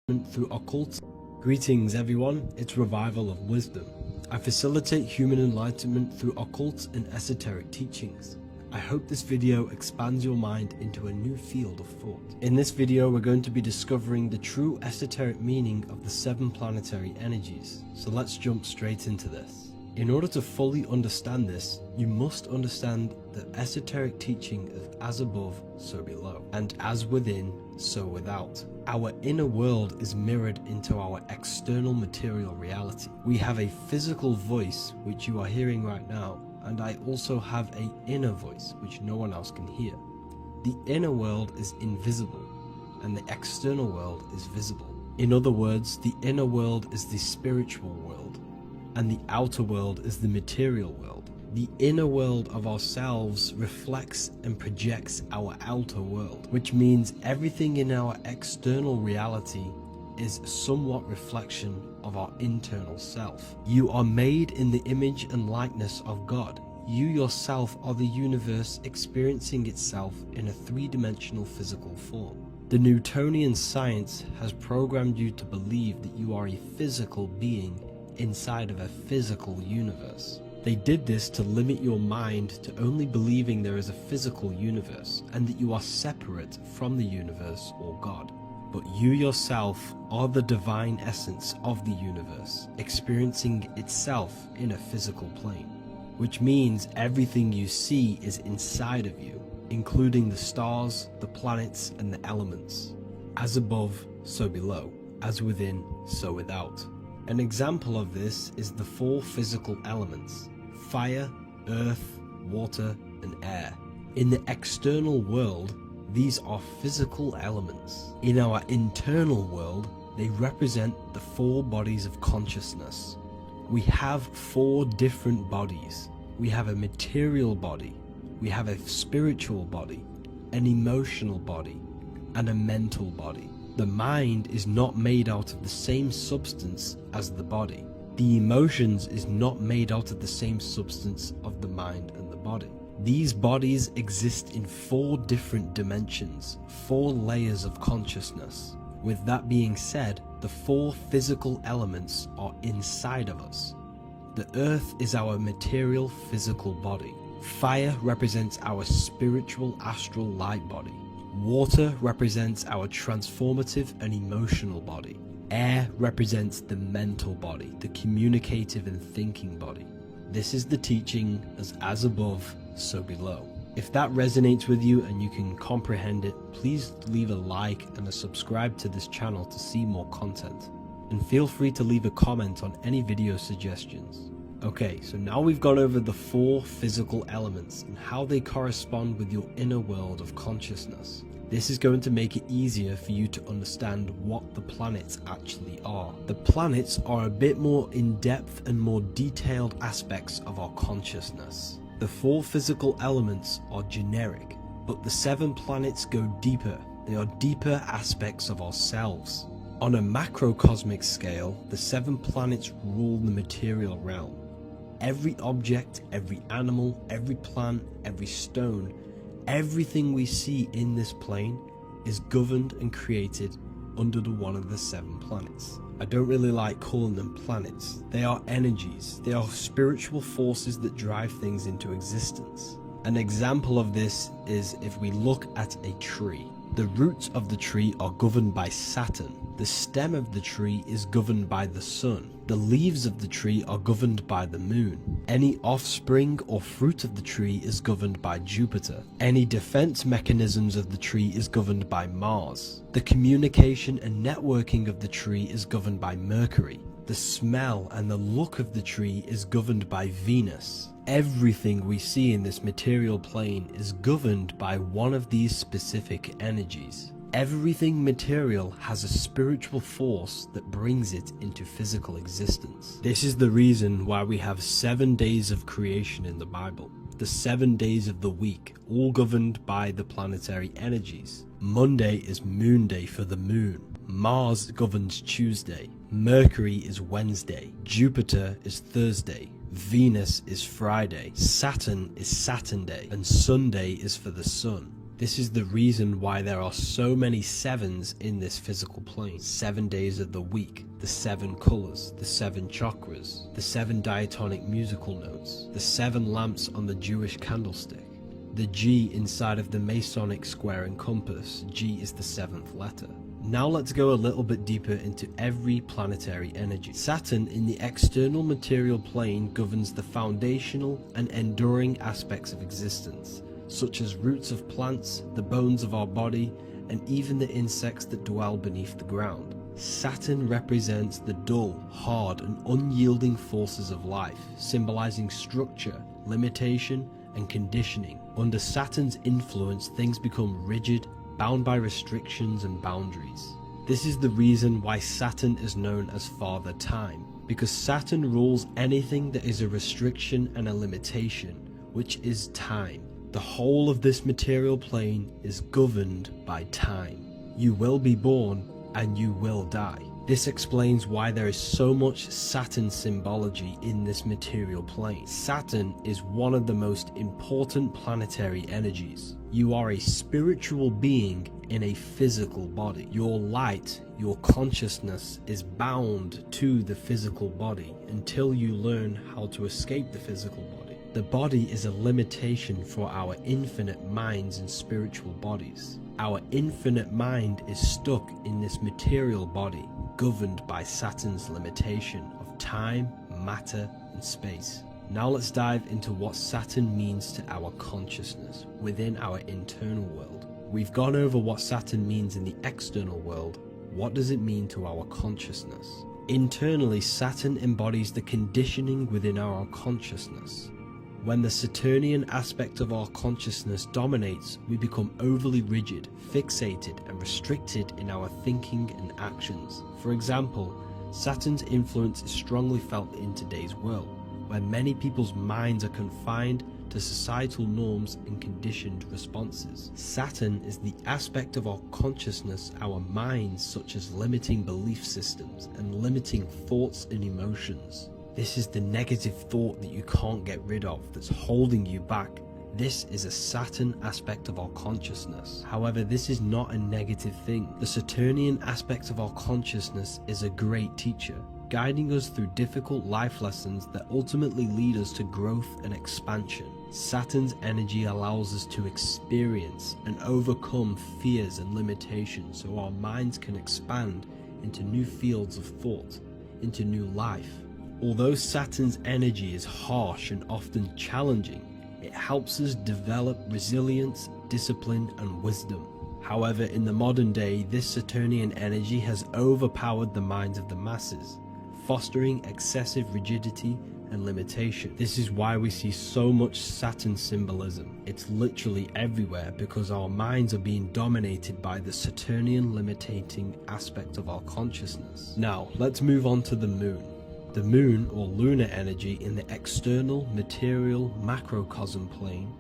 through occult. Greetings everyone, it's Revival of Wisdom. I facilitate human enlightenment through occult and esoteric teachings. I hope this video expands your mind into a new field of thought. In this video we're going to be discovering the true esoteric meaning of the 7 planetary energies. So let's jump straight into this. In order to fully understand this, you must understand that esoteric teaching is as above, so below, and as within, so without. Our inner world is mirrored into our external material reality. We have a physical voice, which you are hearing right now, and I also have an inner voice, which no one else can hear. The inner world is invisible, and the external world is visible. In other words, the inner world is the spiritual world, and the outer world is the material world. The inner world of ourselves reflects and projects our outer world, which means everything in our external reality is somewhat reflection of our internal self. You are made in the image and likeness of God. You yourself are the universe experiencing itself in a 3-dimensional physical form. The Newtonian science has programmed you to believe that you are a physical being inside of a physical universe. They did this to limit your mind to only believing there is a physical universe and that you are separate from the universe or God. But you yourself are the divine essence of the universe, experiencing itself in a physical plane, which means everything you see is inside of you, including the stars, the planets, and the elements. As above, so below. As within, so without. An example of this is the 4 physical elements: fire, earth, water, and air. In the external world, these are physical elements. In our internal world, they represent the 4 bodies of consciousness. We have 4 different bodies. We have a material body, we have a spiritual body, an emotional body, and a mental body. The mind is not made out of the same substance as the body. The emotions is not made out of the same substance of the mind and the body. These bodies exist in 4 different dimensions, 4 layers of consciousness. With that being said, the 4 physical elements are inside of us. The earth is our material physical body. Fire represents our spiritual astral light body. Water represents our transformative and emotional body. Air represents the mental body, the communicative and thinking body. This is the teaching as above, so below. If that resonates with you and you can comprehend it, please leave a like and a subscribe to this channel to see more content. And feel free to leave a comment on any video suggestions. Okay, so now we've gone over the 4 physical elements and how they correspond with your inner world of consciousness. This is going to make it easier for you to understand what the planets actually are. The planets are a bit more in-depth and more detailed aspects of our consciousness. The 4 physical elements are generic, but the 7 planets go deeper. They are deeper aspects of ourselves. On a macrocosmic scale, the 7 planets rule the material realm. Every object, every animal, every plant, every stone, everything we see in this plane is governed and created under one of the 7 planets. I don't really like calling them planets. They are energies. They are spiritual forces that drive things into existence. An example of this is if we look at a tree. The roots of the tree are governed by Saturn. The stem of the tree is governed by the sun. The leaves of the tree are governed by the moon. Any offspring or fruit of the tree is governed by Jupiter. Any defense mechanisms of the tree is governed by Mars. The communication and networking of the tree is governed by Mercury. The smell and the look of the tree is governed by Venus. Everything we see in this material plane is governed by one of these specific energies. Everything material has a spiritual force that brings it into physical existence. This is the reason why we have 7 days of creation in the Bible. The 7 days of the week, all governed by the planetary energies. Monday is moon day for the moon. Mars governs Tuesday. Mercury is Wednesday. Jupiter is Thursday. Venus is Friday. Saturn is Saturn day. And Sunday is for the sun. This is the reason why there are so many sevens in this physical plane. 7 days of the week, the 7 colors, the 7 chakras, the 7 diatonic musical notes, the 7 lamps on the Jewish candlestick, the G inside of the Masonic square and compass. G is the 7th letter. Now let's go a little bit deeper into every planetary energy. Saturn in the external material plane governs the foundational and enduring aspects of existence, such as roots of plants, the bones of our body, and even the insects that dwell beneath the ground. Saturn represents the dull, hard, and unyielding forces of life, symbolizing structure, limitation, and conditioning. Under Saturn's influence, things become rigid, bound by restrictions and boundaries. This is the reason why Saturn is known as Father Time, because Saturn rules anything that is a restriction and a limitation, which is time. The whole of this material plane is governed by time. You will be born and you will die. This explains why there is so much Saturn symbology in this material plane. Saturn is one of the most important planetary energies. You are a spiritual being in a physical body. Your light, your consciousness is bound to the physical body until you learn how to escape the physical body. The body is a limitation for our infinite minds and spiritual bodies. Our infinite mind is stuck in this material body, governed by Saturn's limitation of time, matter, and space. Now let's dive into what Saturn means to our consciousness within our internal world. We've gone over what Saturn means in the external world. What does it mean to our consciousness? Internally, Saturn embodies the conditioning within our consciousness. When the Saturnian aspect of our consciousness dominates, we become overly rigid, fixated, and restricted in our thinking and actions. For example, Saturn's influence is strongly felt in today's world, where many people's minds are confined to societal norms and conditioned responses. Saturn is the aspect of our consciousness, our minds, such as limiting belief systems and limiting thoughts and emotions. This is the negative thought that you can't get rid of, that's holding you back. This is a Saturn aspect of our consciousness. However, this is not a negative thing. The Saturnian aspect of our consciousness is a great teacher, guiding us through difficult life lessons that ultimately lead us to growth and expansion. Saturn's energy allows us to experience and overcome fears and limitations so our minds can expand into new fields of thought, into new life. Although Saturn's energy is harsh and often challenging, it helps us develop resilience, discipline, and wisdom. However, in the modern day, this Saturnian energy has overpowered the minds of the masses, fostering excessive rigidity and limitation. This is why we see so much Saturn symbolism. It's literally everywhere because our minds are being dominated by the Saturnian limiting aspect of our consciousness. Now, let's move on to the moon. The moon, or lunar energy, in the external material macrocosm plane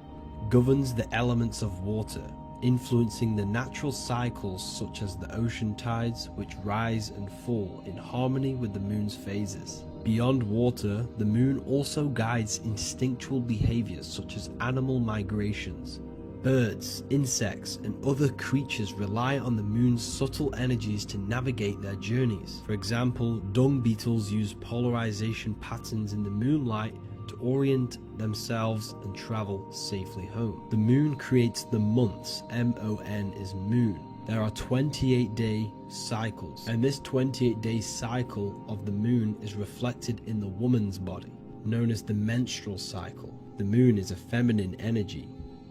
governs the elements of water, influencing the natural cycles such as the ocean tides, which rise and fall in harmony with the moon's phases. Beyond water, the moon also guides instinctual behaviors such as animal migrations. Birds, insects, and other creatures rely on the moon's subtle energies to navigate their journeys. For example, dung beetles use polarization patterns in the moonlight to orient themselves and travel safely home. The moon creates the months. M-O-N is moon. There are 28-day cycles, and this 28-day cycle of the moon is reflected in the woman's body, known as the menstrual cycle. The moon is a feminine energy,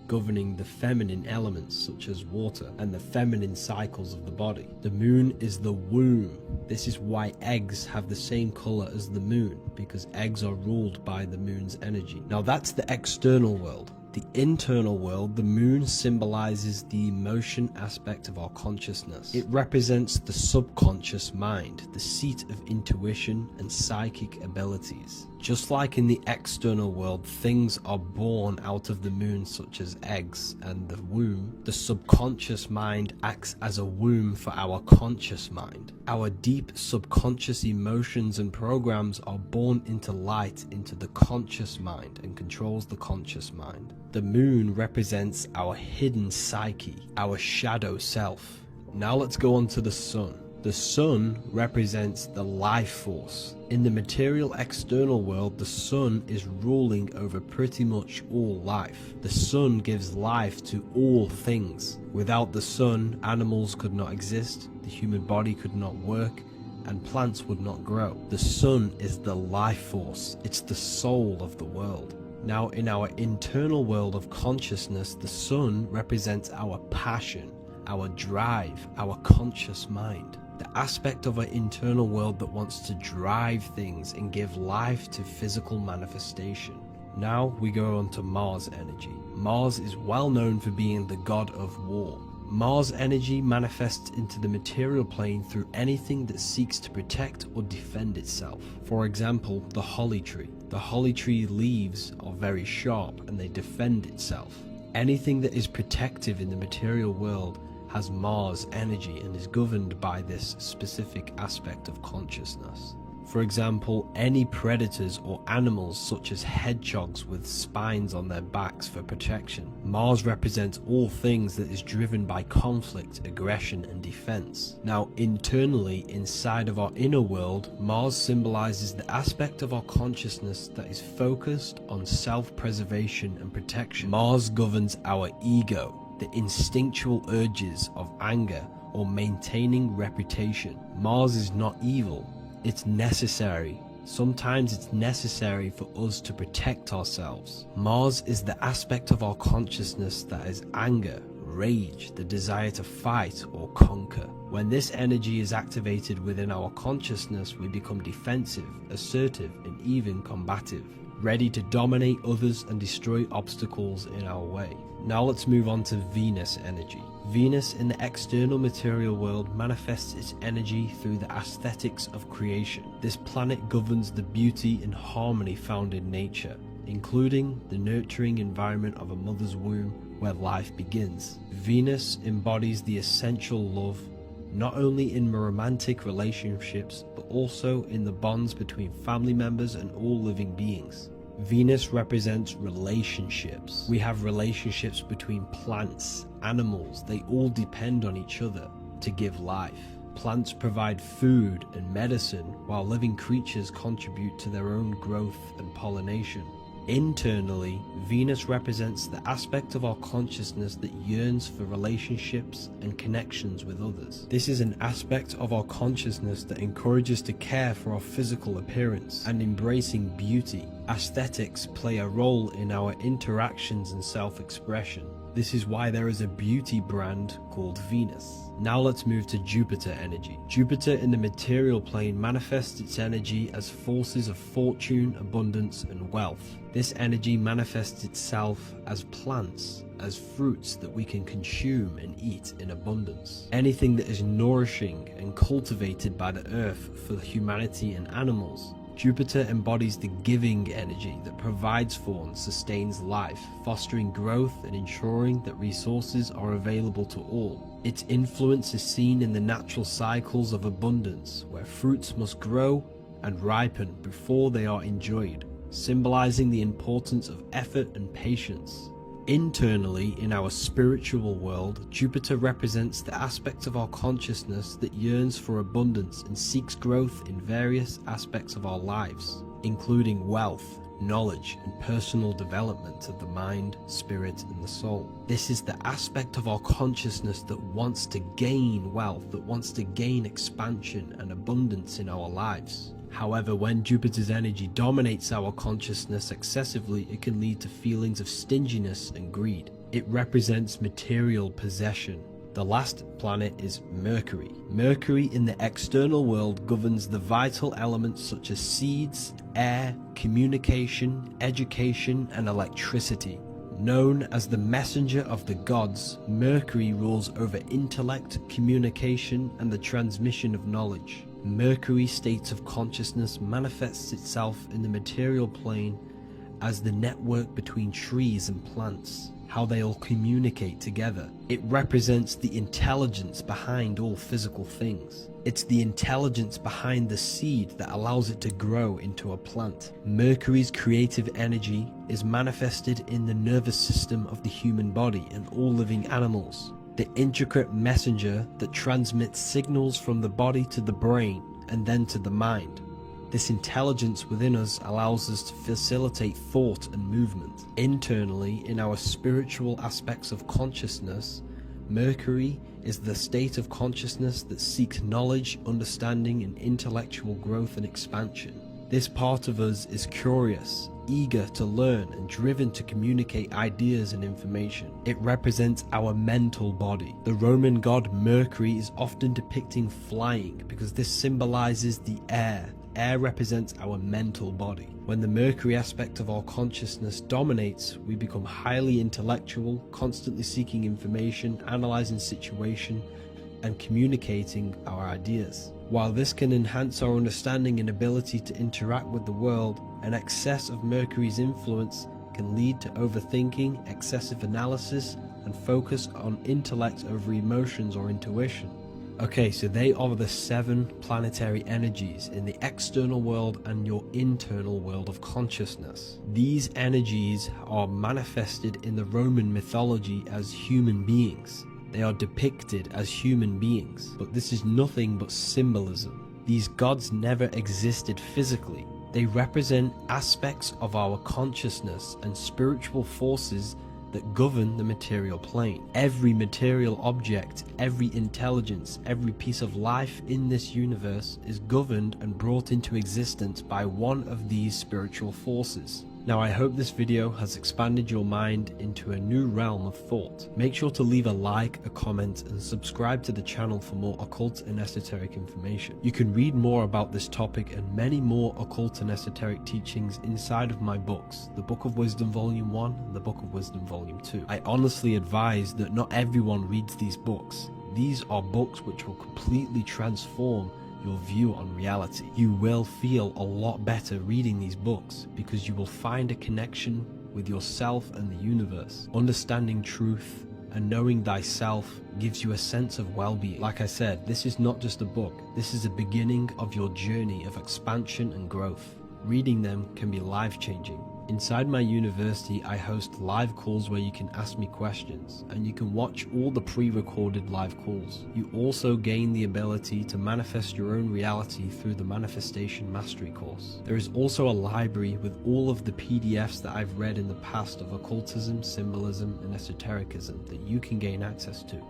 governing the feminine elements such as water and the feminine cycles of the body. The moon is the womb. This is why eggs have the same color as the moon, because eggs are ruled by the moon's energy. Now that's the external world. The internal world, the moon symbolizes the emotion aspect of our consciousness. It represents the subconscious mind, the seat of intuition and psychic abilities. Just like in the external world, things are born out of the moon, such as eggs and the womb, the subconscious mind acts as a womb for our conscious mind. Our deep subconscious emotions and programs are born into light into the conscious mind and controls the conscious mind. The moon represents our hidden psyche, our shadow self. Now let's go on to the sun. The sun represents the life force. In the material external world, the sun is ruling over pretty much all life. The sun gives life to all things. Without the sun, animals could not exist, the human body could not work, and plants would not grow. The sun is the life force. It's the soul of the world. Now, in our internal world of consciousness, the sun represents our passion, our drive, our conscious mind. The aspect of our internal world that wants to drive things and give life to physical manifestation. Now we go on to Mars energy. Mars is well known for being the god of war. Mars energy manifests into the material plane through anything that seeks to protect or defend itself. For example, the holly tree. The holly tree leaves are very sharp and they defend itself. Anything that is protective in the material world has Mars energy and is governed by this specific aspect of consciousness. For example, any predators or animals such as hedgehogs with spines on their backs for protection. Mars represents all things that is driven by conflict, aggression and defense. Now internally, inside of our inner world, Mars symbolizes the aspect of our consciousness that is focused on self-preservation and protection. Mars governs our ego, the instinctual urges of anger or maintaining reputation. Mars is not evil, it's necessary. Sometimes it's necessary for us to protect ourselves. Mars is the aspect of our consciousness that is anger, rage, the desire to fight or conquer. When this energy is activated within our consciousness, we become defensive, assertive, and even combative, ready to dominate others and destroy obstacles in our way. Now let's move on to Venus energy. Venus in the external material world manifests its energy through the aesthetics of creation. This planet governs the beauty and harmony found in nature, including the nurturing environment of a mother's womb where life begins. Venus embodies the essential love, not only in romantic relationships, but also in the bonds between family members and all living beings. Venus represents relationships. We have relationships between plants, animals, they all depend on each other to give life. Plants provide food and medicine, while living creatures contribute to their own growth and pollination. Internally, Venus represents the aspect of our consciousness that yearns for relationships and connections with others. This is an aspect of our consciousness that encourages to care for our physical appearance and embracing beauty. Aesthetics play a role in our interactions and self-expression. This is why there is a beauty brand called Venus. Now let's move to Jupiter energy. Jupiter in the material plane manifests its energy as forces of fortune, abundance, and wealth. This energy manifests itself as plants, as fruits that we can consume and eat in abundance. Anything that is nourishing and cultivated by the earth for humanity and animals. Jupiter embodies the giving energy that provides for and sustains life, fostering growth and ensuring that resources are available to all. Its influence is seen in the natural cycles of abundance, where fruits must grow and ripen before they are enjoyed, symbolizing the importance of effort and patience. Internally, in our spiritual world, Jupiter represents the aspect of our consciousness that yearns for abundance and seeks growth in various aspects of our lives, including wealth, knowledge, and personal development of the mind, spirit, and the soul. This is the aspect of our consciousness that wants to gain wealth, that wants to gain expansion and abundance in our lives. However, when Jupiter's energy dominates our consciousness excessively, it can lead to feelings of stinginess and greed. It represents material possession. The last planet is Mercury. Mercury in the external world governs the vital elements such as seeds, air, communication, education, and electricity. Known as the messenger of the gods, Mercury rules over intellect, communication, and the transmission of knowledge. Mercury's state of consciousness manifests itself in the material plane as the network between trees and plants, how they all communicate together. It represents the intelligence behind all physical things. It's the intelligence behind the seed that allows it to grow into a plant. Mercury's creative energy is manifested in the nervous system of the human body and all living animals, the intricate messenger that transmits signals from the body to the brain and then to the mind. This intelligence within us allows us to facilitate thought and movement. Internally, in our spiritual aspects of consciousness, Mercury is the state of consciousness that seeks knowledge, understanding, and intellectual growth and expansion. This part of us is curious, eager to learn, and driven to communicate ideas and information. It represents our mental body. The Roman god Mercury is often depicting flying because this symbolizes the air. Air represents our mental body. When the Mercury aspect of our consciousness dominates, we become highly intellectual, constantly seeking information, analyzing situation, and communicating our ideas. While this can enhance our understanding and ability to interact with the world, an excess of Mercury's influence can lead to overthinking, excessive analysis, and focus on intellect over emotions or intuition. Okay, so they are the 7 planetary energies in the external world and your internal world of consciousness. These energies are manifested in the Roman mythology as human beings. They are depicted as human beings, but this is nothing but symbolism. These gods never existed physically. They represent aspects of our consciousness and spiritual forces that govern the material plane. Every material object, every intelligence, every piece of life in this universe is governed and brought into existence by one of these spiritual forces. Now, I hope this video has expanded your mind into a new realm of thought. Make sure to leave a like, a comment, and subscribe to the channel for more occult and esoteric information. You can read more about this topic and many more occult and esoteric teachings inside of my books, the Book of Wisdom Volume 1 and the Book of Wisdom Volume 2. I honestly advise that not everyone reads these books. These are books which will completely transform your view on reality. You will feel a lot better reading these books because you will find a connection with yourself and the universe. Understanding truth and knowing thyself gives you a sense of well-being. Like I said, this is not just a book. This is a beginning of your journey of expansion and growth. Reading them can be life-changing. Inside my university, I host live calls where you can ask me questions, and you can watch all the pre-recorded live calls. You also gain the ability to manifest your own reality through the Manifestation Mastery course. There is also a library with all of the PDFs that I've read in the past of occultism, symbolism, and esotericism that you can gain access to.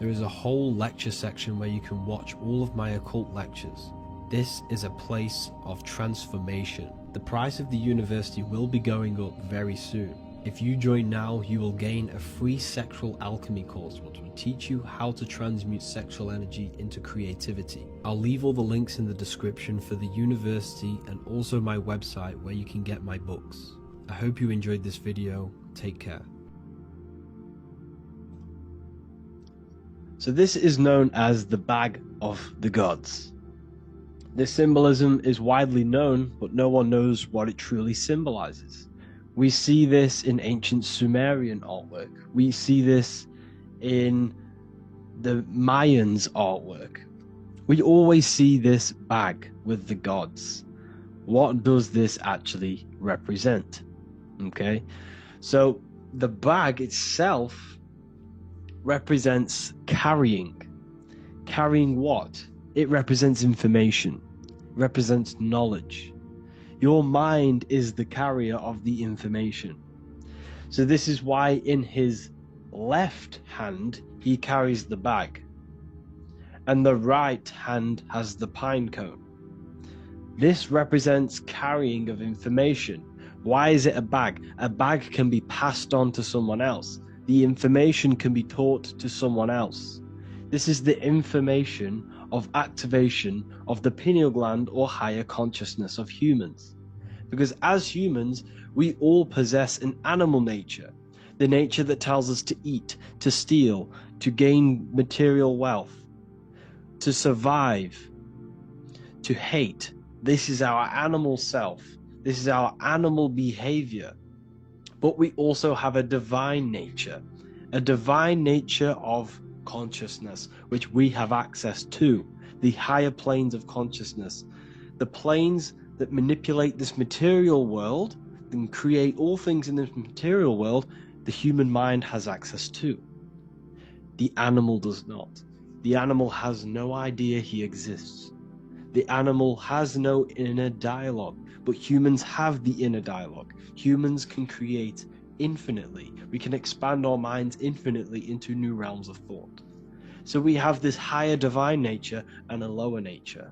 There is a whole lecture section where you can watch all of my occult lectures. This is a place of transformation. The price of the university will be going up very soon. If you join now, you will gain a free sexual alchemy course which will teach you how to transmute sexual energy into creativity. I'll leave all the links in the description for the university and also my website where you can get my books. I hope you enjoyed this video. Take care. So this is known as the Bag of the Gods. This symbolism is widely known, but no one knows what it truly symbolizes. We see this in ancient Sumerian artwork. We see this in the Mayans' artwork. We always see this bag with the gods. What does this actually represent? Okay, so the bag itself represents carrying. Carrying what? It represents information, represents knowledge. Your mind is the carrier of the information. So this is why in his left hand he carries the bag, and the right hand has the pine cone. This represents carrying of information. Why is it a bag? A bag can be passed on to someone else. The information can be taught to someone else. This is the information of activation of the pineal gland or higher consciousness of humans. Because as humans, we all possess an animal nature, the nature that tells us to eat, to steal, to gain material wealth, to survive. to hate. This is our animal self. This is our animal behavior. But we also have a divine nature of consciousness, which we have access to, the higher planes of consciousness, the planes that manipulate this material world and create all things in this material world. The human mind has access to. The animal does not. The animal has no idea he exists. The animal has no inner dialogue, but humans have the inner dialogue. Humans can create infinitely. We can expand our minds infinitely into new realms of thought. So we have this higher divine nature and a lower nature.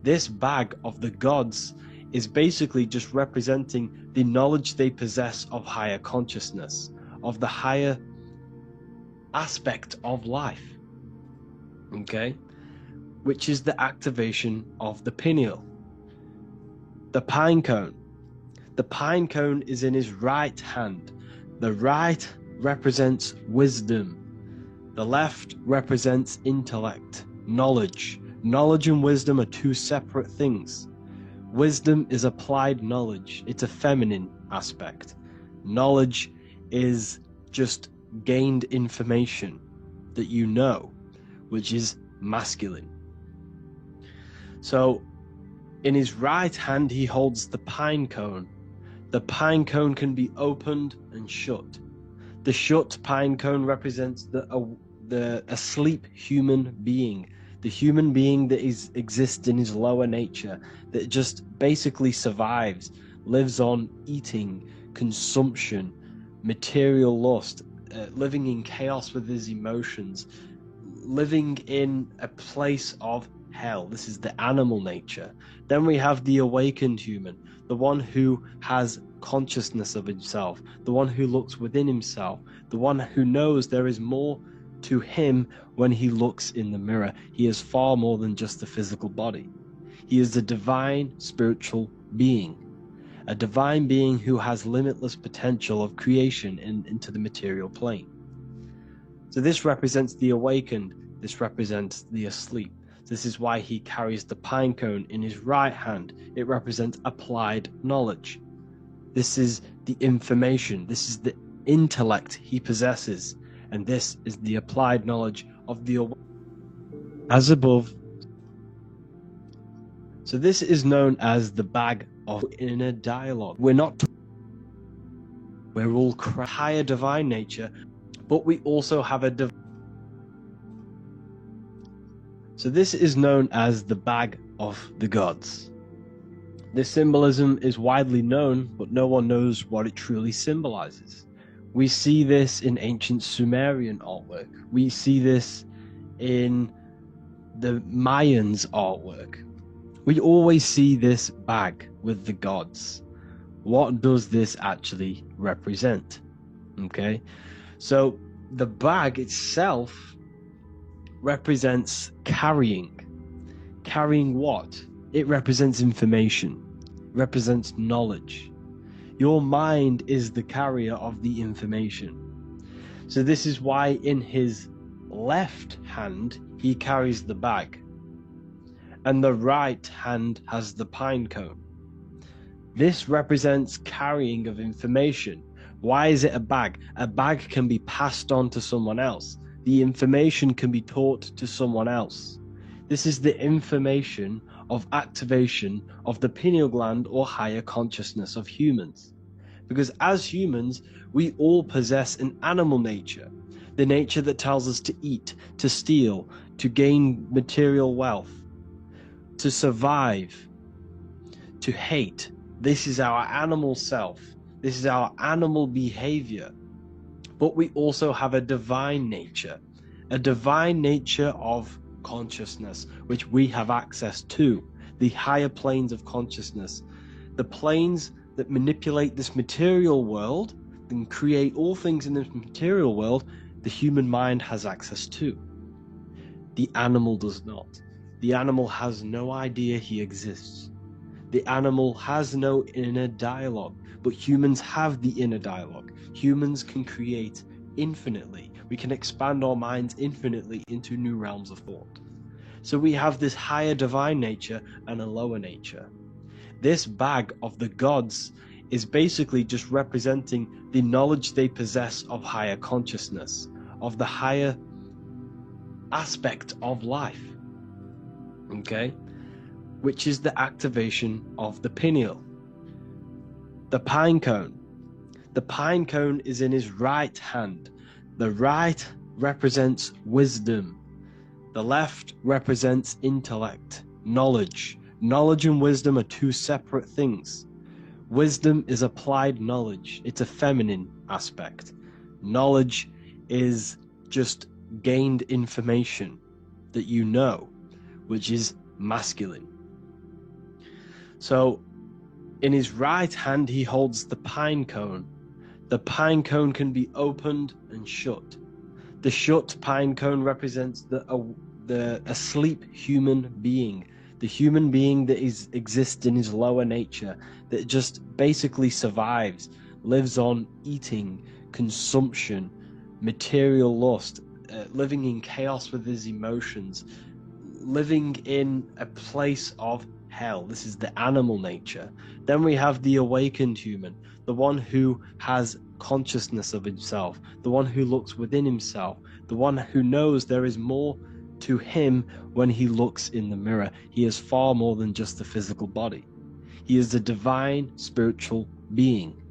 This bag of the gods is basically just representing the knowledge they possess of higher consciousness, of the higher aspect of life, okay, which is the activation of the pineal. The pine cone. The pine cone is in his right hand. The right represents wisdom. The left represents intellect, knowledge. Knowledge and wisdom are two separate things. Wisdom is applied knowledge. It's a feminine aspect. Knowledge is just gained information that you know, which is masculine. So in his right hand he holds the pine cone. The pine cone can be opened and shut. The shut pine cone represents the asleep human being, the human being that exists in his lower nature, that just basically survives, lives on eating, consumption, material lust, living in chaos with his emotions, living in a place of hell. This is the animal nature. Then we have the awakened human, the one who has consciousness of himself, the one who looks within himself, the one who knows there is more to him when he looks in the mirror. He is far more than just a physical body. He is a divine spiritual being, a divine being who has limitless potential of creation into the material plane. So this represents the awakened, this represents the asleep. This is why he carries the pine cone in his right hand. It represents applied knowledge. This is the information, this is the intellect he possesses, and this is the applied knowledge of the as above. So this is known as the bag of inner dialogue. We're all higher divine nature, but we also have a so this is known as the bag of the gods. This symbolism is widely known, but no one knows what it truly symbolizes. We see this in ancient Sumerian artwork. We see this in the Mayans' artwork. We always see this bag with the gods. What does this actually represent? Okay, so the bag itself represents carrying. Carrying what? It represents information. It represents knowledge. Your mind is the carrier of the information. So this is why in his left hand he carries the bag, and the right hand has the pine cone. This represents carrying of information. Why is it a bag? A bag can be passed on to someone else. The information can be taught to someone else. This is the information of activation of the pineal gland or higher consciousness of humans. Because as humans, we all possess an animal nature, the nature that tells us to eat, to steal, to gain material wealth, to survive, to hate. This is our animal self. This is our animal behavior. But we also have a divine nature of consciousness, which we have access to, the higher planes of consciousness, the planes that manipulate this material world and create all things in this material world. The human mind has access to. The animal does not. The animal has no idea he exists. The animal has no inner dialogue, but humans have the inner dialogue. Humans can create infinitely. We can expand our minds infinitely into new realms of thought. So we have this higher divine nature and a lower nature. This bag of the gods is basically just representing the knowledge they possess of higher consciousness, of the higher aspect of life, okay, which is the activation of the pineal. The pine cone. The pine cone is in his right hand. The right represents wisdom. The left represents intellect, knowledge. Knowledge and wisdom are two separate things. Wisdom is applied knowledge. It's a feminine aspect. Knowledge is just gained information that you know, which is masculine. So in his right hand, he holds the pine cone. The pine cone can be opened and shut. The shut pine cone represents the asleep human being, the human being that exists in his lower nature, that just basically survives, lives on eating, consumption, material lust, living in chaos with his emotions, living in a place of hell. This is the animal nature. Then we have the awakened human, the one who has consciousness of himself, the one who looks within himself, the one who knows there is more to him when he looks in the mirror. He is far more than just the physical body. He is a divine spiritual being,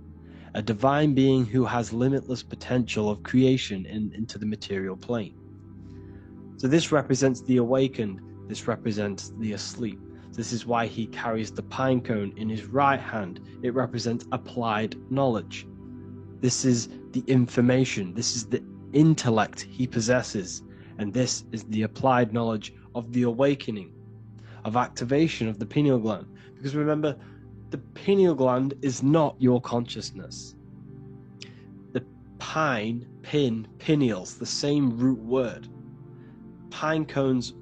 a divine being who has limitless potential of creation into the material plane. So this represents the awakened, this represents the asleep. This is why he carries the pine cone in his right hand. It represents applied knowledge. This is the information, this is the intellect he possesses, and this is the applied knowledge of the awakening, of activation of the pineal gland. Because remember, the pineal gland is not your consciousness. The pine, pin, pineals, the same root word. Pine cones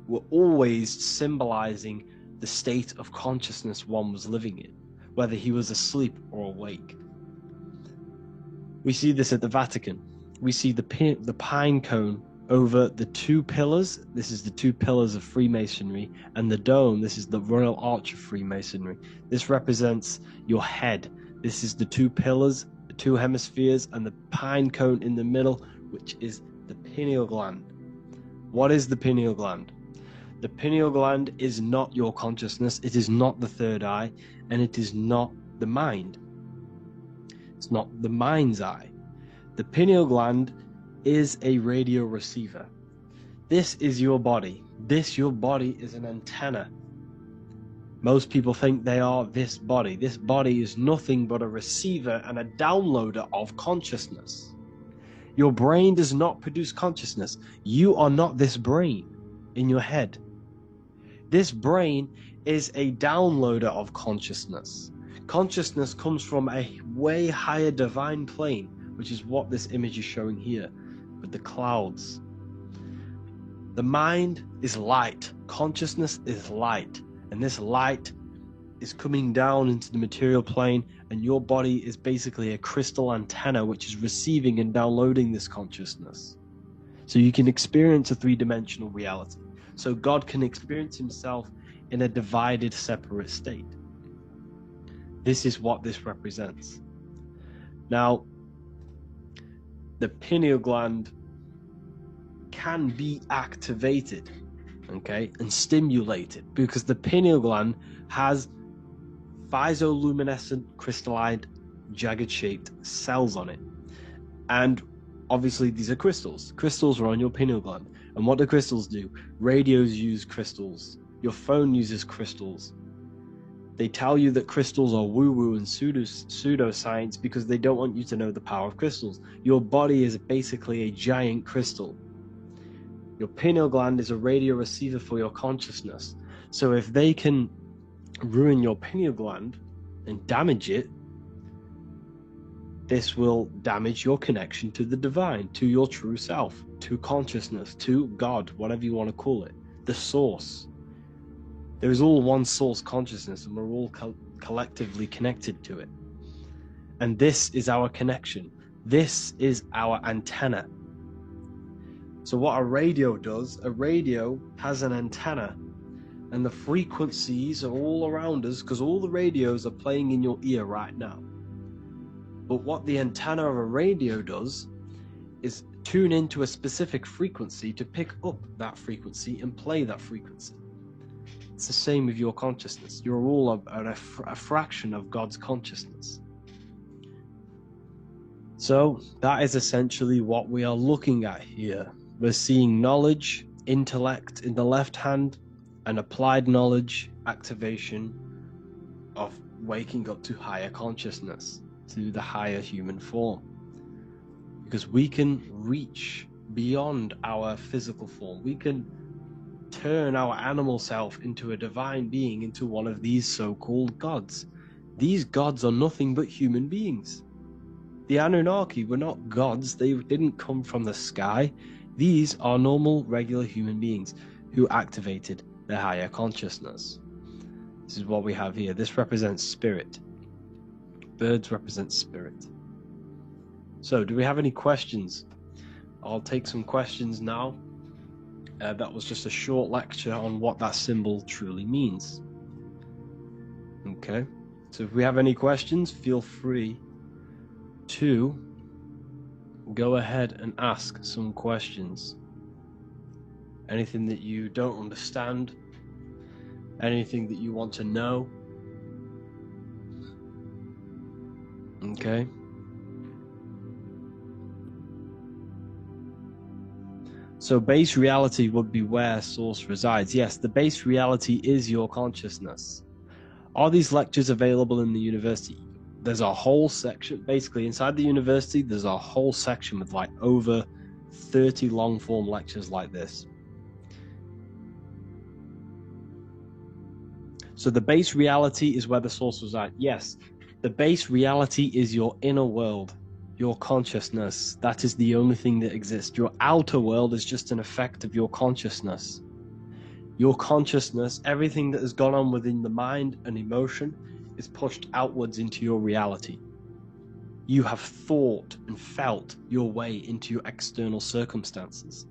were always symbolizing the state of consciousness one was living in, whether he was asleep or awake. We see this at the Vatican. We see the pine cone over the two pillars. This is the two pillars of Freemasonry, and the dome. This is the Royal Arch of Freemasonry. This represents your head. This is the two pillars, the two hemispheres, and the pine cone in the middle, which is the pineal gland. What is the pineal gland? The pineal gland is not your consciousness. It is not the third eye, and it is not the mind. It's not the mind's eye. The pineal gland is a radio receiver. This is your body. Your body is an antenna. Most people think they are this body. This body is nothing but a receiver and a downloader of consciousness. Your brain does not produce consciousness. You are not this brain in your head. This brain is a downloader of consciousness. Consciousness comes from a way higher divine plane, which is what this image is showing here with the clouds. The mind is light. Consciousness is light. And this light is coming down into the material plane, and your body is basically a crystal antenna which is receiving and downloading this consciousness. So you can experience a three-dimensional reality. So God can experience himself in a divided, separate state. This is what this represents. Now, the pineal gland can be activated, okay, and stimulated, because the pineal gland has phytoluminescent crystalline jagged shaped cells on it, and obviously these are crystals. Crystals are on your pineal gland, and what do crystals do? Radios use crystals, your phone uses crystals. They tell you that crystals are woo-woo and pseudoscience because they don't want you to know the power of crystals. Your body is basically a giant crystal. Your pineal gland is a radio receiver for your consciousness. So if they can ruin your pineal gland and damage it, this will damage your connection to the divine, to your true self, to consciousness, to God, whatever you want to call it, the source. There is all one source consciousness, and we're all collectively connected to it. And this is our connection. This is our antenna. So what a radio does, a radio has an antenna, and the frequencies are all around us because all the radios are playing in your ear right now. But what the antenna of a radio does is tune into a specific frequency to pick up that frequency and play that frequency. It's the same with your consciousness. You're all a fraction of God's consciousness. So that is essentially what we are looking at here. We're seeing knowledge, intellect in the left hand, and applied knowledge, activation of waking up to higher consciousness, to the higher human form. Because we can reach beyond our physical form. We can turn our animal self into a divine being, into one of these so-called gods. These gods are nothing but human beings. The Anunnaki were not gods. They didn't come from the sky. These are normal, regular human beings who activated their higher consciousness. This is what we have here. This represents spirit. Birds represent spirit. So, do we have any questions? I'll take some questions now. That was just a short lecture on what that symbol truly means. Okay, so if we have any questions, feel free to go ahead and ask some questions. Anything that you don't understand, anything that you want to know. Okay. So base reality would be where source resides. Yes, the base reality is your consciousness. Are these lectures available in the university? There's a whole section, basically inside the university, there's a whole section with like over 30 long form lectures like this. So the base reality is where the source resides. Yes, the base reality is your inner world. Your consciousness, that is the only thing that exists. Your outer world is just an effect of your consciousness. Your consciousness, everything that has gone on within the mind and emotion, is pushed outwards into your reality. You have thought and felt your way into your external circumstances.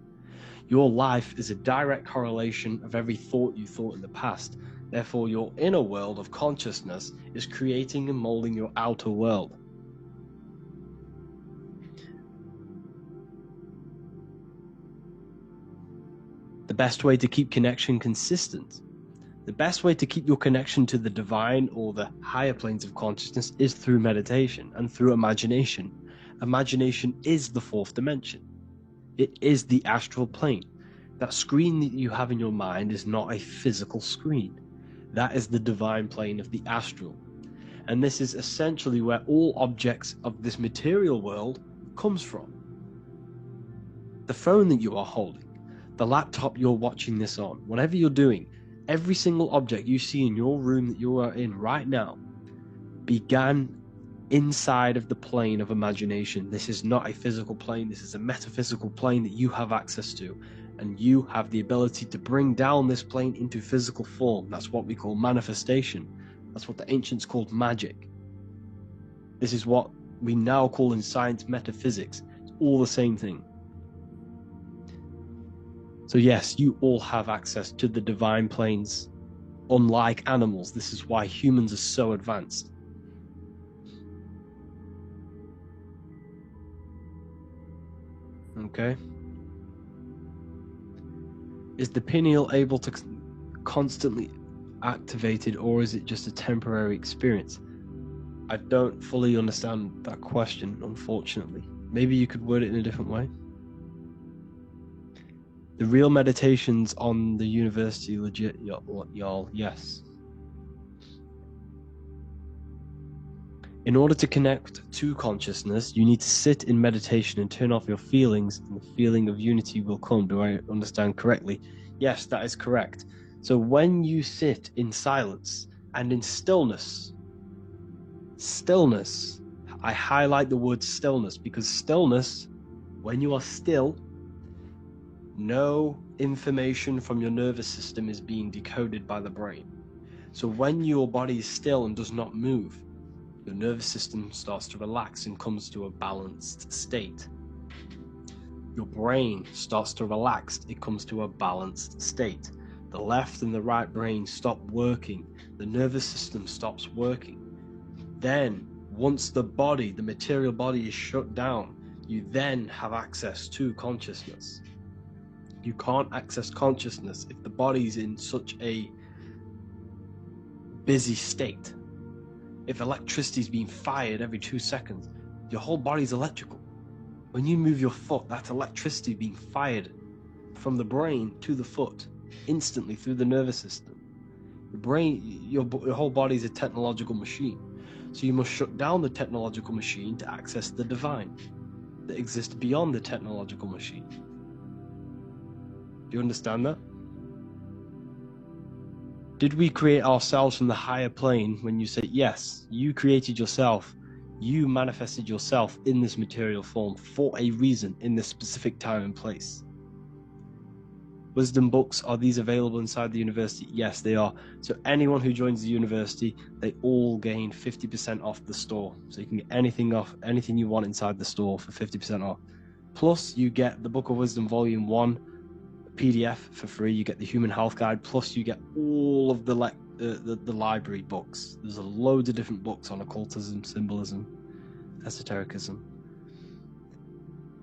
Your life is a direct correlation of every thought you thought in the past. Therefore, your inner world of consciousness is creating and molding your outer world. The best way to keep connection consistent, the best way to keep your connection to the divine or the higher planes of consciousness is through meditation and through imagination. Imagination is the fourth dimension. It is the astral plane. That screen that you have in your mind is not a physical screen. That is the divine plane of the astral. And this is essentially where all objects of this material world comes from. The phone that you are holding, the laptop you're watching this on, whatever you're doing, every single object you see in your room that you are in right now began inside of the plane of imagination. This is not a physical plane. This is a metaphysical plane that you have access to. And you have the ability to bring down this plane into physical form. That's what we call manifestation. That's what the ancients called magic. This is what we now call in science metaphysics. It's all the same thing. So yes, you all have access to the divine planes. Unlike animals, this is why humans are so advanced. Okay. Is the pineal able to constantly activated, or is it just a temporary experience? I don't fully understand that question, unfortunately. Maybe you could word it in a different way. The real meditations on the university legit, y'all, yes. In order to connect to consciousness, you need to sit in meditation and turn off your feelings, and the feeling of unity will come. Do I understand correctly? Yes, that is correct. So when you sit in silence and in stillness, I highlight the word stillness, because stillness, when you are still, no information from your nervous system is being decoded by the brain. So when your body is still and does not move, your nervous system starts to relax and comes to a balanced state. your brain starts to relax. It comes to a balanced state. The left and the right brain stop working. The nervous system stops working. Then, once the body, the material body, is shut down, you then have access to consciousness. You can't access consciousness if the body's in such a busy state. If electricity is being fired every 2 seconds, your whole body's electrical. When you move your foot, that's electricity being fired from the brain to the foot instantly through the nervous system. The brain, your whole body is a technological machine. So you must shut down the technological machine to access the divine that exists beyond the technological machine. Do you understand that? Did we create ourselves from the higher plane? When you say yes, you created yourself, you manifested yourself in this material form for a reason in this specific time and place. Wisdom books, are these available inside the university? Yes, they are. So anyone who joins the university, they all gain 50% off the store. So you can get anything you want inside the store for 50% off. Plus you get the Book of Wisdom Volume 1 PDF for free. You get the Human Health Guide, plus you get all of the library books. There's a load of different books on occultism, symbolism, esotericism.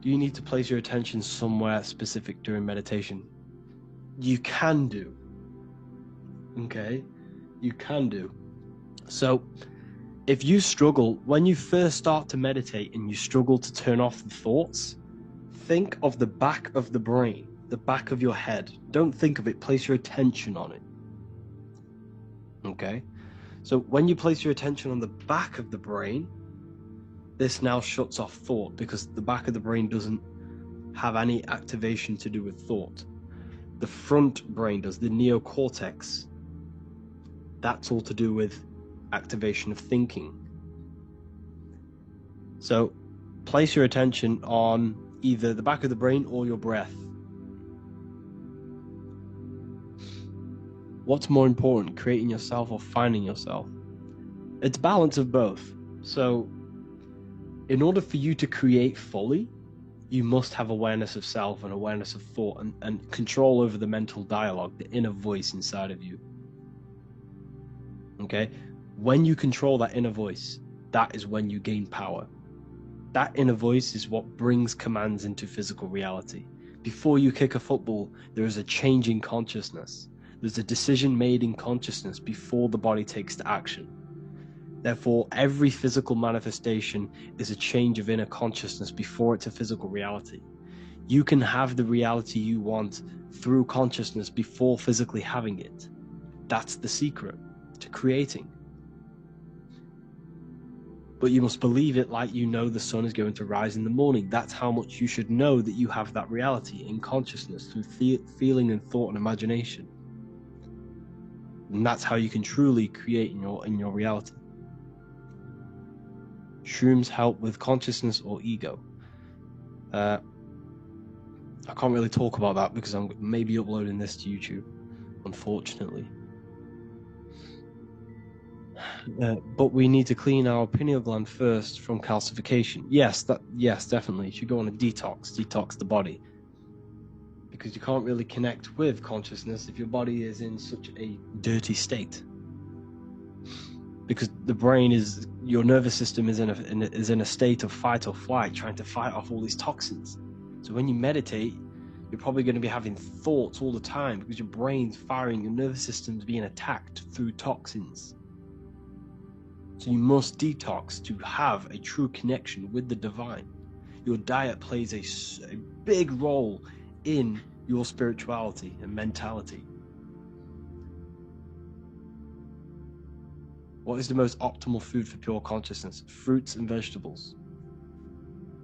Do you need to place your attention somewhere specific during meditation? You can do. Okay? You can do. So, if you struggle, when you first start to meditate and you struggle to turn off the thoughts, think of the back of the brain, the back of your head. Don't think of it, place your attention on it. Okay? So, when you place your attention on the back of the brain, this now shuts off thought, because the back of the brain doesn't have any activation to do with thought. The front brain does, the neocortex. That's all to do with activation of thinking. So place your attention on either the back of the brain or your breath. What's more important, creating yourself or finding yourself? It's balance of both. So in order for you to create fully, you must have awareness of self and awareness of thought and control over the mental dialogue, the inner voice inside of you. Okay? When you control that inner voice, that is when you gain power. That inner voice is what brings commands into physical reality. Before you kick a football, there is a change in consciousness. There's a decision made in consciousness before the body takes to action. Therefore, every physical manifestation is a change of inner consciousness before it's a physical reality. You can have the reality you want through consciousness before physically having it. That's the secret to creating. But you must believe it like you know the sun is going to rise in the morning. That's how much you should know that you have that reality in consciousness through feeling and thought and imagination. And that's how you can truly create in your reality. Shrooms help with consciousness or ego. I can't really talk about that because I'm maybe uploading this to YouTube, unfortunately. But we need to clean our pineal gland first from calcification. Yes, definitely. You should go on a detox the body. Because you can't really connect with consciousness if your body is in such a dirty state. Because the brain is, your nervous system is in a state of fight or flight, trying to fight off all these toxins. So when you meditate, you're probably going to be having thoughts all the time because your brain's firing, your nervous system's being attacked through toxins. So you must detox to have a true connection with the divine. Your diet plays a big role in your spirituality and mentality. What is the most optimal food for pure consciousness? Fruits and vegetables.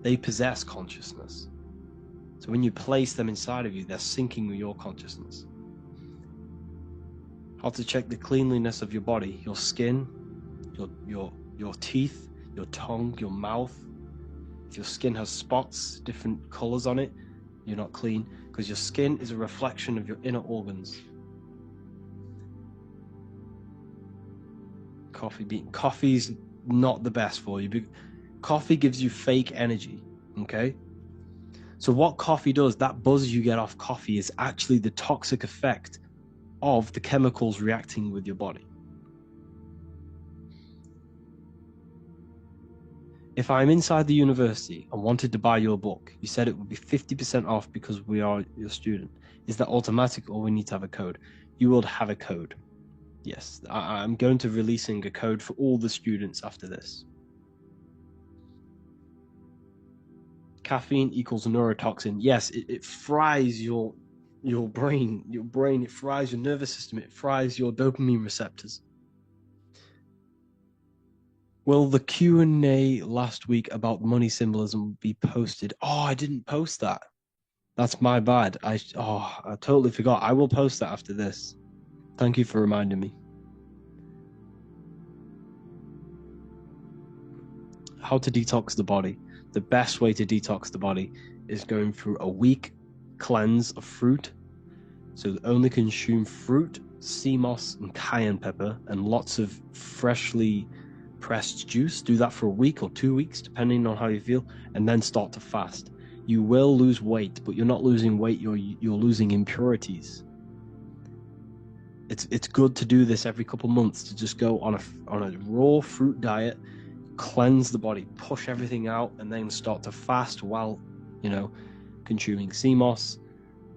They possess consciousness. So when you place them inside of you, they're syncing with your consciousness. How to check the cleanliness of your body, your skin, your teeth, your tongue, your mouth. If your skin has spots, different colors on it, you're not clean, because your skin is a reflection of your inner organs. Coffee's not the best for you. Coffee gives you fake energy, okay? So what coffee does, that buzz you get off coffee, is actually the toxic effect of the chemicals reacting with your body. If I'm inside the university and wanted to buy your book, you said it would be 50% off because we are your student. Is that automatic, or we need to have a code? You will have a code. Yes, I'm going to releasing a code for all the students after this. Caffeine equals neurotoxin. Yes, it fries your brain. It fries your nervous system. It fries your dopamine receptors. Will the Q&A last week about money symbolism be posted? Oh, I didn't post that. That's my bad. I totally forgot. I will post that after this. Thank you for reminding me. How to detox the body. The best way to detox the body is going through a week cleanse of fruit. So only consume fruit, sea moss, and cayenne pepper, and lots of freshly pressed juice. Do that for a week or 2 weeks, depending on how you feel, and then start to fast. You will lose weight, but you're not losing weight, you're losing impurities. It's good to do this every couple months, to just go on a raw fruit diet, cleanse the body, push everything out, and then start to fast while, consuming sea moss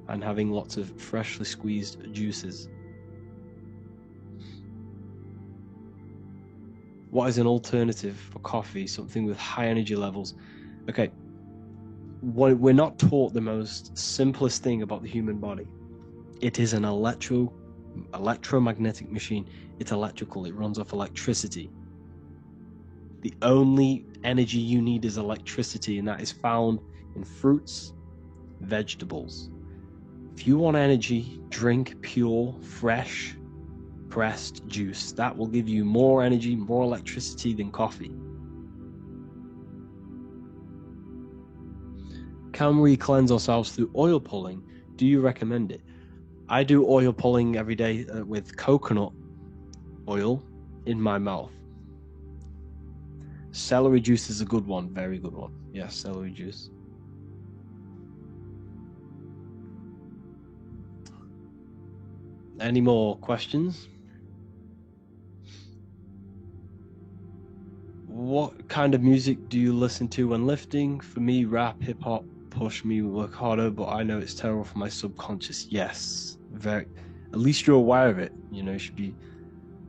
and having lots of freshly squeezed juices. What is an alternative for coffee? Something with high energy levels. Okay, we're not taught the most simplest thing about the human body. It is an electromagnetic machine. It's electrical. It runs off electricity. The only energy you need is electricity, and that is found in fruits, vegetables. If you want energy, drink pure, fresh, pressed juice. That will give you more energy, more electricity than coffee. Can we cleanse ourselves through oil pulling? Do you recommend it? I do oil pulling every day with coconut oil in my mouth. Celery juice is a good one, very good one. Yes, celery juice. Any more questions? What kind of music do you listen to when lifting? For me, rap, hip hop push me work harder, but I know it's terrible for my subconscious. Yes, very. At least you're aware of it. You should be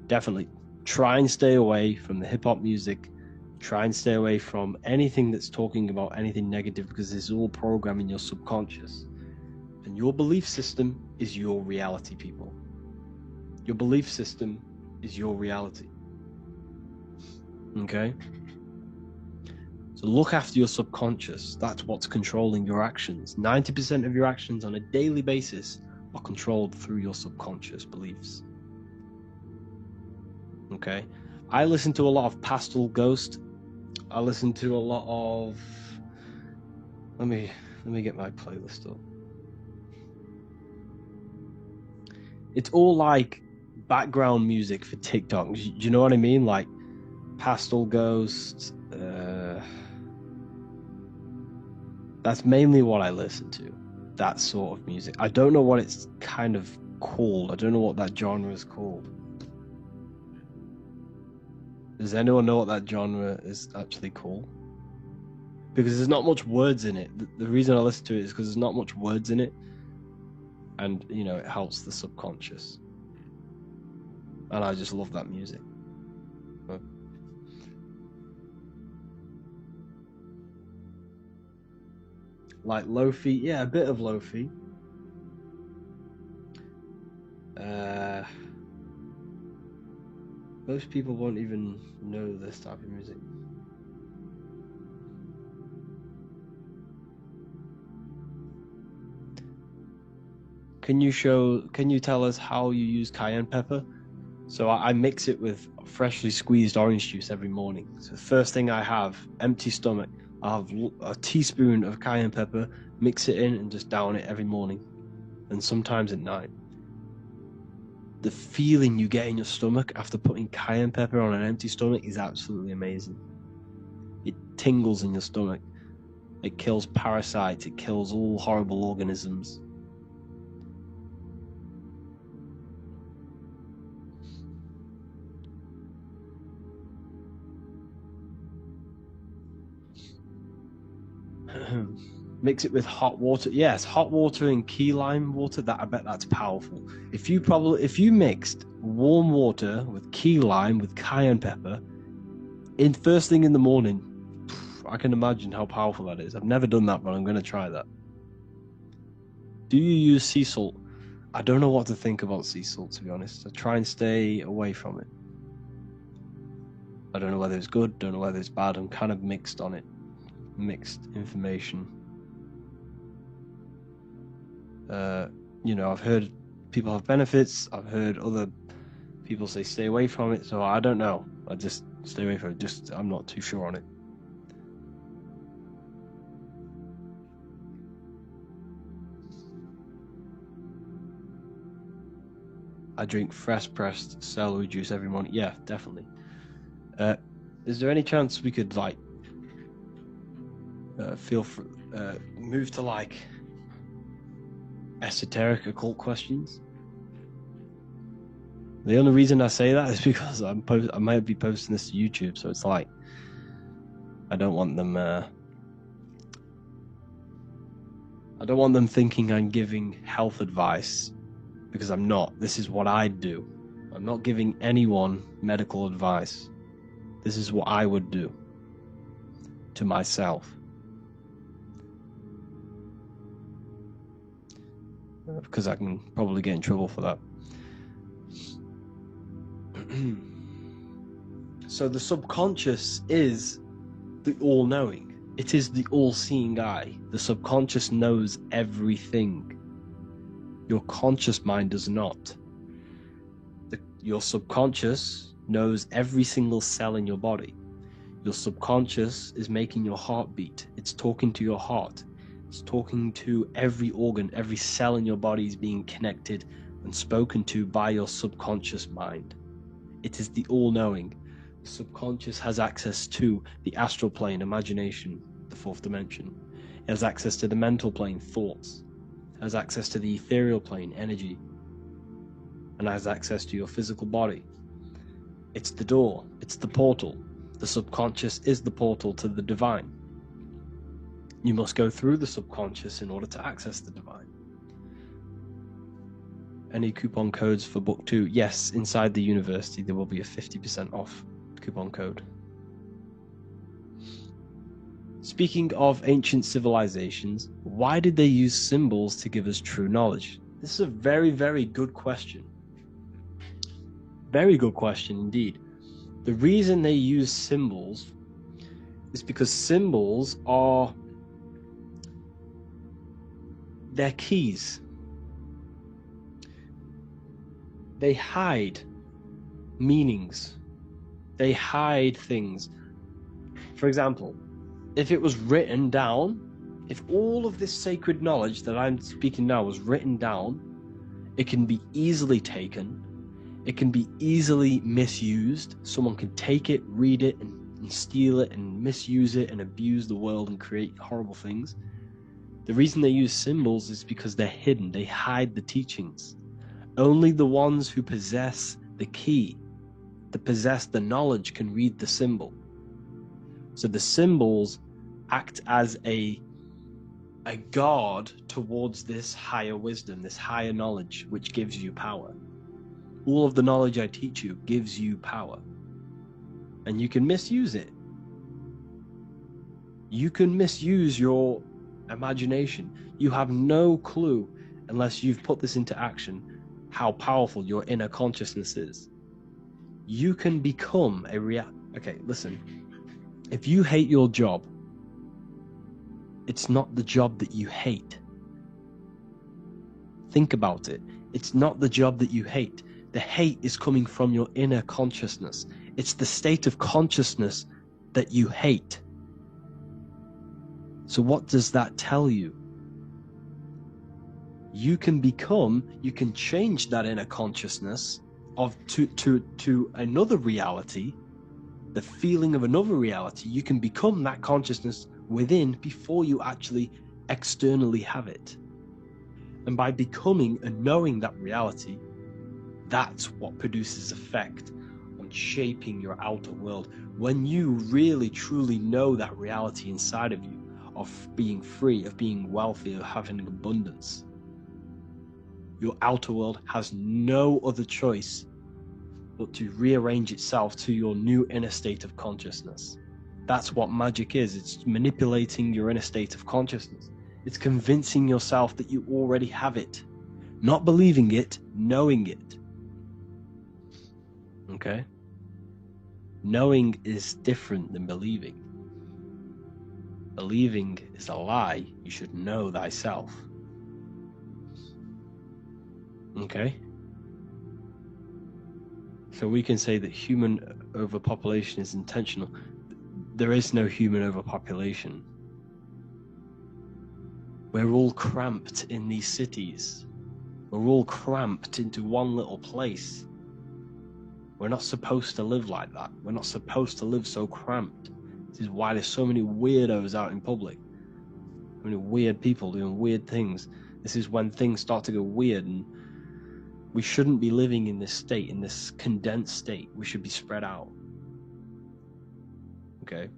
definitely try and stay away from the hip hop music. Try and stay away from anything that's talking about anything negative, because it's all programming your subconscious. And your belief system is your reality, people. Your belief system is your reality. Okay? So look after your subconscious. That's what's controlling your actions. 90% of your actions on a daily basis are controlled through your subconscious beliefs. Okay? I listen to a lot of Pastel Ghost. I listen to a lot of... Let me get my playlist up. It's all like background music for TikTok. Do you know what I mean? Like Pastel Ghost. That's mainly what I listen to. That sort of music. I don't know what it's kind of called. I don't know what that genre is called. Does anyone know what that genre is actually called? Because there's not much words in it. The reason I listen to it is because there's not much words in it. And, it helps the subconscious. And I just love that music. Like lo-fi. Yeah, a bit of lo-fi. Most people won't even know this type of music. Can you tell us how you use cayenne pepper? So I mix it with freshly squeezed orange juice every morning. So the first thing I have, empty stomach, I have a teaspoon of cayenne pepper, mix it in and just down it every morning. And sometimes at night. The feeling you get in your stomach after putting cayenne pepper on an empty stomach is absolutely amazing. It tingles in your stomach. It kills parasites, it kills all horrible organisms. Mix it with hot water. Yes, hot water and key lime water. I bet that's powerful. If you mixed warm water with key lime with cayenne pepper in first thing in the morning, I can imagine how powerful that is. I've never done that, but I'm going to try that. Do you use sea salt? I don't know what to think about sea salt, to be honest. I try and stay away from it. I don't know whether it's good, don't know whether it's bad. I'm kind of mixed on it. Mixed information. I've heard people have benefits. I've heard other people say stay away from it. So I don't know. I just stay away from it. I'm not too sure on it. I drink fresh pressed celery juice every morning. Yeah, definitely. Is there any chance we could move to esoteric occult questions? The only reason I say that is because I might be posting this to YouTube, so it's I don't want them. I don't want them thinking I'm giving health advice, because I'm not. This is what I do. I'm not giving anyone medical advice. This is what I would do to myself. Because I can probably get in trouble for that. So the subconscious is the all-knowing. It is the all-seeing eye. The subconscious knows everything. Your conscious mind does not. Your subconscious knows every single cell in your body. Your subconscious is making your heart beat. It's talking to your heart. It's talking to every organ, every cell in your body is being connected and spoken to by your subconscious mind. It is the all-knowing. The subconscious has access to the astral plane, imagination, the fourth dimension. It has access to the mental plane, thoughts. It has access to the ethereal plane, energy. And has access to your physical body. It's the door. It's the portal. The subconscious is the portal to the divine. You must go through the subconscious in order to access the divine. Any coupon codes for book 2? Yes, inside the university there will be a 50% off coupon code. Speaking of ancient civilizations, why did they use symbols to give us true knowledge? This is a very, very good question. Very good question indeed. The reason they use symbols is because symbols are they're keys. They hide meanings. They hide things. For example, if it was written down, if all of this sacred knowledge that I'm speaking now was written down, it can be easily taken. It can be easily misused. Someone can take it, read it, and steal it, and misuse it, and abuse the world and create horrible things. The reason they use symbols is because they're hidden. They hide the teachings. Only the ones who possess the key, that possess the knowledge, can read the symbol. So the symbols act as a guard towards this higher wisdom, this higher knowledge, which gives you power. All of the knowledge I teach you gives you power. And you can misuse it. You can misuse your imagination. You have no clue, unless you've put this into action, how powerful your inner consciousness is. You can become a Okay, listen. If you hate your job, it's not the job that you hate. Think about it. It's not the job that you hate. The hate is coming from your inner consciousness. It's the state of consciousness that you hate. So what does that tell you? You can change that inner consciousness to another reality, the feeling of another reality. You can become that consciousness within before you actually externally have it. And by becoming and knowing that reality, that's what produces effect on shaping your outer world. When you really truly know that reality inside of you, of being free, of being wealthy, of having abundance, your outer world has no other choice but to rearrange itself to your new inner state of consciousness. That's what magic is. It's manipulating your inner state of consciousness. It's convincing yourself that you already have it. Not believing it, knowing it. Okay? Knowing is different than believing. Believing is a lie. You should know thyself. Okay? So we can say that human overpopulation is intentional. There is no human overpopulation. We're all cramped in these cities. We're all cramped into one little place. We're not supposed to live like that. We're not supposed to live so cramped. This is why there's so many weirdos out in public. So many weird people doing weird things. This is when things start to go weird, and we shouldn't be living in this state, in this condensed state. We should be spread out. Okay?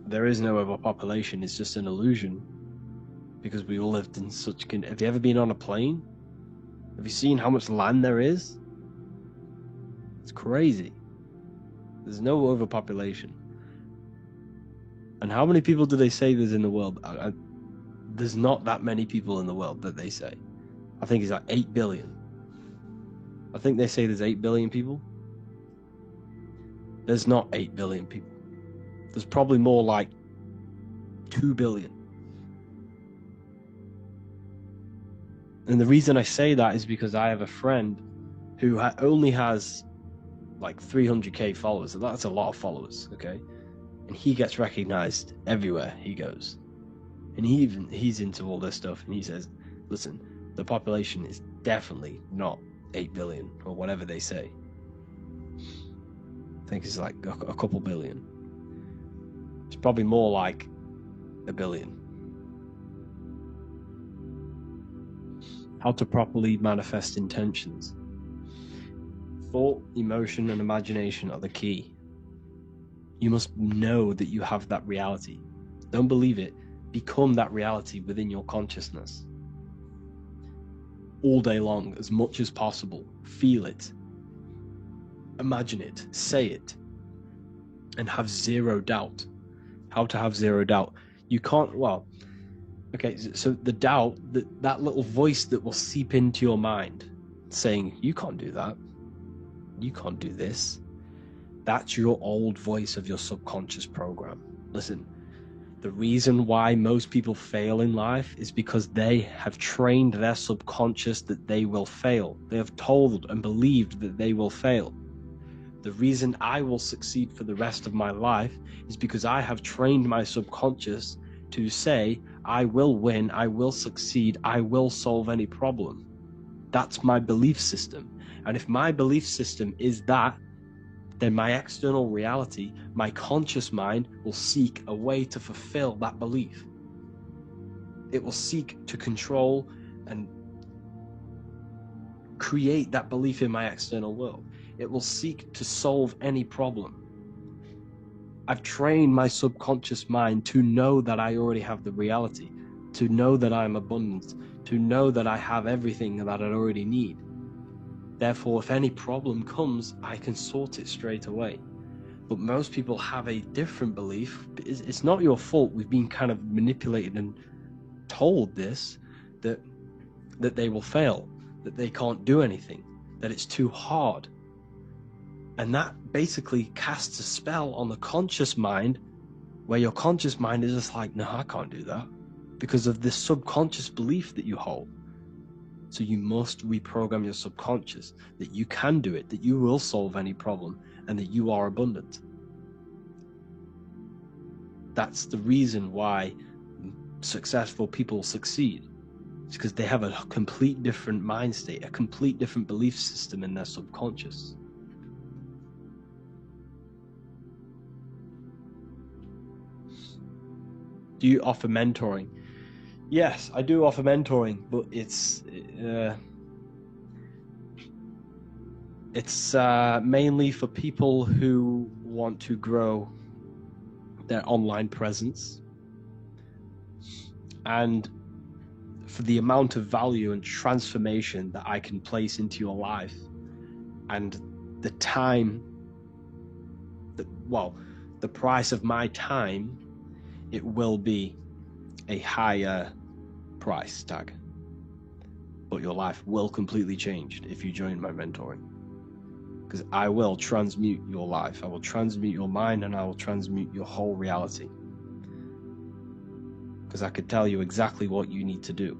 There is no overpopulation. It's just an illusion, because we all lived in such... Have you ever been on a plane? Have you seen how much land there is? It's crazy. There's no overpopulation. And how many people do they say there's in the world? There's not that many people in the world that they say. I think it's like 8 billion. I think they say there's 8 billion people. There's not 8 billion people. There's probably more like 2 billion. And the reason I say that is because I have a friend who only has like 300k followers. So that's a lot of followers, okay? And he gets recognized everywhere he goes. And he's into all this stuff, and he says, listen, the population is definitely not 8 billion or whatever they say. I think it's like a couple billion. It's probably more like 1 billion. How to properly manifest intentions. Thought, emotion, and imagination are the key. You must know that you have that reality. Don't believe it. Become that reality within your consciousness. All day long, as much as possible. Feel it. Imagine it. Say it. And have zero doubt. How to have zero doubt. You can't, well, okay, so the doubt, that little voice that will seep into your mind saying, you can't do that. You can't do this. That's your old voice of your subconscious program. Listen, the reason why most people fail in life is because they have trained their subconscious that they will fail. They have told and believed that they will fail. The reason I will succeed for the rest of my life is because I have trained my subconscious to say, I will win, I will succeed, I will solve any problem. That's my belief system. And if my belief system is that, then my external reality, my conscious mind, will seek a way to fulfill that belief. It will seek to control and create that belief in my external world. It will seek to solve any problem. I've trained my subconscious mind to know that I already have the reality, to know that I'm abundant, to know that I have everything that I already need. Therefore, if any problem comes, I can sort it straight away. But most people have a different belief. It's not your fault. We've been kind of manipulated and told this, that they will fail, that they can't do anything, that it's too hard. And that basically casts a spell on the conscious mind, where your conscious mind is just like, no, I can't do that, because of this subconscious belief that you hold. So you must reprogram your subconscious that you can do it, that you will solve any problem, and that you are abundant. That's the reason why successful people succeed. It's because they have a complete different mind state, a complete different belief system in their subconscious. Do you offer mentoring? Yes, I do offer mentoring, but it's mainly for people who want to grow their online presence, and for the amount of value and transformation that I can place into your life, and the time that, well, the price of my time, it will be a higher price tag, but your life will completely change if you join my mentoring, because I will transmute your life, I will transmute your mind, and I will transmute your whole reality, because I could tell you exactly what you need to do.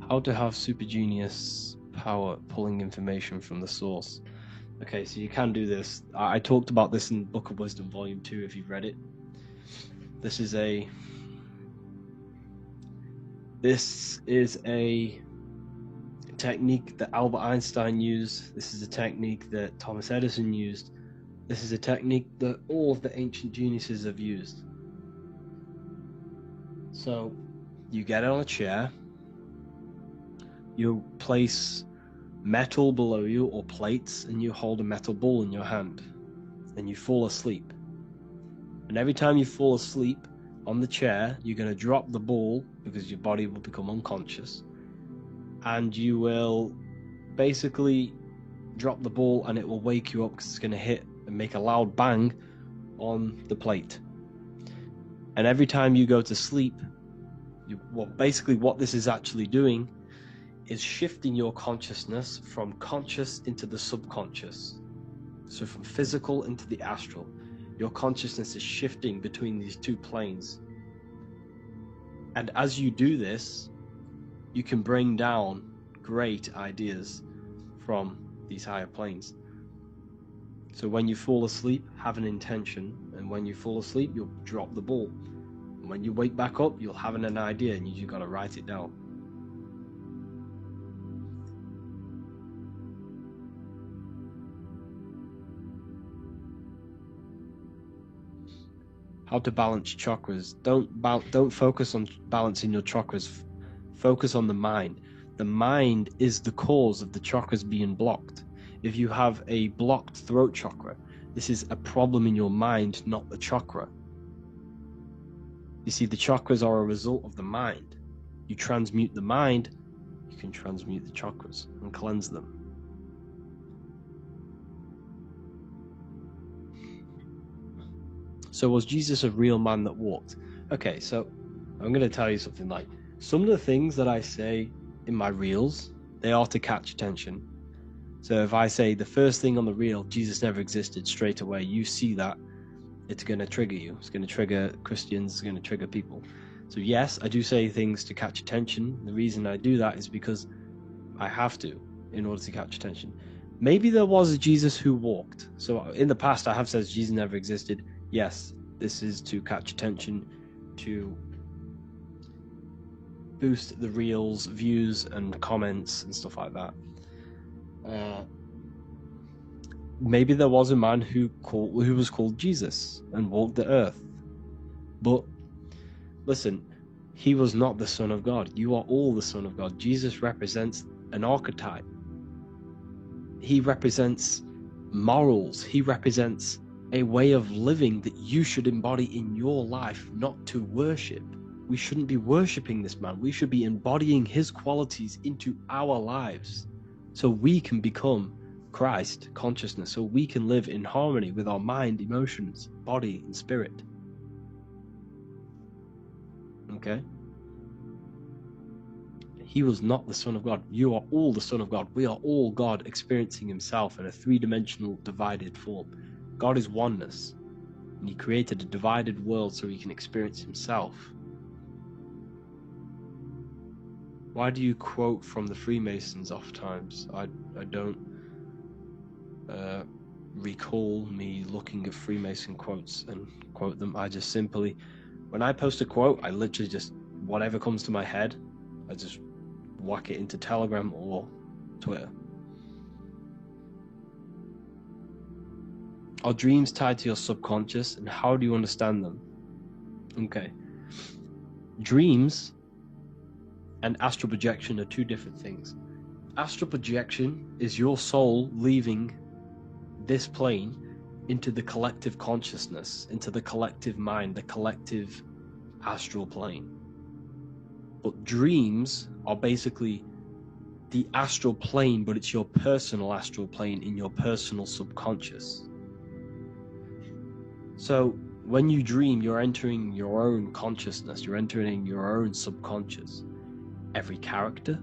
How to have super genius power pulling information from the source. Okay, so you can do this. I talked about this in Book of Wisdom Volume 2 if you've read it. This is a technique that Albert Einstein used. This is a technique that Thomas Edison used. This is a technique that all of the ancient geniuses have used. So you get on a chair, you place metal below you or plates, and you hold a metal ball in your hand, and you fall asleep. And every time you fall asleep on the chair, you're going to drop the ball because your body will become unconscious, and you will basically drop the ball and it will wake you up because it's going to hit and make a loud bang on the plate. And every time you go to sleep, basically what this is actually doing is shifting your consciousness from conscious into the subconscious. So from physical into the astral. Your consciousness is shifting between these two planes. And as you do this, you can bring down great ideas from these higher planes. So when you fall asleep, have an intention, and when you fall asleep, you'll drop the ball. And when you wake back up, you'll have an idea, and you just got to write it down. How to balance chakras. Don't focus on balancing your chakras. Focus on the mind. The mind is the cause of the chakras being blocked. If you have a blocked throat chakra, this is a problem in your mind, not the chakra. You see, the chakras are a result of the mind. You transmute the mind, you can transmute the chakras and cleanse them. So was Jesus a real man that walked? Okay, so I'm going to tell you something. Like, some of the things that I say in my reels, they are to catch attention. So if I say the first thing on the reel, Jesus never existed, straight away you see that, it's going to trigger you. It's going to trigger Christians, it's going to trigger people. So yes, I do say things to catch attention. The reason I do that is because I have to, in order to catch attention. Maybe there was a Jesus who walked. So in the past I have said Jesus never existed. Yes, this is to catch attention, to boost the reels, views and comments and stuff like that. Maybe there was a man who was called Jesus and walked the earth. But listen, he was not the Son of God. You are all the Son of God. Jesus represents an archetype. He represents morals. He represents a way of living that you should embody in your life, not to worship. We shouldn't be worshipping this man. We should be embodying his qualities into our lives so we can become Christ consciousness, so we can live in harmony with our mind, emotions, body, and spirit. Okay? He was not the Son of God. You are all the Son of God. We are all God experiencing himself in a three-dimensional divided form. God is oneness, and he created a divided world so he can experience himself. Why do you quote from the Freemasons oft times? I don't recall me looking at Freemason quotes and quote them. I just simply, when I post a quote, I literally just, whatever comes to my head, I just whack it into Telegram or Twitter. Are dreams tied to your subconscious, and how do you understand them? Okay. Dreams and astral projection are two different things. Astral projection is your soul leaving this plane into the collective consciousness, into the collective mind, the collective astral plane. But dreams are basically the astral plane, but it's your personal astral plane in your personal subconscious. So when you dream, you're entering your own consciousness, you're entering your own subconscious. Every character,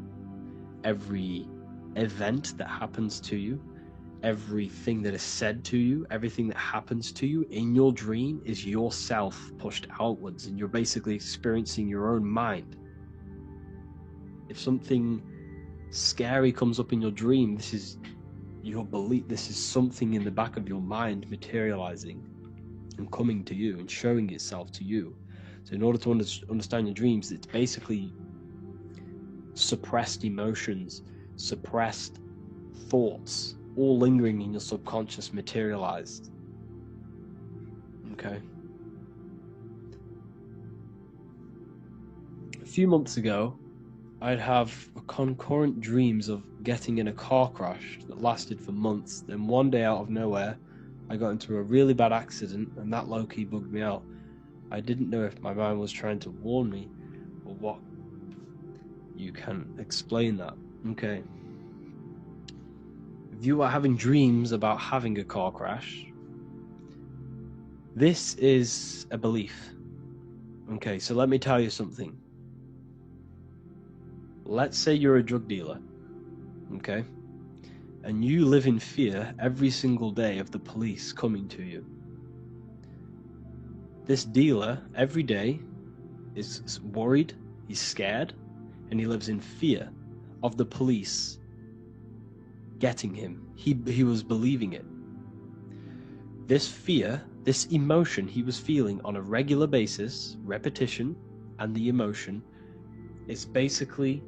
every event that happens to you, everything that is said to you, everything that happens to you in your dream is yourself pushed outwards, and you're basically experiencing your own mind. If something scary comes up in your dream, this is your belief, this is something in the back of your mind materializing and coming to you and showing itself to you. So in order to understand your dreams, it's basically suppressed emotions, suppressed thoughts, all lingering in your subconscious materialized. Okay. A few months ago, I'd have concurrent dreams of getting in a car crash that lasted for months. Then one day, out of nowhere, I got into a really bad accident, and that low-key bugged me out. I didn't know if my mind was trying to warn me or what. You can explain that. Okay. If you are having dreams about having a car crash, this is a belief. Okay, so let me tell you something. Let's say you're a drug dealer, okay? And you live in fear every single day of the police coming to you. This dealer, every day, is worried, he's scared, and he lives in fear of the police getting him. He was believing it. This fear, this emotion he was feeling on a regular basis, repetition, and the emotion is basically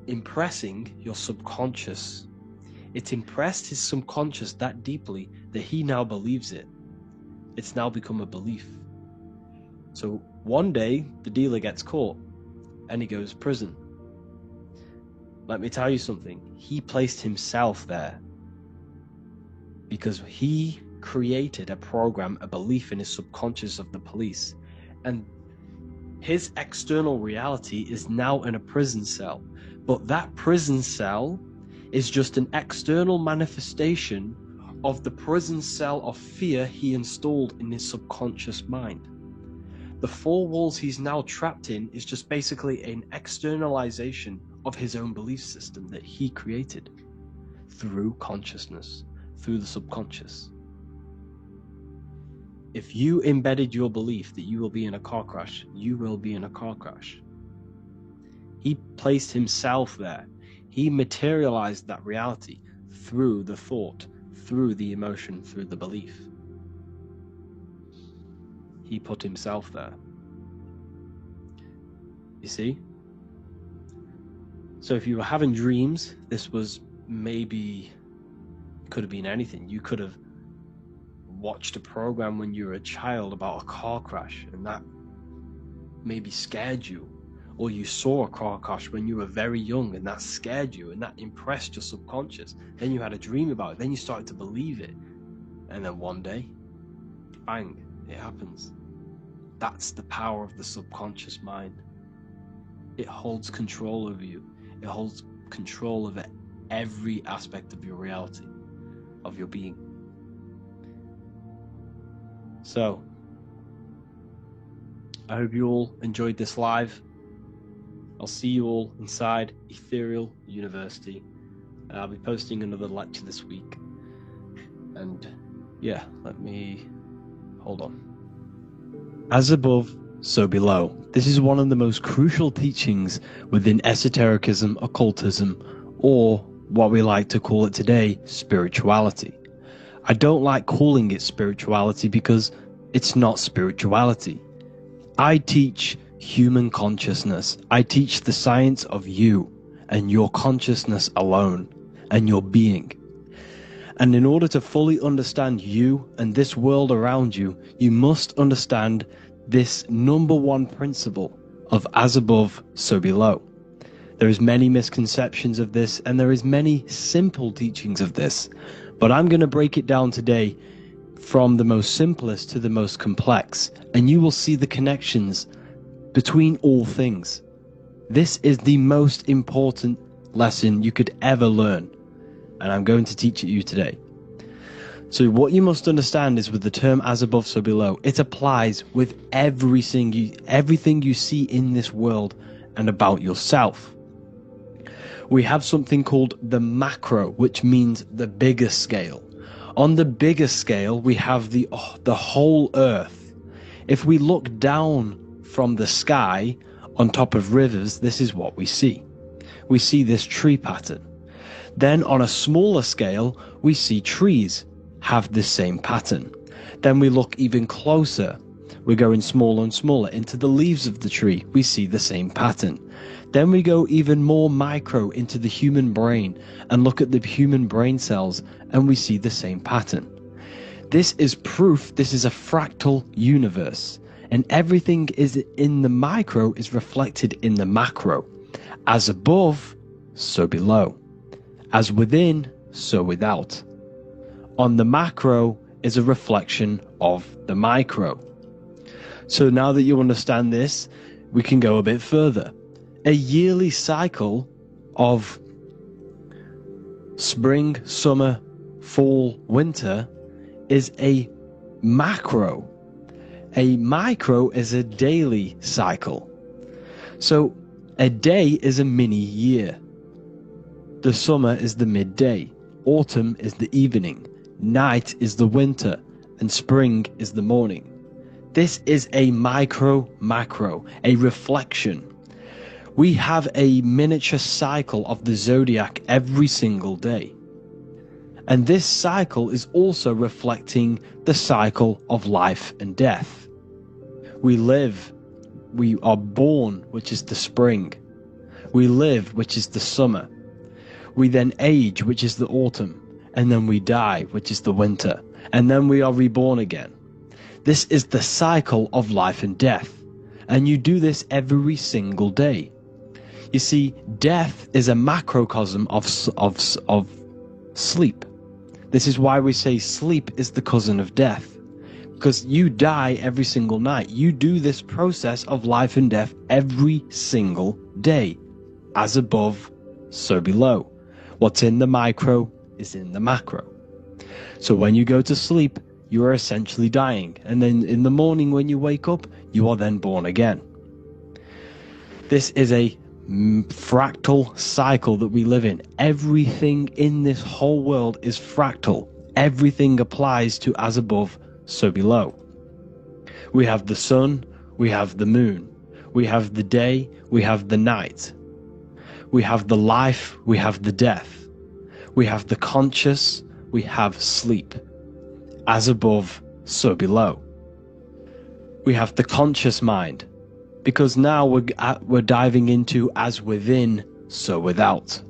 impressing your subconscious. It's impressed his subconscious that deeply that he now believes it. It's now become a belief. So one day the dealer gets caught and he goes to prison. Let me tell you something. He placed himself there because he created a program, a belief in his subconscious of the police. And his external reality is now in a prison cell. But that prison cell is just an external manifestation of the prison cell of fear he installed in his subconscious mind. The four walls he's now trapped in is just basically an externalization of his own belief system that he created through consciousness, through the subconscious. If you embedded your belief that you will be in a car crash, you will be in a car crash. He placed himself there. He materialized that reality through the thought, through the emotion, through the belief. He put himself there. You see? So if you were having dreams, this was maybe, could have been anything. You could have watched a program when you were a child about a car crash and that maybe scared you. Or you saw a car crash when you were very young and that scared you and that impressed your subconscious. Then you had a dream about it. Then you started to believe it. And then one day, bang, it happens. That's the power of the subconscious mind. It holds control over you. It holds control over every aspect of your reality, of your being. So, I hope you all enjoyed this live. I'll see you all inside Ethereal University. I'll be posting another lecture this week. And yeah, let me hold on. As above, so below. This is one of the most crucial teachings within esotericism, occultism, or what we like to call it today, spirituality. I don't like calling it spirituality because it's not spirituality. I teach human consciousness. I teach the science of you and your consciousness alone and your being. And in order to fully understand you and this world around you, you must understand this number one principle of as above, so below. There is many misconceptions of this, and there is many simple teachings of this, but I'm going to break it down today from the most simplest to the most complex, and you will see the connections between all things. This is the most important lesson you could ever learn, and I'm going to teach it you today. So what you must understand is, with the term as above, so below, it applies with everything you see in this world and about yourself. We have something called the macro, which means the bigger scale. On the bigger scale, we have the whole earth. If we look down from the sky on top of rivers, this is what we see. We see this tree pattern. Then on a smaller scale, we see trees have the same pattern. Then we look even closer. We're going smaller and smaller into the leaves of the tree. We see the same pattern. Then we go even more micro into the human brain and look at the human brain cells, and we see the same pattern. This is proof this is a fractal universe, and everything is in the micro is reflected in the macro. As above, so below. As within, so without. On the macro is a reflection of the micro. So now that you understand this, we can go a bit further. A yearly cycle of spring, summer, fall, winter is a macro. A micro is a daily cycle. So a day is a mini year. The summer is the midday. Autumn is the evening. Night is the winter. And spring is the morning. This is a macro, a reflection. We have a miniature cycle of the zodiac every single day. And this cycle is also reflecting the cycle of life and death. We live, we are born, which is the spring. We live, which is the summer. We then age, which is the autumn. And then we die, which is the winter. And then we are reborn again. This is the cycle of life and death. And you do this every single day. You see, death is a macrocosm of sleep. This is why we say sleep is the cousin of death. Because you die every single night. You do this process of life and death every single day. As above, so below. What's in the micro is in the macro. So when you go to sleep, you are essentially dying. And then in the morning when you wake up, you are then born again. This is a fractal cycle that we live in. Everything in this whole world is fractal. Everything applies to as above, so below. We have the sun, we have the moon, we have the day, we have the night. We have the life, we have the death. We have the conscious, we have sleep. As above, so below. We have the conscious mind, because now we're diving into as within, so without.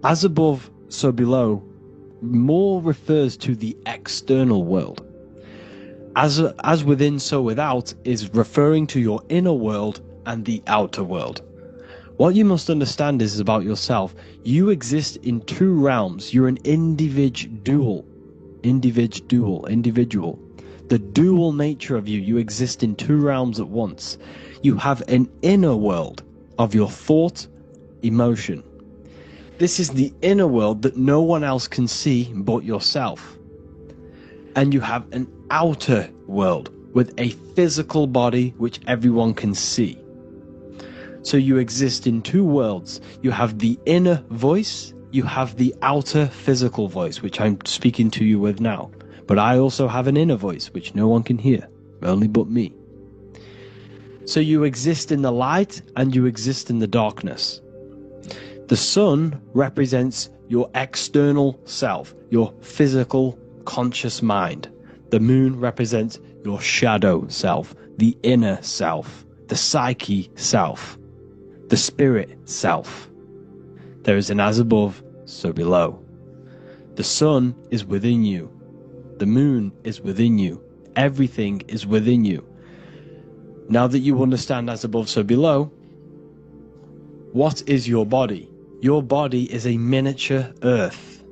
As above, so below more refers to the external world. As within, so without is referring to your inner world and the outer world. What you must understand is about yourself. You exist in two realms. You're an individual. The dual nature of you. You exist in two realms at once. You have an inner world of your thought, emotion. This is the inner world that no one else can see but yourself. And you have an outer world with a physical body which everyone can see. So you exist in two worlds. You have the inner voice, you have the outer physical voice, which I'm speaking to you with now. But I also have an inner voice, which no one can hear, only but me. So you exist in the light and you exist in the darkness. The sun represents your external self, your physical, conscious mind. The moon represents your shadow self, the inner self, the psyche self, the spirit self. There is an as above, so below. The sun is within you. The moon is within you. Everything is within you. Now that you understand as above, so below, what is your body? Your body is a miniature earth.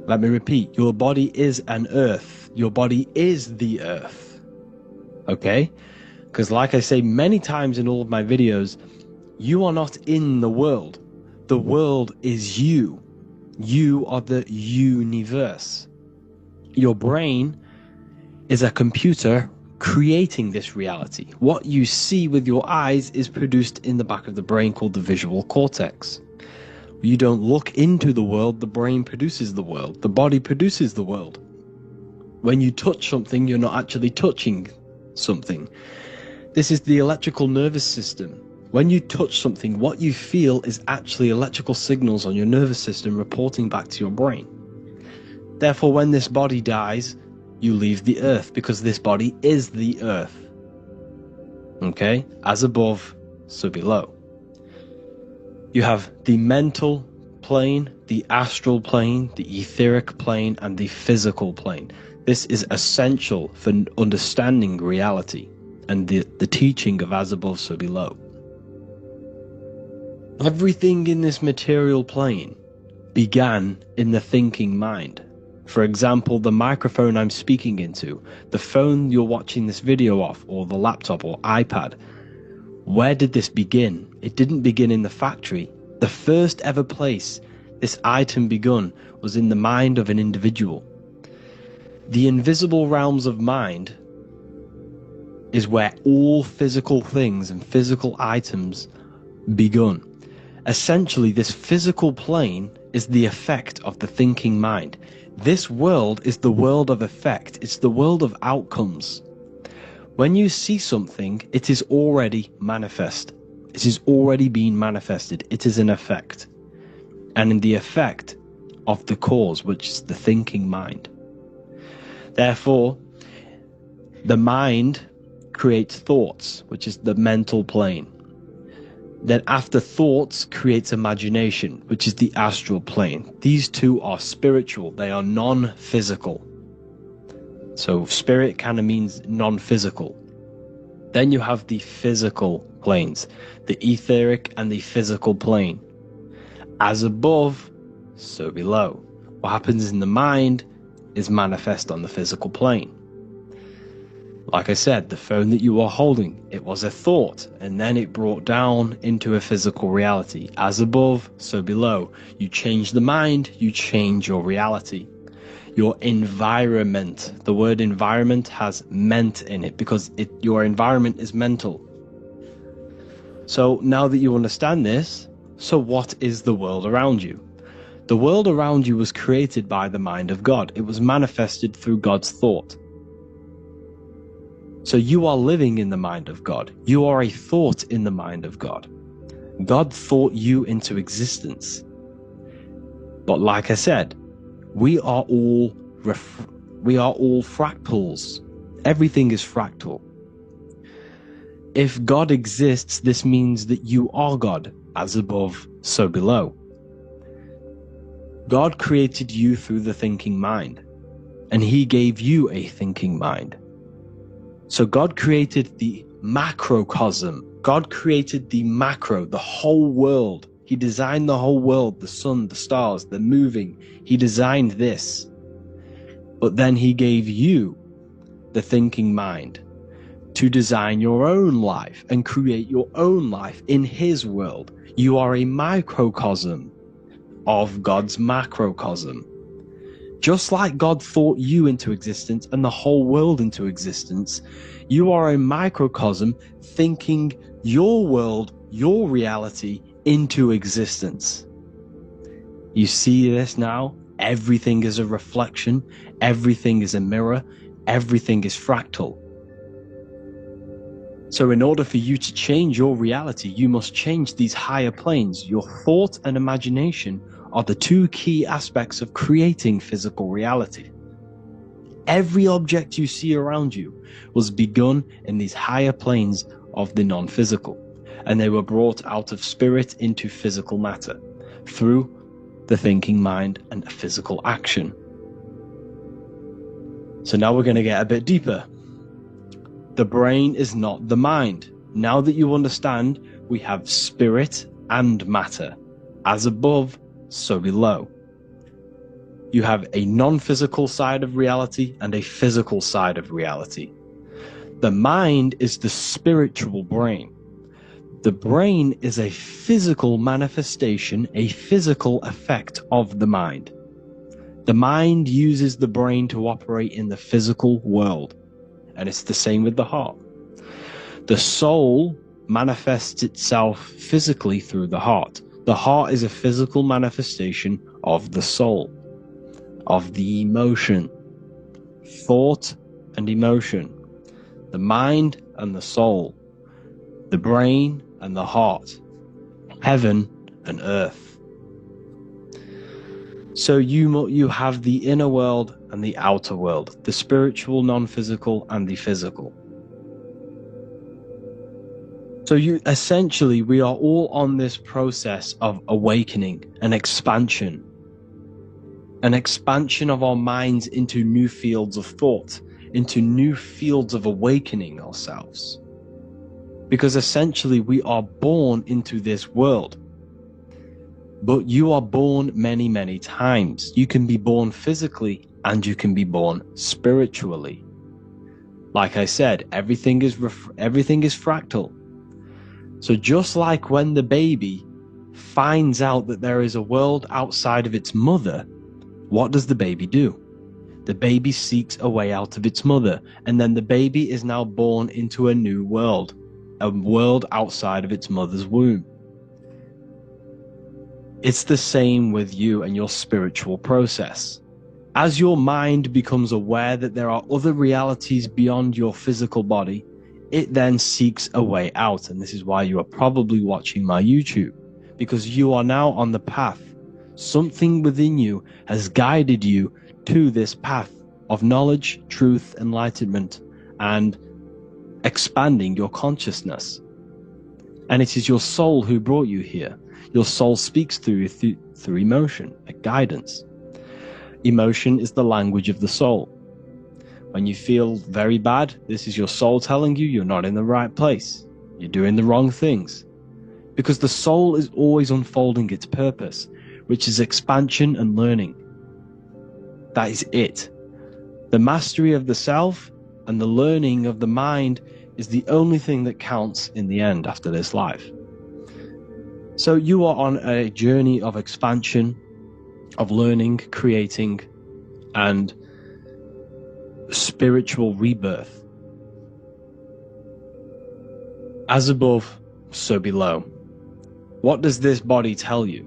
Let me repeat, your body is an earth. Your body is the earth. Okay? Because like I say many times in all of my videos, you are not in the world. The world is you. You are the universe. Your brain is a computer creating this reality. What you see with your eyes is produced in the back of the brain called the visual cortex. You don't look into the world, the brain produces the world. The body produces the world. When you touch something, you're not actually touching something. This is the electrical nervous system. When you touch something, what you feel is actually electrical signals on your nervous system reporting back to your brain. Therefore, when this body dies, you leave the earth because this body is the earth. Okay? As above, so below. You have the mental plane, the astral plane, the etheric plane, and the physical plane. This is essential for understanding reality and the teaching of as above, so below. Everything in this material plane began in the thinking mind. For example, the microphone I'm speaking into, the phone you're watching this video off, or the laptop or iPad. Where did this begin? It didn't begin in the factory. The first ever place this item begun was in the mind of an individual. The invisible realms of mind is where all physical things and physical items begun. Essentially, this physical plane is the effect of the thinking mind. This world is the world of effect. It's the world of outcomes. When you see something, it is already manifest. It is already being manifested. It is an effect. And in the effect of the cause, which is the thinking mind. Therefore, the mind creates thoughts, which is the mental plane. Then after thoughts creates imagination, which is the astral plane. These two are spiritual. They are non-physical. So spirit kind of means non-physical. Then you have the physical planes, the etheric and the physical plane. As above, so below. What happens in the mind is manifest on the physical plane. Like I said, the phone that you are holding, it was a thought, and then it brought down into a physical reality. As above, so below. You change the mind, you change your reality. Your environment, the word environment has ment in it because your environment is mental. So now that you understand this, so what is the world around you? The world around you was created by the mind of God. It was manifested through God's thought. So you are living in the mind of God. You are a thought in the mind of God. God thought you into existence. But like I said, we are all fractals. Everything is fractal. If God exists, this means that you are God, as above, so below. God created you through the thinking mind, and he gave you a thinking mind. So God created the macrocosm. God created the macro, the whole world. He designed the whole world, the sun, the stars, the moving. He designed this. But then he gave you the thinking mind to design your own life and create your own life in his world. You are a microcosm of God's macrocosm. Just like God thought you into existence and the whole world into existence, you are a microcosm thinking your world, your reality into existence. You see this now? Everything is a reflection. Everything is a mirror. Everything is fractal. So in order for you to change your reality, you must change these higher planes. Your thought and imagination are the two key aspects of creating physical reality. Every object you see around you was begun in these higher planes of the non-physical, and they were brought out of spirit into physical matter through the thinking mind, and physical action. So now we're going to get a bit deeper. The brain is not the mind. Now that you understand, we have spirit and matter. As above, so below. You have a non-physical side of reality and a physical side of reality. The mind is the spiritual brain. The brain is a physical manifestation, a physical effect of the mind. The mind uses the brain to operate in the physical world, and it's the same with the heart. The soul manifests itself physically through the heart. The heart is a physical manifestation of the soul, of the emotion, thought and emotion, the mind and the soul, the brain and the heart, heaven and earth. So you have the inner world and the outer world, the spiritual, non-physical, and the physical. So essentially, we are all on this process of awakening and expansion of our minds into new fields of thought, into new fields of awakening ourselves. Because essentially, we are born into this world. But you are born many, many times. You can be born physically and you can be born spiritually. Like I said, everything is fractal. So just like when the baby finds out that there is a world outside of its mother, what does the baby do? The baby seeks a way out of its mother, and then the baby is now born into a new world, a world outside of its mother's womb. It's the same with you and your spiritual process. As your mind becomes aware that there are other realities beyond your physical body, it then seeks a way out. And this is why you are probably watching my YouTube, because you are now on the path. Something within you has guided you to this path of knowledge, truth, enlightenment, and expanding your consciousness. And it is your soul who brought you here. Your soul speaks through you through emotion, a guidance. Emotion is the language of the soul. When you feel very bad, this is your soul telling you you're not in the right place. You're doing the wrong things. Because the soul is always unfolding its purpose, which is expansion and learning. That is it. The mastery of the self and the learning of the mind is the only thing that counts in the end after this life. So you are on a journey of expansion, of learning, creating, and spiritual rebirth. As above, so below. What does this body tell you?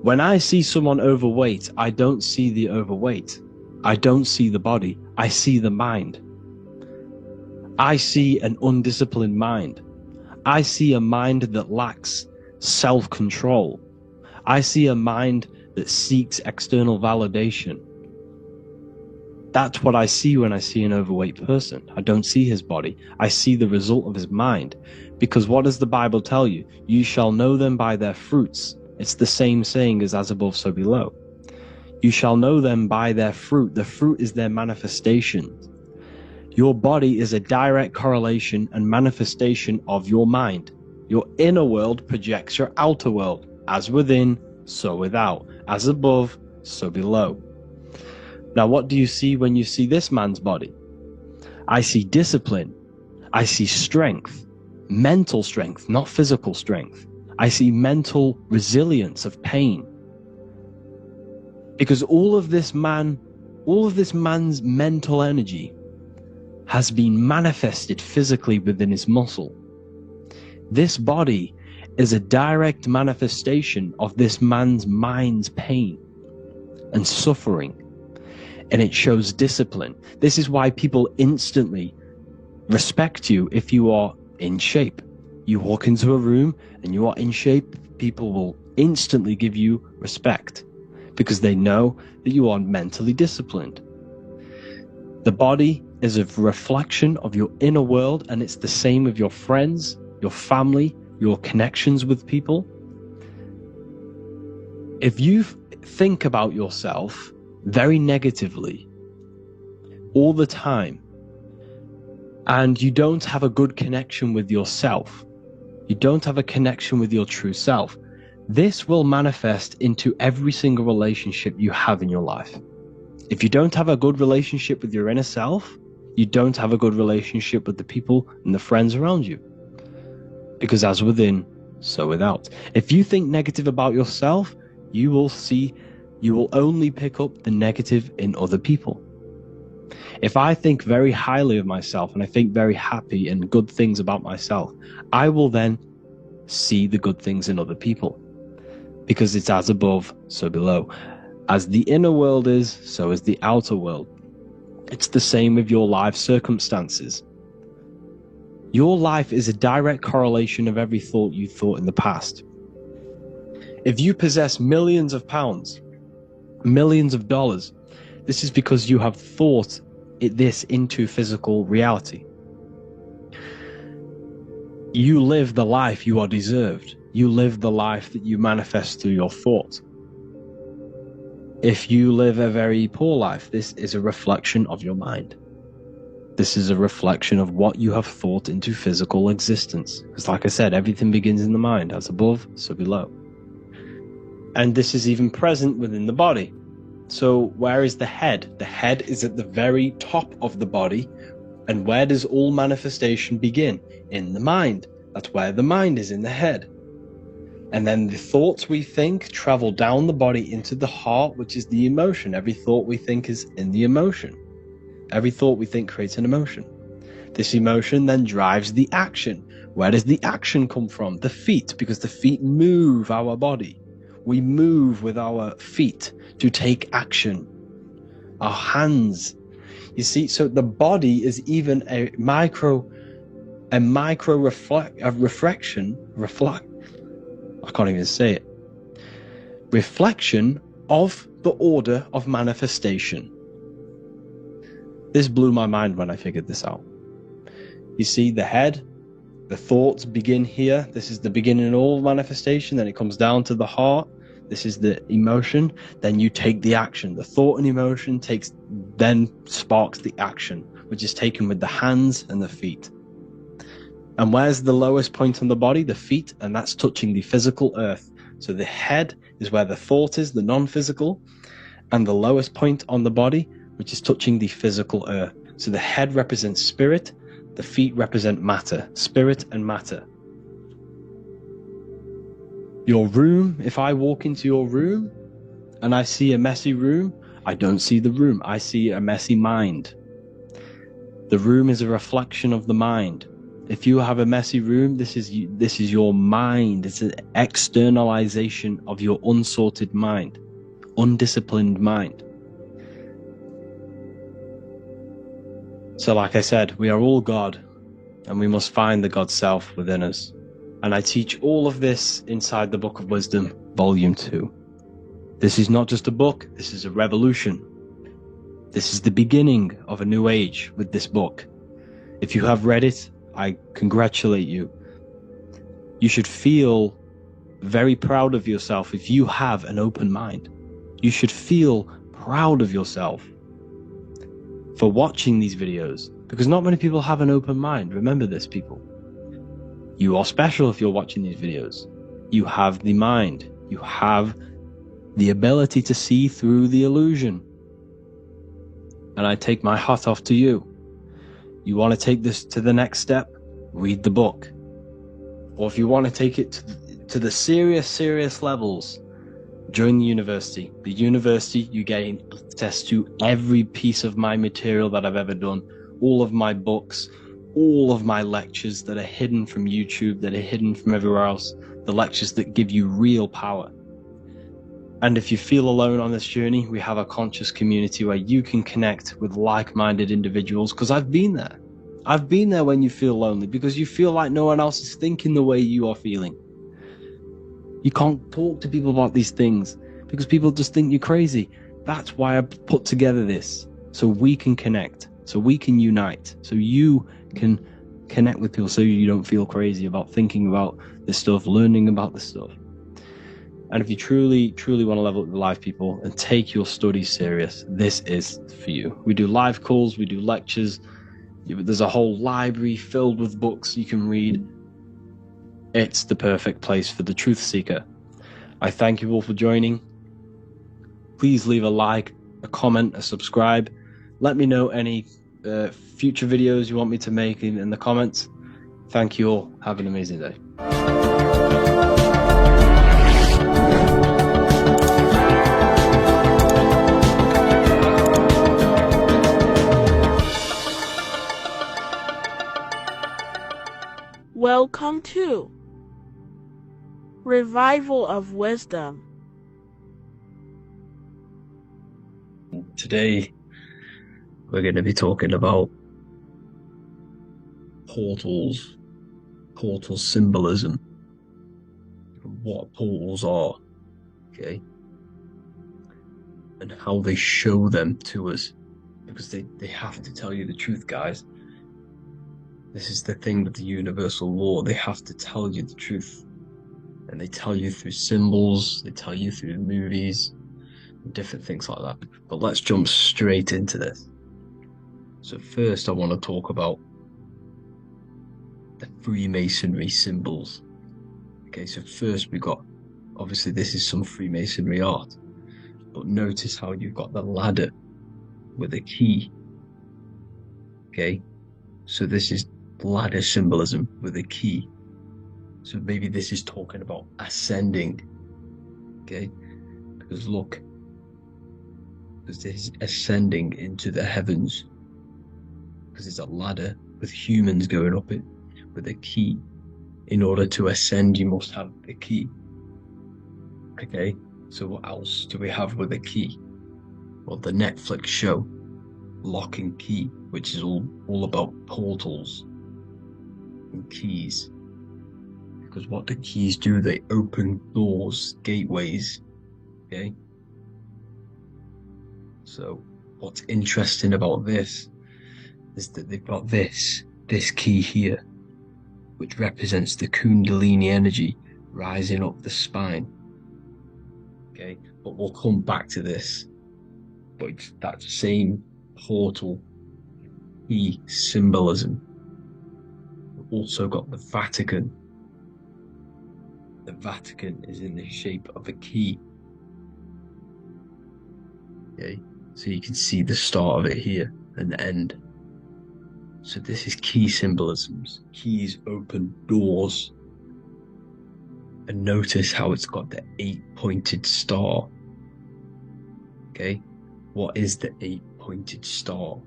When I see someone overweight, I don't see the overweight. I don't see the body. I see the mind. I see an undisciplined mind. I see a mind that lacks self-control. I see a mind that seeks external validation. That's what I see when I see an overweight person. I don't see his body. I see the result of his mind. Because what does the Bible tell you? You shall know them by their fruits. It's the same saying as above, so below. You shall know them by their fruit. The fruit is their manifestation. Your body is a direct correlation and manifestation of your mind. Your inner world projects your outer world. As within, so without. As above, so below. Now, what do you see when you see this man's body? I see discipline. I see strength. Mental strength, not physical strength. I see mental resilience of pain. Because all of this man's mental energy has been manifested physically within his muscle. This body is a direct manifestation of this man's mind's pain and suffering. And it shows discipline. This is why people instantly respect you if you are in shape. You walk into a room and you are in shape, people will instantly give you respect because they know that you are mentally disciplined. The body is a reflection of your inner world, and it's the same with your friends, your family, your connections with people. If you think about yourself very negatively all the time, and you don't have a good connection with yourself, you don't have a connection with your true self, this will manifest into every single relationship you have in your life. If you don't have a good relationship with your inner self, you don't have a good relationship with the people and the friends around you. Because as within, so without. If you think negative about yourself, you will only pick up the negative in other people. If I think very highly of myself and I think very happy and good things about myself, I will then see the good things in other people. Because it's as above, so below. As the inner world is, so is the outer world. It's the same with your life circumstances. Your life is a direct correlation of every thought you thought in the past. If you possess millions of pounds, millions of dollars, this is because you have thought this into physical reality. You live the life you are deserved. You live the life that you manifest through your thought. If you live a very poor life, this is a reflection of your mind. This is a reflection of what you have thought into physical existence. Because like I said, everything begins in the mind, as above, so below. And this is even present within the body. So where is the head? The head is at the very top of the body. And where does all manifestation begin? In the mind. That's where the mind is, in the head. And then the thoughts we think travel down the body into the heart, which is the emotion. Every thought we think is in the emotion. Every thought we think creates an emotion. This emotion then drives the action. Where does the action come from? The feet, because the feet move our body. We move with our feet to take action. Our hands. You see, so the body is even a micro reflection. I can't even say it. Reflection of the order of manifestation. This blew my mind when I figured this out. You see, the head, the thoughts begin here. This is the beginning of all manifestation. Then it comes down to the heart. This is the emotion. Then you take the action. The thought and emotion then sparks the action, which is taken with the hands and the feet. And where's the lowest point on the body? The feet, and that's touching the physical earth. So the head is where the thought is, the non-physical, and the lowest point on the body, which is touching the physical earth. So the head represents spirit, the feet represent matter, spirit and matter. Your room, if I walk into your room and I see a messy room, I don't see the room, I see a messy mind. The room is a reflection of the mind. If you have a messy room, this is your mind. It's an externalization of your unsorted mind, undisciplined mind. So like I said, we are all God, and we must find the God self within us. And I teach all of this inside the Book of Wisdom, Volume 2. This is not just a book, this is a revolution. This is the beginning of a new age with this book. If you have read it, I congratulate you. You should feel very proud of yourself if you have an open mind. You should feel proud of yourself for watching these videos, because not many people have an open mind. Remember this, people. You are special if you're watching these videos. You have the mind. You have the ability to see through the illusion. And I take my hat off to you. You want to take this to the next step? Read the book. Or if you want to take it to the serious levels, join the university. The university, you gain access to every piece of my material that I've ever done, all of my books, all of my lectures that are hidden from YouTube, that are hidden from everywhere else, the lectures that give you real power. And if you feel alone on this journey, we have a conscious community where you can connect with like-minded individuals, because I've been there. I've been there when you feel lonely, because you feel like no one else is thinking the way you are feeling. You can't talk to people about these things because people just think you're crazy. That's why I put together this, so we can connect, so we can unite, so you can connect with people, so you don't feel crazy about thinking about this stuff, learning about this stuff. And if you truly, truly want to level up with live people and take your studies serious, this is for you. We do live calls, we do lectures. There's a whole library filled with books you can read. It's the perfect place for the truth seeker. I thank you all for joining. Please leave a like, a comment, a subscribe. Let me know any future videos you want me to make in the comments. Thank you all. Have an amazing day. Welcome to Revival of Wisdom. Today, we're going to be talking about portals, portal symbolism, what portals are, okay, and how they show them to us, because they have to tell you the truth, guys. This is the thing with the universal law. They have to tell you the truth. And they tell you through symbols, they tell you through movies, and different things like that. But let's jump straight into this. So first I want to talk about the Freemasonry symbols. Okay, so first we got, obviously this is some Freemasonry art, but notice how you've got the ladder with a key. Okay, so this is ladder symbolism with a key. So maybe this is talking about ascending. Okay, because look, because this is ascending into the heavens, because it's a ladder with humans going up it with a key. In order to ascend, you must have the key. Okay, so what else do we have with a key? Well, the Netflix show Lock and Key, which is all about portals and keys. Because what the keys do, they open doors, gateways. Okay, so what's interesting about this is that they've got this key here, which represents the Kundalini energy rising up the spine. Okay, but we'll come back to this. But it's that same portal key symbolism. We've also got the Vatican. The Vatican is in the shape of a key. Okay, so you can see the start of it here and the end. So this is key symbolisms. Keys open doors. And notice how it's got the 8-pointed star. Okay, what is the 8-pointed star?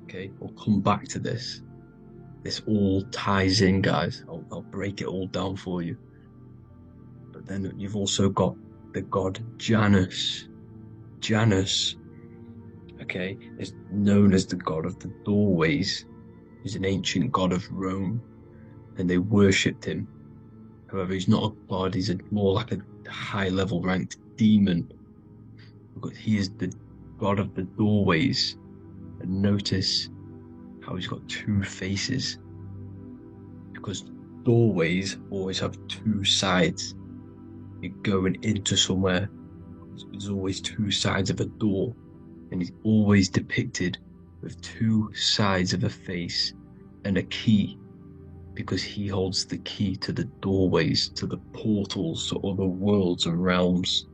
Okay, we'll come back to this. This all ties in, guys. I'll break it all down for you. But then you've also got the god Janus. Janus, okay, is known as the god of the doorways. He's an ancient god of Rome, and they worshipped him. However, he's not a god, he's more like a high-level ranked demon. Because he is the god of the doorways. And notice how he's got two faces. Because doorways always have two sides. You're going into somewhere, there's always two sides of a door. And he's always depicted with two sides of a face and a key. Because he holds the key to the doorways, to the portals, to other worlds and realms.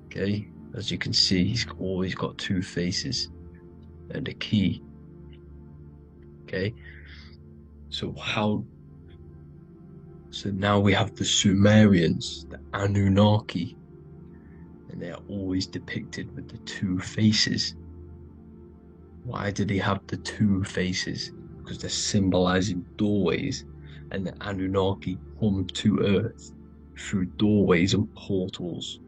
Okay, as you can see, he's always got two faces and a key. Okay, so now we have the Sumerians, the Anunnaki, and they are always depicted with the two faces. Why do they have the two faces? Because they're symbolizing doorways, and the Anunnaki come to Earth through doorways and portals.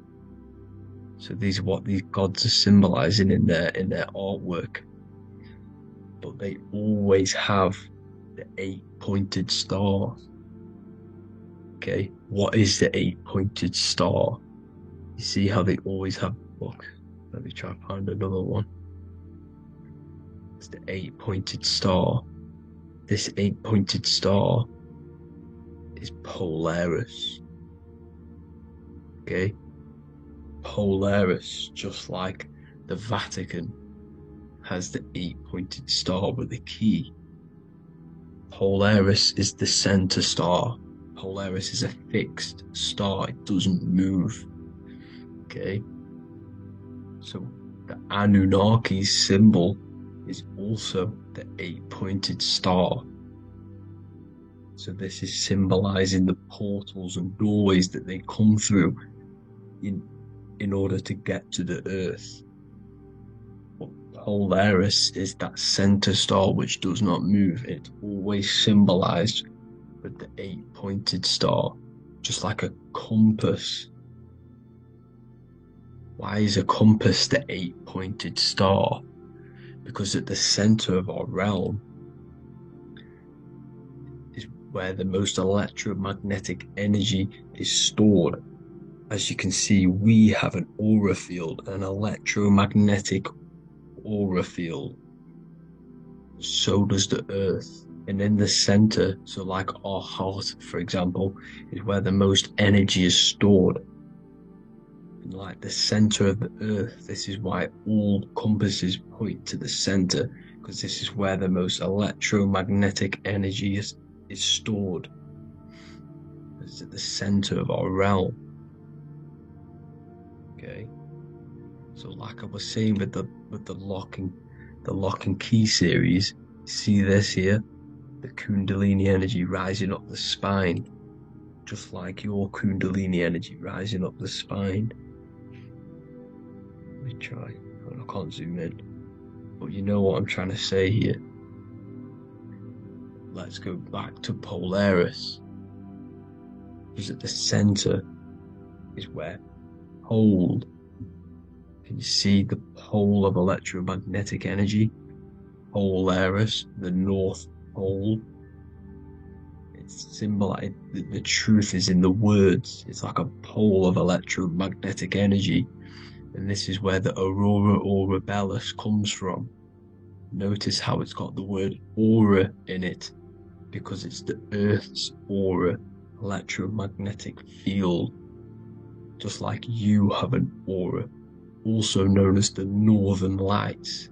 So these are what these gods are symbolizing in their artwork. But they always have the 8-pointed star. Okay, what is the 8-pointed star? You see how they always have, look, let me try to find another one. It's the 8-pointed star. This 8-pointed star is Polaris. Okay? Polaris, just like the Vatican, has the 8-pointed star with the key. Polaris is the center star. Polaris is a fixed star, it doesn't move. Okay? So the Anunnaki's symbol is also the 8-pointed star. So this is symbolizing the portals and doorways that they come through in order to get to the Earth. But Polaris is that center star which does not move. It's always symbolized with the 8-pointed star, just like a compass. Why is a compass the 8-pointed star? Because at the center of our realm is where the most electromagnetic energy is stored. As you can see, we have an aura field, an electromagnetic aura field. So does the Earth. And in the center, so like our heart, for example, is where the most energy is stored. And like the center of the Earth, this is why all compasses point to the center, because this is where the most electromagnetic energy is stored. It's at the center of our realm. Okay. So like I was saying with the lock and key series, see this here? The Kundalini energy rising up the spine, just like your Kundalini energy rising up the spine. Let me try. I can't zoom in, but you know what I'm trying to say here. Let's go back to Polaris, because at the center is where pole. Can you see the pole of electromagnetic energy? Polaris, the North Pole. It's symbolized. The truth is in the words. It's like a pole of electromagnetic energy. And this is where the Aurora Borealis comes from. Notice how it's got the word aura in it, because it's the Earth's aura, electromagnetic field. Just like you have an aura, also known as the Northern Lights,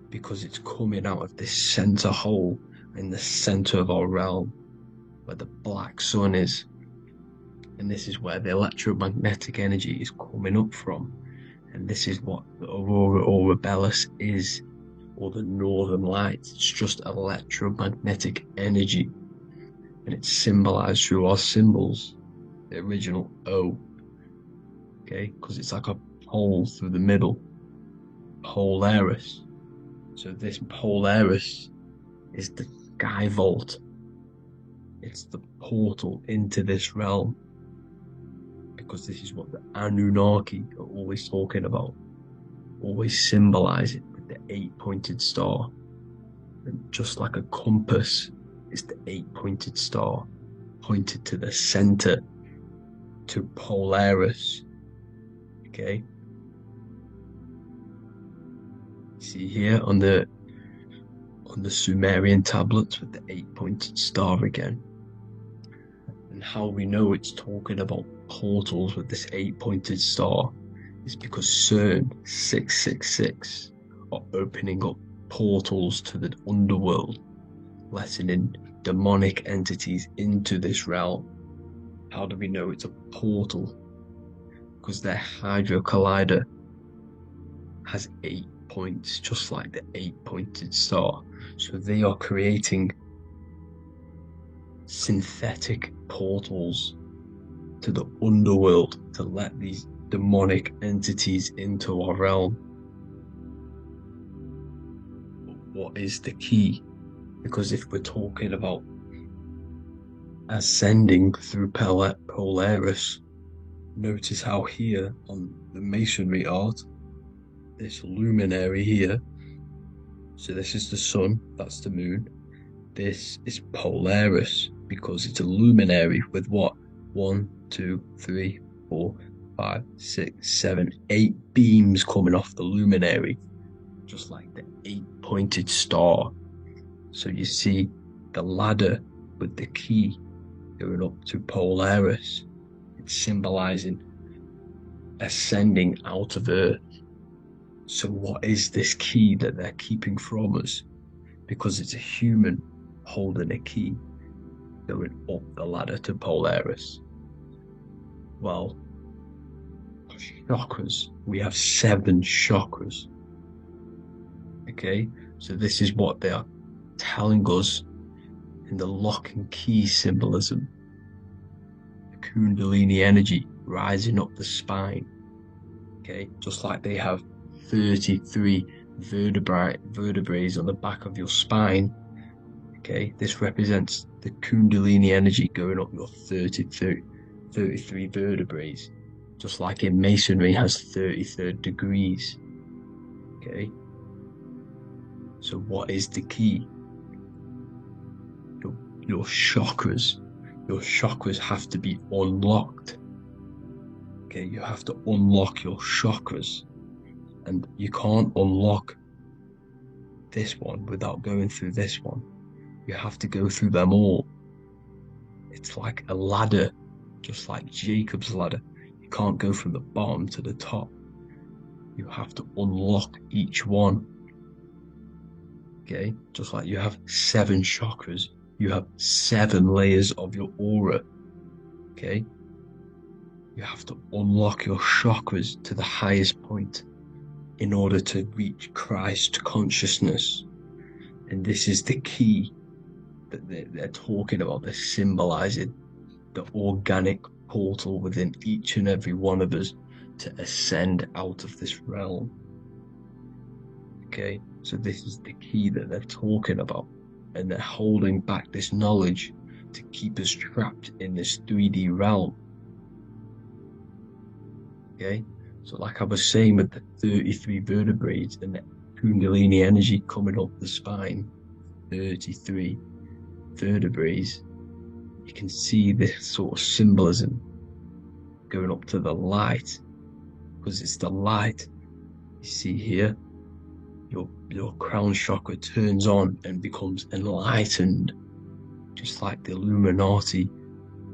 because it's coming out of this center hole in the center of our realm, where the black sun is. And this is where the electromagnetic energy is coming up from. And this is what the Aurora Borealis is, or the Northern Lights. It's just electromagnetic energy. And it's symbolized through our symbols, the original O. Okay, because it's like a hole through the middle. Polaris. So this Polaris is the sky vault. It's the portal into this realm, because this is what the Anunnaki are always talking about, always symbolize it with the 8-pointed star. And just like a compass is the 8-pointed star, pointed to the center, to Polaris. Okay, see here on the Sumerian tablets with the 8-pointed star again. And how we know it's talking about portals with this 8-pointed star is because CERN 666 are opening up portals to the underworld, letting in demonic entities into this realm. How do we know it's a portal? Because their Hydra Collider has 8 points, just like the 8-pointed star. So they are creating synthetic portals to the underworld to let these demonic entities into our realm. But what is the key? Because if we're talking about ascending through Polaris, notice how here on the masonry art, this luminary here, so this is the sun, that's the moon, this is Polaris, because it's a luminary with what? 1, 2, 3, 4, 5, 6, 7, 8 beams coming off the luminary, just like the 8-pointed star. So you see the ladder with the key going up to Polaris. It's symbolizing ascending out of Earth. So what is this key that they're keeping from us? Because it's a human holding a key going up the ladder to Polaris. Well, chakras. We have 7 chakras. Okay, so this is what they are telling us in the lock and key symbolism. The Kundalini energy rising up the spine. Okay, just like they have 33 vertebrae on the back of your spine. Okay, this represents the Kundalini energy going up your 33 vertebrae, just like in Masonry has 33rd degrees. Okay, so what is the key? Your chakras. Your chakras have to be unlocked. Okay, you have to unlock your chakras, and you can't unlock this one without going through this one. You have to go through them all. It's like a ladder, just like Jacob's ladder. You can't go from the bottom to the top. You have to unlock each one. Okay, just like you have 7 chakras, you have 7 layers of your aura. Okay, you have to unlock your chakras to the highest point in order to reach Christ consciousness. And this is the key that they're talking about. They're symbolizing the organic portal within each and every one of us to ascend out of this realm. Okay, so this is the key that they're talking about, and they're holding back this knowledge to keep us trapped in this 3D realm. Okay, so like I was saying with the 33 vertebrae and the Kundalini energy coming up the spine, 33 vertebrae, you can see this sort of symbolism going up to the light, because it's the light. You see here, your crown chakra turns on and becomes enlightened, just like the Illuminati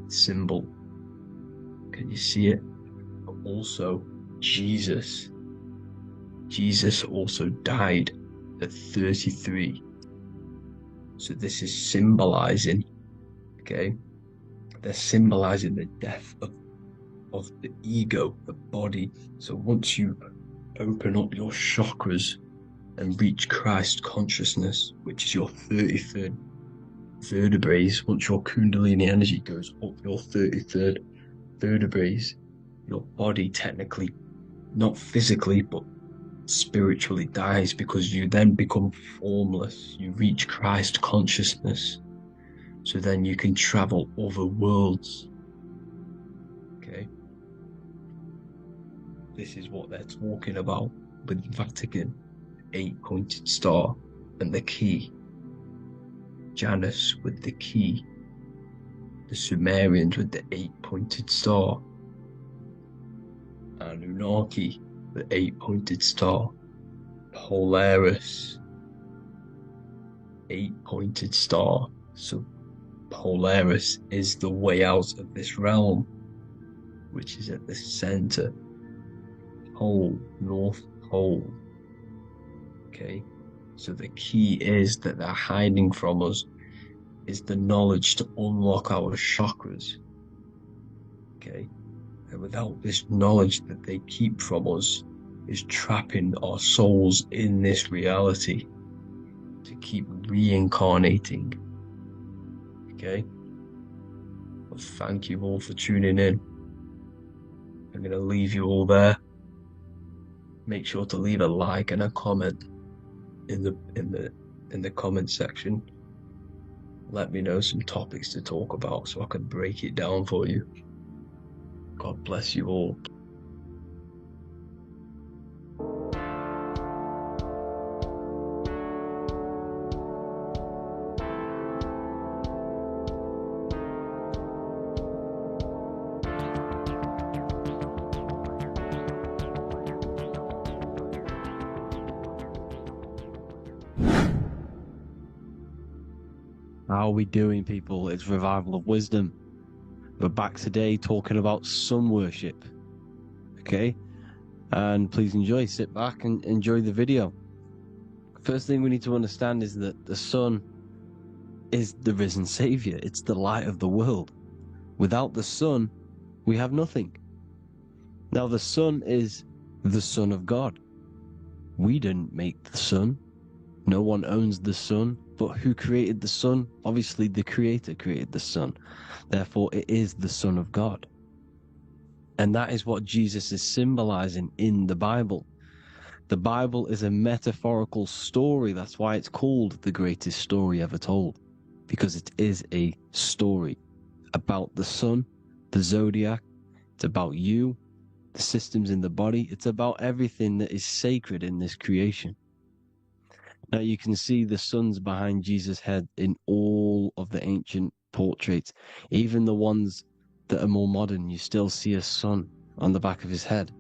symbol. Can you see it? But also Jesus also died at 33. So this is symbolizing, okay, they're symbolizing the death of the ego, the body. So once you open up your chakras and reach Christ consciousness, which is your 33rd vertebrae, once your Kundalini energy goes up your 33rd vertebrae, your body technically, not physically, but spiritually dies, because you then become formless. You reach Christ consciousness. So then you can travel other worlds. Okay? This is what they're talking about with Vatican, 8-pointed star, and the key. Janus with the key. The Sumerians with the 8-pointed star. Anunnaki, the 8-pointed star. Polaris, 8-pointed star. So Polaris is the way out of this realm, which is at the center. Pole, North Pole. Okay, so the key is that they're hiding from us is the knowledge to unlock our chakras. Okay, and without this knowledge that they keep from us is trapping our souls in this reality to keep reincarnating. Okay, well, thank you all for tuning in. I'm going to leave you all there. Make sure to leave a like and a comment in the comment section. Let me know some topics to talk about so I can break it down for you. God bless you all. How are we doing, people? It's Revival of Wisdom. We're back today talking about sun worship. Okay? And please enjoy. Sit back and enjoy the video. First thing we need to understand is that the sun is the risen Savior. It's the light of the world. Without the sun, we have nothing. Now, the sun is the Son of God. We didn't make the sun. No one owns the sun. But who created the sun? Obviously, the Creator created the sun. Therefore, it is the Son of God. And that is what Jesus is symbolizing in the Bible. The Bible is a metaphorical story. That's why it's called the greatest story ever told. Because it is a story about the sun, the zodiac. It's about you, the systems in the body. It's about everything that is sacred in this creation. Now you can see the suns behind Jesus' head in all of the ancient portraits. Even the ones that are more modern, you still see a sun on the back of his head.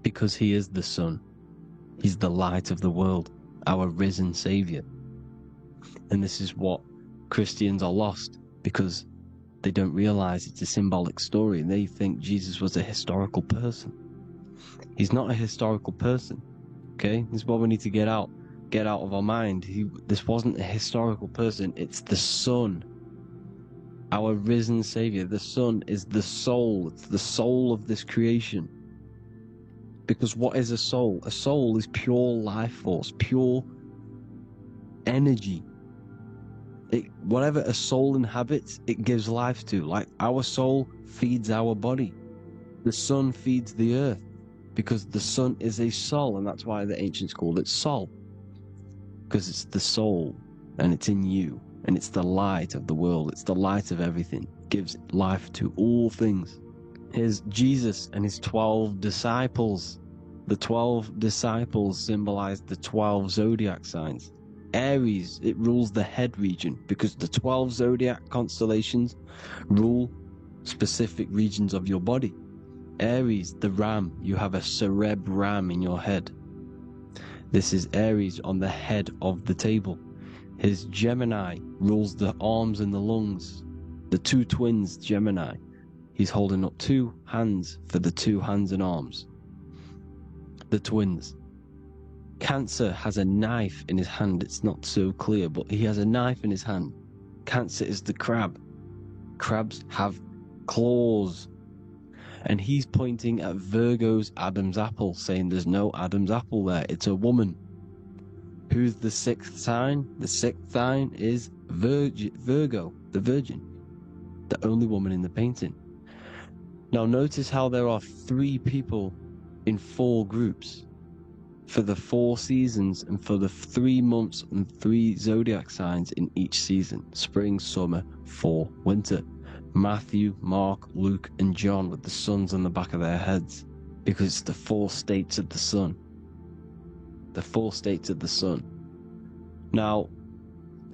Because he is the sun. He's the light of the world, our risen Savior. And this is what Christians are lost, because they don't realize it's a symbolic story. They think Jesus was a historical person. He's not a historical person. Okay? This is what we need to get out of our mind. This wasn't a historical person. It's the Son, our risen Savior. The Son is the soul. It's the soul of this creation. Because what is a soul? A soul is pure life force, pure energy. Whatever a soul inhabits, it gives life to. Like our soul feeds our body. The sun feeds the earth, because the sun is a soul, and that's why the ancients called it Sol. Because it's the soul, and it's in you, and it's the light of the world. It's the light of everything. It gives life to all things. Here's Jesus and his 12 disciples. The 12 disciples symbolize the 12 zodiac signs. Aries, it rules the head region, because the 12 zodiac constellations rule specific regions of your body. Aries, the ram, you have a cerebrum in your head. This is Aries on the head of the table. His Gemini rules the arms and the lungs. The two twins, Gemini, he's holding up 2 hands for the 2 hands and arms. The twins. Cancer has a knife in his hand. It's not so clear, but he has a knife in his hand. Cancer is the crab. Crabs have claws. And he's pointing at Virgo's Adam's apple, saying there's no Adam's apple there. It's a woman. Who's the 6th sign? The 6th sign is Virgo, the Virgin. The only woman in the painting. Now notice how there are 3 people in 4 groups. For the 4 seasons and for the 3 months and 3 zodiac signs in each season. Spring, summer, fall, winter. Matthew, Mark, Luke, and John with the suns on the back of their heads. Because it's the 4 states of the sun. The 4 states of the sun. Now,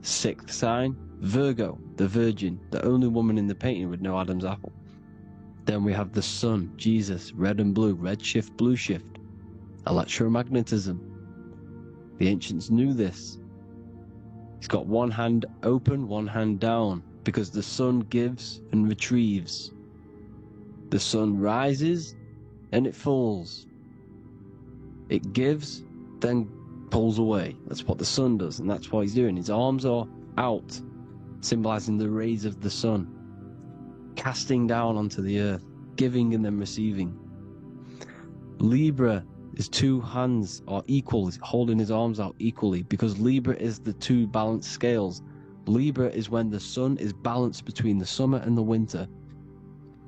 6th sign, Virgo, the Virgin, the only woman in the painting with no Adam's apple. Then we have the sun, Jesus, red and blue, red shift, blue shift. Electromagnetism. The ancients knew this. He's got one hand open, one hand down, because the sun gives and retrieves. The sun rises and it falls. It gives, then pulls away. That's what the sun does, and that's what he's doing. His arms are out, symbolizing the rays of the sun, casting down onto the earth, giving and then receiving. Libra, his 2 hands are equal, he's holding his arms out equally, because Libra is the 2 balanced scales. Libra is when the sun is balanced between the summer and the winter.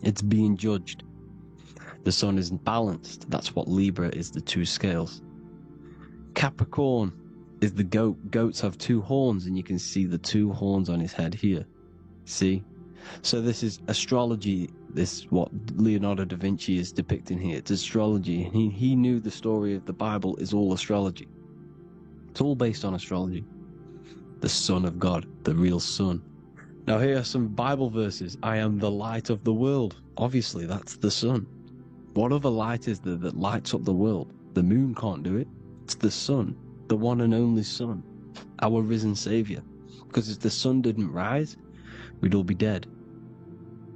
It's being judged. The sun isn't balanced. That's what Libra is, the 2 scales. Capricorn is the goat. Goats have 2 horns, and you can see the 2 horns on his head here. See? So this is astrology. This is what Leonardo da Vinci is depicting here. It's astrology. He knew the story of the Bible is all astrology. It's all based on astrology. The Son of God, the real Son. Now here are some Bible verses. I am the light of the world. Obviously, that's the sun. What other light is there that lights up the world? The moon can't do it. It's the sun, the one and only Son, our risen Savior. Because if the sun didn't rise, we'd all be dead.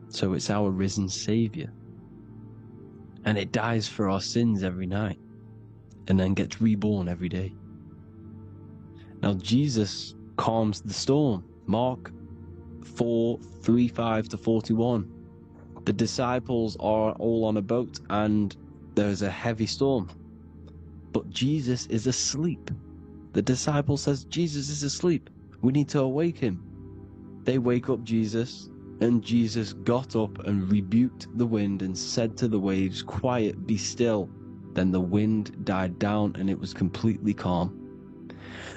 So it's our risen Savior. and it dies for our sins every night and then gets reborn every day. Now Jesus calms the storm. Mark 4:35-41. The disciples are all on a boat and there's a heavy storm, but Jesus is asleep. The disciple says, Jesus is asleep. We need to awake him. They wake up Jesus, and Jesus got up and rebuked the wind and said to the waves, quiet, be still. Then the wind died down and it was completely calm.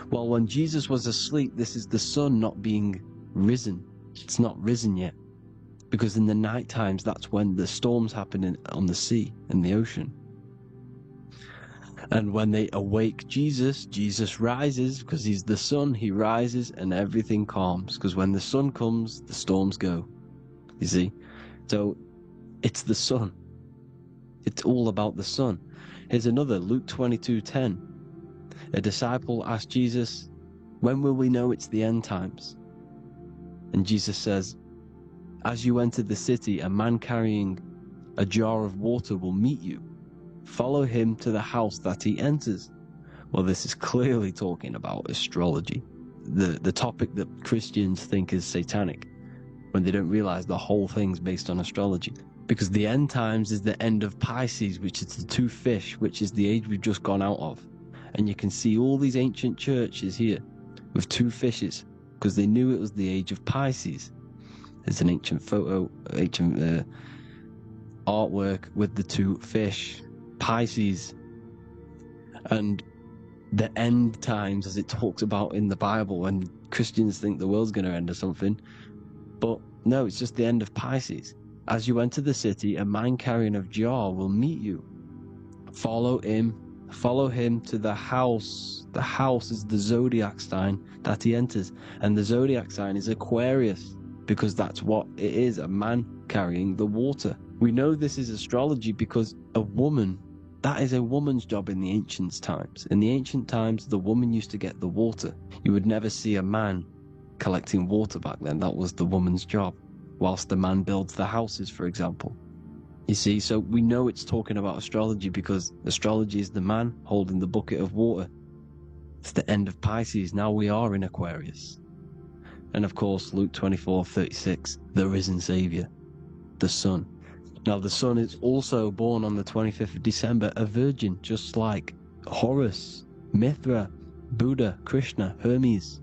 Well, when Jesus was asleep, this is the sun not being risen. It's not risen yet. Because in the night times, that's when the storms happen on the sea, in the ocean. And when they awake Jesus, Jesus rises because he's the sun. He rises and everything calms. Because when the sun comes, the storms go. You see? So it's the sun. It's all about the sun. Here's another, Luke 22:10. A disciple asked Jesus, when will we know it's the end times? And Jesus says, as you enter the city, a man carrying a jar of water will meet you. Follow him to the house that he enters. Well, this is clearly talking about astrology, the topic that Christians think is satanic, when they don't realize the whole thing's based on astrology. Because the end times is the end of Pisces, which is the two fish, which is the age we've just gone out of. And you can see all these ancient churches here with two fishes, because they knew it was the age of Pisces. There's an ancient photo, ancient artwork with the two fish, Pisces. And the end times, as it talks about in the Bible, when Christians think the world's going to end or something. But no, it's just the end of Pisces. As you enter the city, a man carrying a jar will meet you. Follow him to the house. The house is the zodiac sign that he enters. And the zodiac sign is Aquarius, because that's what it is, a man carrying the water. We know this is astrology because a woman, that is a woman's job in the ancient times. In the ancient times, the woman used to get the water. You would never see a man collecting water back then. That was the woman's job, whilst the man builds the houses, for example. You see, so we know it's talking about astrology because astrology is the man holding the bucket of water. It's the end of Pisces. Now we are in Aquarius. And of course, Luke 24:36, the risen Savior, the Son. Now the Son is also born on the 25th of December, a virgin, just like Horus, Mithra, Buddha, Krishna, Hermes,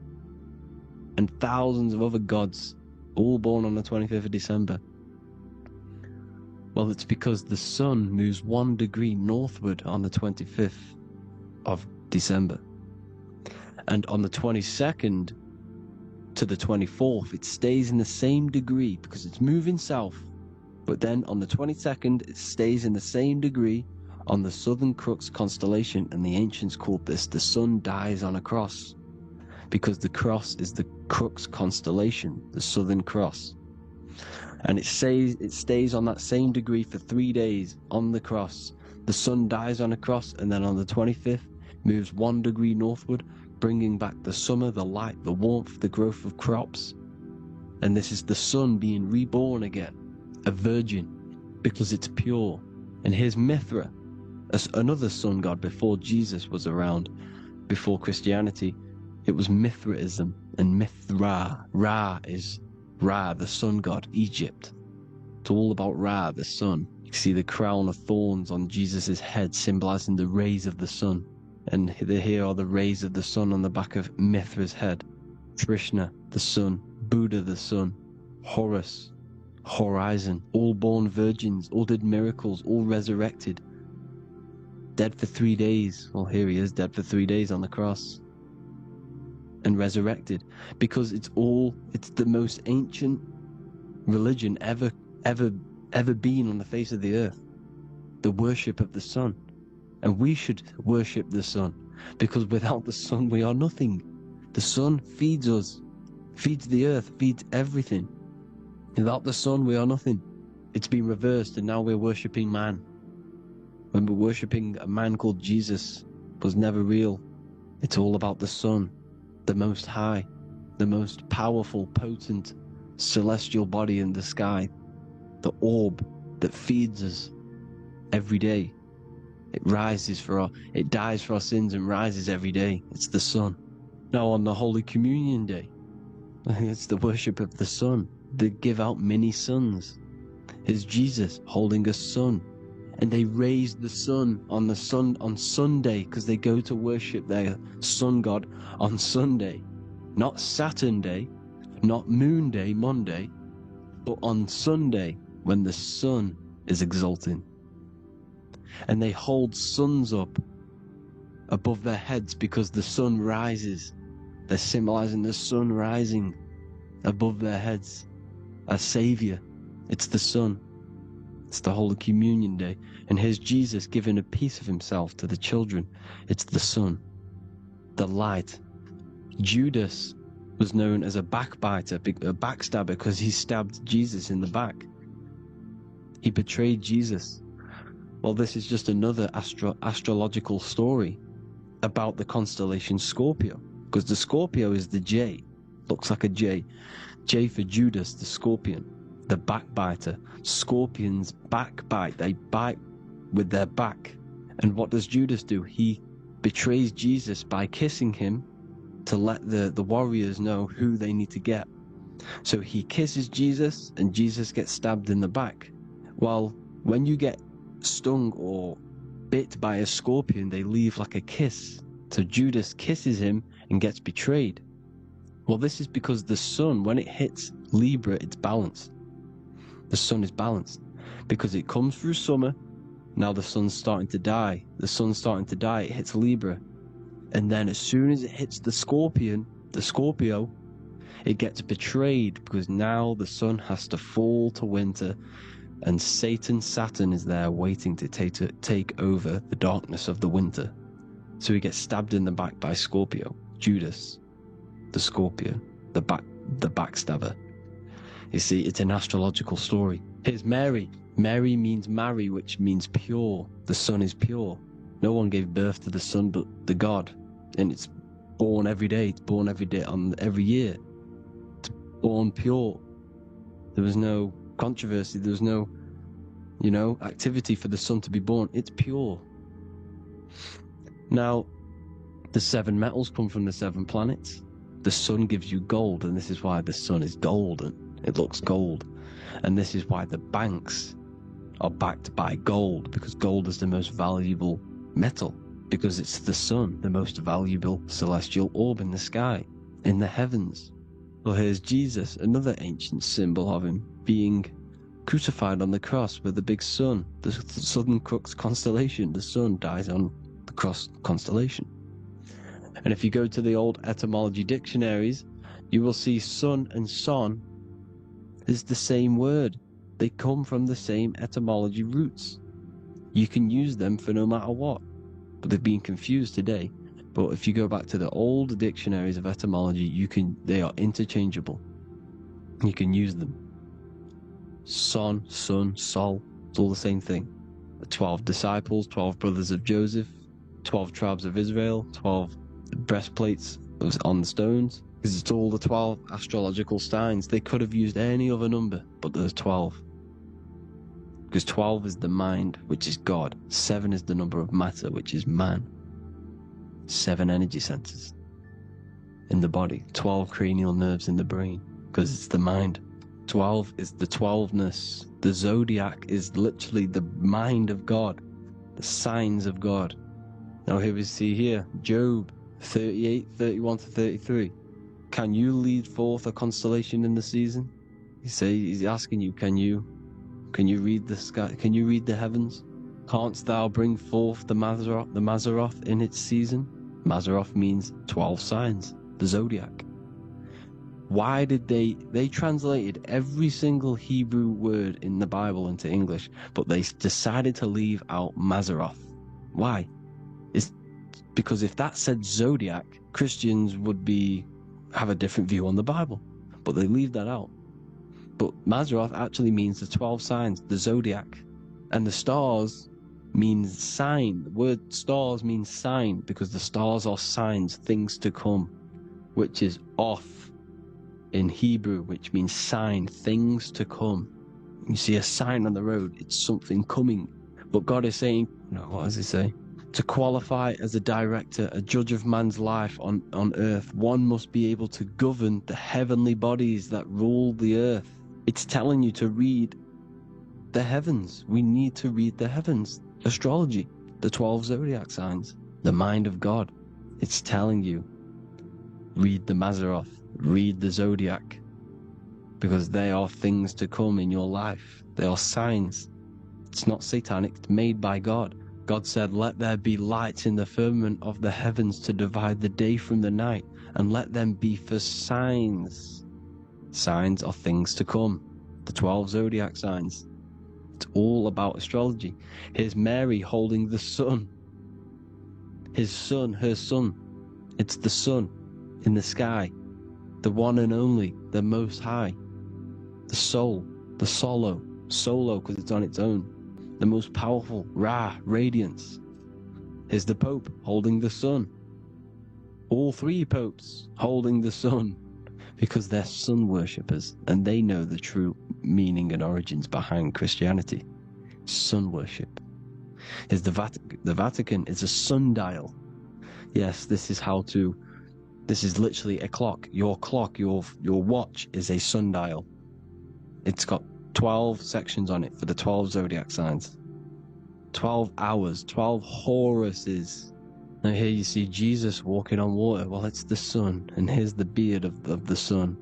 and thousands of other gods, all born on the 25th of December. Well, it's because the sun moves 1 degree northward on the 25th of December. And on the 22nd to the 24th, it stays in the same degree because it's moving south. But then on the 22nd, it stays in the same degree on the Southern Crux constellation, and the ancients called this the sun dies on a cross, because the cross is the Crux constellation, the Southern Cross. And it stays on that same degree for 3 days on the cross. The sun dies on a cross, and then on the 25th, moves 1 degree northward, bringing back the summer, the light, the warmth, the growth of crops. And this is the sun being reborn again, a virgin, because it's pure. And here's Mithra, another sun god before Jesus was around, before Christianity. It was Mithraism, and Mithra, Ra is Ra, the sun god, Egypt. It's all about Ra, the sun. You see the crown of thorns on Jesus' head, symbolizing the rays of the sun. And here are the rays of the sun on the back of Mithra's head. Krishna, the sun. Buddha, the sun. Horus, Horizon. All born virgins, all did miracles, all resurrected. Dead for 3 days. Well, here he is, dead for 3 days on the cross. And resurrected, because it's the most ancient religion ever been on the face of the earth, the worship of the sun. And we should worship the sun, because without the sun we are nothing. The sun feeds us, feeds the earth, feeds everything. Without the sun we are nothing. It's been reversed, and now we're worshipping man. When we're worshipping a man called Jesus, was never real. It's all about the sun, the most high, the most powerful, potent, celestial body in the sky, the orb that feeds us. every day. It dies for our sins and rises every day. It's the Son. Now on the Holy Communion Day, it's the worship of the Son. They give out many sons. Here's Jesus holding a son, and they raise the sun on Sunday because they go to worship their sun god on Sunday, not Saturn Day, not Moon Day, Monday, but on Sunday when the sun is exalting. And they hold suns up above their heads because the sun rises. They're symbolizing the sun rising above their heads as Savior. It's the Son. It's the Holy Communion Day. And here's Jesus giving a piece of himself to the children. It's the Son, the light. Judas was known as a backbiter, a backstabber, because he stabbed Jesus in the back. He betrayed Jesus. Well, this is just another astrological story about the constellation Scorpio, because the Scorpio is the J, looks like a J. J for Judas, the scorpion, the backbiter. Scorpions backbite, they bite with their back. And what does Judas do? He betrays Jesus by kissing him to let the warriors know who they need to get. So he kisses Jesus, and Jesus gets stabbed in the back. Well, when you get stung or bit by a scorpion, they leave like a kiss. So Judas kisses him and gets betrayed. Well, this is because the sun, when it hits Libra, it's balanced. The sun is balanced because it comes through summer. Now the sun's starting to die. The sun's starting to die. It hits Libra. And then as soon as it hits the Scorpio, it gets betrayed because now the sun has to fall to winter, and Saturn is there waiting to take over the darkness of the winter. So he gets stabbed in the back by Scorpio, Judas, the Scorpio, the backstabber. You see, it's an astrological story. Here's Mary. Mary means marry, which means pure. The sun is pure. No one gave birth to the sun but the God. And it's born every day. It's born every day on every year. It's born pure. There was no controversy. There was no, activity for the sun to be born. It's pure. Now, the 7 metals come from the 7 planets. The sun gives you gold, and this is why the sun is golden. It looks gold. And this is why the banks are backed by gold, because gold is the most valuable metal, because it's the sun, the most valuable celestial orb in the sky, in the heavens. Well, here's Jesus, another ancient symbol of him, being crucified on the cross with the big sun, the Southern Crux constellation. The sun dies on the cross constellation. And if you go to the old etymology dictionaries, you will see sun and son is the same word. They come from the same etymology roots. You can use them for no matter what, but they've been confused today. But if you go back to the old dictionaries of etymology, they are interchangeable. You can use them. Son, sun, sol, it's all the same thing. The 12 disciples, 12 brothers of Joseph, 12 tribes of Israel, 12 breastplates on the stones, because it's all the 12 astrological signs. They could have used any other number, but there's 12. Because 12 is the mind, which is God. 7 is the number of matter, which is man. 7 energy centers in the body. 12 cranial nerves in the brain, because it's the mind. 12 is the 12ness. The zodiac is literally the mind of God, the signs of God. Now here we see here, Job 38, 31 to 33. Can you lead forth a constellation in the season? He's asking you, can you read the sky? Can you read the heavens? Canst thou bring forth the Mazzaroth in its season? Mazzaroth means 12 signs, the zodiac. Why did they translated every single Hebrew word in the Bible into English, but they decided to leave out Mazzaroth? Why? It's because if that said zodiac, Christians would have a different view on the Bible, but they leave that out. But Mazzaroth actually means the 12 signs, the zodiac, and the stars means sign. The word stars means sign because the stars are signs, things to come, which is off in Hebrew, which means sign, things to come. You see a sign on the road, it's something coming. But God is saying, no, what does he say? To qualify as a director, a judge of man's life on earth, one must be able to govern the heavenly bodies that rule the earth. It's telling you to read the heavens. We need to read the heavens. Astrology, the 12 zodiac signs, the mind of God. It's telling you, read the Mazzaroth, read the zodiac, because they are things to come in your life. They are signs. It's not satanic, it's made by God. God said, let there be lights in the firmament of the heavens to divide the day from the night, and let them be for signs. Signs are things to come. The 12 zodiac signs. It's all about astrology. Here's Mary holding the sun. His son, her son. It's the sun in the sky. The one and only, the most high. The soul, the solo because it's on its own. The most powerful, Ra, radiance. Here's the Pope holding the sun. All three popes holding the sun, because they're sun worshippers and they know the true meaning and origins behind Christianity. Sun worship. Here's the Vatican is a sundial. Yes, this is literally a clock. Your watch is a sundial. It's got 12 sections on it for the 12 zodiac signs. 12 hours, 12 Horuses. Now here you see Jesus walking on water. Well, it's the sun, and here's the beard of the sun.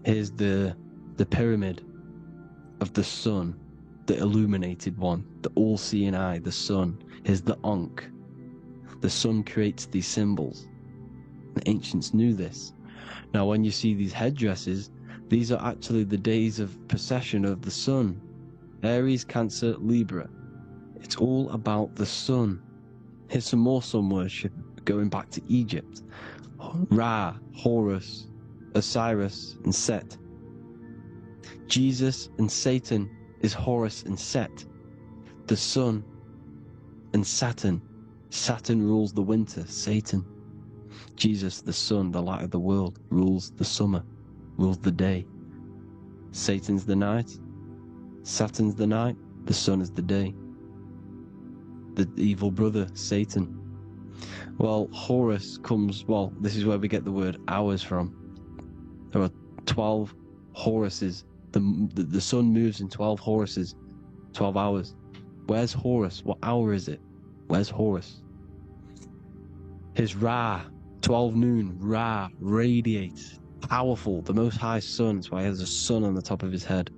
Here's the pyramid of the sun, the illuminated one, the all-seeing eye, the sun. Here's the Ankh. The sun creates these symbols. The ancients knew this. Now when you see these headdresses, these are actually the days of precession of the sun. Aries, Cancer, Libra. It's all about the sun. Here's some more sun worship, going back to Egypt. Ra, Horus, Osiris, and Set. Jesus and Satan is Horus and Set. The sun and Saturn. Saturn rules the winter, Satan. Jesus, the sun, the light of the world, rules the summer, rules the day. Satan's the night, Saturn's the night, the sun is the day. The evil brother, Satan. Well, Horus comes, well, this is where we get the word hours from. There are 12 Horuses. The sun moves in 12 Horuses, 12 hours. Where's Horus? What hour is it? Where's Horus? His Ra, 12 noon, Ra, radiates, powerful, the most high sun. That's why he has a sun on the top of his head.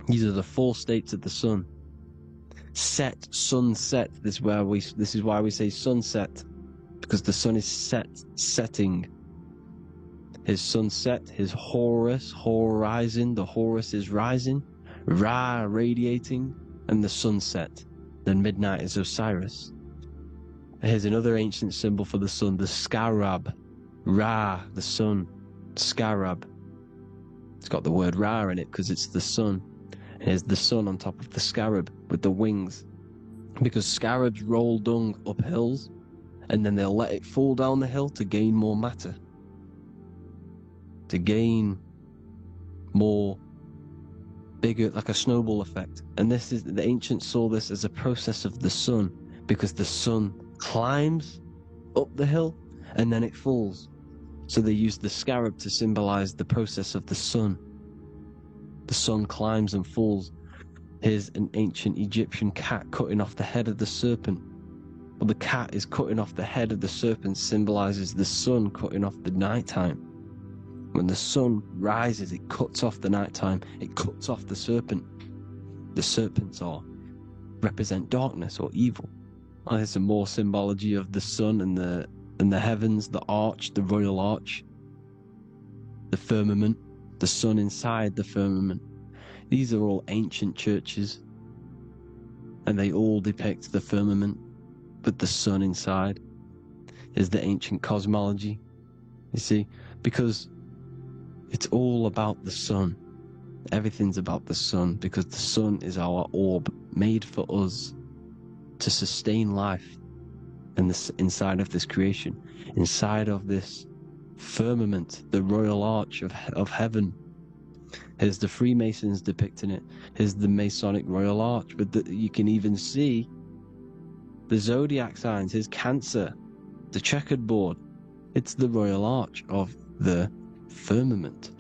These are the 4 states of the sun. Set, sunset. This is why we say sunset, because the sun is setting. His sunset, his Horus, horizon. The Horus is rising, Ra radiating, and the sunset. Then midnight is Osiris. Here's another ancient symbol for the sun, the scarab. Ra, the sun, scarab. It's got the word Ra in it because it's the sun. Here's the sun on top of the scarab with the wings. Because scarabs roll dung up hills, and then they'll let it fall down the hill to gain more matter. To gain more, bigger, like a snowball effect. And this is, the ancients saw this as a process of the sun, because the sun climbs up the hill and then it falls. So they used the scarab to symbolize the process of the sun. The sun climbs and falls. Here's an ancient Egyptian cat cutting off the head of the serpent. Well, the cat is cutting off the head of the serpent, symbolizes the sun cutting off the nighttime. When the sun rises, it cuts off the nighttime. It cuts off the serpent. The serpents represent darkness or evil. Well, there's some more symbology of the sun and the heavens, the arch, the royal arch, the firmament, the sun inside the firmament. These are all ancient churches, and they all depict the firmament with the sun inside. Is the ancient cosmology, you see, because it's all about the sun. Everything's about the sun, because the sun is our orb, made for us to sustain life in this, inside of this creation, inside of this firmament, the royal arch of heaven. Here's the Freemasons depicting it. Here's the Masonic Royal Arch. But you can even see the zodiac signs. Here's Cancer, the checkered board. It's the Royal Arch of the firmament.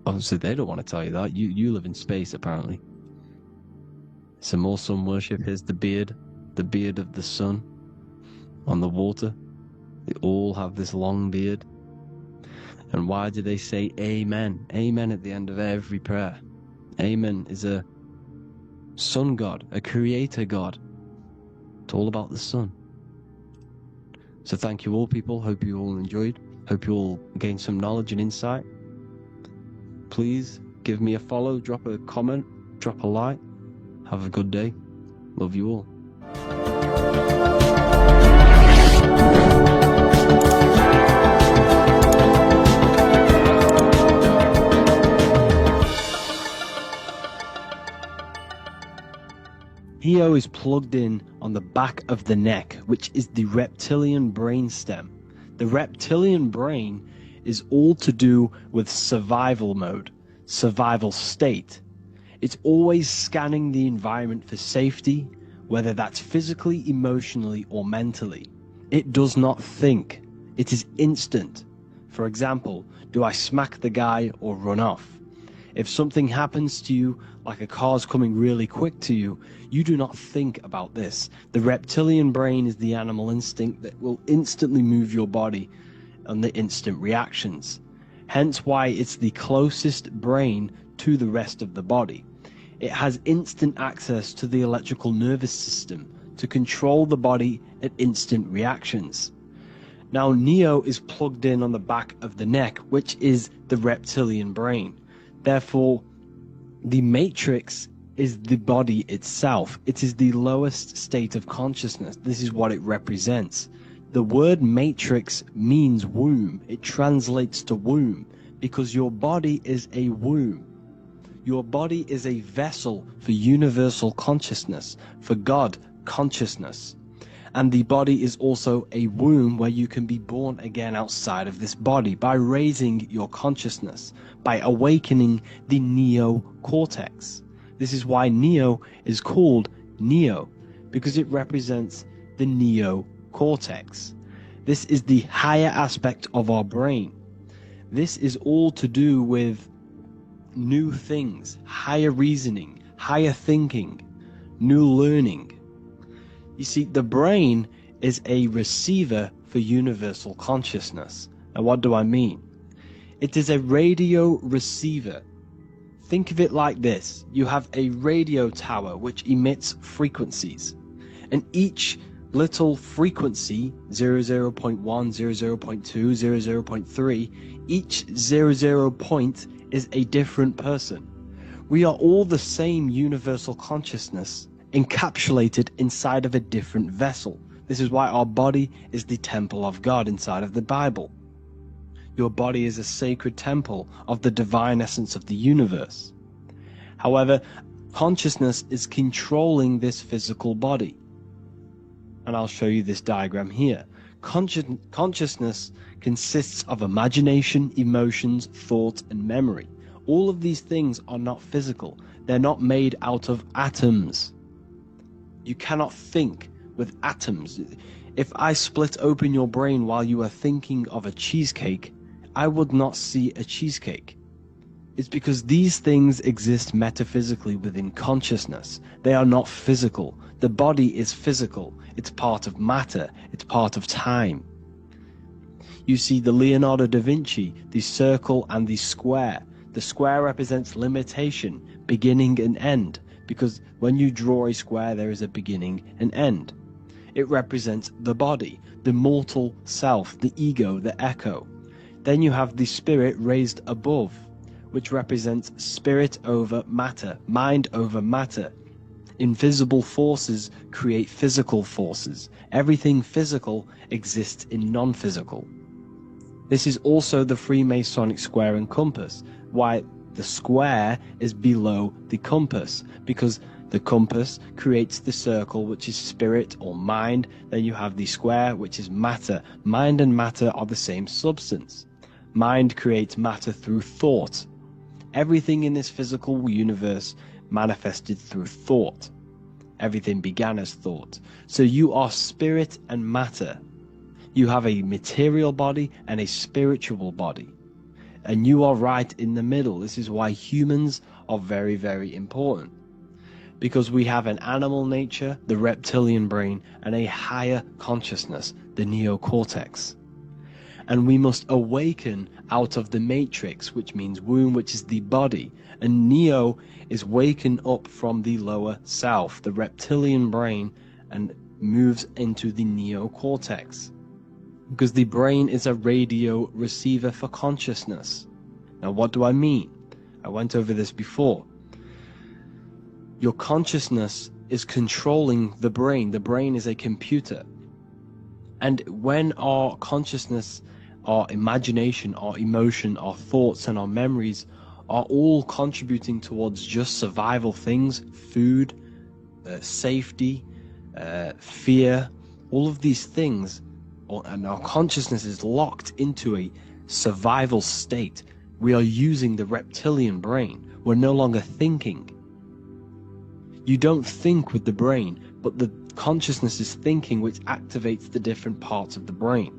Obviously, they don't want to tell you that. You live in space, apparently. Some more sun worship. Here's the beard of the sun on the water. They all have this long beard. And why do they say amen? Amen at the end of every prayer. Amen is a sun god, a creator god. It's all about the sun. So thank you all, people. Hope you all enjoyed. Hope you all gained some knowledge and insight. Please give me a follow, drop a comment, drop a like. Have a good day. Love you all. Neo is plugged in on the back of the neck, which is the reptilian brain stem. The reptilian brain is all to do with survival mode, survival state. It's always scanning the environment for safety, whether that's physically, emotionally, or mentally. It does not think. It is instant. For example, do I smack the guy or run off? If something happens to you, like a car's coming really quick to you, you do not think about this. The reptilian brain is the animal instinct that will instantly move your body on the instant reactions. Hence why it's the closest brain to the rest of the body. It has instant access to the electrical nervous system to control the body at instant reactions. Now Neo is plugged in on the back of the neck, which is the reptilian brain. Therefore, the matrix is the body itself. It is the lowest state of consciousness. This is what it represents. The word matrix means womb. It translates to womb because your body is a womb. Your body is a vessel for universal consciousness, for God consciousness. And the body is also a womb where you can be born again outside of this body by raising your consciousness, by awakening the neocortex. This is why Neo is called Neo, because it represents the neocortex. This is the higher aspect of our brain. This is all to do with new things, higher reasoning, higher thinking, new learning. You see, the brain is a receiver for universal consciousness. Now, what do I mean? It is a radio receiver. Think of it like this. You have a radio tower which emits frequencies. And each little frequency, 00.1, 00.2, 00.3, each 00 point is a different person. We are all the same universal consciousness, encapsulated inside of a different vessel. This is why our body is the temple of God inside of the Bible. Your body is a sacred temple of the divine essence of the universe. However, consciousness is controlling this physical body. And I'll show you this diagram here. Consciousness consists of imagination, emotions, thought, and memory. All of these things are not physical. They're not made out of atoms. You cannot think with atoms. If I split open your brain while you are thinking of a cheesecake, I would not see a cheesecake. It's because these things exist metaphysically within consciousness. They are not physical. The body is physical. It's part of matter. It's part of time. You see the Leonardo da Vinci, the circle and the square. The square represents limitation, beginning and end, because when you draw a square, there is a beginning and end. It represents the body, the mortal self, the ego, the echo. Then you have the spirit raised above, which represents spirit over matter, mind over matter. Invisible forces create physical forces. Everything physical exists in non-physical. This is also the Freemasonic square and compass, why the square is below the compass, because the compass creates the circle, which is spirit or mind. Then you have the square, which is matter. Mind and matter are the same substance. Mind creates matter through thought. Everything in this physical universe manifested through thought. Everything began as thought. So you are spirit and matter. You have a material body and a spiritual body. And you are right in the middle. This is why humans are very, very important. Because we have an animal nature, the reptilian brain, and a higher consciousness, the neocortex. And we must awaken out of the matrix, which means womb, which is the body. And neo is waken up from the lower self, the reptilian brain, and moves into the neocortex. Because the brain is a radio receiver for consciousness. Now, what do I mean? I went over this before. Your consciousness is controlling the brain. The brain is a computer. And when our consciousness, our imagination, our emotion, our thoughts, and our memories are all contributing towards just survival things, food, safety, fear, all of these things, and our consciousness is locked into a survival state, we are using the reptilian brain. We're no longer thinking. You don't think with the brain, but the consciousness is thinking, which activates the different parts of the brain.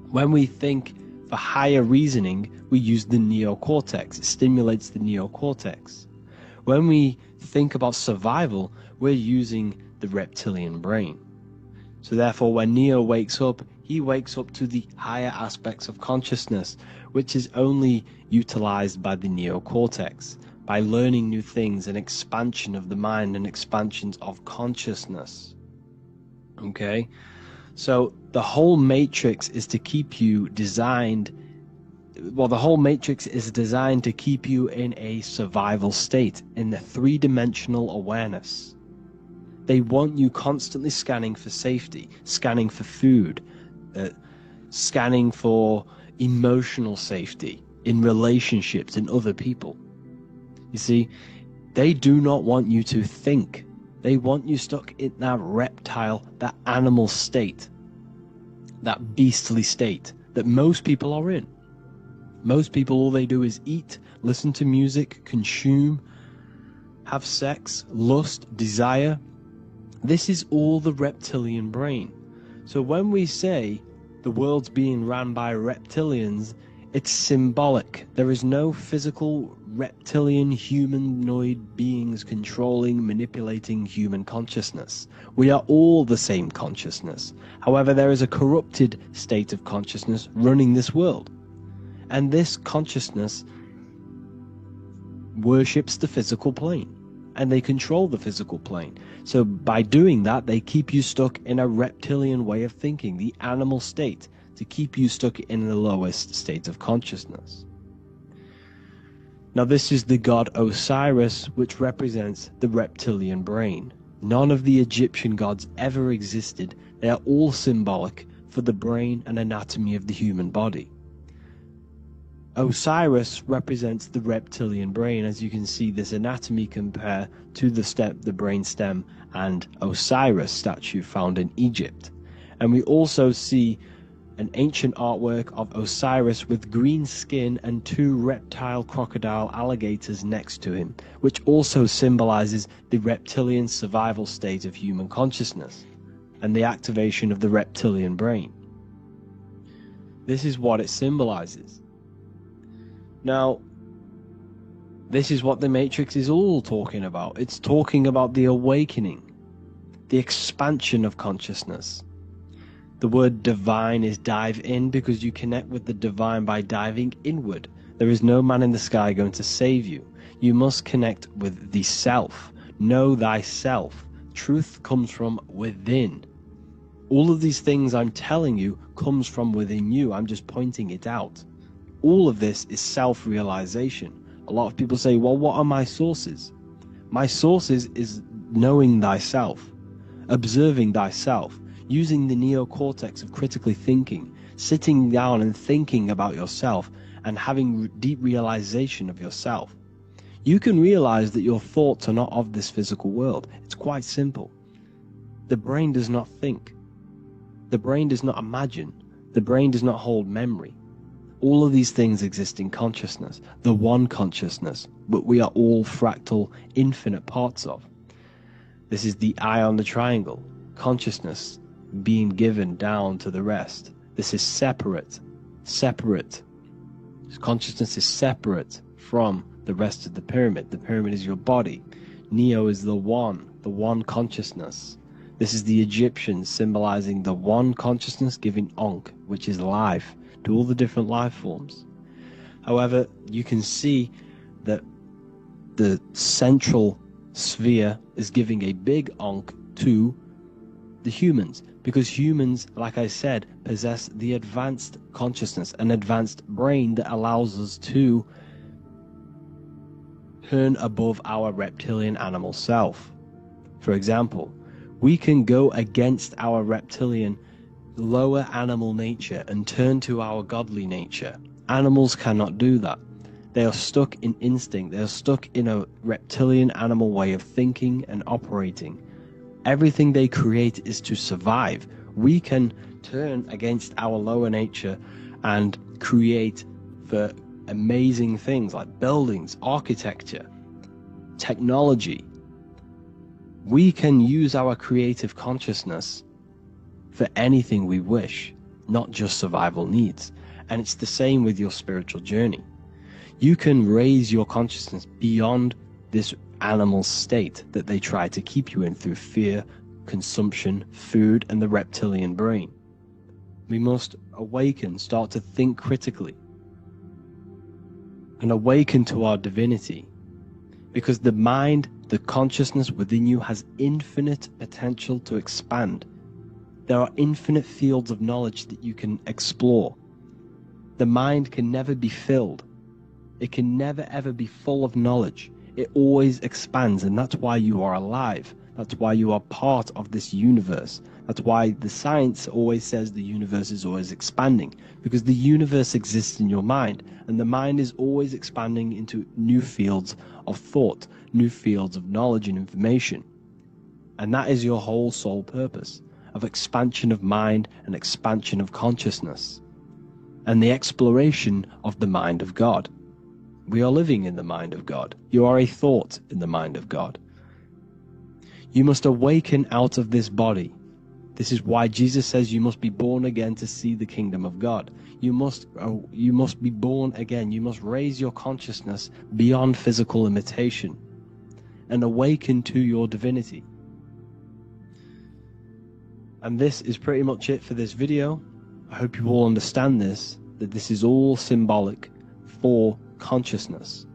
When we think for higher reasoning, we use the neocortex. It stimulates the neocortex. When we think about survival, we're using the reptilian brain. So therefore, when Neo wakes up, he wakes up to the higher aspects of consciousness, which is only utilized by the neocortex, by learning new things, and expansion of the mind and expansions of consciousness. Okay? So the whole matrix is to keep you designed, well, the whole matrix is designed to keep you in a survival state, in the three-dimensional awareness. They want you constantly scanning for safety, scanning for food, scanning for emotional safety in relationships, in other people. You see, they do not want you to think. They want you stuck in that reptile, that animal state, that beastly state that most people are in. Most people, all they do is eat, listen to music, consume, have sex, lust, desire. This is all the reptilian brain. So when we say the world's being ran by reptilians, it's symbolic. There is no physical reptilian humanoid beings controlling, manipulating human consciousness. We are all the same consciousness. However, there is a corrupted state of consciousness running this world. And this consciousness worships the physical plane, and they control the physical plane. So by doing that, they keep you stuck in a reptilian way of thinking, the animal state, to keep you stuck in the lowest state of consciousness. Now this is the god Osiris, which represents the reptilian brain. None of the Egyptian gods ever existed. They are all symbolic for the brain and anatomy of the human body. Osiris represents the reptilian brain, as you can see this anatomy compare to the brain stem and Osiris statue found in Egypt. And we also see an ancient artwork of Osiris with green skin and two reptile crocodile alligators next to him, which also symbolizes the reptilian survival state of human consciousness and the activation of the reptilian brain. This is what it symbolizes. Now, this is what the Matrix is all talking about. It's talking about the awakening, the expansion of consciousness. The word divine is dive in, because you connect with the divine by diving inward. There is no man in the sky going to save you. You must connect with the self. Know thyself. Truth comes from within. All of these things I'm telling you comes from within you. I'm just pointing it out. All of this is self-realization. A lot of people say, well, what are my sources? My sources is knowing thyself, observing thyself, using the neocortex of critically thinking, sitting down and thinking about yourself and having deep realization of yourself. You can realize that your thoughts are not of this physical world. It's quite simple. The brain does not think. The brain does not imagine. The brain does not hold memory. All of these things exist in consciousness, the one consciousness, but we are all fractal, infinite parts of. This is the eye on the triangle, consciousness being given down to the rest. This is separate. Consciousness is separate from the rest of the pyramid. The pyramid is your body. Neo is the one consciousness. This is the Egyptians symbolizing the one consciousness giving Ankh, which is life, to all the different life forms. However, you can see that the central sphere is giving a big Ankh to the humans, because humans, like I said, possess the advanced consciousness, an advanced brain that allows us to turn above our reptilian animal self. For example, we can go against our reptilian lower animal nature and turn to our godly nature. Animals cannot do that. They are stuck in instinct. They are stuck in a reptilian animal way of thinking and operating. Everything they create is to survive. We can turn against our lower nature and create for amazing things like buildings, architecture, technology. We can use our creative consciousness for anything we wish, not just survival needs. And it's the same with your spiritual journey. You can raise your consciousness beyond this animal state that they try to keep you in through fear, consumption, food, and the reptilian brain. We must awaken, start to think critically, and awaken to our divinity, because the mind, the consciousness within you has infinite potential to expand. There are infinite fields of knowledge that you can explore. The mind can never be filled. It can never ever be full of knowledge. It always expands, and that's why you are alive. That's why you are part of this universe. That's why the science always says the universe is always expanding, because the universe exists in your mind, and the mind is always expanding into new fields of thought, new fields of knowledge and information. And that is your whole sole purpose, of expansion of mind and expansion of consciousness, and the exploration of the mind of God. We are living in the mind of God. You are a thought in the mind of God. You must awaken out of this body. This is why Jesus says you must be born again to see the kingdom of God. You must be born again. You must raise your consciousness beyond physical limitation and awaken to your divinity. And this is pretty much it for this video. I hope you all understand this, that this is all symbolic for consciousness.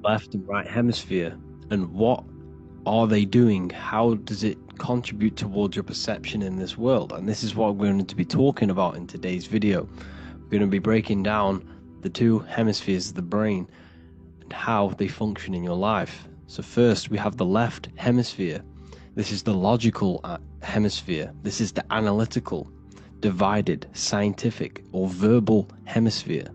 Left and right hemisphere, and what are they doing? How does it contribute towards your perception in this world? And this is what we're going to be talking about in today's video. We're going to be breaking down the two hemispheres of the brain and how they function in your life. So first we have the left hemisphere. This is the logical hemisphere. This is the analytical, divided, scientific or verbal hemisphere.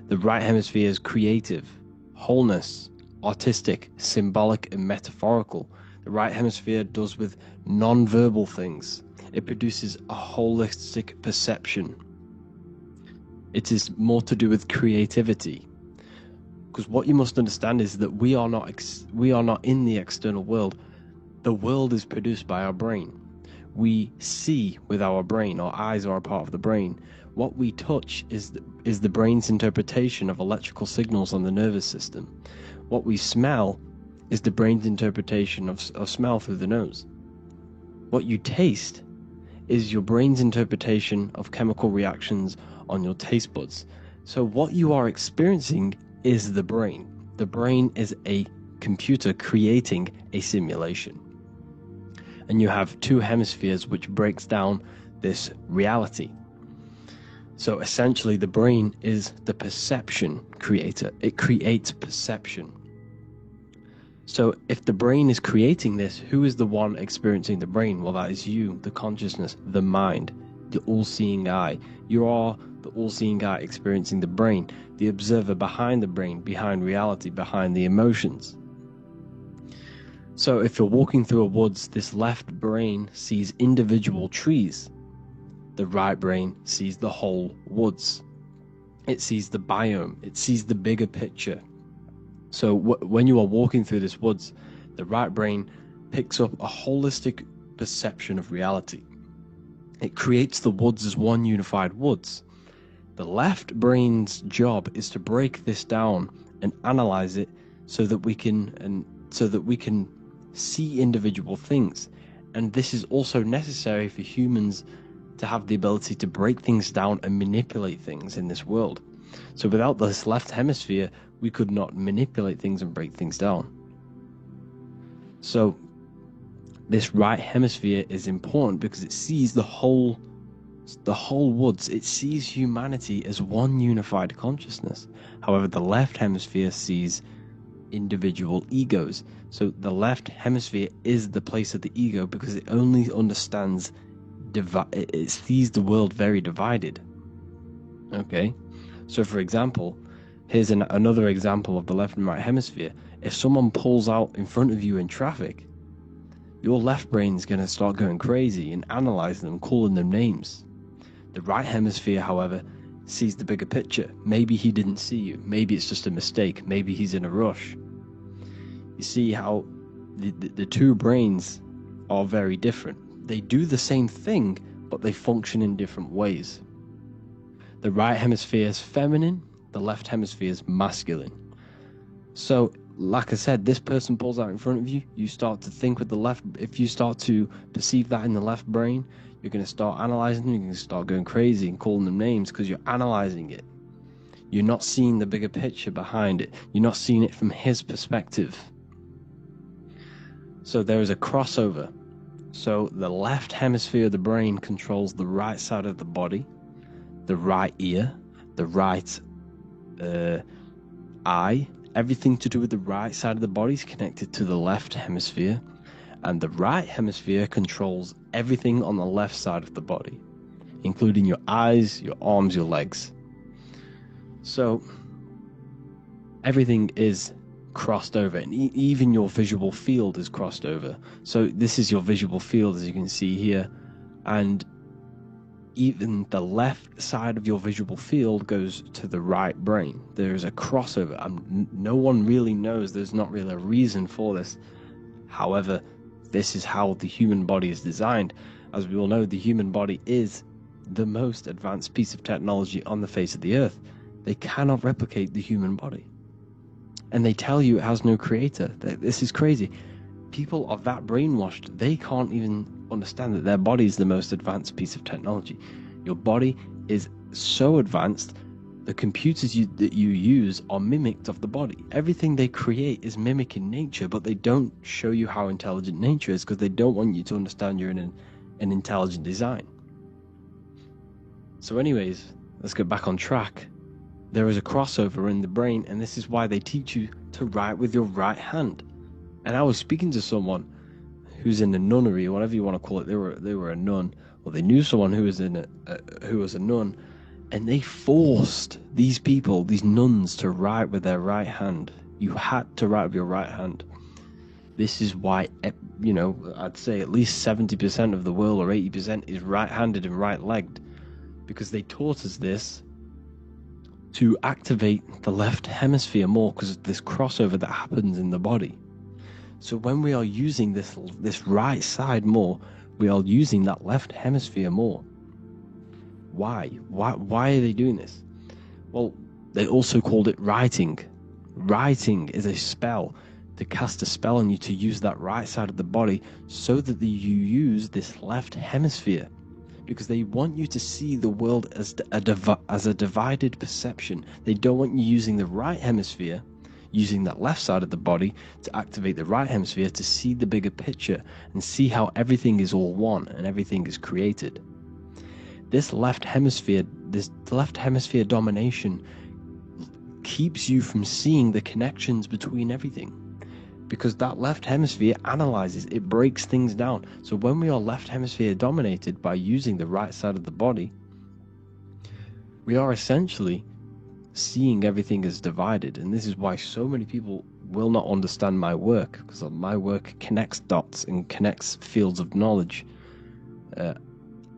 The right hemisphere is creative, wholeness, artistic, symbolic and metaphorical. The right hemisphere does with non-verbal things. It produces a holistic perception. It is more to do with creativity. Because what you must understand is that we are not in the external world. The world is produced by our brain. We see with our brain. Our eyes are a part of the brain. What we touch is the brain's interpretation of electrical signals on the nervous system. What we smell is the brain's interpretation of smell through the nose. What you taste is your brain's interpretation of chemical reactions on your taste buds. So what you are experiencing is the brain. The brain is a computer creating a simulation. and you have two hemispheres which breaks down this reality. So essentially the brain is the perception creator. It creates perception. So if the brain is creating this, who is the one experiencing the brain? Well, that is you, the consciousness, the mind, the all-seeing eye. You are the all-seeing eye experiencing the brain, the observer behind the brain, behind reality, behind the emotions. So if you're walking through a woods, this left brain sees individual trees. The right brain sees the whole woods. It sees the biome. It sees the bigger picture. So when you are walking through this woods, the right brain picks up a holistic perception of reality. It creates the woods as one unified woods. The left brain's job is to break this down and analyze it so that we can see individual things. And this is also necessary for humans to have the ability to break things down and manipulate things in this world. So without this left hemisphere, we could not manipulate things and break things down. So this right hemisphere is important because it sees the whole woods. It sees humanity as one unified consciousness. However, the left hemisphere sees individual egos. So the left hemisphere is the place of the ego because it only understands it sees the world very divided. Okay, so for example, here's another example of the left and right hemisphere. If someone pulls out in front of you in traffic, your left brain is going to start going crazy and analyzing them, calling them names. The right hemisphere, however, sees the bigger picture. Maybe he didn't see you. Maybe it's just a mistake. Maybe he's in a rush. You see how the two brains are very different. They do the same thing, but they function in different ways. The right hemisphere is feminine, the left hemisphere is masculine. So, like I said, this person pulls out in front of you, you start to think with the left. If you start to perceive that in the left brain, you're going to start analyzing them, you're going to start going crazy and calling them names because you're analyzing it. You're not seeing the bigger picture behind it. You're not seeing it from his perspective. So there is a crossover. So the left hemisphere of the brain controls the right side of the body, the right ear, the right eye. Everything to do with the right side of the body is connected to the left hemisphere, and the right hemisphere controls everything on the left side of the body, including your eyes, your arms, your legs. So everything is crossed over, and even your visual field is crossed over. So this is your visual field, as you can see here, and even the left side of your visual field goes to the right brain. There's a crossover. No one really knows. There's not really a reason for this. However, this is how the human body is designed. As we all know, the human body is the most advanced piece of technology on the face of the earth. They cannot replicate the human body. And they tell you it has no creator. This is crazy. People are that brainwashed, they can't even understand that their body is the most advanced piece of technology. Your body is so advanced, the computers that you use are mimicked of the body. Everything they create is mimicking nature, but they don't show you how intelligent nature is because they don't want you to understand you're in an intelligent design. So anyways, let's get back on track. There is a crossover in the brain, and this is why they teach you to write with your right hand. And I was speaking to someone who's in a nunnery, or whatever you want to call it. They were a nun, or they knew someone who was who was a nun, and they forced these people, these nuns, to write with their right hand. You had to write with your right hand. This is why, I'd say at least 70% of the world, or 80%, is right-handed and right-legged, because they taught us this to activate the left hemisphere more, because of this crossover that happens in the body. So when we are using this right side more, we are using that left hemisphere more. Why? Why are they doing this? Well, they also called it writing. Writing is a spell, to cast a spell on you, to use that right side of the body so that you use this left hemisphere, because they want you to see the world as a divided perception. They don't want you using the right hemisphere. using that left side of the body to activate the right hemisphere to see the bigger picture and see how everything is all one and everything is created. This left hemisphere domination keeps you from seeing the connections between everything, because that left hemisphere analyzes, it breaks things down. So when we are left hemisphere dominated by using the right side of the body, we are essentially seeing everything as divided. And this is why so many people will not understand my work, because my work connects dots and connects fields of knowledge,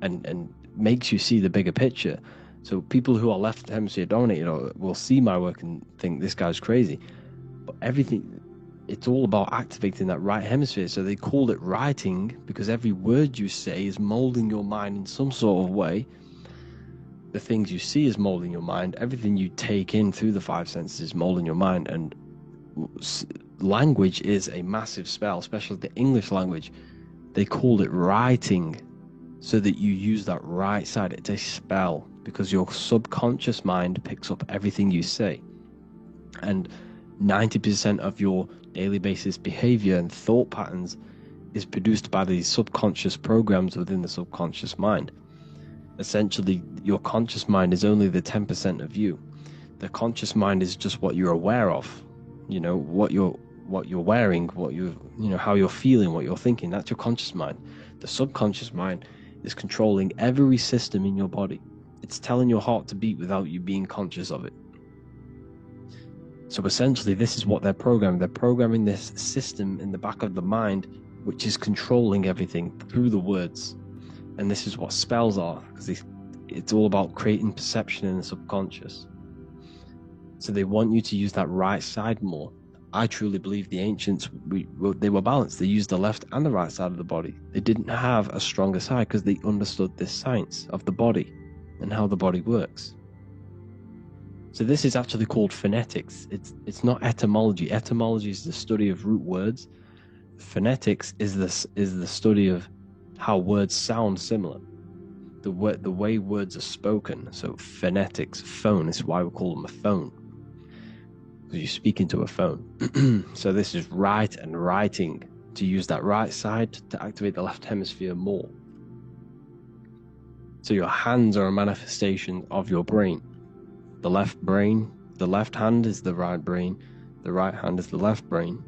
and makes you see the bigger picture. So people who are left hemisphere dominated will see my work and think this guy's crazy. But everything, it's all about activating that right hemisphere. So they called it writing, because every word you say is molding your mind in some sort of way. The things you see is molding your mind. Everything you take in through the five senses is molding your mind. And language is a massive spell, especially the English language. They called it writing, so that you use that right side. It's a spell, because your subconscious mind picks up everything you say. And 90% of your daily basis behavior and thought patterns is produced by these subconscious programs within the subconscious mind. Essentially, your conscious mind is only the 10% of you. The conscious mind is just what you're aware of, what you're wearing, how you're feeling, what you're thinking. That's your conscious mind. The subconscious mind is controlling every system in your body. It's telling your heart to beat without you being conscious of it. So essentially, this is what they're programming. They're programming this system in the back of the mind, which is controlling everything through the words. And this is what spells are, because it's all about creating perception in the subconscious. So they want you to use that right side more. I truly believe the ancients, they were balanced. They used the left and the right side of the body. They didn't have a stronger side because they understood this science of the body and how the body works. So this is actually called phonetics. It's not etymology. Etymology is the study of root words. Phonetics is the study of how words sound similar. The way words are spoken. So phonetics, phone, is why we call them a phone, because you speak into a phone. So this is write and writing, to use that right side to activate the left hemisphere more. So your hands are a manifestation of your brain. The left hand is the right brain, the right hand is the left brain.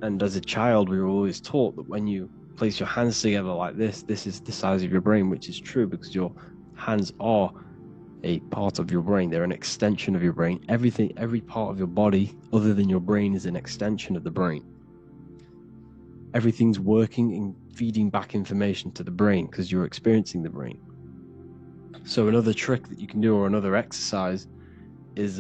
And as a child, we were always taught that when you place your hands together like this is the size of your brain, which is true, because your hands are a part of your brain. They're an extension of your brain. Every part of your body other than your brain is an extension of the brain. Everything's working and feeding back information to the brain because you're experiencing the brain. So another trick that you can do, or another exercise, is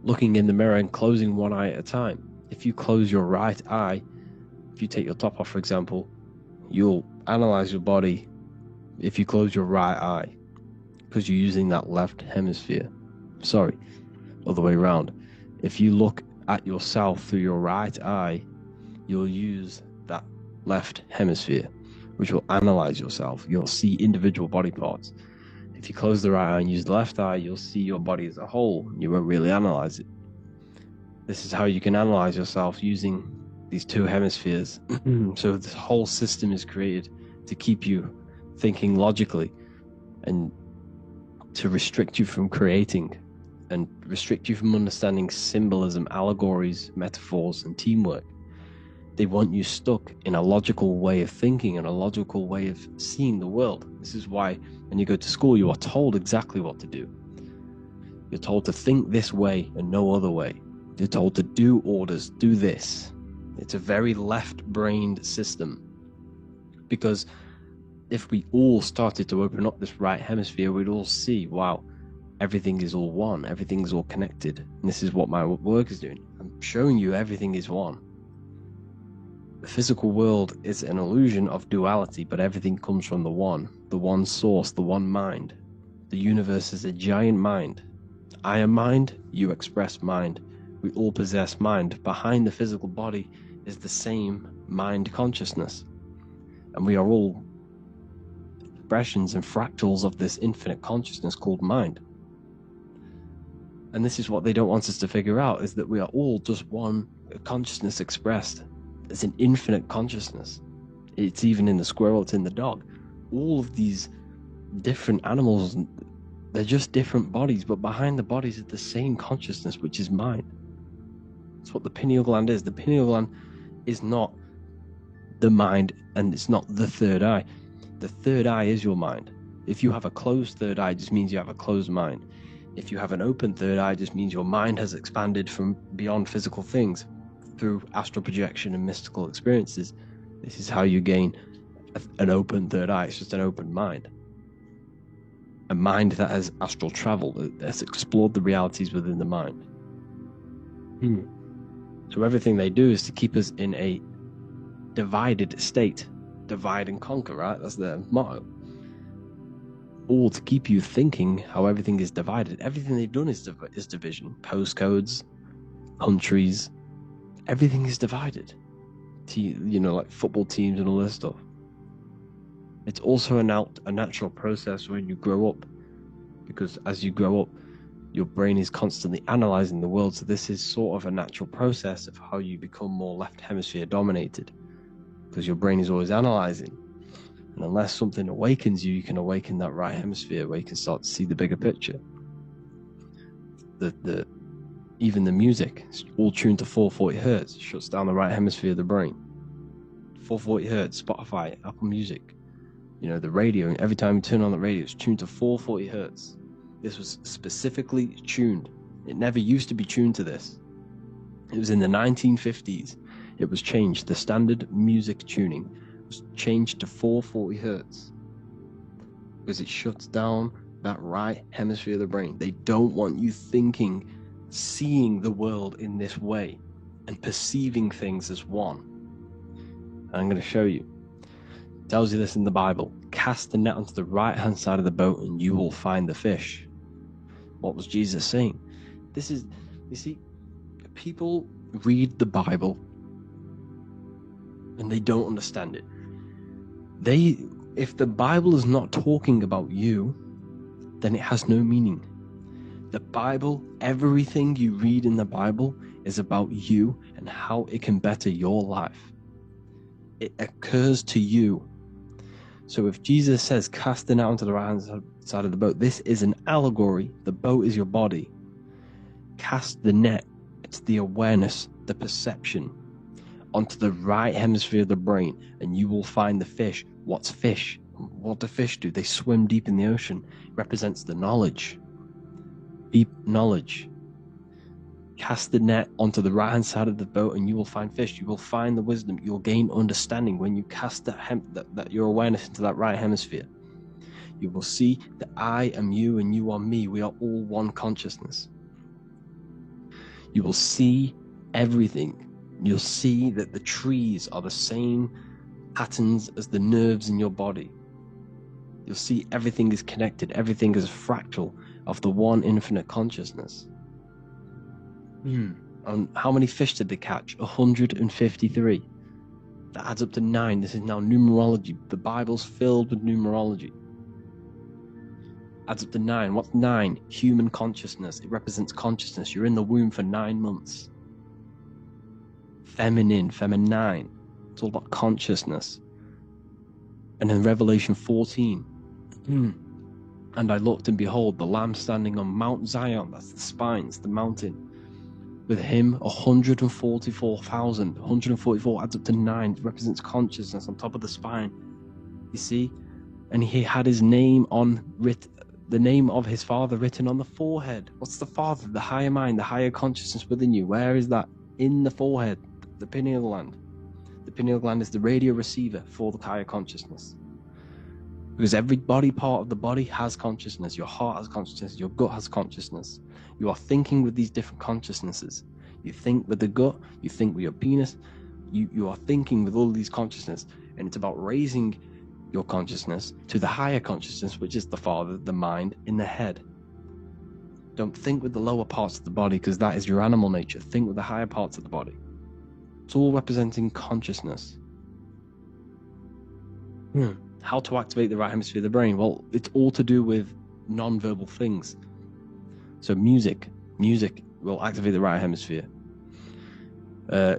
looking in the mirror and closing one eye at a time. If you close your right eye, if you take your top off, for example, you'll analyze your body if you close your right eye, because you're using that left hemisphere. Sorry, other way around. If you look at yourself through your right eye, you'll use that left hemisphere, which will analyze yourself. You'll see individual body parts. If you close the right eye and use the left eye, you'll see your body as a whole. You won't really analyze it. This is how you can analyze yourself, using these two hemispheres. So this whole system is created to keep you thinking logically and to restrict you from creating and restrict you from understanding symbolism, allegories, metaphors, and teamwork. They want you stuck in a logical way of thinking and a logical way of seeing the world. This is why when you go to school, you are told exactly what to do. You're told to think this way and no other way. You're told to do orders, do this. It's a very left-brained system, because if we all started to open up this right hemisphere, we'd all see, wow, everything is all one, everything is all connected. And this is what my work is doing. I'm showing you everything is one. The physical world is an illusion of duality, but everything comes from the one source, the one mind. The universe is a giant mind. I am mind, you express mind. We all possess mind. Behind the physical body is the same mind consciousness. And we are all expressions and fractals of this infinite consciousness called mind. And this is what they don't want us to figure out, is that we are all just one consciousness expressed. It's an infinite consciousness. It's even in the squirrel, it's in the dog. All of these different animals, they're just different bodies, but behind the bodies is the same consciousness, which is mind. That's what the pineal gland is. The pineal gland is not the mind, and it's not the third eye. The third eye is your mind. If you have a closed third eye, it just means you have a closed mind. If you have an open third eye, it just means your mind has expanded from beyond physical things through astral projection and mystical experiences. This is how you gain an open third eye. It's just an open mind. A mind that has astral travel, that has explored the realities within the mind. So everything they do is to keep us in a divided state. Divide and conquer, right? That's their motto. All to keep you thinking how everything is divided. Everything they've done is division. Postcodes, countries, everything is divided. Like football teams and all this stuff. It's also a natural process when you grow up, because as you grow up, your brain is constantly analyzing the world. So this is sort of a natural process of how you become more left hemisphere dominated, because your brain is always analyzing. And unless something awakens you, you can awaken that right hemisphere where you can start to see the bigger picture. Even the music, it's all tuned to 440 hertz, shuts down the right hemisphere of the brain. 440 hertz, Spotify, Apple Music, the radio, every time you turn on the radio, it's tuned to 440 hertz. This was specifically tuned. It never used to be tuned to this. It was in the 1950s. It was changed. The standard music tuning was changed to 440 hertz because it shuts down that right hemisphere of the brain. They don't want you thinking, seeing the world in this way and perceiving things as one. And I'm going to show you. It tells you this in the Bible. Cast the net onto the right hand side of the boat and you will find the fish. What was Jesus saying? You see, people read the Bible and they don't understand it. If the Bible is not talking about you, then it has no meaning. The Bible, everything you read in the Bible is about you and how it can better your life. It occurs to you. So if Jesus says, cast the net onto the right hand side of the boat, this is an allegory. The boat is your body. Cast the net, it's the awareness, the perception, onto the right hemisphere of the brain, and you will find the fish. What's fish? What do fish do? They swim deep in the ocean. It represents the knowledge. Deep knowledge. Cast the net onto the right hand side of the boat and you will find fish. You will find the wisdom. You'll gain understanding when you cast that your awareness into that right hemisphere. You will see that I am you and you are me. We are all one consciousness. You will see everything. You'll see that the trees are the same patterns as the nerves in your body. You'll see everything is connected. Everything is a fractal of the one infinite consciousness. And how many fish did they catch? 153. That adds up to 9. This is now numerology. The Bible's filled with numerology. Adds up to 9. What's 9? Human consciousness. It represents consciousness. You're in the womb for 9 months. Feminine. It's all about consciousness. And then Revelation 14. And I looked, and behold, the Lamb standing on Mount Zion. That's the spines, the mountain. With him, 144,000. 144 adds up to 9. It represents consciousness on top of the spine. You see? And he had his name the name of his Father written on the forehead. What's the Father? The higher mind, the higher consciousness within you. Where is that? In the forehead, the pineal gland. The pineal gland is the radio receiver for the higher consciousness. Because every body part of the body has consciousness. Your heart has consciousness. Your gut has consciousness. You are thinking with these different consciousnesses. You think with the gut. You think with your penis. You are thinking with all these consciousness. And it's about raising your consciousness to the higher consciousness, which is the Father, the mind, in the head. Don't think with the lower parts of the body, because that is your animal nature. Think with the higher parts of the body. It's all representing consciousness. How to activate the right hemisphere of the brain? Well, it's all to do with non-verbal things. So music, Music will activate the right hemisphere.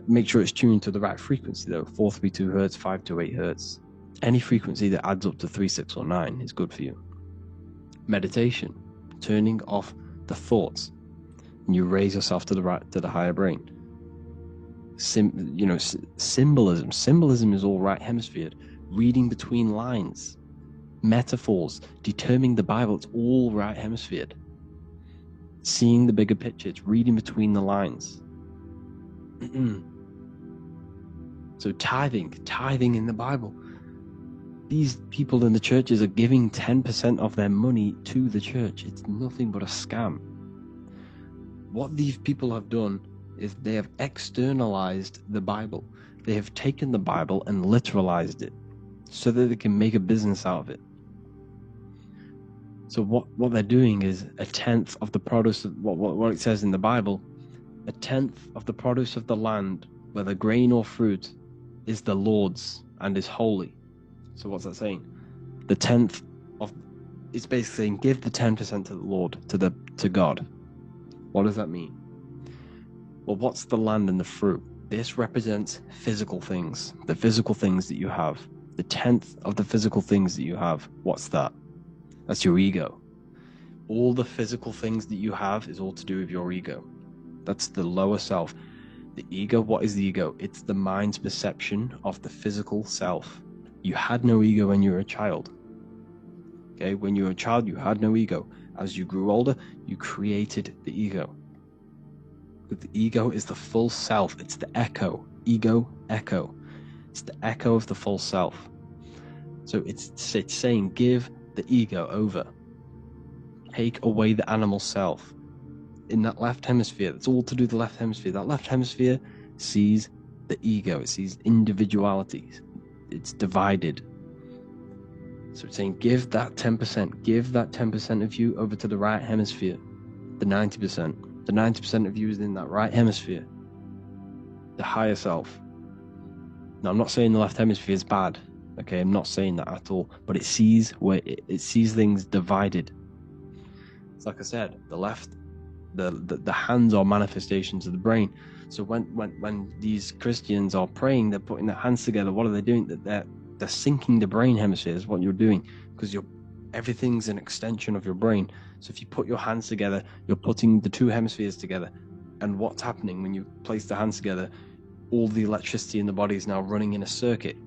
Make sure it's tuned to the right frequency though, 432 hertz, 528 hertz. Any frequency that adds up to 3, 6, or 9 is good for you. Meditation, turning off the thoughts, and you raise yourself to the higher brain. Symbolism. Symbolism is all right hemisphered. Reading between lines, metaphors, determining the Bible, it's all right hemisphered. Seeing the bigger picture, it's reading between the lines. So tithing in the Bible. These people in the churches are giving 10% of their money to the church. It's nothing but a scam. What these people have done is they have externalized the Bible. They have taken the Bible and literalized it so that they can make a business out of it. So what they're doing is 1/10 of the produce of what it says in the Bible, 1/10 of the produce of the land, whether grain or fruit, is the Lord's and is holy. So what's that saying? The 10th of, it's basically saying give the 10% to the Lord, to God. What does that mean? Well, what's the land and the fruit? This represents physical things, the physical things that you have. The 10th of the physical things that you have, what's that? That's your ego. All the physical things that you have is all to do with your ego. That's the lower self. The ego, what is the ego? It's the mind's perception of the physical self. You had no ego when you were a child. Okay, when you were a child, you had no ego. As you grew older, you created the ego. But the ego is the full self. It's the echo. Ego, echo. It's the echo of the full self. So it's saying give the ego over. Take away the animal self. In that left hemisphere, that's all to do with the left hemisphere. That left hemisphere sees the ego. It sees individualities. It's divided. So it's saying give that 10%. Give that 10% of you over to the right hemisphere. The 90%. The 90% of you is in that right hemisphere. The higher self. Now, I'm not saying the left hemisphere is bad. Okay, I'm not saying that at all. But it sees it sees things divided. It's like I said, the left, the hands are manifestations of the brain. So when these Christians are praying, they're putting their hands together. What are they doing? They're syncing the brain hemisphere is what you're doing, because everything's an extension of your brain. So if you put your hands together, you're putting the two hemispheres together. And what's happening when you place the hands together? All the electricity in the body is now running in a circuit.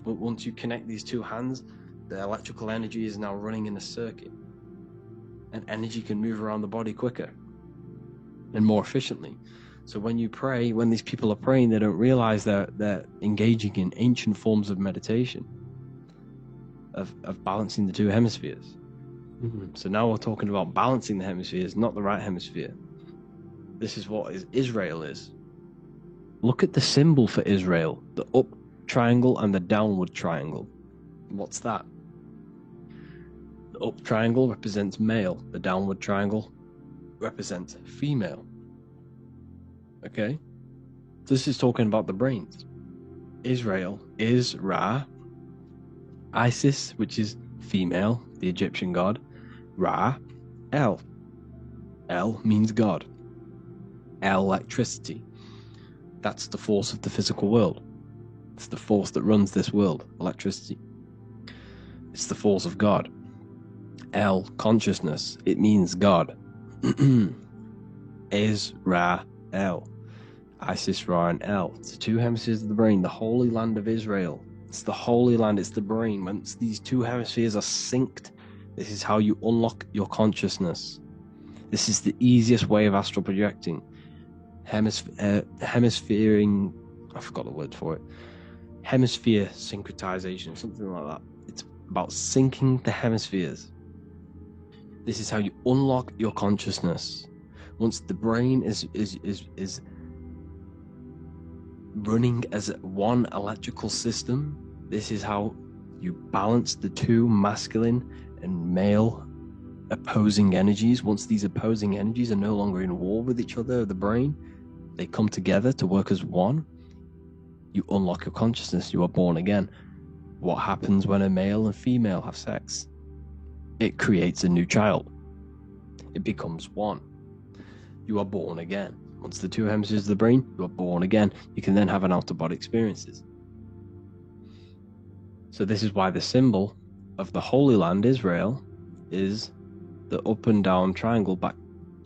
But once you connect these two hands, the electrical energy is now running in a circuit. And energy can move around the body quicker and more efficiently. So when you pray, when these people are praying, they don't realize they're engaging in ancient forms of meditation, of balancing the two hemispheres. So now we're talking about balancing the hemispheres, not the right hemisphere. This is what Israel is. Look at the symbol for Israel, the up triangle and the downward triangle. What's that? The up triangle represents male, the downward triangle represents female. Okay? This is talking about the brains. Israel is Ra, Isis, which is female, the Egyptian god, Ra, El. El means God. El, electricity. That's the force of the physical world. It's the force that runs this world, electricity. It's the force of God. El, consciousness. It means God. Is, Ra, El. Isis, Ra, and El. It's the two hemispheres of the brain, the holy land of Israel. It's the holy land, it's the brain. Once these two hemispheres are synced, this is how you unlock your consciousness. This is the easiest way of astral projecting. Hemisphering, I forgot the word for it. Hemisphere syncretization, something like that. It's about syncing the hemispheres. This is how you unlock your consciousness. Once the brain is running as one electrical system, this is how you balance the two masculine and male opposing energies. Once these opposing energies are no longer in war with each other, the brain, they come together to work as one. You unlock your consciousness. You are born again. What happens when a male and female have sex? It creates a new child. It becomes one. you are born again. Once the two hemispheres of the brain, you are born again. You can then have an out-of-body experiences. So this is why the symbol of the Holy Land, Israel, is the up and down triangle back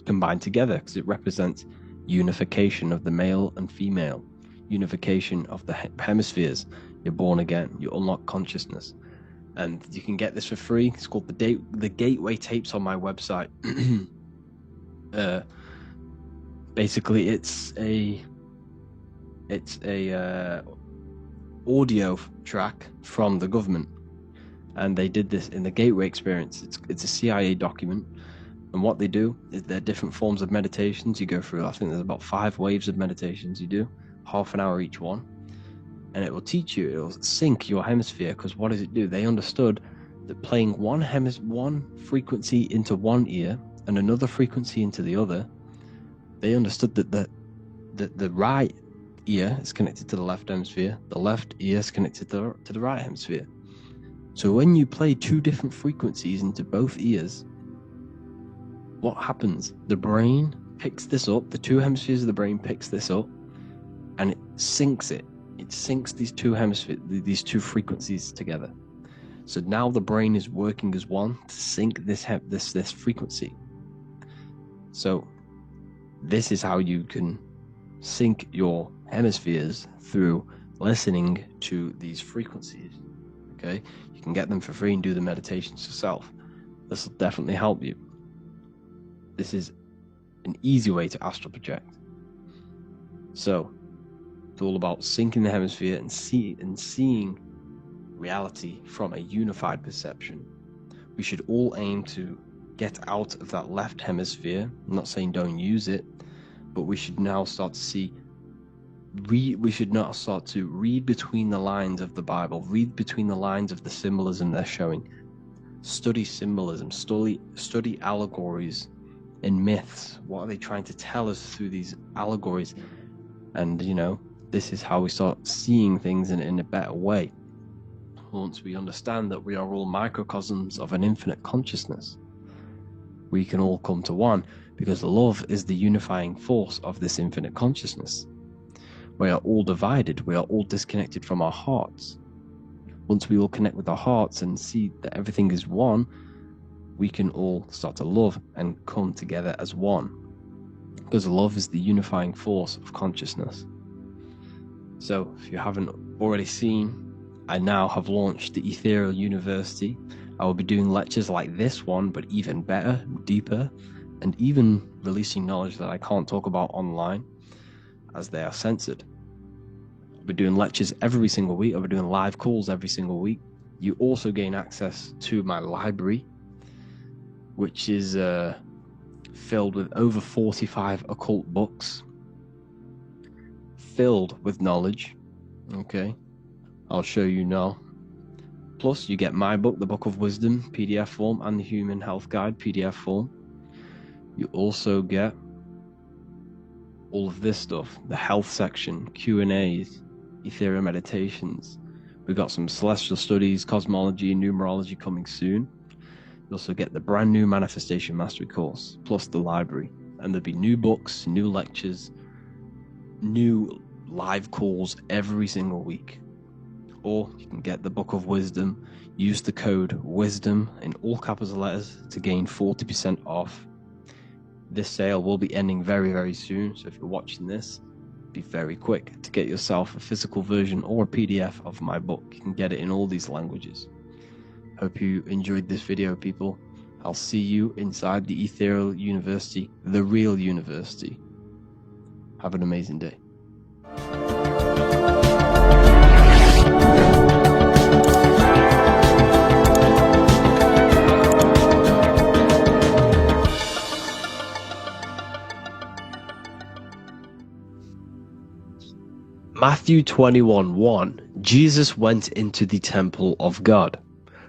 combined together, because it represents unification of the male and female, unification of the hemispheres. You're born again. You unlock consciousness. And you can get this for free. It's called the Gateway Tapes on my website. Basically, it's a audio track from the government, and they did this in the Gateway Experience. It's a CIA document, and what they do is there are different forms of meditations you go through. I think there's about 5 waves of meditations you do, half an hour each one, and it will teach you, it will sync your hemisphere. Because what does it do? They understood that playing one frequency into one ear and another frequency into the other, they understood that the right ear is connected to the left hemisphere, the left ear is connected to the right hemisphere. So when you play 2 different frequencies into both ears, what happens? The brain picks this up, the 2 hemispheres of the brain picks this up, and it syncs it. It syncs these 2 hemispheres, these 2 frequencies together. So now the brain is working as one to sync this frequency. So this is how you can sync your hemispheres, through listening to these frequencies. Okay, you can get them for free and do the meditations yourself. This will definitely help you. This is an easy way to astral project. So it's all about syncing the hemisphere and seeing reality from a unified perception. We should all aim to get out of that left hemisphere. I'm not saying don't use it, but we should now start to see, we should now start to read between the lines of the Bible, read between the lines of the symbolism they're showing. Study symbolism, study allegories and myths. What are they trying to tell us through these allegories? And, you know, this is how we start seeing things in a better way. Once we understand that we are all microcosms of an infinite consciousness, we can all come to one, because love is the unifying force of this infinite consciousness. We are all divided. We are all disconnected from our hearts. Once we all connect with our hearts and see that everything is one, we can all start to love and come together as one. Because love is the unifying force of consciousness. So, if you haven't already seen, I now have launched the Ethereal University. I will be doing lectures like this one, but even better, deeper, and even releasing knowledge that I can't talk about online, as they are censored. I'll be doing lectures every single week. I'll be doing live calls every single week. You also gain access to my library, which is filled with over 45 occult books, filled with knowledge. Okay, I'll show you now. Plus, you get my book, The Book of Wisdom, PDF form, and the Human Health Guide, PDF form. You also get all of this stuff, the health section, Q&As, ethereal meditations. We've got some celestial studies, cosmology, and numerology coming soon. You also get the brand new Manifestation Mastery course, plus the library. And there'll be new books, new lectures, new live calls every single week. Or you can get the Book of Wisdom, use the code WISDOM in all capital letters to gain 40% off. This sale will be ending very, very soon, so if you're watching this, be very quick to get yourself a physical version or a PDF of my book. You can get it in all these languages. Hope you enjoyed this video, people. I'll see you inside the Ethereal University, the real university. Have an amazing day. Matthew 21:1, Jesus went into the temple of God.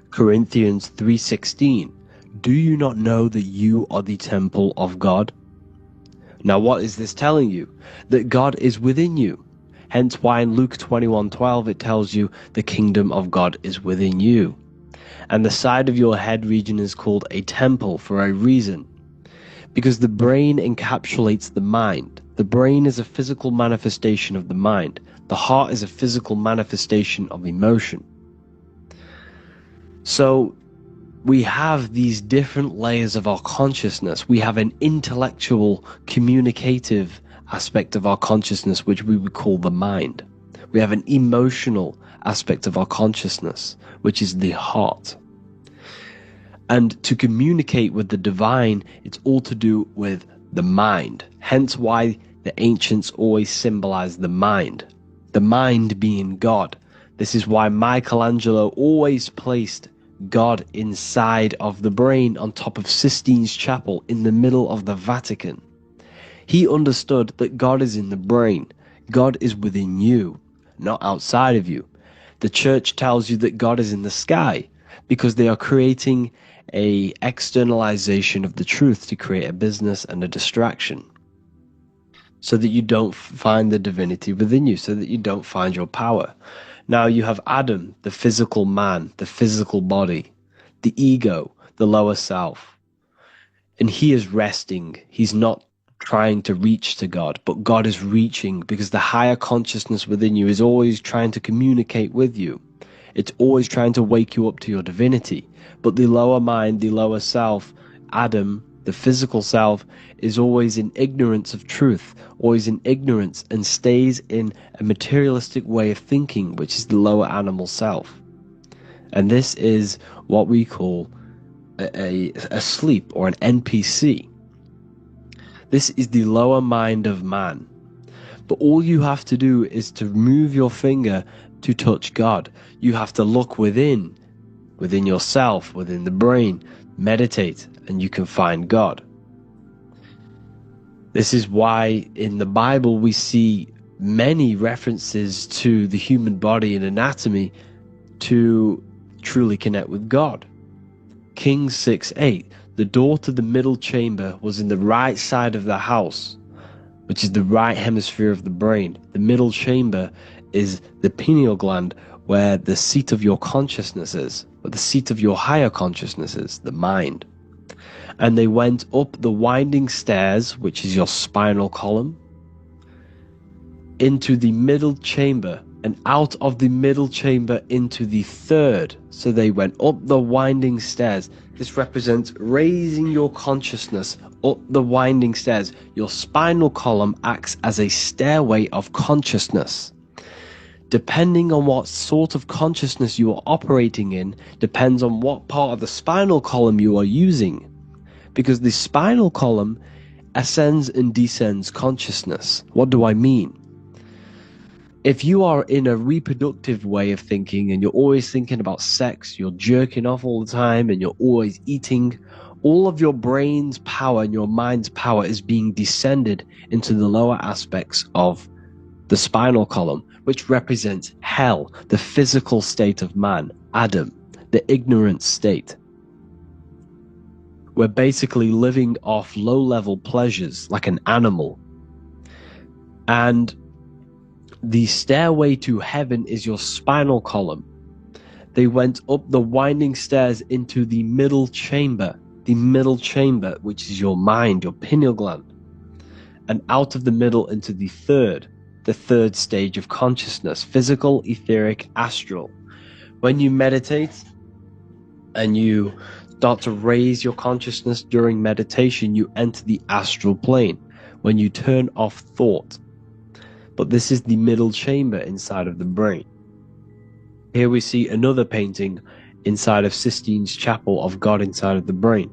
Corinthians 3:16, do you not know that you are the temple of God? Now what is this telling you? That God is within you. Hence why in Luke 21:12 it tells you the kingdom of God is within you. And the side of your head region is called a temple for a reason. because the brain encapsulates the mind. The brain is a physical manifestation of the mind. The heart is a physical manifestation of emotion. So we have these different layers of our consciousness. We have an intellectual, communicative aspect of our consciousness, which we would call the mind. We have an emotional aspect of our consciousness, which is the heart. And to communicate with the divine, it's all to do with the mind. Hence why the ancients always symbolize the mind being God. This is why Michelangelo always placed God inside of the brain on top of Sistine Chapel in the middle of the Vatican. He understood that God is in the brain. God is within you, not outside of you. The church tells you that God is in the sky because they are creating a externalization of the truth to create a business and a distraction, so that you don't find the divinity within you, so that you don't find your power. Now you have Adam, the physical man, the physical body, the ego, the lower self. And he is resting. He's not trying to reach to God, but God is reaching, because the higher consciousness within you is always trying to communicate with you. It's always trying to wake you up to your divinity. But the lower mind, the lower self, Adam, the physical self, is always in ignorance of truth, always in ignorance, and stays in a materialistic way of thinking, which is the lower animal self. And this is what we call a sleep, or an NPC. This is the lower mind of man. But all you have to do is to move your finger to touch God. You have to look within yourself, within the brain, meditate, and you can find God. This is why in the Bible we see many references to the human body and anatomy to truly connect with God. Kings 6:8, the door to the middle chamber was in the right side of the house, which is the right hemisphere of the brain. The middle chamber is the pineal gland, where the seat of your consciousness is, where the seat of your higher consciousness is, the mind. And they went up the winding stairs, which is your spinal column, into the middle chamber, and out of the middle chamber into the third. So they went up the winding stairs. This represents raising your consciousness up the winding stairs. Your spinal column acts as a stairway of consciousness. Depending on what sort of consciousness you are operating in, depends on what part of the spinal column you are using. Because the spinal column ascends and descends consciousness. What do I mean? If you are in a reproductive way of thinking and you're always thinking about sex, you're jerking off all the time and you're always eating, all of your brain's power and your mind's power is being descended into the lower aspects of the spinal column, which represents hell, the physical state of man, Adam, the ignorant state. We're basically living off low-level pleasures like an animal. And the stairway to heaven is your spinal column. They went up the winding stairs into the middle chamber, which is your mind, your pineal gland, and out of the middle into the third stage of consciousness, physical, etheric, astral. When you meditate and you start to raise your consciousness during meditation, you enter the astral plane when you turn off thought. But this is the middle chamber inside of the brain. Here we see another painting inside of Sistine's Chapel of God inside of the brain.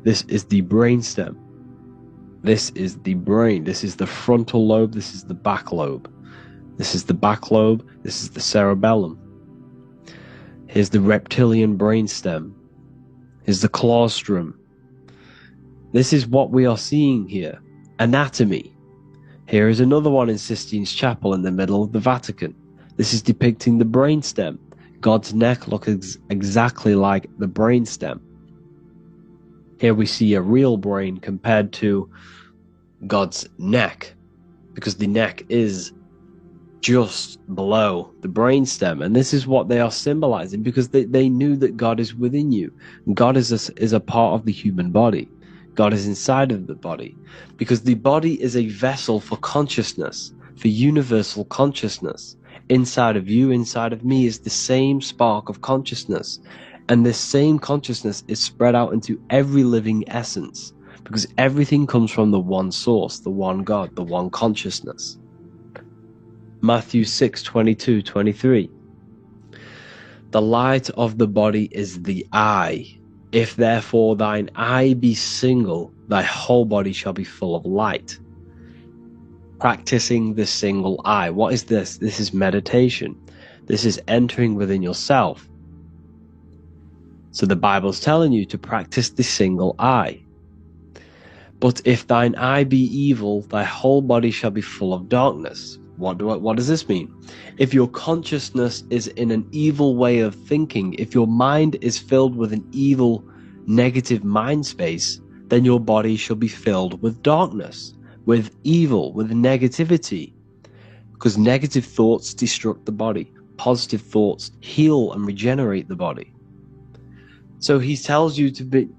This is the brainstem. This is the brain. This is the frontal lobe. This is the back lobe. This is the back lobe. This is the cerebellum. Here's the reptilian brainstem. Here's the claustrum. This is what we are seeing here. Anatomy. Here is another one in Sistine's Chapel in the middle of the Vatican. This is depicting the brainstem. God's neck looks exactly like the brainstem. Here we see a real brain compared to God's neck, because the neck is just below the brainstem. And this is what they are symbolizing, because they knew that God is within you. God is a part of the human body. God is inside of the body, because the body is a vessel for consciousness, for universal consciousness. Inside of you, inside of me, is the same spark of consciousness, and this same consciousness is spread out into every living essence, because everything comes from the one source, the one God, the one consciousness. Matthew 6:22-23. The light of the body is the eye. If therefore thine eye be single, thy whole body shall be full of light. Practicing the single eye. What is this? This is meditation. This is entering within yourself. So the Bible's telling you to practice the single eye. But if thine eye be evil, thy whole body shall be full of darkness. What does this mean? If your consciousness is in an evil way of thinking, if your mind is filled with an evil, negative mind space, then your body shall be filled with darkness, with evil, with negativity. Because negative thoughts destruct the body. Positive thoughts heal and regenerate the body. So he tells you to be,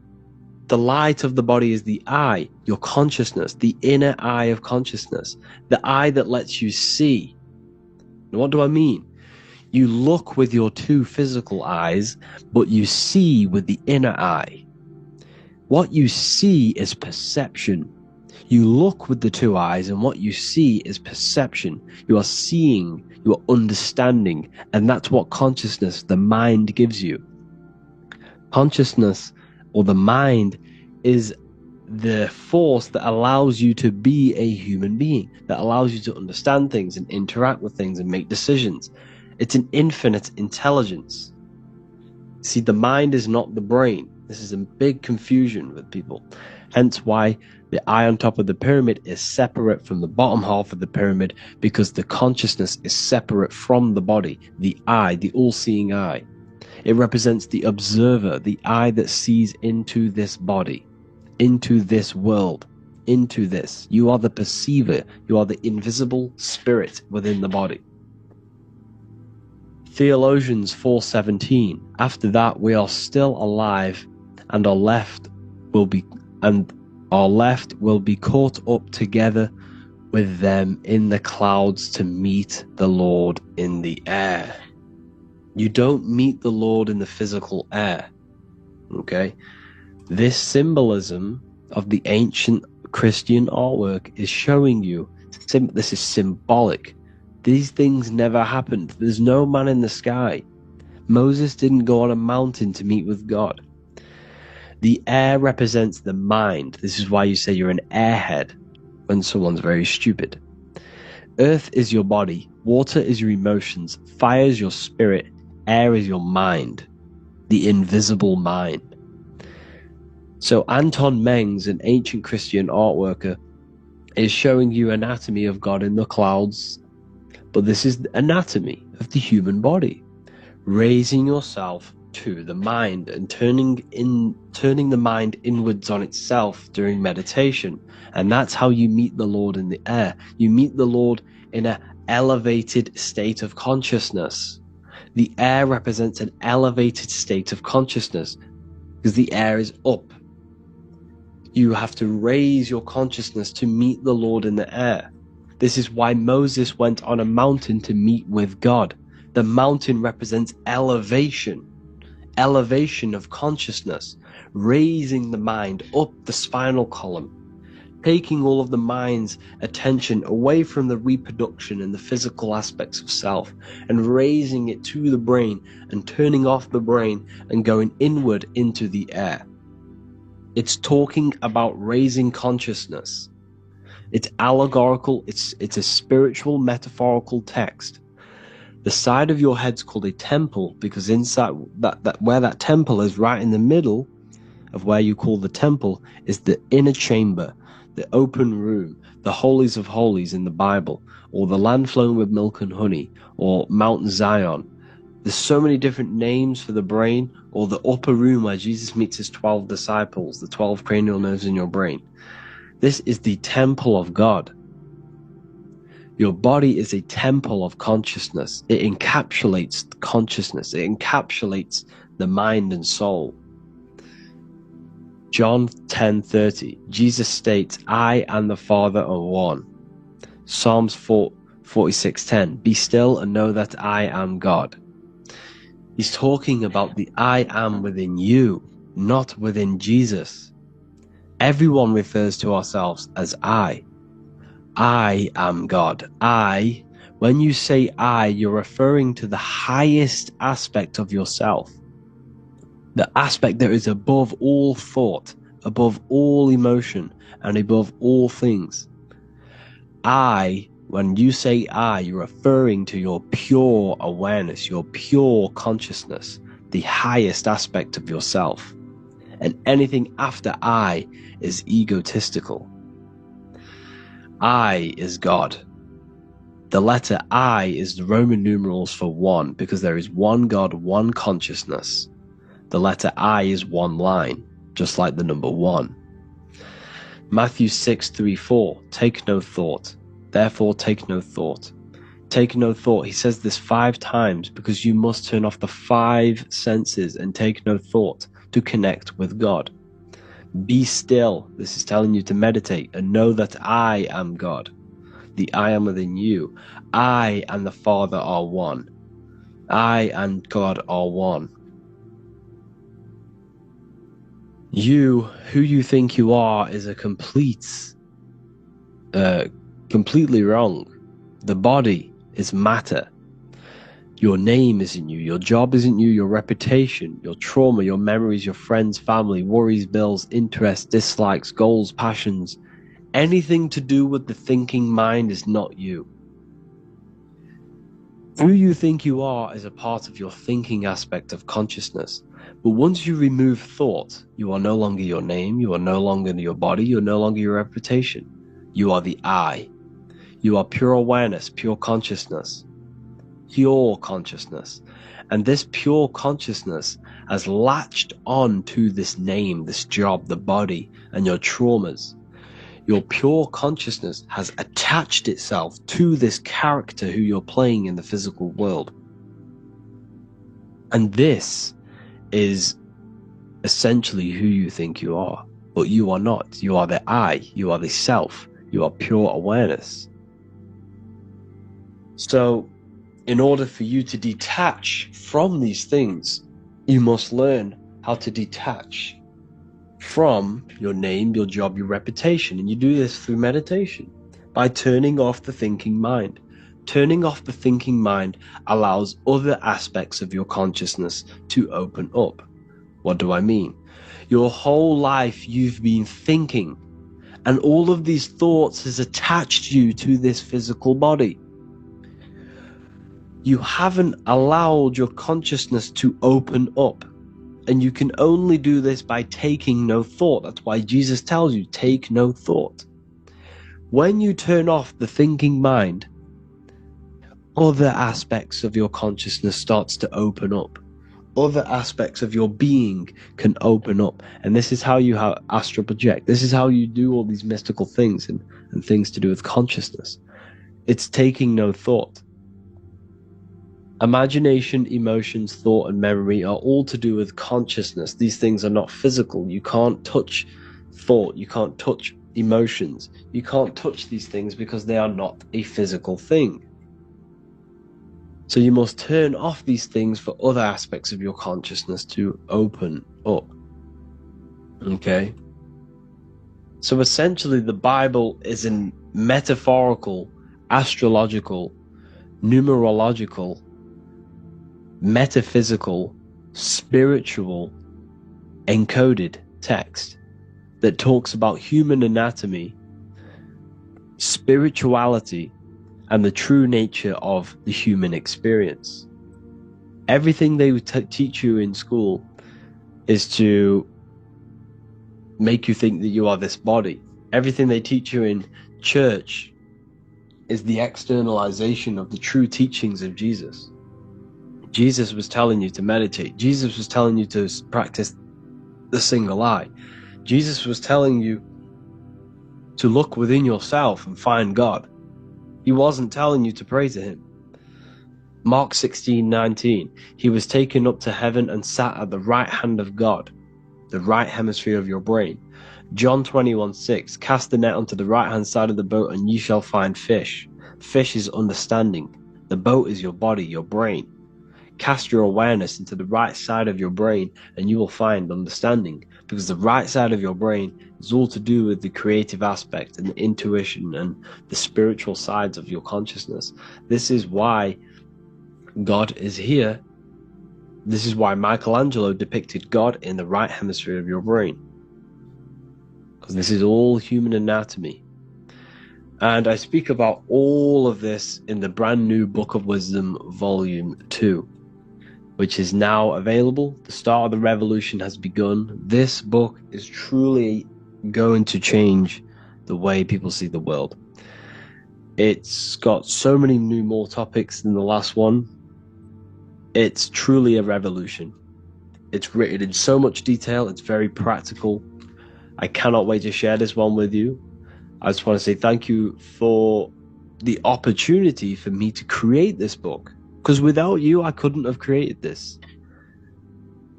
the light of the body is the eye, your consciousness, the inner eye of consciousness, the eye that lets you see. And what do I mean? You look with your two physical eyes, but you see with the inner eye. What you see is perception. You look with the two eyes, and what you see is perception. You are seeing, you are understanding, and that's what consciousness, the mind, gives you. Consciousness, or the mind, is the force that allows you to be a human being, that allows you to understand things and interact with things and make decisions. It's an infinite intelligence. See, the mind is not the brain. This is a big confusion with people. Hence why the eye on top of the pyramid is separate from the bottom half of the pyramid, because the consciousness is separate from the body, the eye, the all-seeing eye. It represents the observer, the eye that sees into this body, into this world, into this. You are the perceiver. You are the invisible spirit within the body. Theologians 4:17. After that, we are still alive, and our left will be caught up together with them in the clouds to meet the Lord in the air. You don't meet the Lord in the physical air. Okay? This symbolism of the ancient Christian artwork is showing you this is symbolic. These things never happened. There's no man in the sky. Moses didn't go on a mountain to meet with God. The air represents the mind. This is why you say you're an airhead when someone's very stupid. Earth is your body. Water is your emotions. Fire is your spirit. Air is your mind, the invisible mind. So Anton Mengs, an ancient Christian art worker, is showing you anatomy of God in the clouds, but this is the anatomy of the human body. Raising yourself to the mind and turning the mind inwards on itself during meditation. And that's how you meet the Lord in the air. You meet the Lord in an elevated state of consciousness. The air represents an elevated state of consciousness because the air is up. You have to raise your consciousness to meet the Lord in the air. This is why Moses went on a mountain to meet with God. The mountain represents elevation of consciousness, raising the mind up the spinal column, taking all of the mind's attention away from the reproduction and the physical aspects of self and raising it to the brain and turning off the brain and going inward into the air. It's talking about raising consciousness. It's allegorical, it's a spiritual metaphorical text. The side of your head's called a temple because inside that where that temple is, right in the middle of where you call the temple, is the inner chamber, the open room, the holies of holies in the Bible, or the land flowing with milk and honey, or Mount Zion. There's so many different names for the brain, or the upper room where Jesus meets his 12 disciples, the 12 cranial nerves in your brain. This is the temple of God. Your body is a temple of consciousness. It encapsulates consciousness. It encapsulates the mind and soul. John 10:30, Jesus states, I and the Father are one. Psalms 46:10, be still and know that I am God. He's talking about the I am within you, not within Jesus. Everyone refers to ourselves as I. I am God. When you say I, you're referring to the highest aspect of yourself. The aspect that is above all thought, above all emotion, and above all things. When you say I, you're referring to your pure awareness, your pure consciousness, the highest aspect of yourself. And anything after I is egotistical. I is God. The letter I is the Roman numerals for one, because there is one God, one consciousness. The letter I is one line, just like the number 1. Matthew 6:3-4, take no thought. Therefore take no thought. Take no thought. He says this 5 times because you must turn off the 5 senses and take no thought to connect with God. Be still. This is telling you to meditate and know that I am God. The I am within you. I and the Father are one. I and God are one. You, who you think you are, is a completely wrong. The body is matter. Your name isn't you. Your job isn't you. Your reputation, your trauma, your memories, your friends, family, worries, bills, interests, dislikes, goals, passions. Anything to do with the thinking mind is not you. Who you think you are is a part of your thinking aspect of consciousness. But once you remove thought, you are no longer your name, you are no longer your body, you are no longer your reputation. You are the I. You are pure awareness, pure consciousness. Pure consciousness. And this pure consciousness has latched on to this name, this job, the body, and your traumas. Your pure consciousness has attached itself to this character who you're playing in the physical world. And this is essentially who you think you are. But you are not. You are the I. You are the self. You are pure awareness. So, in order for you to detach from these things, you must learn how to detach from your name, your job, your reputation. And you do this through meditation, by turning off the thinking mind. Turning off the thinking mind allows other aspects of your consciousness to open up. What do I mean? Your whole life you've been thinking, and all of these thoughts has attached you to this physical body. You haven't allowed your consciousness to open up. And you can only do this by taking no thought. That's why Jesus tells you, take no thought. When you turn off the thinking mind, other aspects of your consciousness starts to open up. Other aspects of your being can open up. And this is how you astral project. This is how you do all these mystical things and things to do with consciousness. It's taking no thought. Imagination, emotions, thought, and memory are all to do with consciousness. These things are not physical. You can't touch thought. You can't touch emotions. You can't touch these things because they are not a physical thing. So you must turn off these things for other aspects of your consciousness to open up. Okay? So essentially the Bible is a metaphorical, astrological, numerological, metaphysical, spiritual, encoded text that talks about human anatomy, spirituality, and the true nature of the human experience. Everything they teach you in school is to make you think that you are this body. Everything they teach you in church is the externalization of the true teachings of Jesus. Jesus was telling you to meditate. Jesus was telling you to practice the single eye. Jesus was telling you to look within yourself and find God. He wasn't telling you to pray to him. Mark 16:19, he was taken up to heaven and sat at the right hand of God. the right hemisphere of your brain. John 21:6, cast the net onto the right-hand side of the boat and ye shall find fish. Fish is understanding. The boat is your body, your brain. Cast your awareness into the right side of your brain and you will find understanding, because the right side of your brain is all to do with the creative aspect and the intuition and the spiritual sides of your consciousness. This is why God is here. This is why Michelangelo depicted God in the right hemisphere of your brain, because this is all human anatomy. And I speak about all of this in the brand new Book of Wisdom Volume 2, which is now available. The start of the revolution has begun. This book is truly going to change the way people see the world. It's got so many more topics than the last one. It's truly a revolution. It's written in so much detail. It's very practical. I cannot wait to share this one with you. I just want to say thank you for the opportunity for me to create this book, because without you, I couldn't have created this.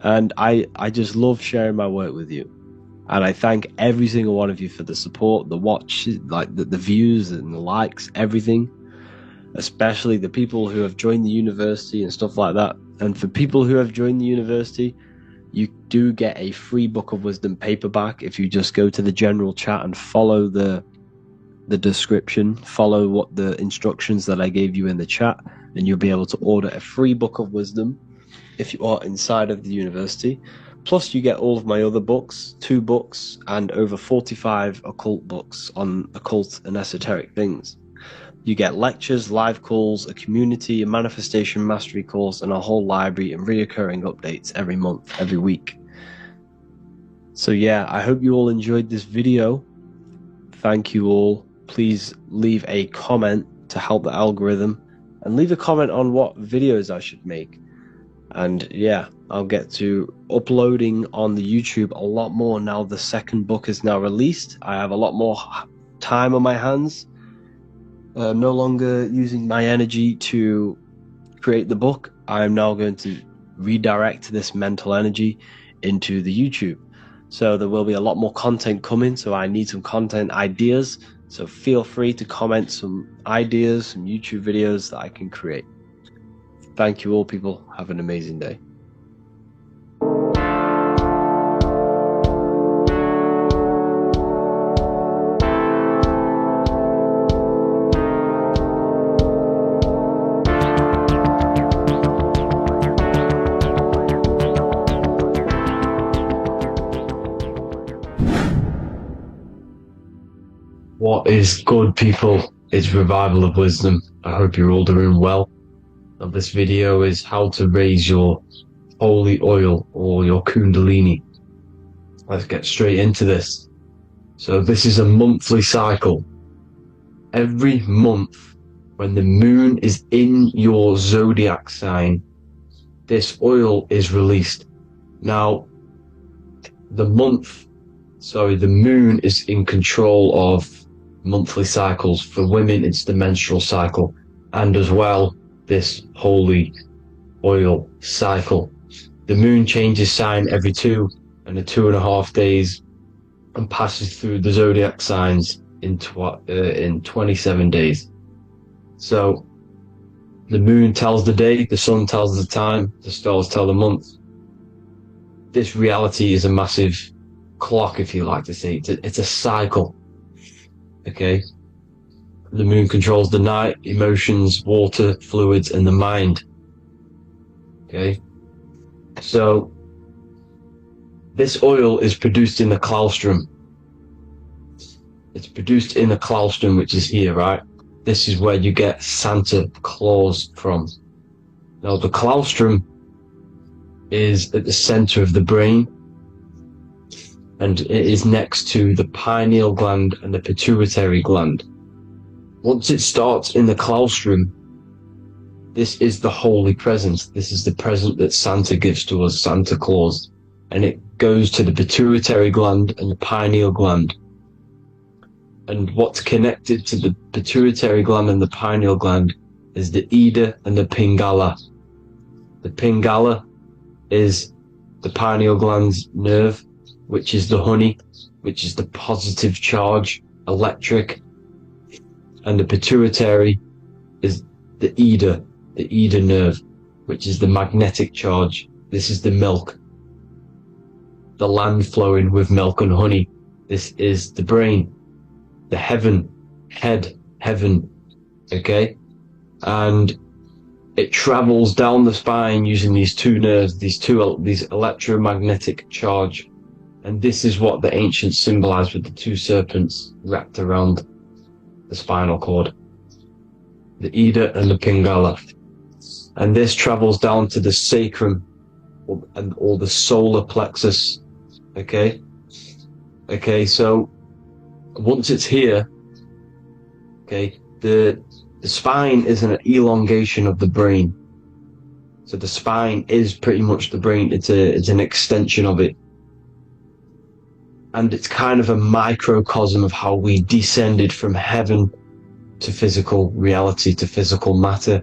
And I just love sharing my work with you. And I thank every single one of you for the support, the watch, like the views and the likes, everything. Especially the people who have joined the university and stuff like that. And for people who have joined the university, you do get a free Book of Wisdom paperback if you just go to the general chat and follow the description, follow what the instructions that I gave you in the chat, and you'll be able to order a free Book of Wisdom if you are inside of the university. Plus you get all of my other books, 2 books, and over 45 occult books on occult and esoteric things. You get lectures, live calls, a community, a manifestation mastery course, and a whole library and reoccurring updates every month, every week. So yeah, I hope you all enjoyed this video. Thank you all. Please leave a comment to help the algorithm, and leave a comment on what videos I should make. And yeah, I'll get to uploading on the YouTube a lot more now the second book is now released. I have a lot more time on my hands. No longer using my energy to create the book. I am now going to redirect this mental energy into the YouTube. So there will be a lot more content coming. So I need some content ideas. So feel free to comment some ideas, some YouTube videos that I can create. Thank you all, people. Have an amazing day. What is good, people? It's Revival of Wisdom. I hope you're all doing well. And this video is how to raise your holy oil or your kundalini. Let's get straight into this. So this is a monthly cycle. Every month, when the moon is in your zodiac sign, this oil is released. Now, the moon is in control of monthly cycles. For women, it's the menstrual cycle, and as well this holy oil cycle. The moon changes sign every 2.5 days and passes through the zodiac signs in 27 days. So the moon tells the day, the sun tells the time, the stars tell the month. This reality is a massive clock, if you like to say. It's a cycle. Okay, the moon controls the night, emotions, water, fluids, and the mind. Okay, so this oil is produced in the claustrum. It's produced in the claustrum, which is here, right? This is where you get Santa Claus from. Now, the claustrum is at the center of the brain, and it is next to the pineal gland and the pituitary gland. Once it starts in the claustrum, this is the holy present. This is the present that Santa gives to us, Santa Claus. And it goes to the pituitary gland and the pineal gland. And what's connected to the pituitary gland and the pineal gland is the Ida and the Pingala. The Pingala is the pineal gland's nerve, which is the honey, which is the positive charge, electric, and the pituitary is the Ida nerve, which is the magnetic charge. This is the milk, the land flowing with milk and honey. This is the brain, the heaven, heaven, okay? And it travels down the spine using these two nerves, these electromagnetic charge. And this is what the ancients symbolized with the two serpents wrapped around the spinal cord, the Ida and the Pingala. And this travels down to the sacrum or the solar plexus. Okay, so once it's here, okay, the spine is an elongation of the brain. So the spine is pretty much the brain. It's an extension of it. And it's kind of a microcosm of how we descended from heaven to physical reality, to physical matter,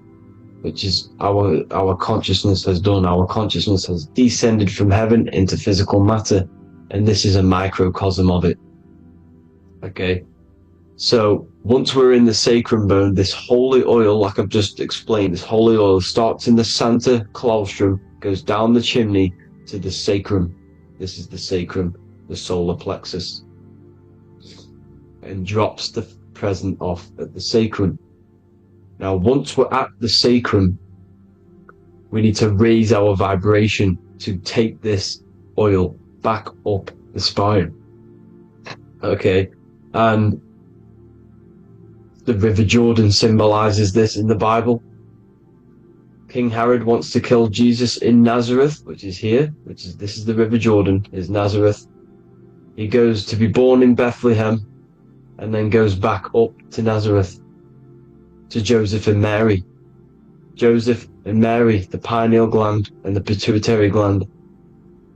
which is our consciousness has done. Our consciousness has descended from heaven into physical matter, and this is a microcosm of it. Okay, so once we're in the sacrum bone, this holy oil, like I've just explained, this holy oil starts in the Sancta Claustrum, goes down the chimney to the sacrum. This is the sacrum, the solar plexus, and drops the present off at the sacrum. Now, once we're at the sacrum, we need to raise our vibration to take this oil back up the spine. Okay, and the River Jordan symbolizes this in the Bible. King Herod wants to kill Jesus in Nazareth, which is here, this is the River Jordan, is Nazareth. He goes to be born in Bethlehem and then goes back up to Nazareth to Joseph and Mary. Joseph and Mary, the pineal gland and the pituitary gland.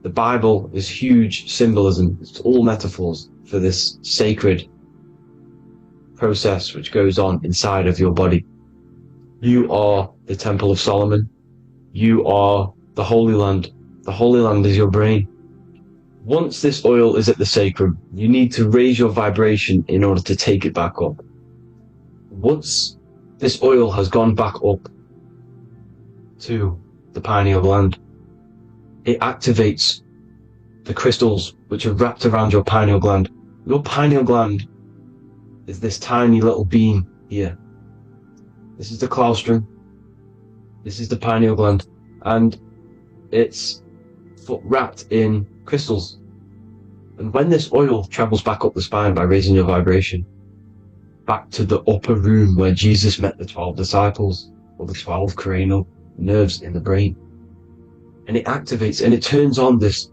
The Bible is huge symbolism. It's all metaphors for this sacred process which goes on inside of your body. You are the Temple of Solomon. You are the Holy Land. The Holy Land is your brain. Once this oil is at the sacrum, you need to raise your vibration in order to take it back up. Once this oil has gone back up to the pineal gland, it activates the crystals which are wrapped around your pineal gland. Your pineal gland is this tiny little beam here. This is the claustrum. This is the pineal gland, and it's wrapped in crystals. And when this oil travels back up the spine by raising your vibration back to the upper room where Jesus met the 12 disciples, or the 12 cranial nerves in the brain, and it activates and it turns on this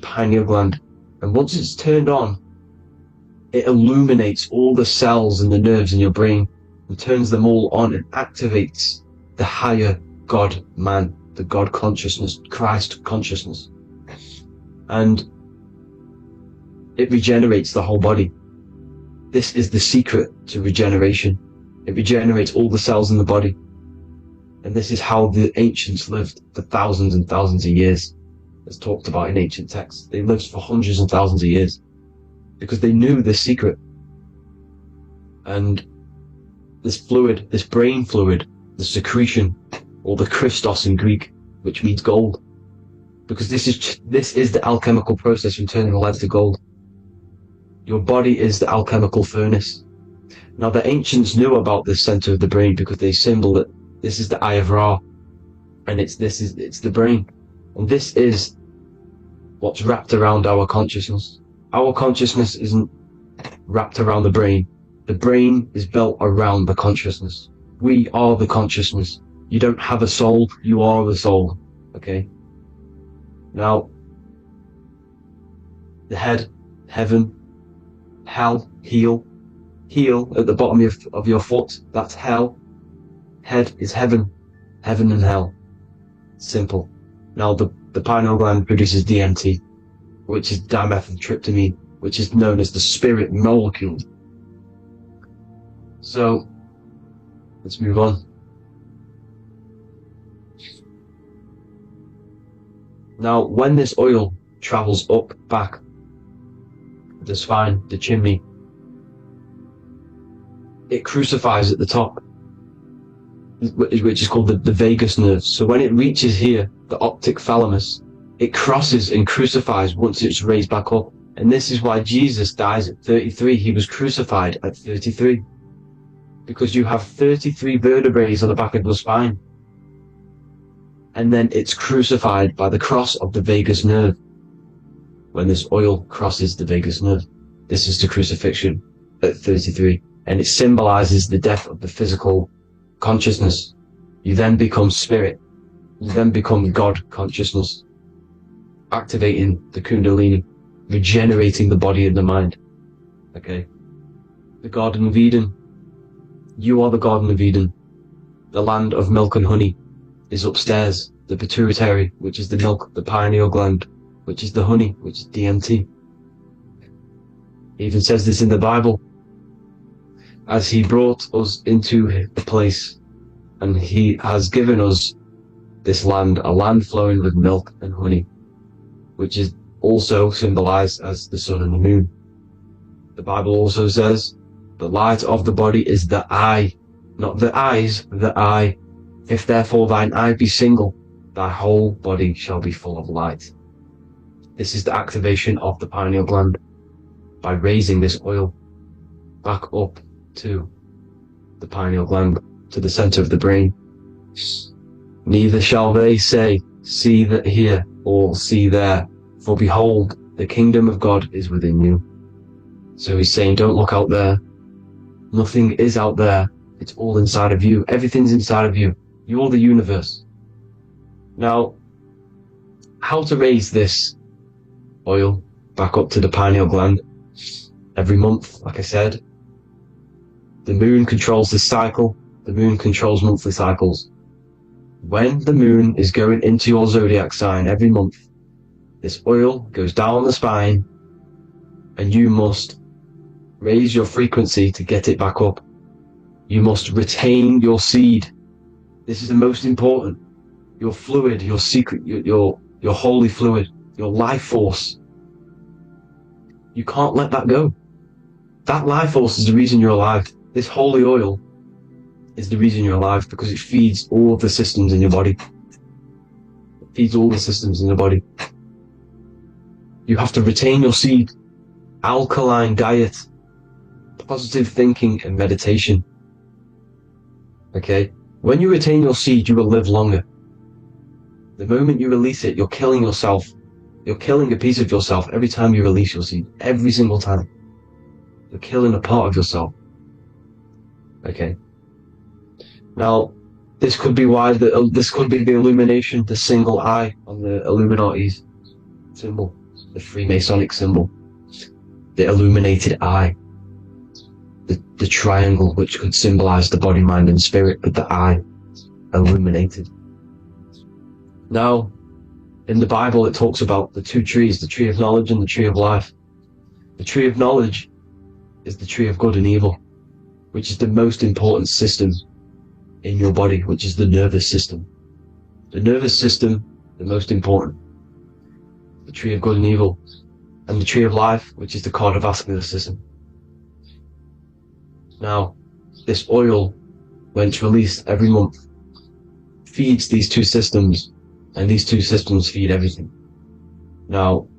pineal gland, and once it's turned on, it illuminates all the cells and the nerves in your brain and turns them all on and activates the higher God man, the God consciousness, Christ consciousness. And it regenerates the whole body. This is the secret to regeneration. It regenerates all the cells in the body. And this is how the ancients lived for thousands and thousands of years. As talked about in ancient texts. They lived for hundreds and thousands of years because they knew this secret. And this fluid, this brain fluid, the secretion, or the Christos in Greek, which means gold, because this is the alchemical process from turning lead to gold. Your body is the alchemical furnace. Now the ancients knew about this center of the brain because they symboled it. This is the Eye of Ra, and it's the brain, and this is what's wrapped around our consciousness. Our consciousness isn't wrapped around the brain. The brain is built around the consciousness. We are the consciousness. You don't have a soul, you are the soul. Okay? Now, the head, heaven, hell, heel at the bottom of your foot, that's hell. Head is heaven and hell. Simple. Now, the pineal gland produces DMT, which is dimethyltryptamine, which is known as the spirit molecule. So, let's move on. Now, when this oil travels up, back, the spine, the chimney. It crucifies at the top, which is called the vagus nerve. So when it reaches here, the optic thalamus, it crosses and crucifies once it's raised back up. And this is why Jesus dies at 33. He was crucified at 33. Because you have 33 vertebrae on the back of the spine. And then it's crucified by the cross of the vagus nerve. When this oil crosses the vagus nerve. This is the crucifixion at 33. And it symbolizes the death of the physical consciousness. You then become spirit. You then become God consciousness. Activating the Kundalini. Regenerating the body and the mind. Okay? The Garden of Eden. You are the Garden of Eden. The land of milk and honey is upstairs. The pituitary, which is the milk, the pineal gland, which is the honey, which is DMT. It even says this in the Bible. As he brought us into the place, and he has given us this land, a land flowing with milk and honey, which is also symbolized as the sun and the moon. The Bible also says, the light of the body is the eye, not the eyes, the eye. If therefore thine eye be single, thy whole body shall be full of light. This is the activation of the pineal gland by raising this oil back up to the pineal gland, to the center of the brain. Neither shall they say, see that here, or see there, for behold, the kingdom of God is within you. So he's saying, don't look out there. Nothing is out there. It's all inside of you. Everything's inside of you. You're the universe. Now, how to raise this oil back up to the pineal gland? Every month, like I said. The moon controls this cycle. The moon controls monthly cycles. When the moon is going into your zodiac sign every month, this oil goes down the spine, and you must raise your frequency to get it back up. You must retain your seed. This is the most important. Your fluid, your secret, your holy fluid, your life force. You can't let that go. That life force is the reason you're alive. This holy oil is the reason you're alive, because it feeds all of the systems in your body. It feeds all the systems in your body. You have to retain your seed, alkaline diet, positive thinking and meditation. Okay? When you retain your seed, you will live longer. The moment you release it, you're killing yourself. You're killing a piece of yourself every time you release your seed. Every single time. You're killing a part of yourself. Okay? Now, this could be why this could be the illumination, the single eye on the Illuminati's symbol. The Freemasonic symbol, the illuminated eye, the triangle which could symbolize the body, mind and spirit, but the eye illuminated. Now, in the Bible it talks about the two trees, the tree of knowledge and the tree of life. The tree of knowledge is the tree of good and evil, which is the most important system in your body, which is the nervous system. The nervous system, the most important. The tree of good and evil, and the tree of life, which is the cardiovascular system. Now, this oil, when it's released every month, feeds these two systems, and these two systems feed everything. Now,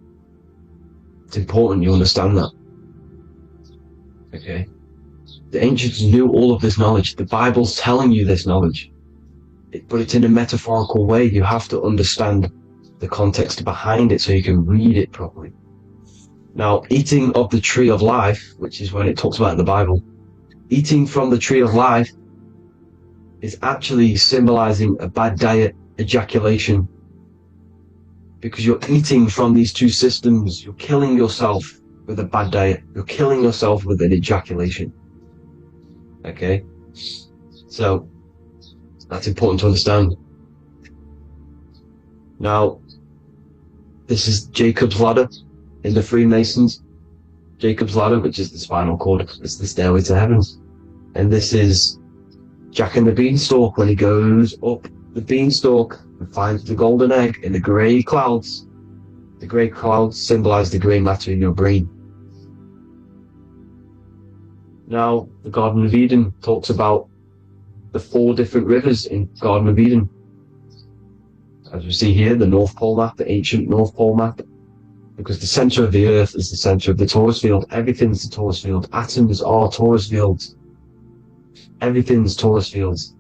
it's important you understand that. Okay? The ancients knew all of this knowledge. The Bible's telling you this knowledge. But it's in a metaphorical way. You have to understand the context behind it so you can read it properly. Now, eating of the tree of life, which is when it talks about in the Bible, eating from the tree of life is actually symbolizing a bad diet, ejaculation, because you're eating from these two systems. You're killing yourself with a bad diet. You're killing yourself with an ejaculation. Okay? So, that's important to understand. Now, this is Jacob's ladder in the Freemasons. Jacob's ladder, which is the spinal cord, it's the stairway to heaven. And this is Jack and the Beanstalk when he goes up the beanstalk and finds the golden egg in the grey clouds. The grey clouds symbolize the grey matter in your brain. Now, the Garden of Eden talks about the 4 different rivers in Garden of Eden. As we see here, the North Pole map, the ancient North Pole map, because the center of the earth is the center of the torus field. Everything's the torus field. Atoms are torus fields. Everything's torus fields.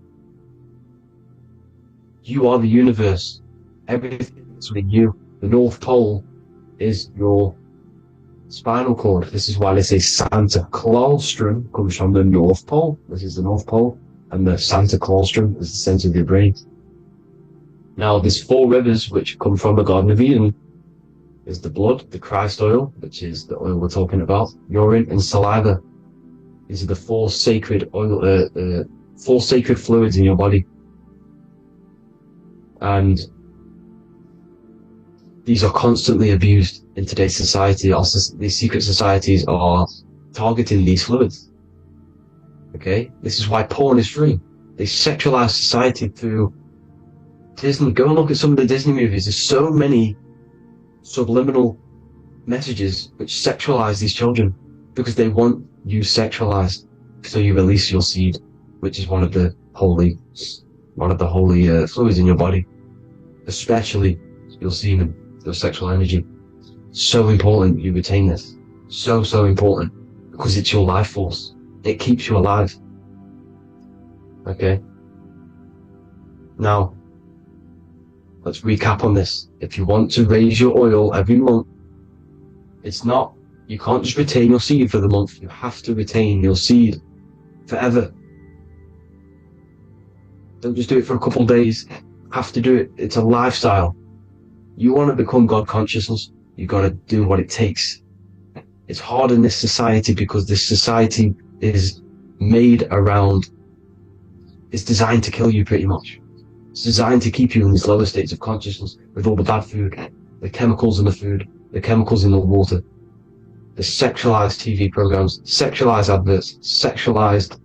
You are the universe. Everything's within you. The North Pole is your spinal cord. This is why they say Santa Claustrum comes from the North Pole. This is the North Pole. And the Santa Claustrum is the center of your brain. Now, there's 4 rivers which come from the Garden of Eden. There's the blood, the Christ oil, which is the oil we're talking about, urine and saliva. These are the 4 sacred oil, 4 sacred fluids in your body. And these are constantly abused in today's society. Also, these secret societies are targeting these fluids. Okay? This is why porn is free. They sexualize society through Disney. Go and look at some of the Disney movies. There's so many subliminal messages which sexualize these children because they want you sexualized, so you release your seed, which is one of the holy fluids in your body, especially your semen, your sexual energy. So important you retain this. So important, because it's your life force. It keeps you alive. Okay? Now, let's recap on this. If you want to raise your oil every month, you can't just retain your seed for the month. You have to retain your seed forever. Don't just do it for a couple of days. You have to do it. It's a lifestyle. You want to become God consciousness, you got to do what it takes. It's hard in this society because this society is made around, it's designed to kill you pretty much. It's designed to keep you in these lower states of consciousness with all the bad food, the chemicals in the food, the chemicals in the water, the sexualized TV programs, sexualized adverts, sexualized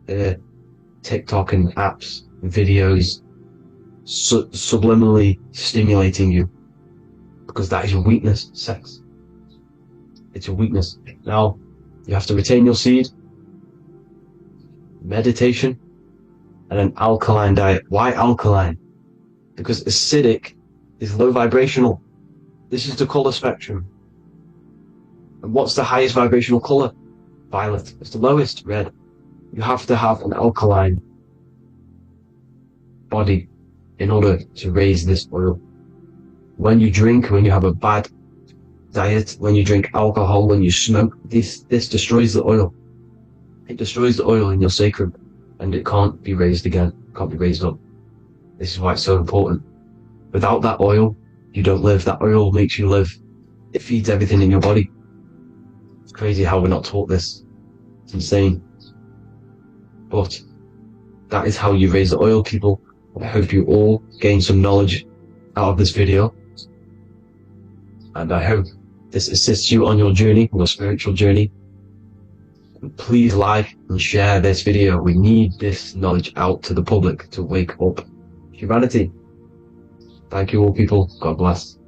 TikTok and apps, videos, subliminally stimulating you. Because that is your weakness, sex. It's your weakness. Now, you have to retain your seed, meditation, and an alkaline diet. Why alkaline? Because acidic is low vibrational. This is the color spectrum. And what's the highest vibrational color? Violet. It's the lowest, red. You have to have an alkaline body in order to raise this oil. When you drink, when you have a bad diet, when you drink alcohol, when you smoke, this destroys the oil. It destroys the oil in your sacrum, and it can't be raised again, can't be raised up. This is why it's so important. Without that oil, you don't live. That oil makes you live. It feeds everything in your body. It's crazy how we're not taught this. It's insane. But that is how you raise the oil, people. I hope you all gain some knowledge out of this video. And I hope this assists you on your journey, your spiritual journey. And please like and share this video. We need this knowledge out to the public to wake up humanity. Thank you all, people. God bless.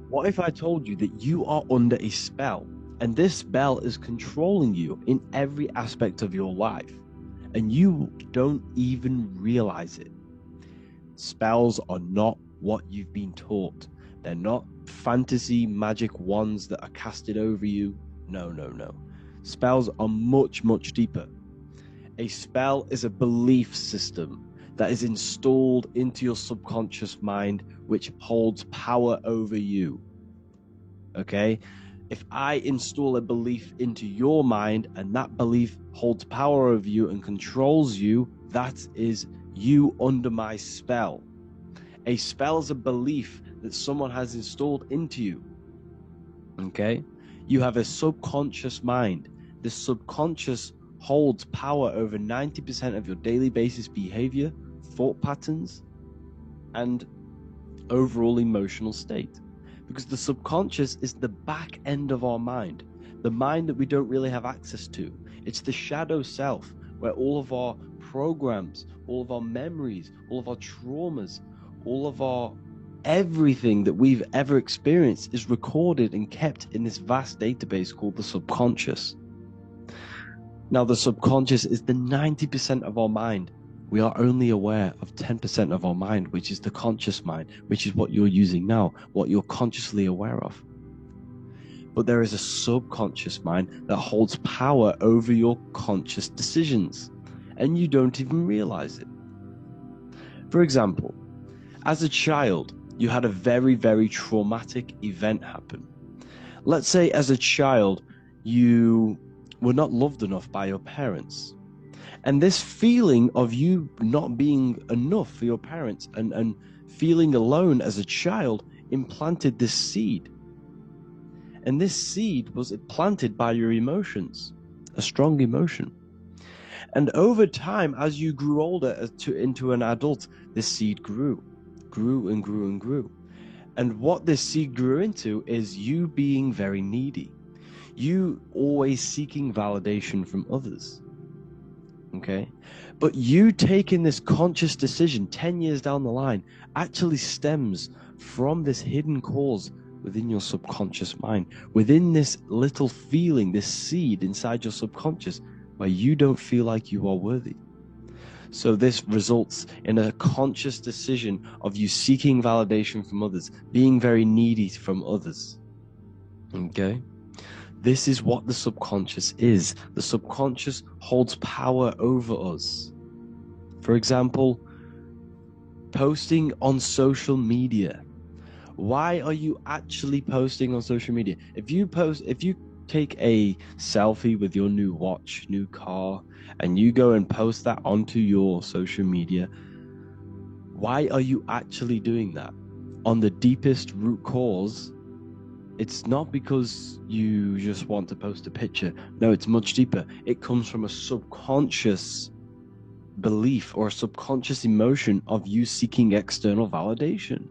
What if I told you that you are under a spell, and this spell is controlling you in every aspect of your life, and you don't even realize it? Spells are not what you've been taught. They're not fantasy magic wands that are casted over you. No. Spells are much, much deeper. A spell is a belief system that is installed into your subconscious mind, which holds power over you. Okay? If I install a belief into your mind and that belief holds power over you and controls you, that is you under my spell. A spell is a belief that someone has installed into you. Okay? You have a subconscious mind. The subconscious holds power over 90% of your daily basis behavior, thought patterns, and overall emotional state. because the subconscious is the back end of our mind, the mind that we don't really have access to. It's the shadow self, where all of our programs, all of our memories, all of our traumas, all of our everything that we've ever experienced is recorded and kept in this vast database called the subconscious. Now, the subconscious is the 90% of our mind. We are only aware of 10% of our mind, which is the conscious mind, which is what you're using now, what you're consciously aware of. But there is a subconscious mind that holds power over your conscious decisions, and you don't even realize it. For example, as a child, you had a very, very traumatic event happen. Let's say as a child, you were not loved enough by your parents. And this feeling of you not being enough for your parents and feeling alone as a child implanted this seed. And this seed was planted by your emotions, a strong emotion. And over time, as you grew older into an adult, this seed grew and grew and grew. And what this seed grew into is you being very needy. You always seeking validation from others. Okay? But you taking this conscious decision 10 years down the line actually stems from this hidden cause within your subconscious mind, within this little feeling, this seed inside your subconscious where you don't feel like you are worthy. So this results in a conscious decision of you seeking validation from others, being very needy from others. Okay? This is what the subconscious is. The subconscious holds power over us. For example, posting on social media. Why are you actually posting on social media? If you take a selfie with your new watch, new car, and you go and post that onto your social media, why are you actually doing that? On the deepest root cause, it's not because you just want to post a picture. No, it's much deeper. It comes from a subconscious belief or a subconscious emotion of you seeking external validation.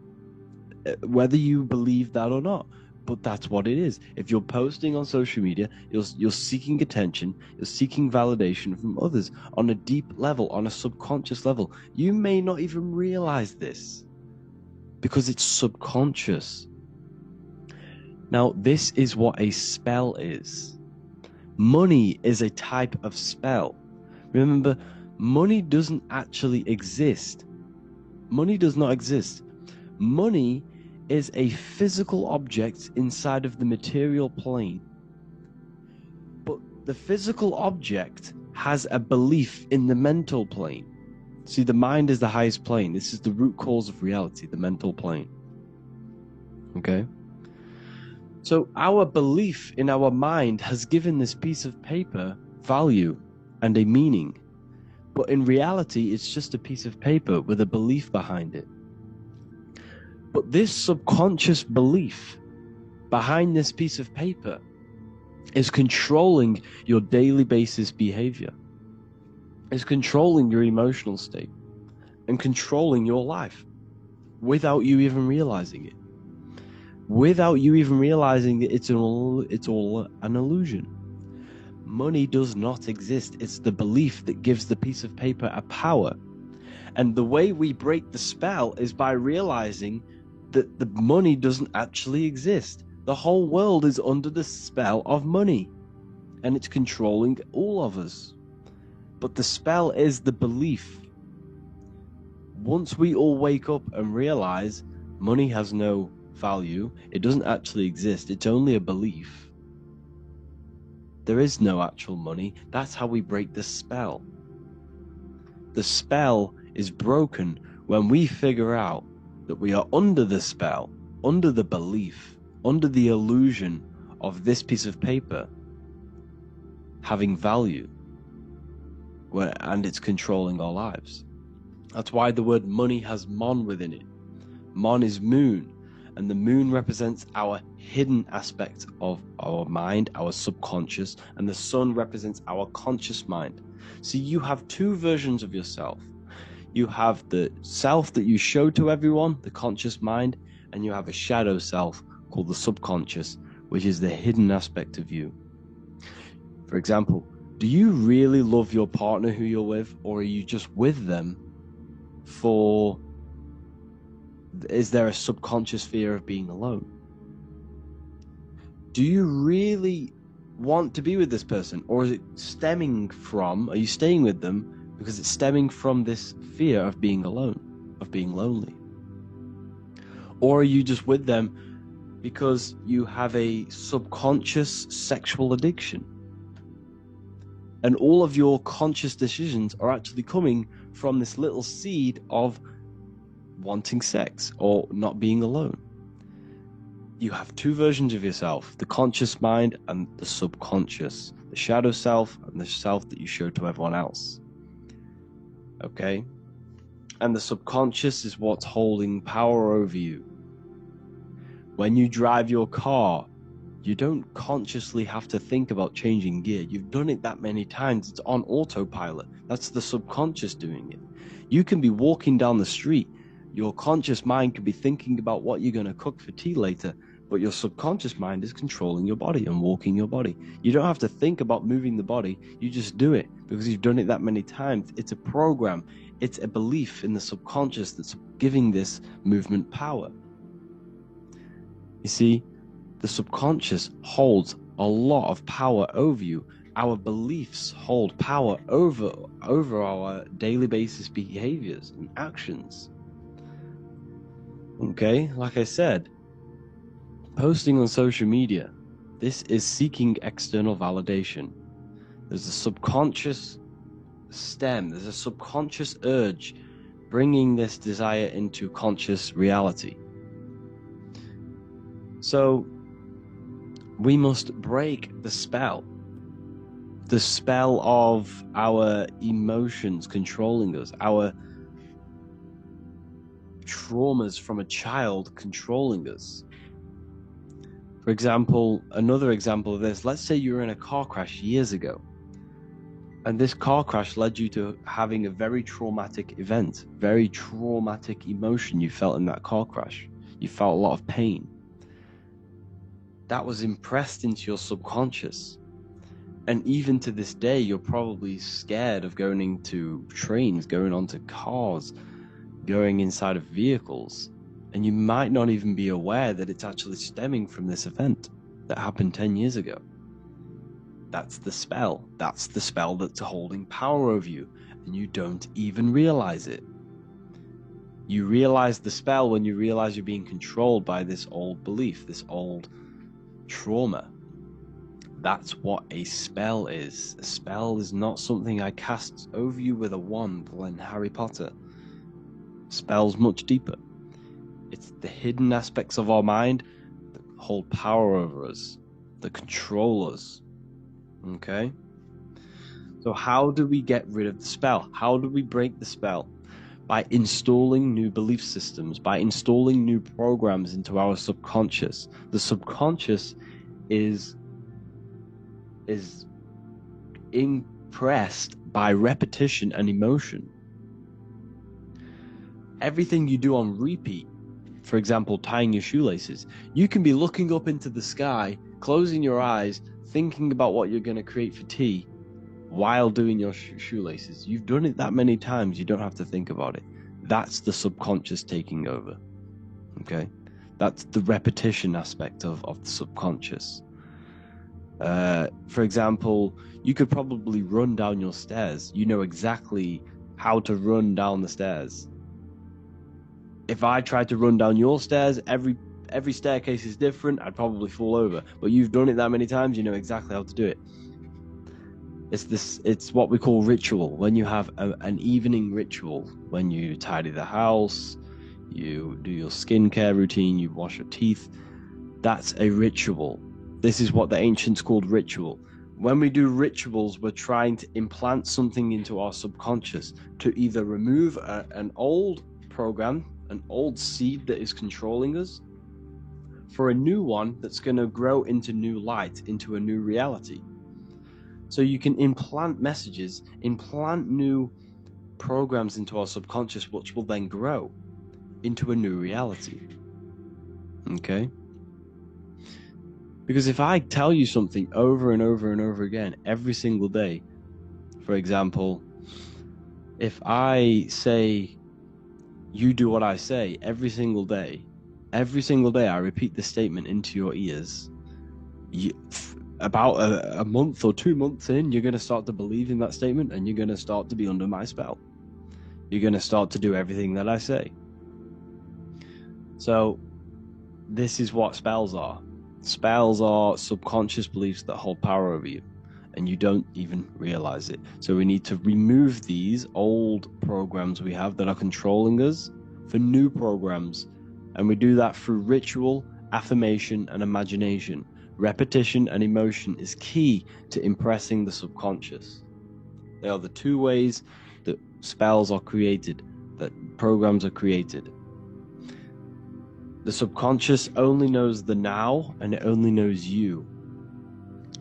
Whether you believe that or not, but that's what it is. If you're posting on social media, you're seeking attention, you're seeking validation from others on a deep level, on a subconscious level. You may not even realize this because it's subconscious. Now, this is what a spell is. Money is a type of spell. Remember, money doesn't actually exist. Money does not exist. Money is a physical object inside of the material plane. But the physical object has a belief in the mental plane. See, the mind is the highest plane. This is the root cause of reality, the mental plane. Okay? So our belief in our mind has given this piece of paper value and a meaning. But in reality, it's just a piece of paper with a belief behind it. But this subconscious belief behind this piece of paper is controlling your daily basis behavior. It's controlling your emotional state and controlling your life without you even realizing it. Without you even realizing that it's all an illusion. Money does not exist. It's the belief that gives the piece of paper a power. And the way we break the spell is by realizing that the money doesn't actually exist. The whole world is under the spell of money, and it's controlling all of us. But the spell is the belief. Once we all wake up and realize money has no value, it doesn't actually exist, it's only a belief. There is no actual money. That's how we break the spell. The spell is broken when we figure out that we are under the spell, under the belief, under the illusion of this piece of paper having value, and it's controlling our lives. That's why the word money has Mon within it. Mon is moon, and the moon represents our hidden aspect of our mind, our subconscious, and the sun represents our conscious mind. See, you have two versions of yourself. You have the self that you show to everyone, the conscious mind, and you have a shadow self called the subconscious, which is the hidden aspect of you. For example, do you really love your partner who you're with, or are you just with them for... Is there a subconscious fear of being alone? Do you really want to be with this person, or is it stemming from... Are you staying with them because it's stemming from this fear of being alone, of being lonely? Or are you just with them because you have a subconscious sexual addiction? And all of your conscious decisions are actually coming from this little seed of wanting sex or not being alone. You have two versions of yourself, the conscious mind and the subconscious, the shadow self and the self that you show to everyone else. Okay? And the subconscious is what's holding power over you. When you drive your car, you don't consciously have to think about changing gear. You've done it that many times. It's on autopilot. That's the subconscious doing it. You can be walking down the street. Your conscious mind could be thinking about what you're going to cook for tea later, but your subconscious mind is controlling your body and walking your body. You don't have to think about moving the body. You just do it because you've done it that many times. It's a program. It's a belief in the subconscious that's giving this movement power. You see, the subconscious holds a lot of power over you. Our beliefs hold power over our daily basis behaviors and actions. Okay, like I said, posting on social media, this is seeking external validation. There's a subconscious stem, there's a subconscious urge bringing this desire into conscious reality. So we must break the spell of our emotions controlling us, our traumas from a child controlling us. For example, another example of this, let's say you were in a car crash years ago, and this car crash led you to having a very traumatic event, very traumatic emotion you felt in that car crash. You felt a lot of pain. That was impressed into your subconscious. And even to this day, you're probably scared of going into trains, going onto cars, going inside of vehicles. And you might not even be aware that it's actually stemming from this event that happened 10 years ago. That's the spell. That's the spell that's holding power over you. And you don't even realize it. You realize the spell when you realize you're being controlled by this old belief, this old trauma. That's what a spell is. A spell is not something I cast over you with a wand like Harry Potter. Spell's much deeper. It's the hidden aspects of our mind that hold power over us, that control us. Okay? So how do we get rid of the spell? How do we break the spell? By installing new belief systems, by installing new programs into our subconscious. The subconscious is impressed by repetition and emotion. Everything you do on repeat, for example, tying your shoelaces, you can be looking up into the sky, closing your eyes, thinking about what you're going to create for tea while doing your shoelaces. You've done it that many times, you don't have to think about it. That's the subconscious taking over. Okay? That's the repetition aspect of the subconscious. For example, you could probably run down your stairs. You know exactly how to run down the stairs. If I tried to run down your stairs, every staircase is different, I'd probably fall over. But you've done it that many times, you know exactly how to do it. It's what we call ritual. When you have an evening ritual, when you tidy the house, you do your skincare routine, you wash your teeth, that's a ritual. This is what the ancients called ritual. When we do rituals, we're trying to implant something into our subconscious to either remove an old program, an old seed that is controlling us, for a new one that's going to grow into new light, into a new reality. So you can implant messages, implant new programs into our subconscious, which will then grow into a new reality. Okay? Because if I tell you something over and over and over again every single day, for example, if I say, you do what I say every single day I repeat the statement into your ears, about a month or 2 months in, you're going to start to believe in that statement, and you're going to start to be under my spell. You're going to start to do everything that I say. So this is what spells are. Spells are subconscious beliefs that hold power over you, and you don't even realize it. So we need to remove these old programs we have that are controlling us for new programs. And we do that through ritual, affirmation, and imagination. Repetition and emotion is key to impressing the subconscious. They are the two ways that spells are created, that programs are created. The subconscious only knows the now, and it only knows you.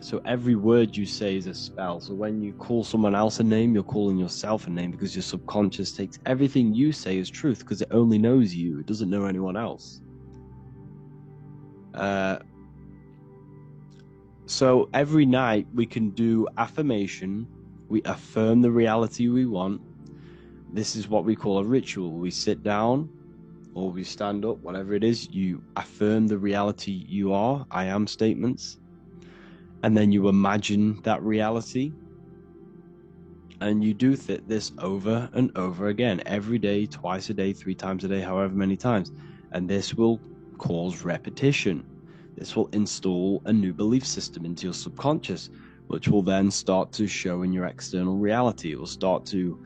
So every word you say is a spell. So when you call someone else a name, you're calling yourself a name, because your subconscious takes everything you say as truth, because it only knows you. It doesn't know anyone else. So every night we can do affirmation. We affirm the reality we want. This is what we call a ritual. We sit down or we stand up, whatever it is, you affirm the reality you are, I am statements. And then you imagine that reality. And you do this over and over again, every day, twice a day, 3 times a day, however many times. And this will cause repetition. This will install a new belief system into your subconscious, which will then start to show in your external reality. It will start to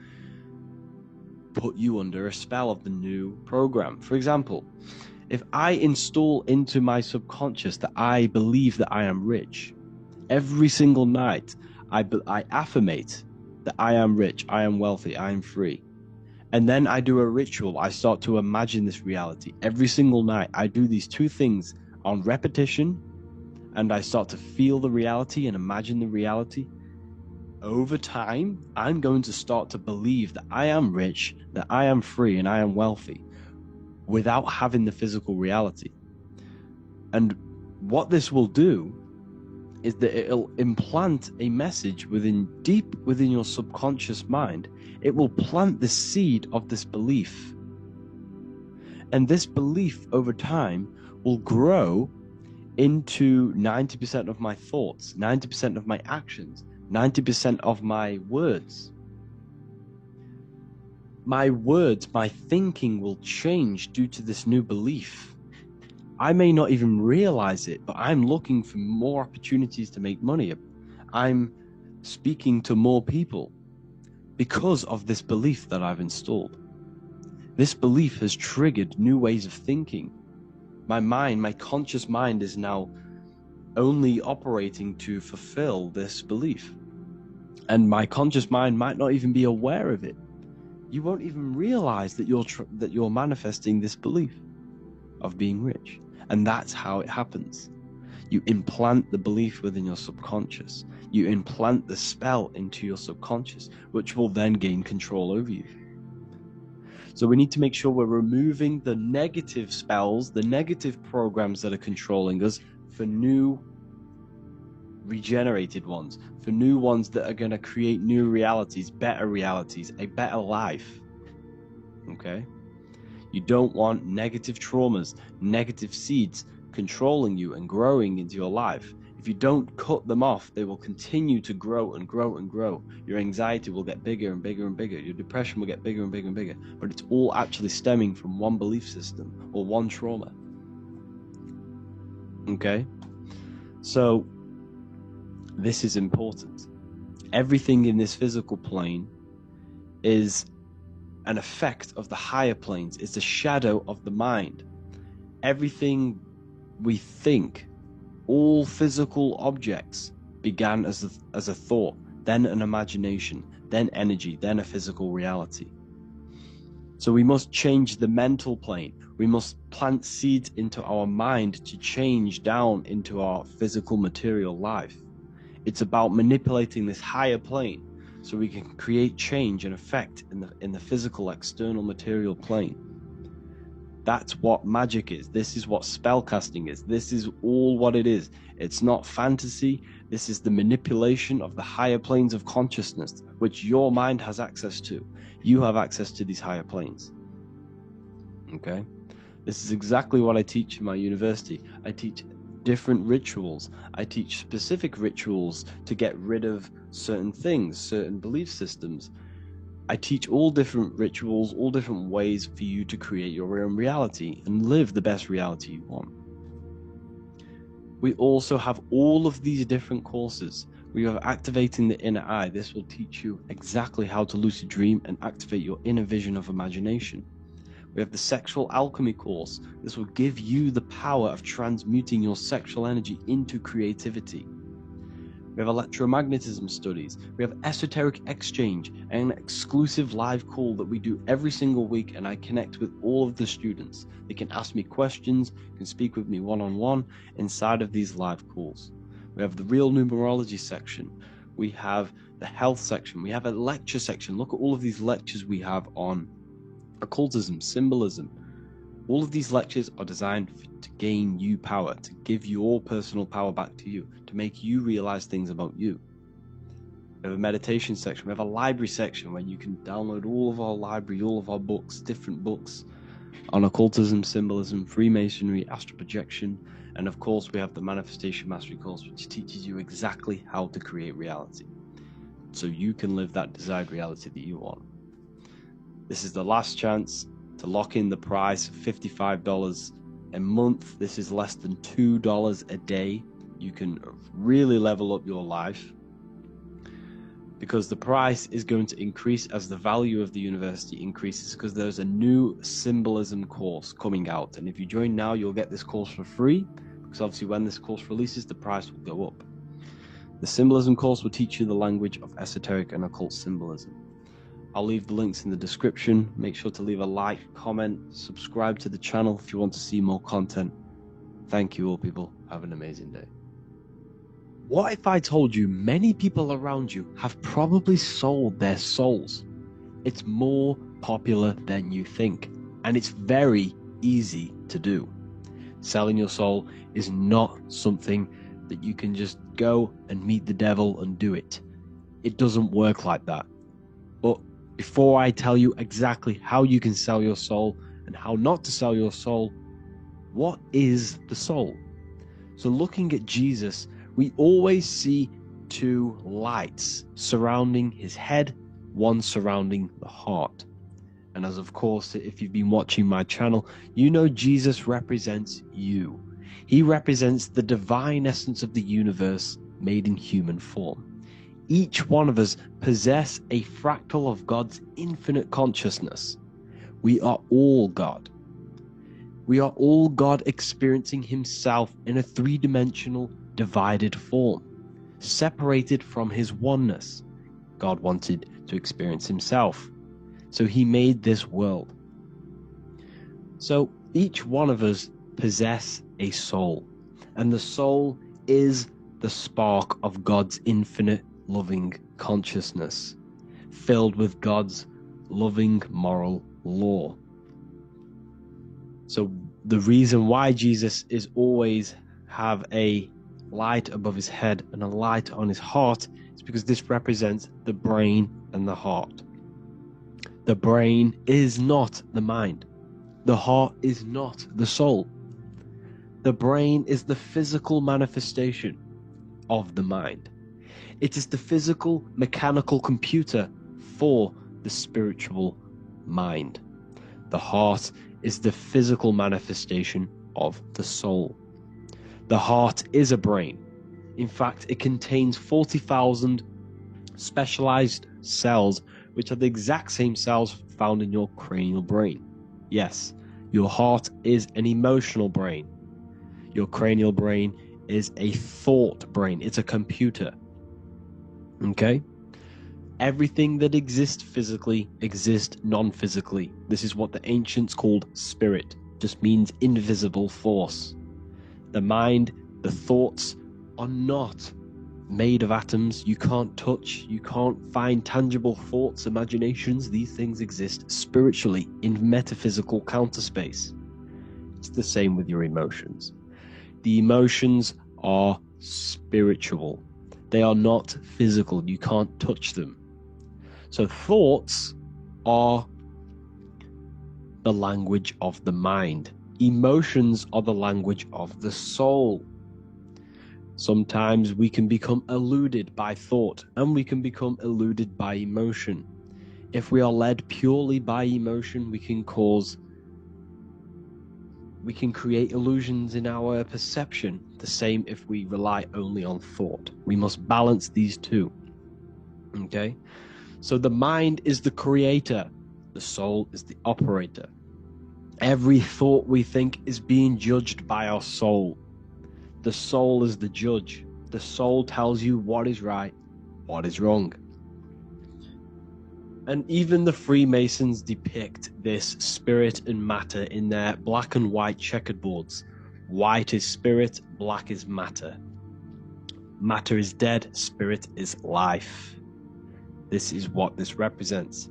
put you under a spell of the new program. For example, if I install into my subconscious that I believe that I am rich, every single night I affirmate that I am rich, I am wealthy, I am free. And then I do a ritual. I start to imagine this reality. Every single night I do these 2 things on repetition, and I start to feel the reality and imagine the reality. Over time, I'm going to start to believe that I am rich, that I am free, and I am wealthy without having the physical reality. And what this will do is that it'll implant a message deep within your subconscious mind. It will plant the seed of this belief. And this belief over time will grow into 90% of my thoughts, 90% of my actions, 90% of my words. My words, my thinking will change due to this new belief. I may not even realize it, but I'm looking for more opportunities to make money. I'm speaking to more people because of this belief that I've installed. This belief has triggered new ways of thinking. My mind, my conscious mind, is now only operating to fulfill this belief. And my conscious mind might not even be aware of it. You won't even realize that you're manifesting this belief of being rich. And that's how it happens. You implant the belief within your subconscious. You implant the spell into your subconscious, which will then gain control over you. So we need to make sure we're removing the negative spells, the negative programs that are controlling us, for new regenerated ones, for new ones that are going to create new realities, a better life. Okay? You don't want negative traumas, negative seeds controlling you and growing into your life. If you don't cut them off, they will continue to grow and grow and grow. Your anxiety will get bigger and bigger and bigger. Your depression will get bigger and bigger and bigger. But it's all actually stemming from one belief system or one trauma. Okay? So this is important. Everything in this physical plane is an effect of the higher planes. It's a shadow of the mind. Everything we think, all physical objects, began as a thought, then an imagination, then energy, then a physical reality. So we must change the mental plane. We must plant seeds into our mind to change down into our physical material life. It's about manipulating this higher plane so we can create change and effect in the physical external material plane. That's what magic is. This is what spellcasting is. This is all what it is. It's not fantasy. This is the manipulation of the higher planes of consciousness, which your mind has access to. You have access to these higher planes. Okay? This is exactly what I teach in my university. I teach different rituals. I teach specific rituals to get rid of certain things, certain belief systems. I teach all different rituals, all different ways for you to create your own reality and live the best reality you want. We also have all of these different courses. We have Activating the Inner Eye. This will teach you exactly how to lucid dream and activate your inner vision of imagination. We have the Sexual Alchemy course. This will give you the power of transmuting your sexual energy into creativity. We have electromagnetism studies. We have esoteric exchange, an exclusive live call that we do every single week, and I connect with all of the students. They can ask me questions, can speak with me one-on-one inside of these live calls. We have the Real Numerology section. We have the health section. We have a lecture section. Look at all of these lectures we have on occultism, symbolism. All of these lectures are designed to gain you power, to give your personal power back to you, to make you realize things about you. We have a meditation section. We have a library section where you can download all of our library, all of our books, different books on occultism, symbolism, Freemasonry, astral projection, and of course we have the Manifestation Mastery course, which teaches you exactly how to create reality, so you can live that desired reality that you want. This is the last chance to lock in the price of $55 a month. This is less than $2 a day. You can really level up your life, because the price is going to increase as the value of the university increases, because there's a new symbolism course coming out, and if you join now you'll get this course for free, because obviously when this course releases the price will go up. The symbolism course will teach you the language of esoteric and occult symbolism. I'll leave the links in the description. Make sure to leave a like, comment, subscribe to the channel if you want to see more content. Thank you all, people. Have an amazing day. What if I told you many people around you have probably sold their souls? It's more popular than you think, and it's very easy to do. Selling your soul is not something that you can just go and meet the devil and do it. It doesn't work like that. But before I tell you exactly how you can sell your soul and how not to sell your soul, what is the soul? So looking at Jesus, we always see two lights surrounding his head, one surrounding the heart. And as of course, if you've been watching my channel, you know Jesus represents you. He represents the divine essence of the universe made in human form. Each one of us possess a fractal of God's infinite consciousness. We are all God. We are all God experiencing himself in a three-dimensional divided form, separated from his oneness. God wanted to experience himself, so he made this world. So each one of us possess a soul, and the soul is the spark of God's infinite loving consciousness, filled with God's loving moral law. So the reason why Jesus is always have a light above his head and a light on his heart is because this represents the brain and the heart. The brain is not the mind. The heart is not the soul. The brain is the physical manifestation of the mind. It is the physical mechanical computer for the spiritual mind. The heart is the physical manifestation of the soul. The heart is a brain. In fact, it contains 40,000 specialized cells, which are the exact same cells found in your cranial brain. Yes, your heart is an emotional brain. Your cranial brain is a thought brain. It's a computer. Okay? Everything that exists physically exists non-physically. This is what the ancients called spirit. Just means invisible force. The mind, the thoughts are not made of atoms. You can't touch, you can't find tangible thoughts, imaginations. These things exist spiritually in metaphysical counter space. It's the same with your emotions. The emotions are spiritual. They are not physical. You can't touch them. So thoughts are the language of the mind. Emotions are the language of the soul. Sometimes we can become eluded by thought, and we can become eluded by emotion. If we are led purely by emotion, we can create illusions in our perception. The same if we rely only on thought. We must balance these two. Okay? So the mind is the creator. The soul is the operator. Every thought we think is being judged by our soul. The soul is the judge. The soul tells you what is right, what is wrong. And even the Freemasons depict this spirit and matter in their black and white checkered boards. White is spirit, black is matter. Matter is dead, spirit is life. This is what this represents.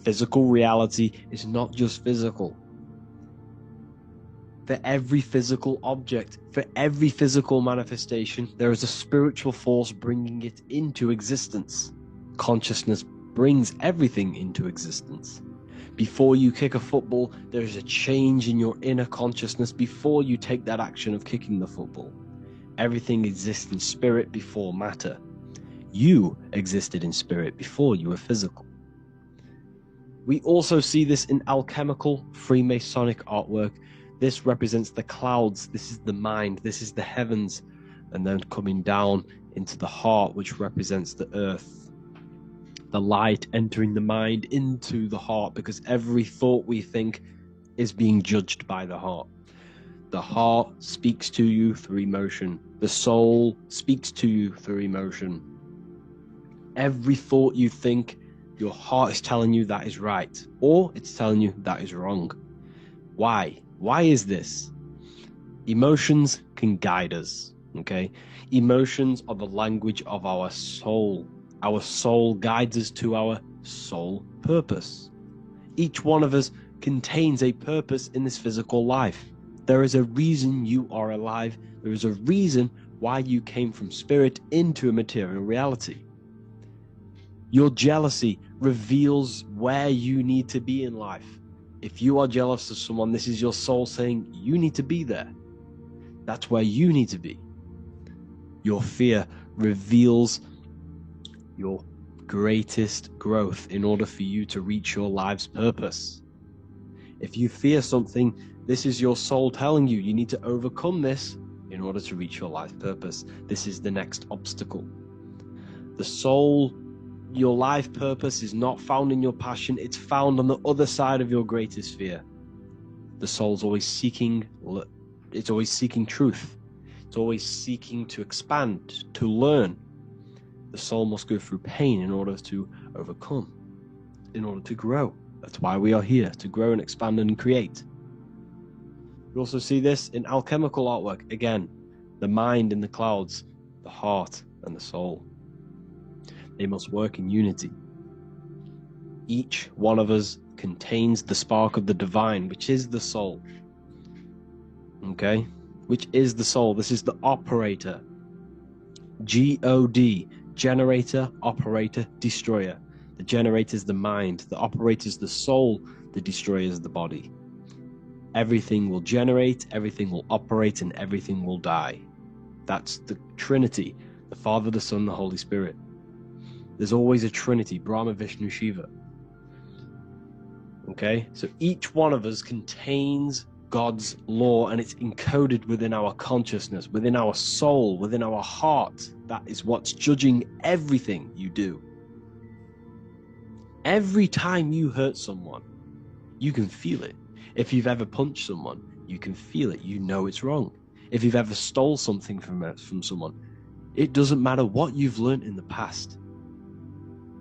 Physical reality is not just physical. For every physical object, for every physical manifestation, there is a spiritual force bringing it into existence. Consciousness brings everything into existence. Before you kick a football, there is a change in your inner consciousness before you take that action of kicking the football. Everything exists in spirit before matter. You existed in spirit before you were physical. We also see this in alchemical Freemasonic artwork. This represents the clouds, this is the mind, this is the heavens, and then coming down into the heart, which represents the earth. The light entering the mind into the heart, because every thought we think is being judged by the heart. The heart speaks to you through emotion. The soul speaks to you through emotion. Every thought you think, your heart is telling you that is right, or it's telling you that is wrong. Why? Why is this? Emotions can guide us, okay? Emotions are the language of our soul. Our soul guides us to our soul purpose. Each one of us contains a purpose in this physical life. There is a reason you are alive. There is a reason why you came from spirit into a material reality. Your jealousy reveals where you need to be in life. If you are jealous of someone, this is your soul saying you need to be there. That's where you need to be. Your fear reveals your greatest growth in order for you to reach your life's purpose. If you fear something, this is your soul telling you you need to overcome this in order to reach your life purpose. This is the next obstacle. The soul, your life purpose is not found in your passion, it's found on the other side of your greatest fear. The soul's always seeking, it's always seeking truth. It's always seeking to expand, to learn. The soul must go through pain in order to overcome, in order to grow. That's why we are here, to grow and expand and create. We also see this in alchemical artwork. Again, the mind in the clouds, the heart and the soul. They must work in unity. Each one of us contains the spark of the divine, which is the soul. Okay? Which is the soul. This is the operator. G-O-D. Generator, operator, destroyer. The generator is the mind. The operator is the soul. The destroyer is the body. Everything will generate, everything will operate, and everything will die. That's the Trinity. The Father, the Son, the Holy Spirit. There's always a Trinity, Brahma, Vishnu, Shiva. Okay? So each one of us contains God's law, and it's encoded within our consciousness, within our soul, within our heart. That is what's judging everything you do. Every time you hurt someone, you can feel it. If you've ever punched someone, you can feel it. You know it's wrong. If you've ever stole something from someone, it doesn't matter what you've learned in the past.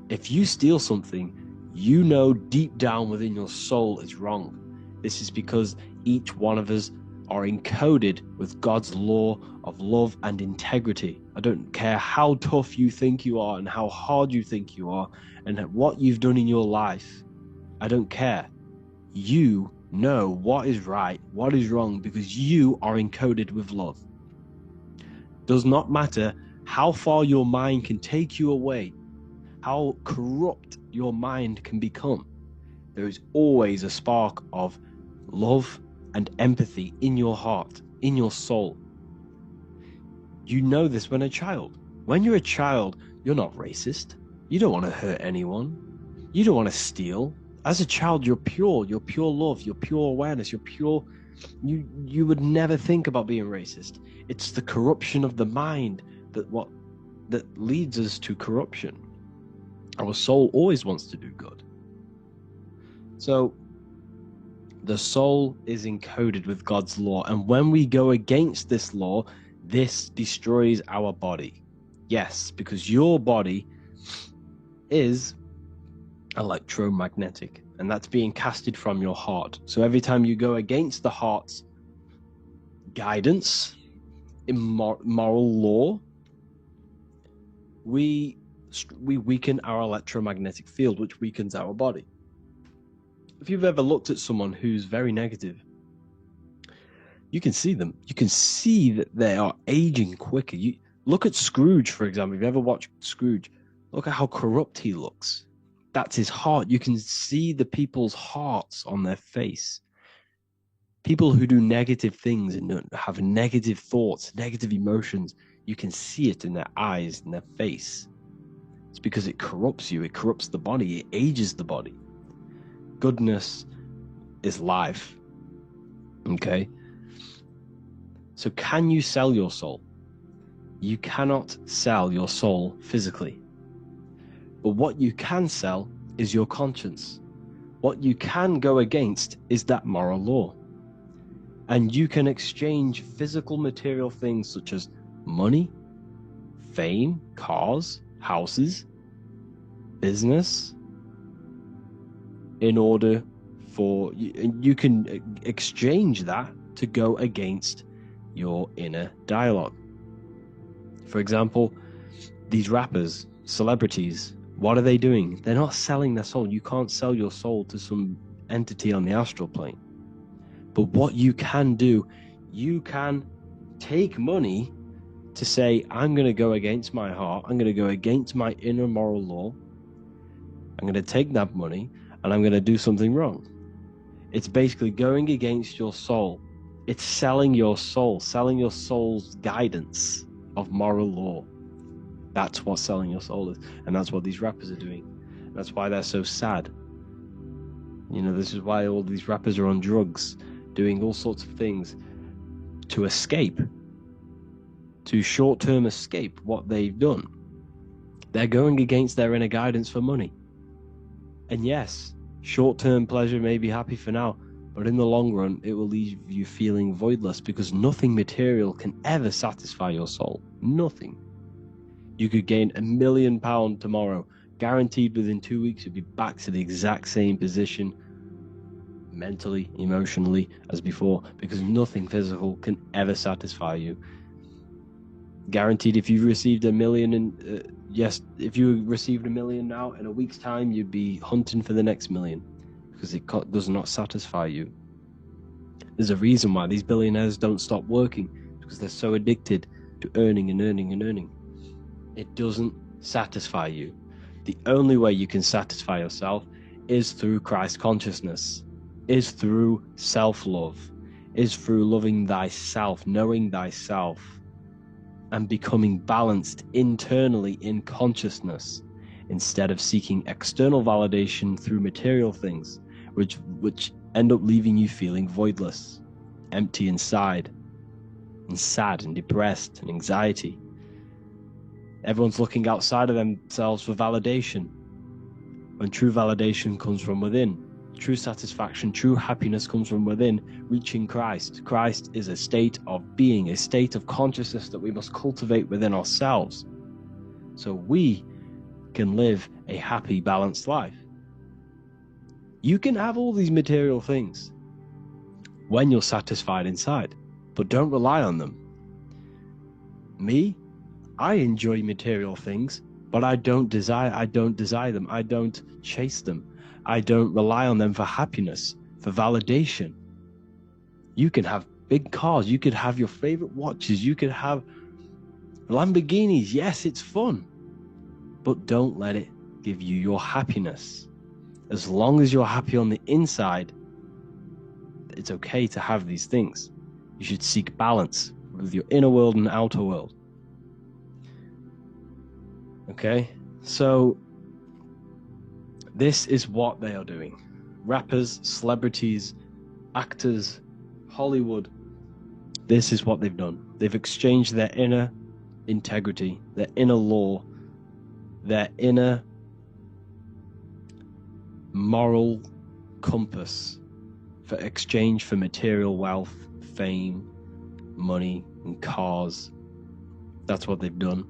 If you steal something, you know deep down within your soul it's wrong. This is because each one of us are encoded with God's law of love and integrity. I don't care how tough you think you are and how hard you think you are and what you've done in your life. I don't care. You know what is right, what is wrong, because you are encoded with love. Does not matter how far your mind can take you away, how corrupt your mind can become. There is always a spark of love and empathy in your heart, in your soul. You know this when a child. When you're a child, you're not racist. You don't want to hurt anyone. You don't want to steal. As a child, you're pure love, you're pure awareness, you're pure. You would never think about being racist. It's the corruption of the mind that leads us to corruption. Our soul always wants to do good. So the soul is encoded with God's law, and when we go against this law, this destroys our body. Yes, because your body is electromagnetic, and that's being casted from your heart. So every time you go against the heart's guidance in moral law, we weaken our electromagnetic field, which weakens our body. If you've ever looked at someone who's very negative, you can see them. You can see that they are aging quicker. You look at Scrooge, for example. If you ever watched Scrooge, look at how corrupt he looks. That's his heart. You can see the people's hearts on their face. People who do negative things and have negative thoughts, negative emotions, you can see it in their eyes, in their face. It's because it corrupts you. It corrupts the body. It ages the body. Goodness is life. Okay? So can you sell your soul? You cannot sell your soul physically. But what you can sell is your conscience. What you can go against is that moral law. And you can exchange physical material things such as money, fame, cars, houses, business, in order for you can exchange that to go against your inner dialogue. For example, these rappers, celebrities, what are they doing? They're not selling their soul. You can't sell your soul to some entity on the astral plane. But what you can do, you can take money to say, I'm going to go against my heart. I'm going to go against my inner moral law. I'm going to take that money and I'm going to do something wrong. It's basically going against your soul. It's selling your soul's guidance of moral law. That's what selling your soul is. And that's what these rappers are doing. That's why they're so sad. You know, this is why all these rappers are on drugs, doing all sorts of things to escape, to short-term escape what they've done. They're going against their inner guidance for money. And yes, short-term pleasure may be happy for now, but in the long run, it will leave you feeling voidless, because nothing material can ever satisfy your soul. Nothing. You could gain £1 million tomorrow, guaranteed within 2 weeks you'll be back to the exact same position, mentally, emotionally, as before, because nothing physical can ever satisfy you. Guaranteed, if you received $1 million if you received $1 million now, in a week's time, you'd be hunting for the next million, because it does not satisfy you. There's a reason why these billionaires don't stop working, because they're so addicted to earning and earning and earning. It doesn't satisfy you. The only way you can satisfy yourself is through Christ consciousness, is through self-love, is through loving thyself, knowing thyself, and becoming balanced internally in consciousness, instead of seeking external validation through material things, which end up leaving you feeling voidless, empty inside, and sad and depressed and anxiety. Everyone's looking outside of themselves for validation, when true validation comes from within. True satisfaction, true happiness comes from within, reaching Christ. Christ is a state of being, a state of consciousness that we must cultivate within ourselves, so we can live a happy, balanced life. You can have all these material things when you're satisfied inside, but don't rely on them. Me, I enjoy material things, but I don't desire them. I don't chase them. I don't rely on them for happiness. for validation. You can have big cars, you could have your favorite watches, you could have Lamborghinis. Yes, it's fun, but don't let it give you your happiness. As long as you're happy on the inside, it's okay to have these things. You should seek balance with your inner world and outer world. Okay, so this is what they are doing. Rappers, celebrities, actors, Hollywood, this is what they've done. They've exchanged their inner integrity, their inner law, their inner moral compass for exchange for material wealth, fame, money, and cars. That's what they've done.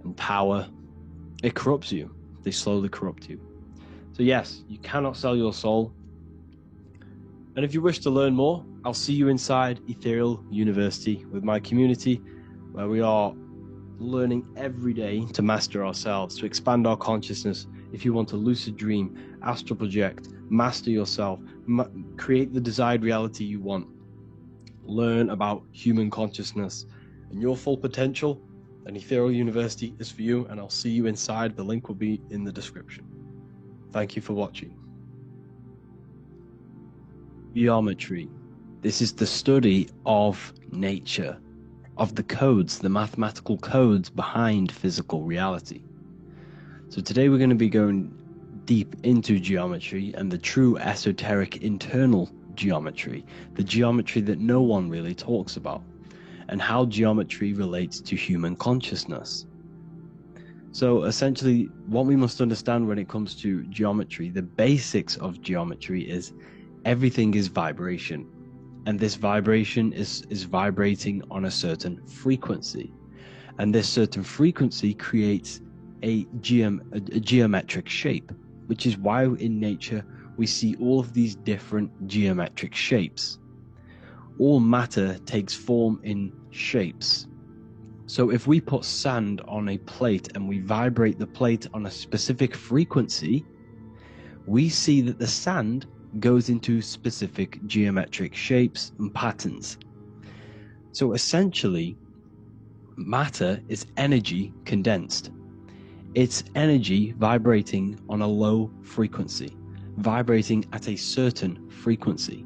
And power. It corrupts you. They slowly corrupt you. So yes, you cannot sell your soul. And if you wish to learn more, I'll see you inside Ethereal University with my community, where we are learning every day to master ourselves, to expand our consciousness. If you want to lucid dream, astral project, master yourself, create the desired reality you want, learn about human consciousness and your full potential, then Ethereal University is for you, and I'll see you inside. The link will be in the description. Thank you for watching. Geometry. This is the study of nature, of the codes, the mathematical codes behind physical reality. So today we're going to be going deep into geometry and the true esoteric internal geometry, the geometry that no one really talks about, and how geometry relates to human consciousness. So essentially, what we must understand when it comes to geometry, the basics of geometry is everything is vibration, and this vibration is vibrating on a certain frequency, and this certain frequency creates a geometric shape, which is why in nature we see all of these different geometric shapes. All matter takes form in shapes. So if we put sand on a plate and we vibrate the plate on a specific frequency, we see that the sand goes into specific geometric shapes and patterns. So essentially, matter is energy condensed. It's energy vibrating on a low frequency, vibrating at a certain frequency.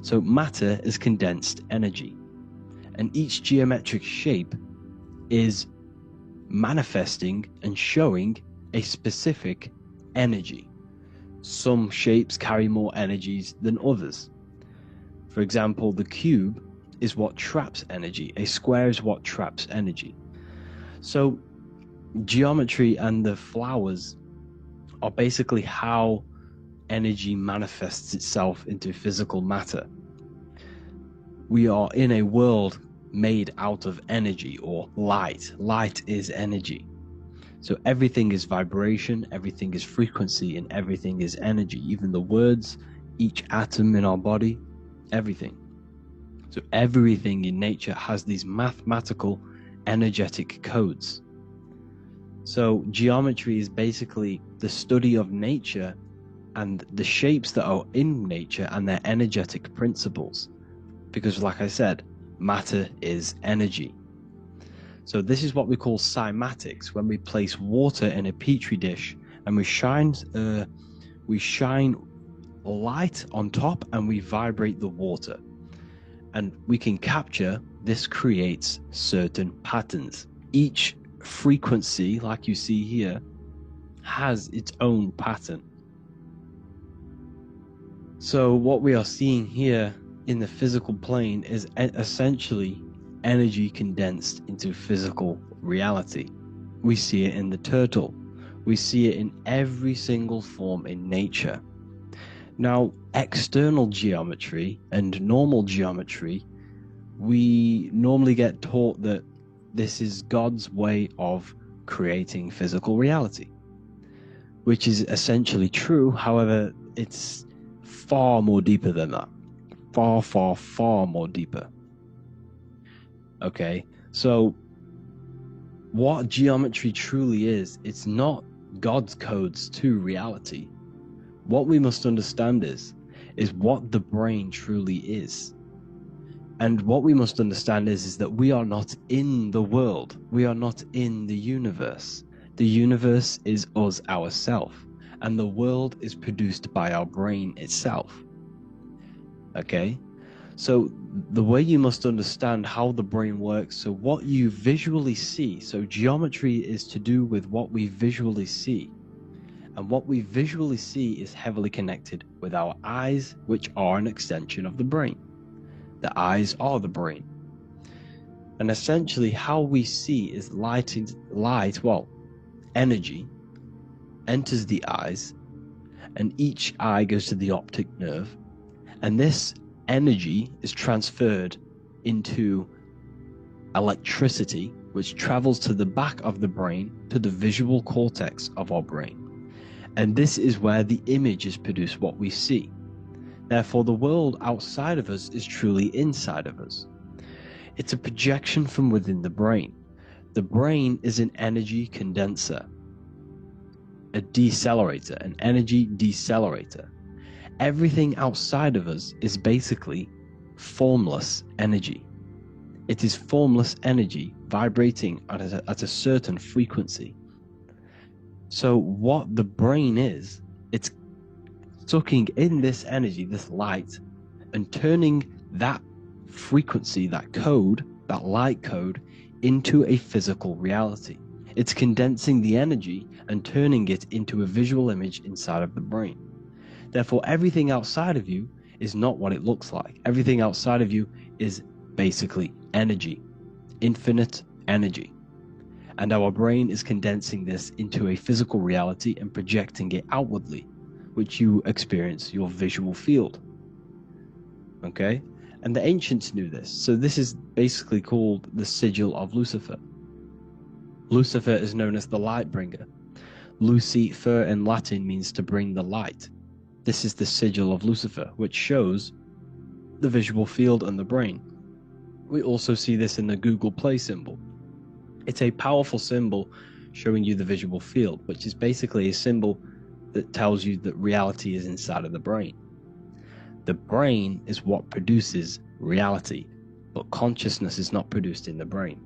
So matter is condensed energy, and each geometric shape is manifesting and showing a specific energy. Some shapes carry more energies than others. For example, the cube is what traps energy. A square is what traps energy. So geometry and the flowers are basically how energy manifests itself into physical matter. We are in a world made out of energy or light. Light is energy. So everything is vibration, everything is frequency, and everything is energy. Even the words, each atom in our body, everything. So everything in nature has these mathematical, energetic codes. So geometry is basically the study of nature and the shapes that are in nature and their energetic principles. Because like I said, matter is energy. So this is what we call cymatics, when we place water in a petri dish and we shine light on top and we vibrate the water. And we can capture, this creates certain patterns. Each frequency, like you see here, has its own pattern. So what we are seeing here in the physical plane is essentially energy condensed into physical reality. We see it in the turtle. We see it in every single form in nature. Now, external geometry and normal geometry, we normally get taught that this is God's way of creating physical reality, which is essentially true. However, it's far more deeper than that. Far more deeper. Okay, so what geometry truly is, it's not God's codes to reality. What we must understand is, is what the brain truly is. And what we must understand is that we are not in the world. We are not in the universe. The universe is us ourselves, and the world is produced by our brain itself. Okay? So the way you must understand how the brain works, so what you visually see, so geometry is to do with what we visually see. And what we visually see is heavily connected with our eyes, which are an extension of the brain. The eyes are the brain. And essentially how we see is energy enters the eyes, and each eye goes to the optic nerve, and this energy is transferred into electricity, which travels to the back of the brain, to the visual cortex of our brain. And this is where the image is produced, what we see. Therefore, the world outside of us is truly inside of us. It's a projection from within the brain. The brain is an energy condenser, a decelerator, an energy decelerator. Everything outside of us is basically formless energy. It is formless energy vibrating at a certain frequency. So what the brain is, it's sucking in this energy, this light, and turning that frequency, that code, that light code, into a physical reality. It's condensing the energy and turning it into a visual image inside of the brain. Therefore, everything outside of you is not what it looks like. Everything outside of you is basically energy, infinite energy. And our brain is condensing this into a physical reality and projecting it outwardly, which you experience your visual field. Okay? And the ancients knew this. So this is basically called the sigil of Lucifer. Lucifer is known as the light bringer. Lucifer in Latin means to bring the light. This is the sigil of Lucifer, which shows the visual field and the brain. We also see this in the Google Play symbol. It's a powerful symbol showing you the visual field, which is basically a symbol that tells you that reality is inside of the brain. The brain is what produces reality, but consciousness is not produced in the brain.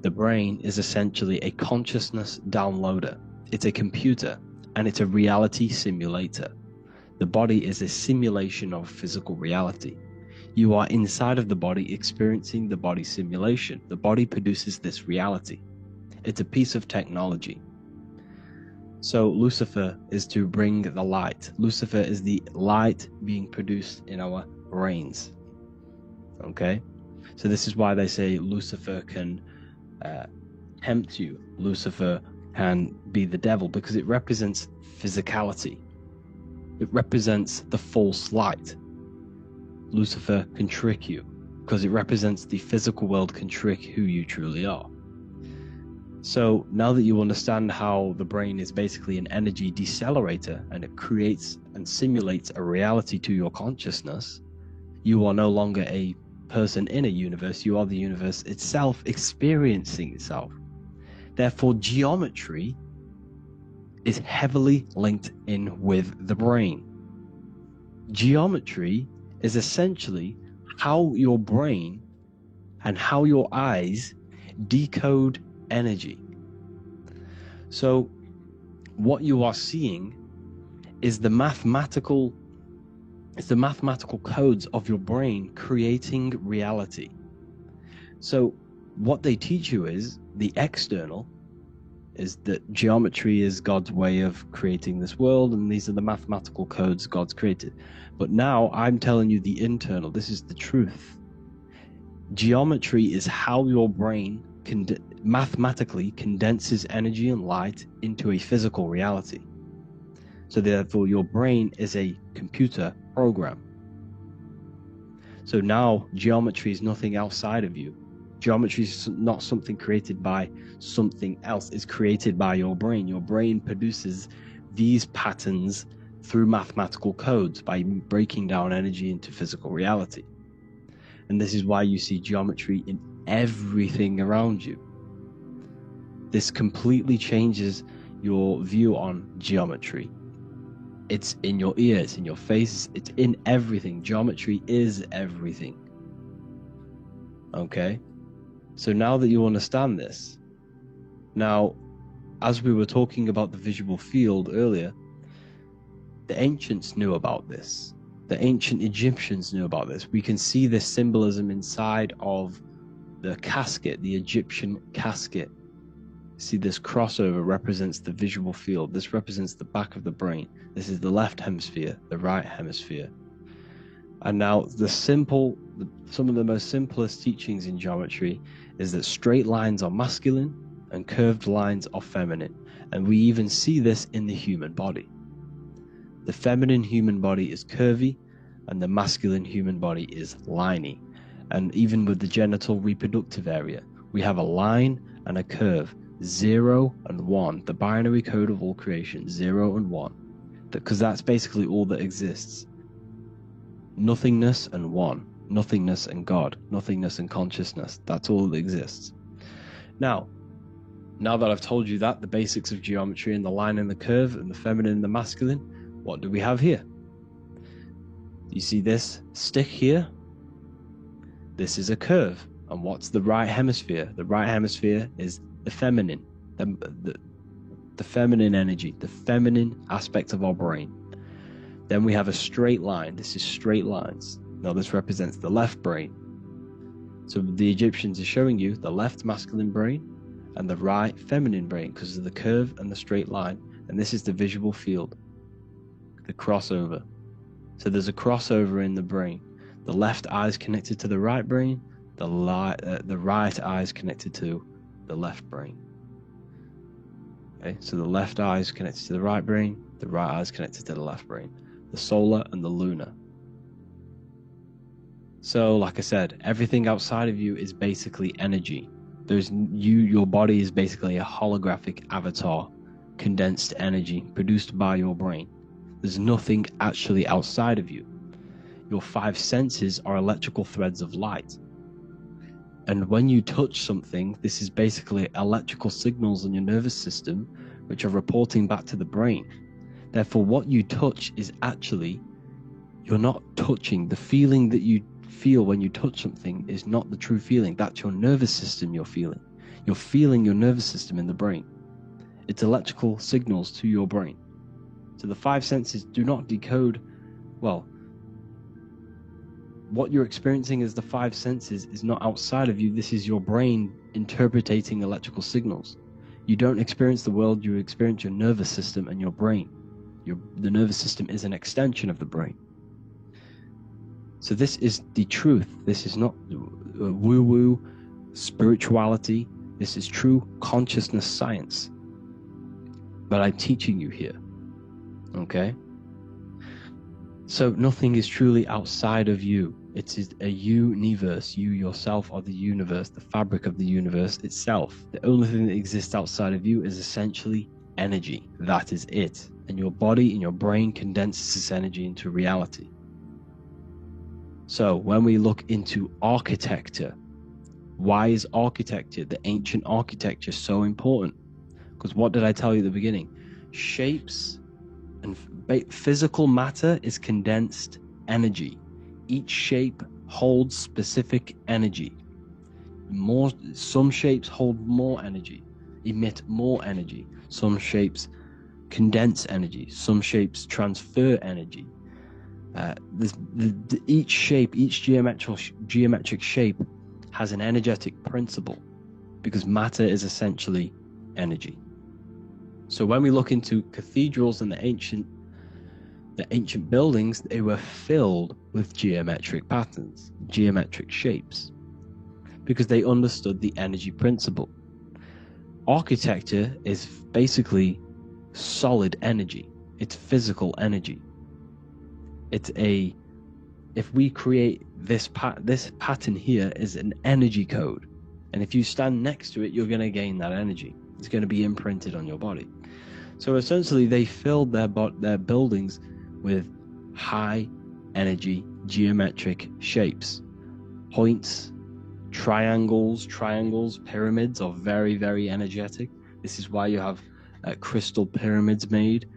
The brain is essentially a consciousness downloader. It's a computer, and it's a reality simulator. The body is a simulation of physical reality. You are inside of the body experiencing the body simulation. The body produces this reality. It's a piece of technology. So Lucifer is to bring the light. Lucifer is the light being produced in our brains. Okay? So this is why they say Lucifer can tempt you. Lucifer can be the devil, because it represents physicality. It represents the false light. Lucifer can trick you because it represents the physical world can trick who you truly are. So now that you understand how the brain is basically an energy decelerator and it creates and simulates a reality to your consciousness, you are no longer a person in a universe, you are the universe itself experiencing itself. Therefore, geometry is heavily linked in with the brain. Geometry is essentially how your brain and how your eyes decode energy. So what you are seeing is the mathematical codes of your brain creating reality. So what they teach you is the external is that geometry is God's way of creating this world, and these are the mathematical codes God's created. But now I'm telling you the internal. This is the truth. Geometry is how your brain mathematically condenses energy and light into a physical reality. So therefore, your brain is a computer program. So now geometry is nothing outside of you. Geometry is not something created by something else. It's created by your brain. Your brain produces these patterns through mathematical codes by breaking down energy into physical reality. And this is why you see geometry in everything around you. This completely changes your view on geometry. It's in your ear, it's in your face, it's in everything. Geometry is everything. Okay? So now that you understand this, now, as we were talking about the visual field earlier, the ancients knew about this. The ancient Egyptians knew about this. We can see this symbolism inside of the casket, the Egyptian casket. See, this crossover represents the visual field. This represents the back of the brain. This is the left hemisphere, the right hemisphere. And now some of the most simplest teachings in geometry is that straight lines are masculine and curved lines are feminine. And we even see this in the human body. The feminine human body is curvy and the masculine human body is liney. And even with the genital reproductive area, we have a line and a curve, 0 and 1, the binary code of all creation, 0 and 1, because that's basically all that exists. Nothingness and one, nothingness and God, nothingness and consciousness, that's all that exists. Now that I've told you that, the basics of geometry and the line and the curve and the feminine and the masculine, what do we have here? You see this stick here? This is a curve. And what's the right hemisphere? The right hemisphere is the feminine, the feminine energy, the feminine aspect of our brain. Then we have a straight line. This is straight lines. Now this represents the left brain. So the Egyptians are showing you the left masculine brain and the right feminine brain because of the curve and the straight line. And this is the visual field, the crossover. So there's a crossover in the brain. The left eye is connected to the right brain. The right eye is connected to the left brain. Okay, so the left eye is connected to the right brain. The right eye is connected to the left brain. The solar and the lunar. So, like I said, everything outside of you is basically energy. Your body is basically a holographic avatar, condensed energy produced by your brain. There's nothing actually outside of you. Your 5 senses are electrical threads of light. And when you touch something, this is basically electrical signals in your nervous system, which are reporting back to the brain. Therefore, what you touch is actually, you're not touching. The feeling that you feel when you touch something is not the true feeling. That's your nervous system you're feeling. You're feeling your nervous system in the brain. It's electrical signals to your brain. So the 5 senses do not decode, well, what you're experiencing as the 5 senses is not outside of you. This is your brain interpreting electrical signals. You don't experience the world, you experience your nervous system and your brain. The nervous system is an extension of the brain. So this is the truth. This is not woo-woo spirituality. This is true consciousness science. But I'm teaching you here. Okay? So nothing is truly outside of you. It is a universe. You yourself are the universe, the fabric of the universe itself. The only thing that exists outside of you is essentially energy. That is it. And your body and your brain condenses this energy into reality. So when we look into architecture, why is architecture, the ancient architecture, so important? Because what did I tell you at the beginning? Shapes and physical matter is condensed energy. Each shape holds specific energy. Some shapes hold more energy, emit more energy. Some shapes condense energy. Some shapes transfer energy. Each shape, each geometric shape has an energetic principle because matter is essentially energy. So when we look into cathedrals and the ancient buildings, they were filled with geometric patterns, geometric shapes, because they understood the energy principle. Architecture is basically solid energy. It's physical energy. If we create this pattern here is an energy code, and if you stand next to it, you're going to gain that energy. It's going to be imprinted on your body. So essentially, they filled their buildings with high energy geometric shapes, points, triangles, pyramids are very, very energetic. This is why you have crystal pyramids made.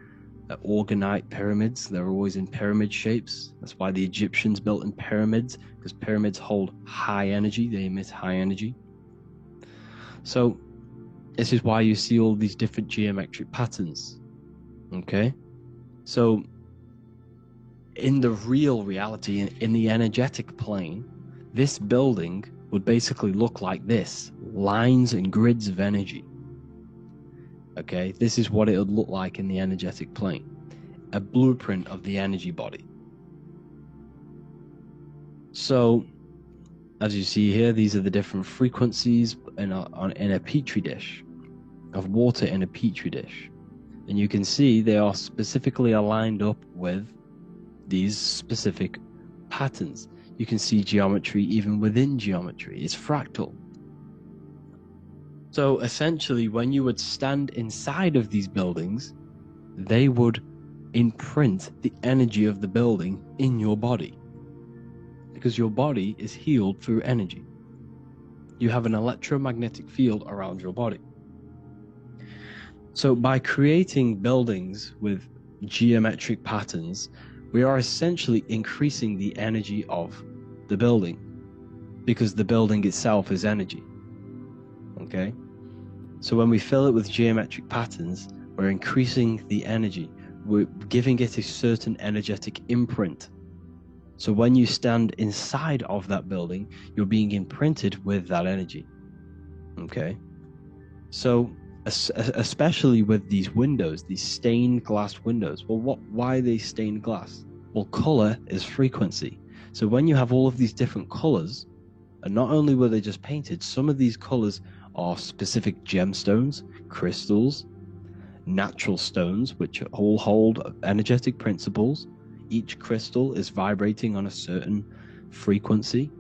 orgonite pyramids. They're always in pyramid shapes. That's why the Egyptians built in pyramids, because pyramids hold high energy. They emit high energy. So this is why you see all these different geometric patterns. Okay? So in the real reality, in the energetic plane, this building would basically look like this: lines and grids of energy. Okay, this is what it would look like in the energetic plane, a blueprint of the energy body. So, as you see here, these are the different frequencies in a petri dish, of water in a petri dish. And you can see they are specifically aligned up with these specific patterns. You can see geometry even within geometry. It's fractal. So essentially, when you would stand inside of these buildings, they would imprint the energy of the building in your body, because your body is healed through energy. You have an electromagnetic field around your body. So by creating buildings with geometric patterns, we are essentially increasing the energy of the building, because the building itself is energy. Okay? So when we fill it with geometric patterns, we're increasing the energy. We're giving it a certain energetic imprint. So when you stand inside of that building, you're being imprinted with that energy. Okay? So especially with these windows, these stained glass windows. Well, why are they stained glass? Well, color is frequency. So when you have all of these different colors, and not only were they just painted, some of these colors are specific gemstones, crystals, natural stones, which all hold energetic principles. Each crystal is vibrating on a certain frequency.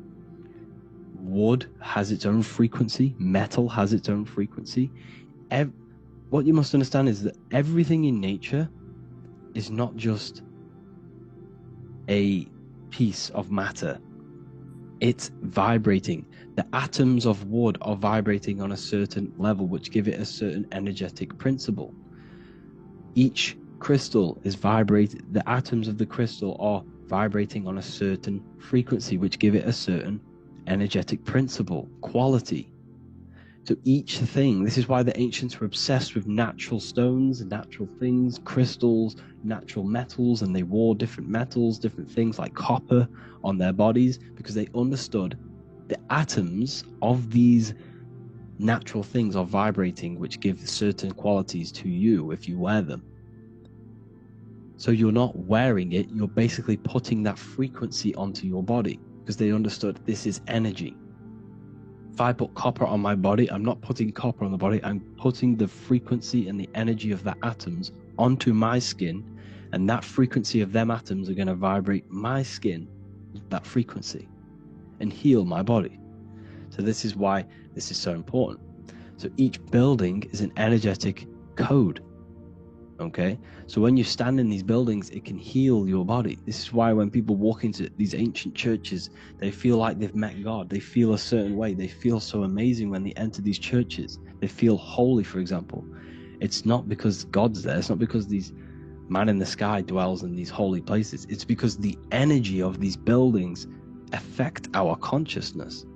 Wood has its own frequency. Metal has its own frequency. What you must understand is that everything in nature is not just a piece of matter. It's vibrating. The atoms of wood are vibrating on a certain level, which give it a certain energetic principle. Each crystal is vibrating. The atoms of the crystal are vibrating on a certain frequency, which give it a certain energetic principle, quality. So each thing, this is why the ancients were obsessed with natural stones, natural things, crystals, natural metals, and they wore different metals, different things like copper on their bodies, because they understood the atoms of these natural things are vibrating, which give certain qualities to you if you wear them. So you're not wearing it, you're basically putting that frequency onto your body, because they understood this is energy. If I put copper on my body, I'm not putting copper on the body, I'm putting the frequency and the energy of the atoms onto my skin, and that frequency of them atoms are going to vibrate my skin, that frequency, and heal my body. So this is why this is so important. So each building is an energetic code. Okay, so when you stand in these buildings, it can heal your body. This is why when people walk into these ancient churches, they feel like they've met God. They feel a certain way. They feel so amazing when they enter these churches. They feel holy, for example. It's not because God's there. It's not because these man in the sky dwells in these holy places. It's because the energy of these buildings affect our consciousness.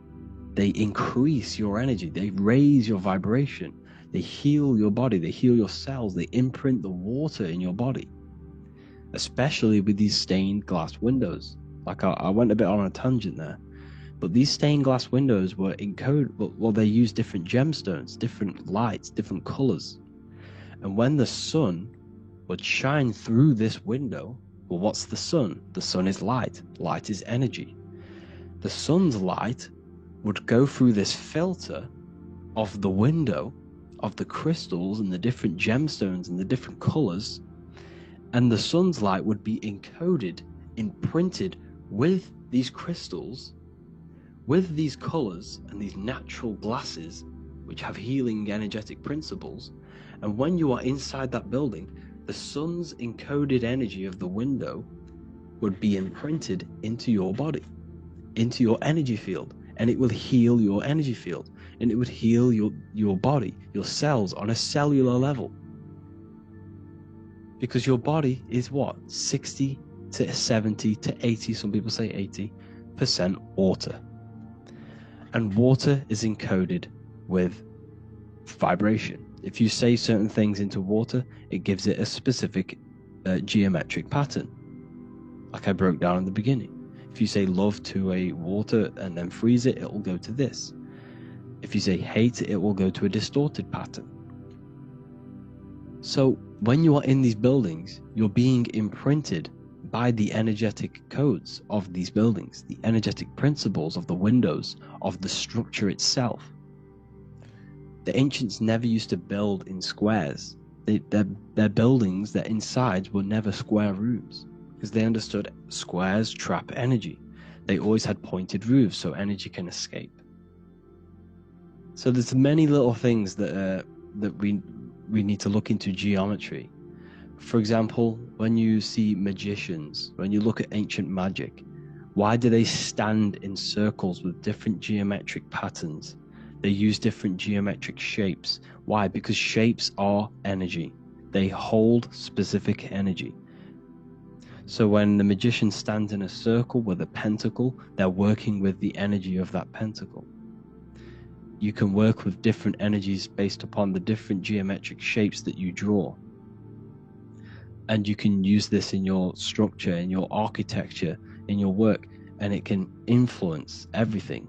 They increase your energy. They raise your vibration. They heal your body, they heal your cells, they imprint the water in your body, especially with these stained glass windows. Like I went a bit on a tangent there, but these stained glass windows were encoded, well, they use different gemstones, different lights, different colors. And when the sun would shine through this window, well, what's the sun? The sun is light. Light is energy. The sun's light would go through this filter of the window, of the crystals and the different gemstones and the different colors, and the sun's light would be encoded, imprinted with these crystals, with these colors and these natural glasses which have healing energetic principles. And when you are inside that building, the sun's encoded energy of the window would be imprinted into your body, into your energy field, and it will heal your energy field. And it would heal your body, your cells on a cellular level. Because your body is what? 60 to 70 to 80, some people say 80% water. And water is encoded with vibration. If you say certain things into water, it gives it a specific geometric pattern, like I broke down in the beginning. If you say love to a water and then freeze it, it will go to this. If you say hate, it will go to a distorted pattern. So when you are in these buildings, you're being imprinted by the energetic codes of these buildings, the energetic principles of the windows, of the structure itself. The ancients never used to build in squares. Their buildings, their insides were never square rooms, because they understood squares trap energy. They always had pointed roofs so energy can escape. So there's many little things that we need to look into geometry. For example, when you see magicians, when you look at ancient magic, why do they stand in circles with different geometric patterns? They use different geometric shapes. Why? Because shapes are energy. They hold specific energy. So when the magician stands in a circle with a pentacle, they're working with the energy of that pentacle. You can work with different energies based upon the different geometric shapes that you draw. And you can use this in your structure, in your architecture, in your work, and it can influence everything.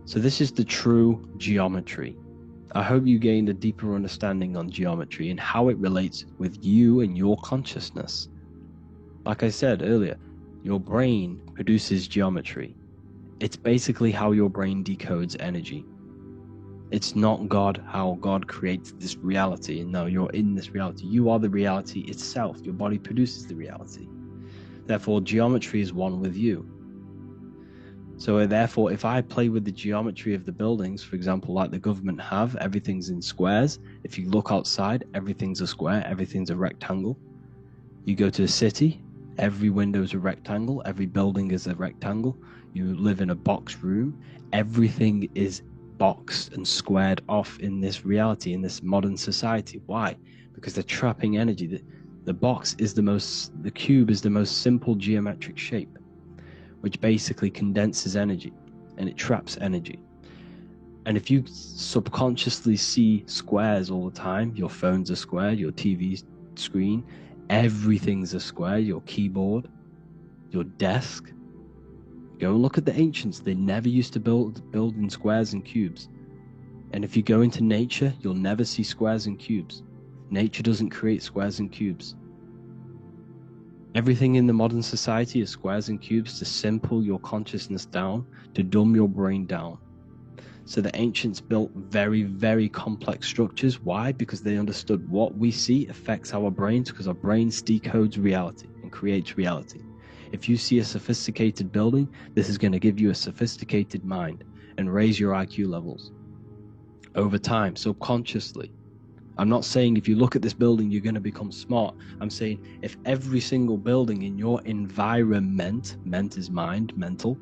So this is the true geometry. I hope you gained a deeper understanding on geometry and how it relates with you and your consciousness. Like I said earlier, your brain produces geometry. It's basically how your brain decodes energy. It's not God, how God creates this reality. And no, you're in this reality. You are the reality itself. Your body produces the reality. Therefore, geometry is one with you. So therefore, if I play with the geometry of the buildings, for example, like the government have, everything's in squares. If you look outside, everything's a square, everything's a rectangle. You go to a city, every window is a rectangle, every building is a rectangle. You live in a box room, everything is boxed and squared off in this reality, in this modern society. Why? Because they're trapping energy. The cube is the most simple geometric shape, which basically condenses energy and it traps energy. And if you subconsciously see squares all the time, your phone's a square, your TV screen, everything's a square, your keyboard, your desk. Go and look at the ancients. They never used to build in squares and cubes. And if you go into nature, you'll never see squares and cubes. Nature doesn't create squares and cubes. Everything in the modern society is squares and cubes to simple your consciousness down, to dumb your brain down. So the ancients built very, very complex structures. Why? Because they understood what we see affects our brains, because our brains decodes reality and creates reality. If you see a sophisticated building, this is going to give you a sophisticated mind and raise your IQ levels over time, subconsciously. I'm not saying if you look at this building, you're going to become smart. I'm saying if every single building in your environment, ment is mind, mental,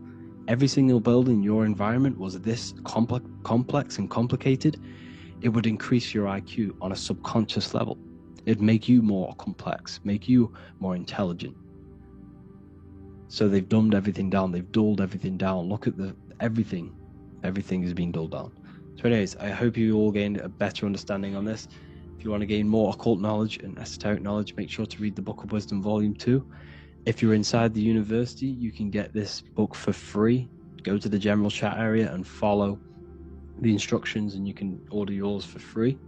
every single building in your environment was this complex and complicated, it would increase your IQ on a subconscious level. It'd make you more complex, make you more intelligent. So they've dumbed everything down. They've dulled everything down. Look at everything. Everything is being dulled down. So anyways, I hope you all gained a better understanding on this. If you want to gain more occult knowledge and esoteric knowledge, make sure to read the Book of Wisdom Volume 2. If you're inside the university, you can get this book for free. Go to the general chat area and follow the instructions and you can order yours for free.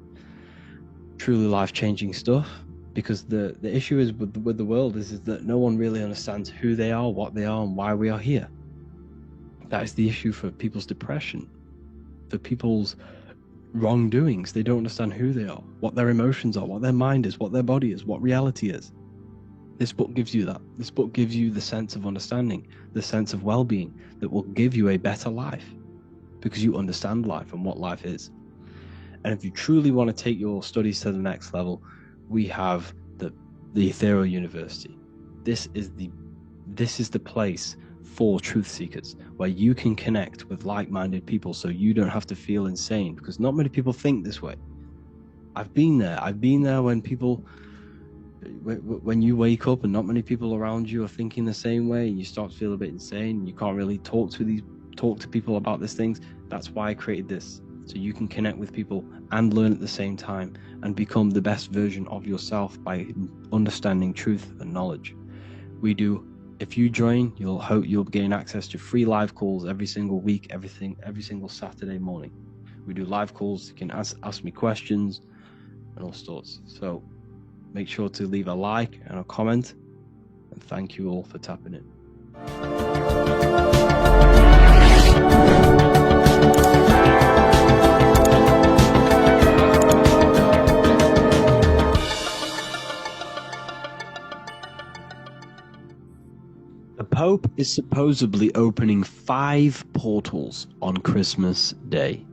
Truly life-changing stuff. Because the issue is with the world is that no one really understands who they are, what they are, and why we are here. That is the issue for people's depression, for people's wrongdoings. They don't understand who they are, what their emotions are, what their mind is, what their body is, what reality is. This book gives you that. This book gives you the sense of understanding, the sense of well-being that will give you a better life because you understand life and what life is. And if you truly want to take your studies to the next level, we have the Ethereal University. This is the place for truth seekers, where you can connect with like-minded people so you don't have to feel insane, because not many people think this way. I've been there when people When you wake up and not many people around you are thinking the same way, and you start to feel a bit insane, and you can't really talk to people about these things. That's why I created this, so you can connect with people and learn at the same time and become the best version of yourself by understanding truth and knowledge. If you join, you'll gain access to free live calls every single week, every single Saturday morning. We do live calls. You can ask me questions and all sorts. So make sure to leave a like and a comment, and thank you all for tapping in. The Pope is supposedly opening 5 portals on Christmas Day.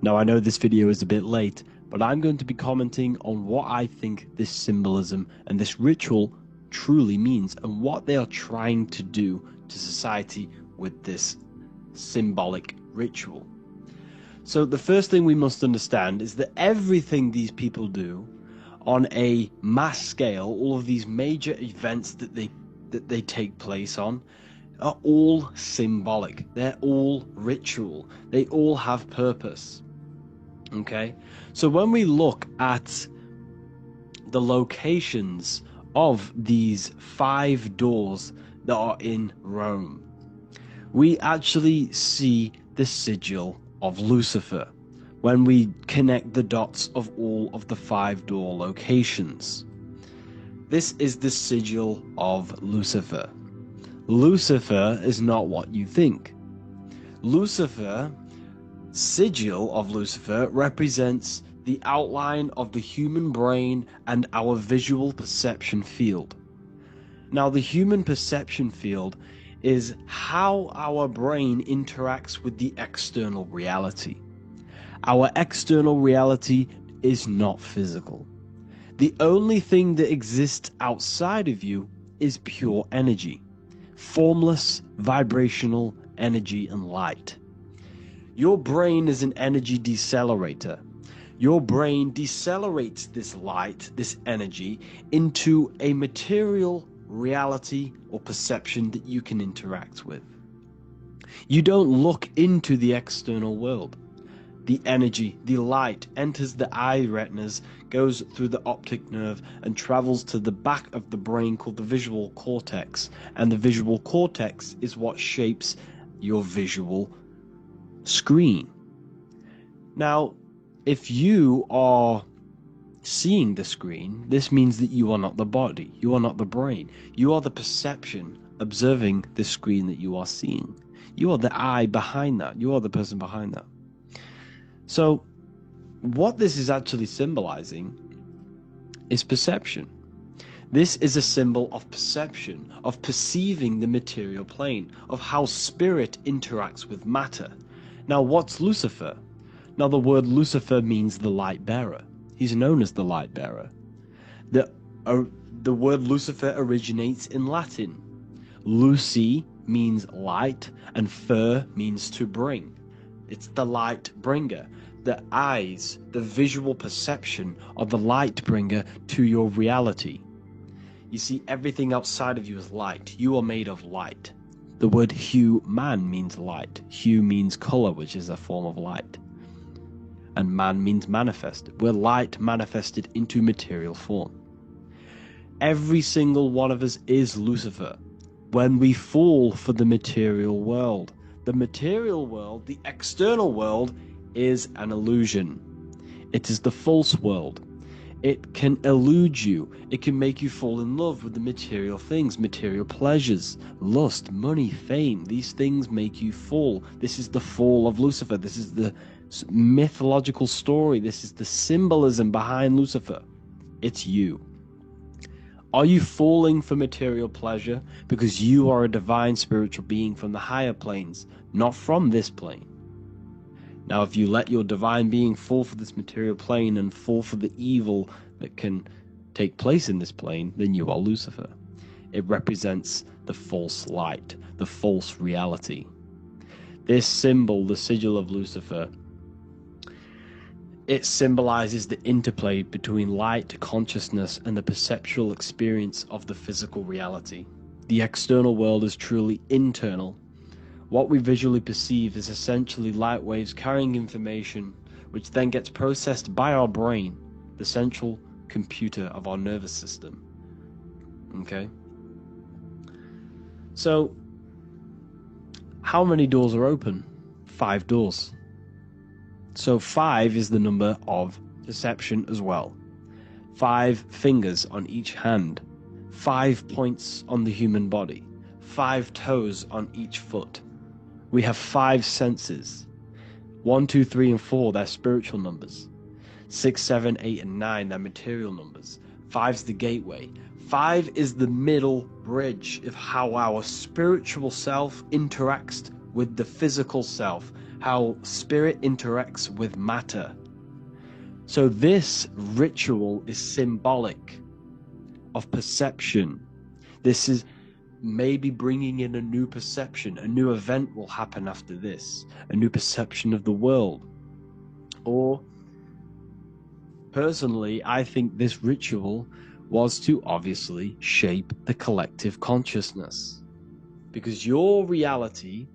Now, I know this video is a bit late, but I'm going to be commenting on what I think this symbolism and this ritual truly means, and what they are trying to do to society with this symbolic ritual. So the first thing we must understand is that everything these people do on a mass scale, all of these major events that they take place on, are all symbolic. They're all ritual. They all have purpose. Okay? So when we look at the locations of these 5 doors that are in Rome, we actually see the sigil of Lucifer when we connect the dots of all of the 5 door locations. This is the sigil of Lucifer. Lucifer is not what you think. Sigil of Lucifer represents the outline of the human brain and our visual perception field. Now, the human perception field is how our brain interacts with the external reality. Our external reality is not physical. The only thing that exists outside of you is pure energy, formless, vibrational energy and light. Your brain is an energy decelerator. Your brain decelerates this light, this energy, into a material reality or perception that you can interact with. You don't look into the external world. The energy, the light, enters the eye retinas, goes through the optic nerve, and travels to the back of the brain called the visual cortex. And the visual cortex is what shapes your visual screen. Now, if you are seeing the screen, this means that you are not the body, you are not the brain, you are the perception observing the screen that you are seeing. You are the eye behind that, you are the person behind that. So, what this is actually symbolizing is perception. This is a symbol of perception, of perceiving the material plane, of how spirit interacts with matter. Now, what's Lucifer? Now, the word Lucifer means the light bearer. He's known as the light bearer. The word Lucifer originates in Latin. Luci means light, and fer means to bring. It's the light bringer. The eyes, the visual perception of the light bringer to your reality. You see, everything outside of you is light. You are made of light. The word hue man means light. Hue means color, which is a form of light. And man means manifested. We're light manifested into material form. Every single one of us is Lucifer. When we fall for the material world, the external world, is an illusion. It is the false world. It can elude you. It can make you fall in love with the material things, material pleasures, lust, money, fame. These things make you fall. This is the fall of Lucifer. This is the mythological story. This is the symbolism behind Lucifer. It's you. Are you falling for material pleasure because you are a divine spiritual being from the higher planes, not from this plane? Now, if you let your divine being fall for this material plane and fall for the evil that can take place in this plane, then you are Lucifer. It represents the false light, the false reality. This symbol, the sigil of Lucifer, It symbolizes the interplay between light, consciousness, and the perceptual experience of the physical reality. The external world is truly internal. What we visually perceive is essentially light waves carrying information, which then gets processed by our brain, the central computer of our nervous system. Okay? So, how many doors are open? 5 doors. So 5 is the number of perception as well. 5 fingers on each hand, 5 points on the human body, 5 toes on each foot. We have 5 senses. 1, 2, 3, and 4, they're spiritual numbers. 6, 7, 8, and 9, they're material numbers. 5's the gateway. 5 is the middle bridge of how our spiritual self interacts with the physical self, how spirit interacts with matter. So this ritual is symbolic of perception. This is maybe bringing in a new perception. A new event will happen after this, a new perception of the world. Or personally, I think this ritual was to obviously shape the collective consciousness, because your reality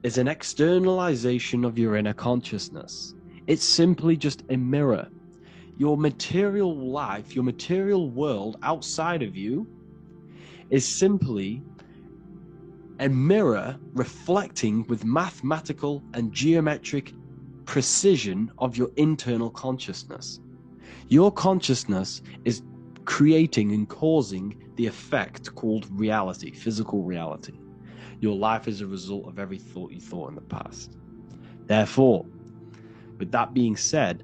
is an externalization of your inner consciousness. It's simply just a mirror. Your material life, your material world outside of you is simply a mirror reflecting with mathematical and geometric precision of your internal consciousness. Your consciousness is creating and causing the effect called reality, physical reality. Your life is a result of every thought you thought in the past. Therefore, with that being said,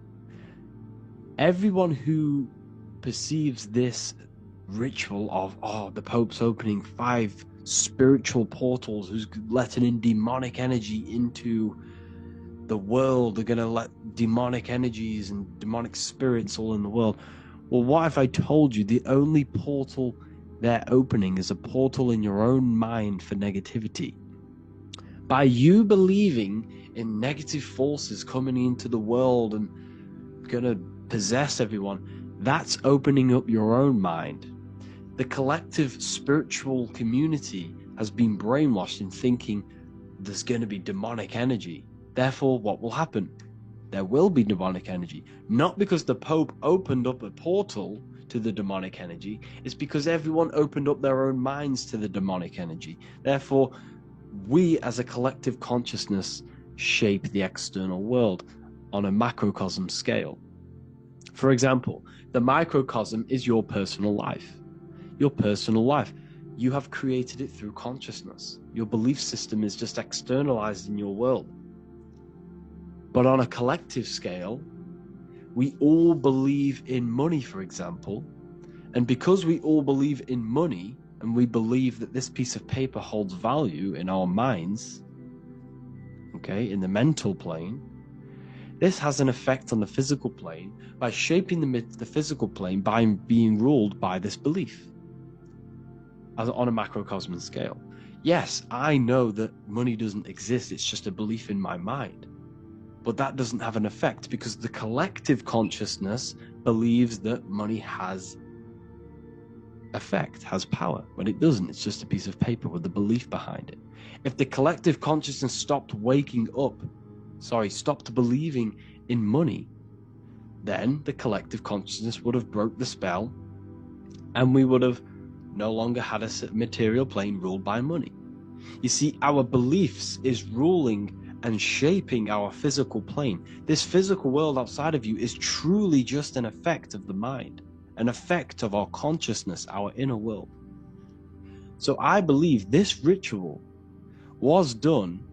everyone who perceives this ritual of, the Pope's opening 5 spiritual portals, who's letting in demonic energy into the world, they're going to let demonic energies and demonic spirits all in the world. Well, what if I told you the only portal they're opening is a portal in your own mind for negativity? By you believing in negative forces coming into the world and gonna possess everyone, that's opening up your own mind. The collective spiritual community has been brainwashed in thinking there's going to be demonic energy. Therefore, what will happen? There will be demonic energy. Not because the Pope opened up a portal to the demonic energy, it's because everyone opened up their own minds to the demonic energy. Therefore, we as a collective consciousness shape the external world on a macrocosm scale. For example, the microcosm is your personal life. Your personal life. You have created it through consciousness. Your belief system is just externalized in your world. But on a collective scale, we all believe in money, for example. And because we all believe in money, and we believe that this piece of paper holds value in our minds, okay, in the mental plane, this has an effect on the physical plane by shaping the physical plane by being ruled by this belief on a macrocosm scale. Yes, I know that money doesn't exist, it's just a belief in my mind. But that doesn't have an effect because the collective consciousness believes that money has effect, has power, when it doesn't. It's just a piece of paper with a belief behind it. If the collective consciousness stopped believing in money, then the collective consciousness would have broke the spell and we would have no longer had a material plane ruled by money. You see, our beliefs is ruling and shaping our physical plane. This physical world outside of you is truly just an effect of the mind, an effect of our consciousness, our inner world. So I believe this ritual was done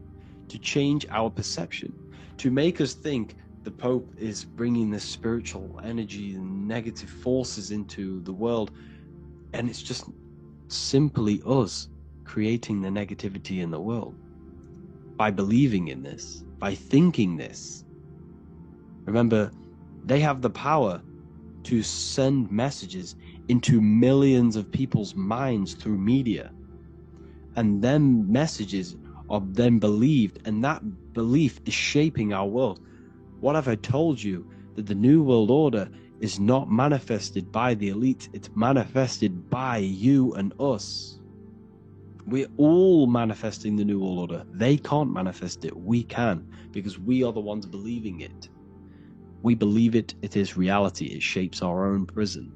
to change our perception, to make us think the Pope is bringing this spiritual energy and negative forces into the world, and it's just simply us creating the negativity in the world by believing in this, by thinking this. Remember, they have the power to send messages into millions of people's minds through media, and them messages are then believed, and that belief is shaping our world. What have I told you? that the New World Order is not manifested by the elite, it's manifested by you and us. We're all manifesting the New World Order. They can't manifest it, we can, because we are the ones believing it. We believe it, it is reality, it shapes our own prison.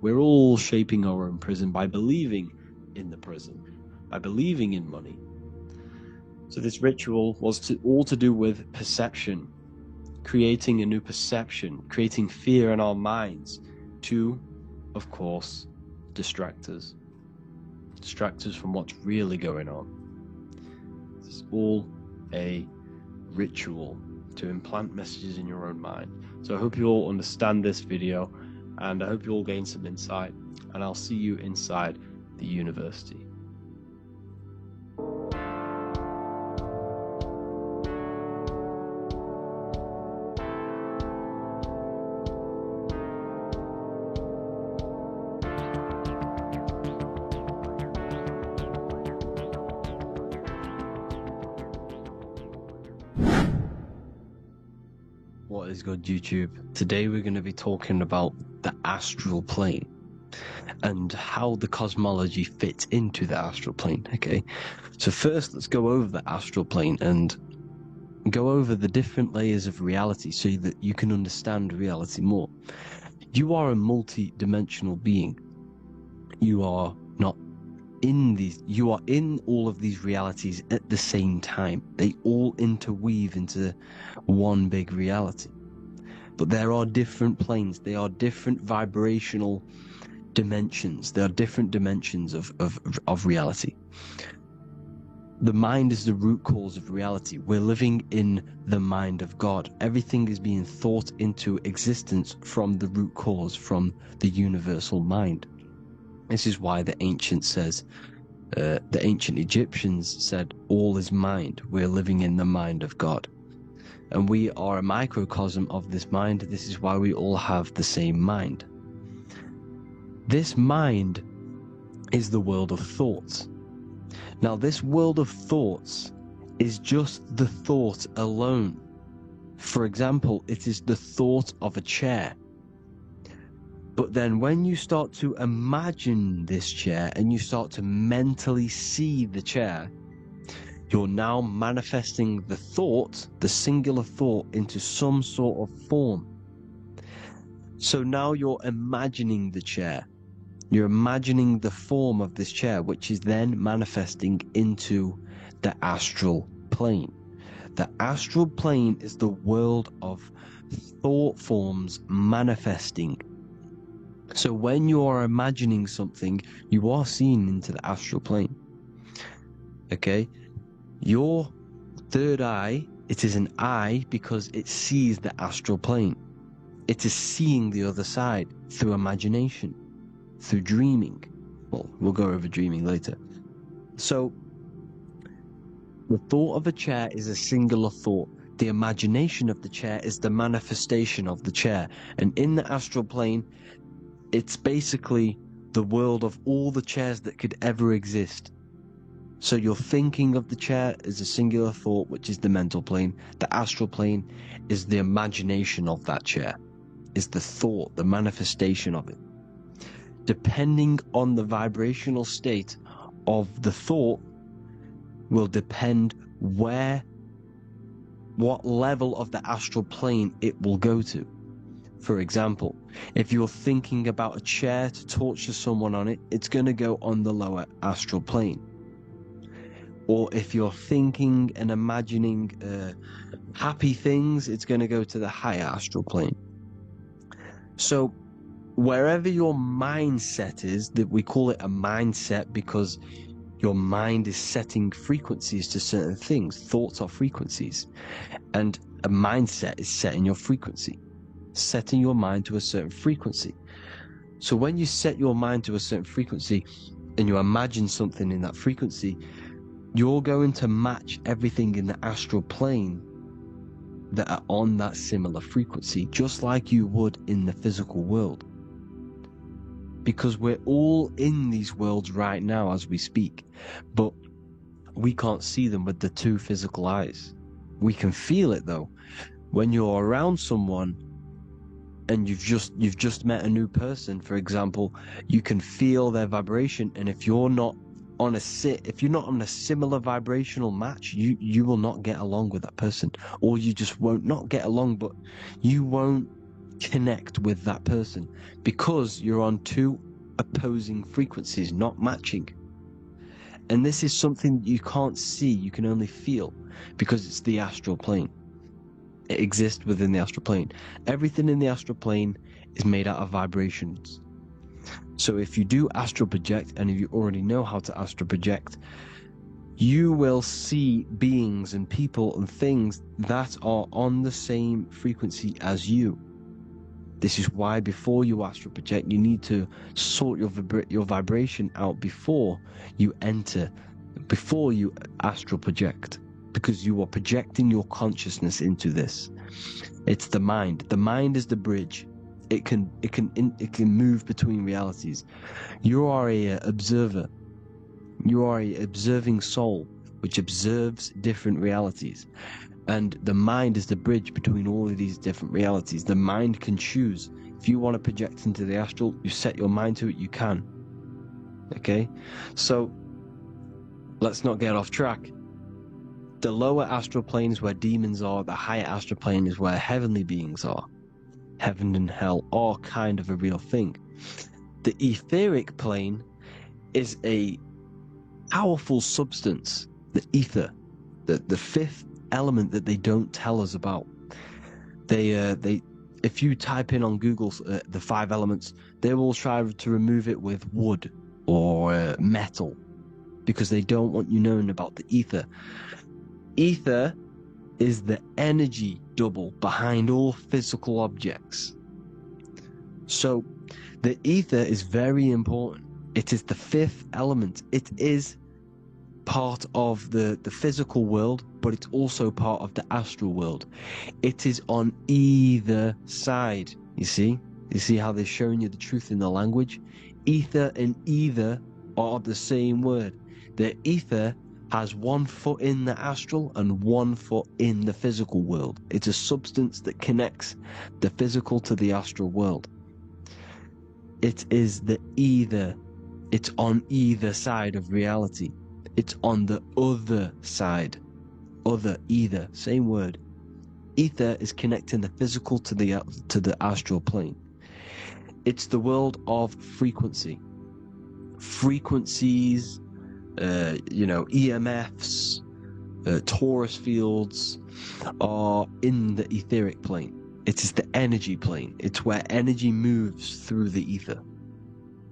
We're all shaping our own prison by believing in the prison, by believing in money. So this ritual was all to do with perception, creating a new perception, creating fear in our minds to, of course, distract us from what's really going on. It's all a ritual to implant messages in your own mind. So I hope you all understand this video, and I hope you all gain some insight, and I'll see you inside the university. What is good, YouTube? Today we're going to be talking about the astral plane and how the cosmology fits into the astral plane. Okay, so first let's go over the astral plane and go over the different layers of reality so that you can understand reality more. You are a multi-dimensional being. You are not in these, you are in all of these realities at the same time. They all interweave into one big reality. But there are different planes, they are different vibrational dimensions, there are different dimensions of reality. The mind is the root cause of reality. We're living in the mind of God. Everything is being thought into existence from the root cause, from the universal mind. This is why the ancient Egyptians said, all is mind. We're living in the mind of God. And we are a microcosm of this mind. This is why we all have the same mind. This mind is the world of thoughts. Now, this world of thoughts is just the thought alone. For example, it is the thought of a chair. But then when you start to imagine this chair and you start to mentally see the chair, you're now manifesting the thought, the singular thought, into some sort of form. So now you're imagining the chair. You're imagining the form of this chair, which is then manifesting into the astral plane. The astral plane is the world of thought forms manifesting. So when you are imagining something, you are seeing into the astral plane. Okay? Your third eye, it is an eye because it sees the astral plane. It is seeing the other side through imagination, through dreaming. Well, we'll go over dreaming later. So, the thought of a chair is a singular thought. The imagination of the chair is the manifestation of the chair. And in the astral plane, it's basically the world of all the chairs that could ever exist. So you're thinking of the chair as a singular thought, which is the mental plane. The astral plane is the imagination of that chair, is the thought, the manifestation of it. Depending on the vibrational state of the thought will depend what level of the astral plane it will go to. For example, if you're thinking about a chair to torture someone on it, it's going to go on the lower astral plane. Or if you're thinking and imagining happy things, it's going to go to the higher astral plane. So wherever your mindset is, that we call it a mindset because your mind is setting frequencies to certain things. Thoughts are frequencies. And a mindset is setting your frequency. Setting your mind to a certain frequency. So when you set your mind to a certain frequency and you imagine something in that frequency, you're going to match everything in the astral plane that are on that similar frequency, just like you would in the physical world. Because we're all in these worlds right now as we speak, but we can't see them with the two physical eyes. We can feel it though. When you're around someone and you've just met a new person, for example, you can feel their vibration, and if you're not on a similar vibrational match, you will not get along with that person, or you just won't not get along, but you won't connect with that person because you're on two opposing frequencies, not matching. And this is something you can't see, you can only feel, because it's the astral plane. It exists within the astral plane. Everything in the astral plane is made out of vibrations. So if you do astral project, and if you already know how to astral project, you will see beings and people and things that are on the same frequency as you. This is why before you astral project, you need to sort your vibration out before you astral project, because you are projecting your consciousness into this. It's the mind. The mind is the bridge. It can move between realities. You are a observer. You are a observing soul which observes different realities. And the mind is the bridge between all of these different realities. The mind can choose. If you want to project into the astral, you set your mind to it, you can. Okay? So, let's not get off track. The lower astral plane is where demons are. The higher astral plane is where heavenly beings are. Heaven and hell are kind of a real thing. The etheric plane is a powerful substance. The ether. The fifth element that they don't tell us about. If you type in on Google the 5 elements, they will try to remove it with wood or metal, because they don't want you knowing about the ether. Ether is the energy double behind all physical objects. So the ether is very important. It is the 5th element. It is part of the physical world, but it's also part of the astral world. It is on either side. You see how they're showing you the truth in the language? Ether and either are the same word. The ether has 1 foot in the astral and 1 foot in the physical world. It's a substance that connects the physical to the astral world. It is the either. It's on either side of reality. It's on the other side. Other, either, same word. Ether is connecting the physical to the astral plane. It's the world of frequency. Frequencies, EMFs, torus fields are in the etheric plane. It is the energy plane. It's where energy moves through the ether.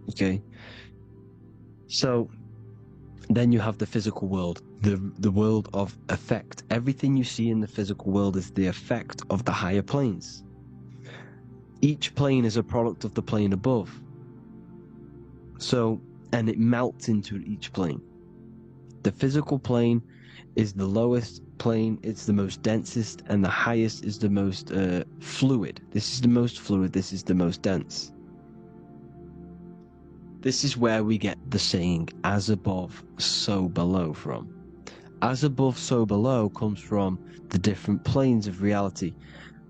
Okay? So then you have the physical world, the world of effect. Everything you see in the physical world is the effect of the higher planes. Each plane is a product of the plane above. So, and it melts into each plane. The physical plane is the lowest plane, it's the most densest, and the highest is the most fluid. This is the most fluid, this is the most dense. This is where we get the saying, as above, so below from. As above, so below comes from the different planes of reality.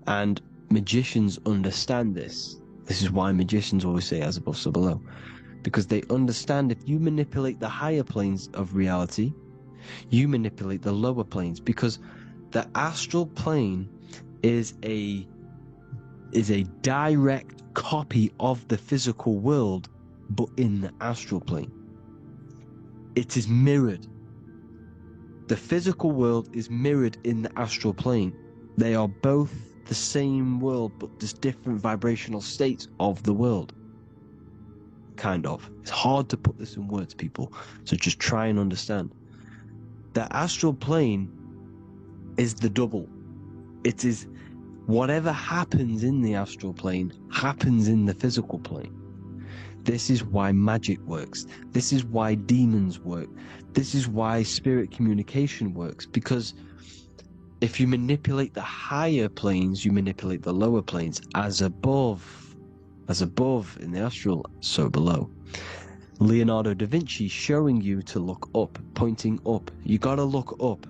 And magicians understand this. This is why magicians always say as above, so below. Because they understand if you manipulate the higher planes of reality, you manipulate the lower planes. Because the astral plane is a direct copy of the physical world, but in the astral plane. It is mirrored. The physical world is mirrored in the astral plane. They are both the same world, but there's different vibrational states of the world. Kind of. It's hard to put this in words, people, so just try and understand. The astral plane is the double. It is whatever happens in the astral plane happens in the physical plane. This is why magic works. This is why demons work. This is why spirit communication works. Because if you manipulate the higher planes, you manipulate the lower planes. As above in the astral, so below. Leonardo da Vinci showing you to look up, pointing up. You gotta look up.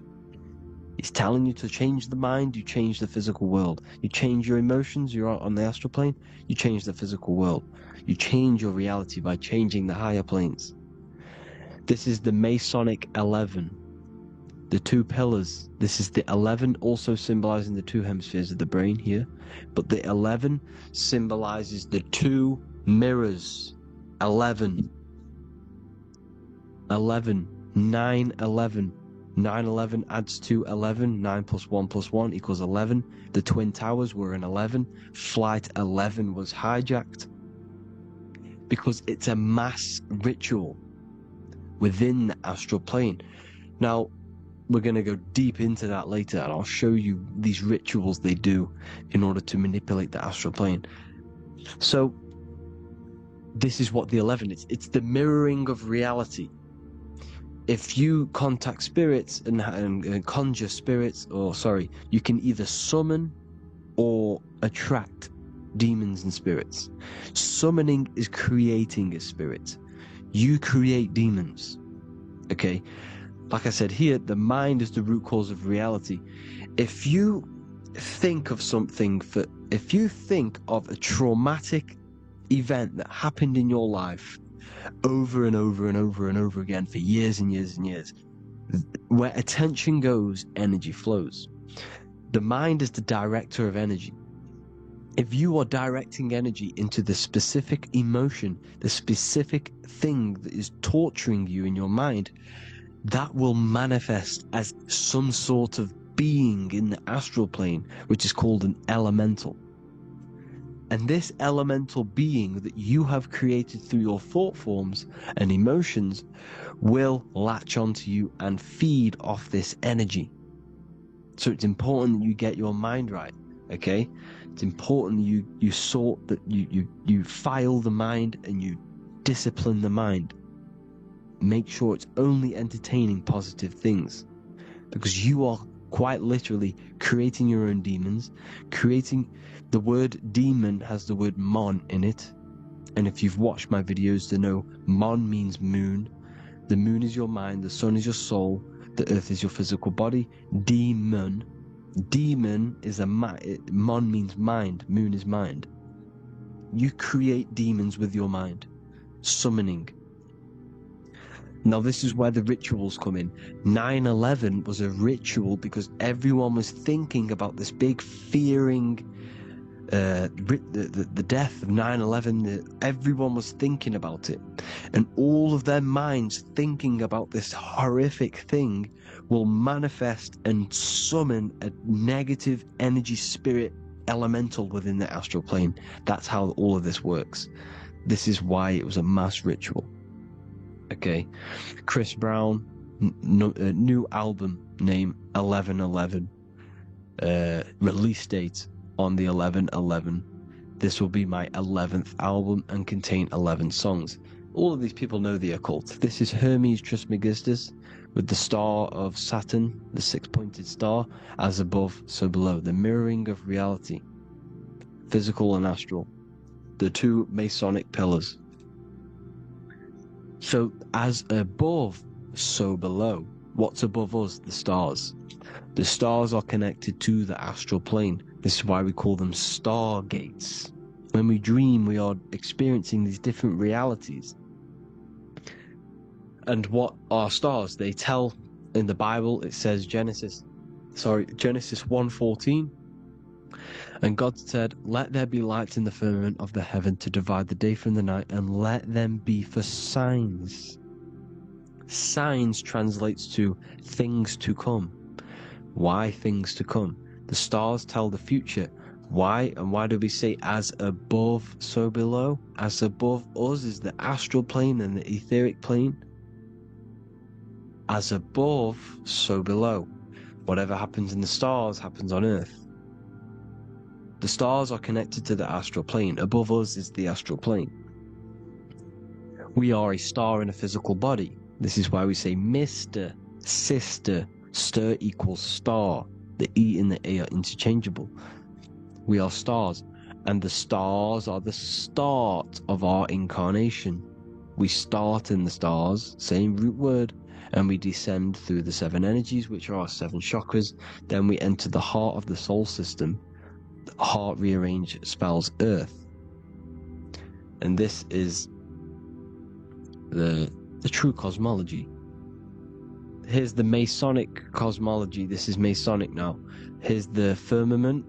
He's telling you to change the mind, you change the physical world. You change your emotions, you're out on the astral plane, you change the physical world. You change your reality by changing the higher planes. This is the Masonic 11. The two pillars. This is the 11, also symbolizing the two hemispheres of the brain here. But the 11 symbolizes the two mirrors. 11. 11. 9, 11. 9, 11 adds to 11. 9 plus 1 plus 1 equals 11. The Twin Towers were in 11. Flight 11 was hijacked. Because it's a mass ritual within the astral plane. Now, we're going to go deep into that later, and I'll show you these rituals they do in order to manipulate the astral plane. So, this is what the 11 is. It's the mirroring of reality. If you contact spirits and conjure spirits, you can either summon or attract demons and spirits. Summoning is creating a spirit. You create demons. Okay? Like I said here, the mind is the root cause of reality. If you think of if you think of a traumatic event that happened in your life over and over and over and over again for years and years and years, where attention goes, energy flows. The mind is the director of energy. If you are directing energy into the specific emotion, the specific thing that is torturing you in your mind, that will manifest as some sort of being in the astral plane, which is called an elemental. And this elemental being that you have created through your thought forms and emotions will latch onto you and feed off this energy. So it's important that you get your mind right, okay? It's important that you file the mind and you discipline the mind. Make sure it's only entertaining positive things, because you are quite literally creating your own demons. The word demon has the word mon in it, and if you've watched my videos to know, mon means moon. The moon is your mind, the sun is your soul, the earth is your physical body. Demon is mon means mind, moon is mind. You create demons with your mind. Summoning. Now this is where the rituals come in. 9/11 was a ritual because everyone was thinking about this big fearing, the death of 9/11. Everyone was thinking about it, and all of their minds thinking about this horrific thing will manifest and summon a negative energy spirit elemental within the astral plane. That's how all of this works. This is why it was a mass ritual. Okay, Chris Brown, new album name 11/11, release date on the 11/11. This will be my 11th album and contain 11 songs. All of these people know the occult. This is Hermes Trismegistus with the star of Saturn, the six-pointed star, as above, so below. The mirroring of reality, physical and astral, the two Masonic pillars. So, as above, so below. What's above us? The stars. The stars are connected to the astral plane. This is why we call them stargates. When we dream, we are experiencing these different realities. And what are stars? They tell in the Bible, it says Genesis 1:14. And God said, "Let there be lights in the firmament of the heaven to divide the day from the night, and let them be for signs." Signs translates to things to come. Why things to come? The stars tell the future. Why? And why do we say as above, so below? As above us is the astral plane and the etheric plane. As above, so below. Whatever happens in the stars happens on Earth. The stars are connected to the astral plane. Above us is the astral plane. We are a star in a physical body. This is why we say Mr., Sister, stir equals star. The E and the A are interchangeable. We are stars, and the stars are the start of our incarnation. We start in the stars, same root word, and we descend through the 7 energies, which are our 7 chakras. Then we enter the heart of the solar system. The heart rearranged spells Earth. And this is the true cosmology. Here's the Masonic cosmology. This is Masonic now. Here's the firmament.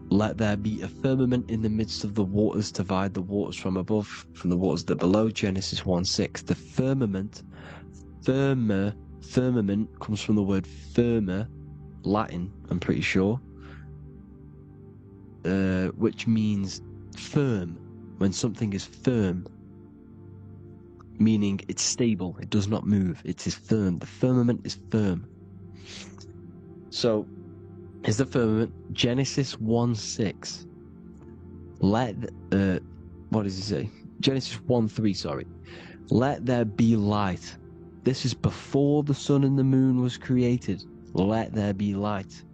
Let there be a firmament in the midst of the waters to divide the waters from above from the waters that below. Genesis 1:6. The firmament, firmament comes from the word firma, Latin, I'm pretty sure, which means firm. When something is firm, meaning it's stable, it does not move, it is firm. The firmament is firm. So, is the firmament. Genesis 1:6. What does he say? Genesis 1:3, sorry. Let there be light. This is before the sun and the moon was created. Let there be light.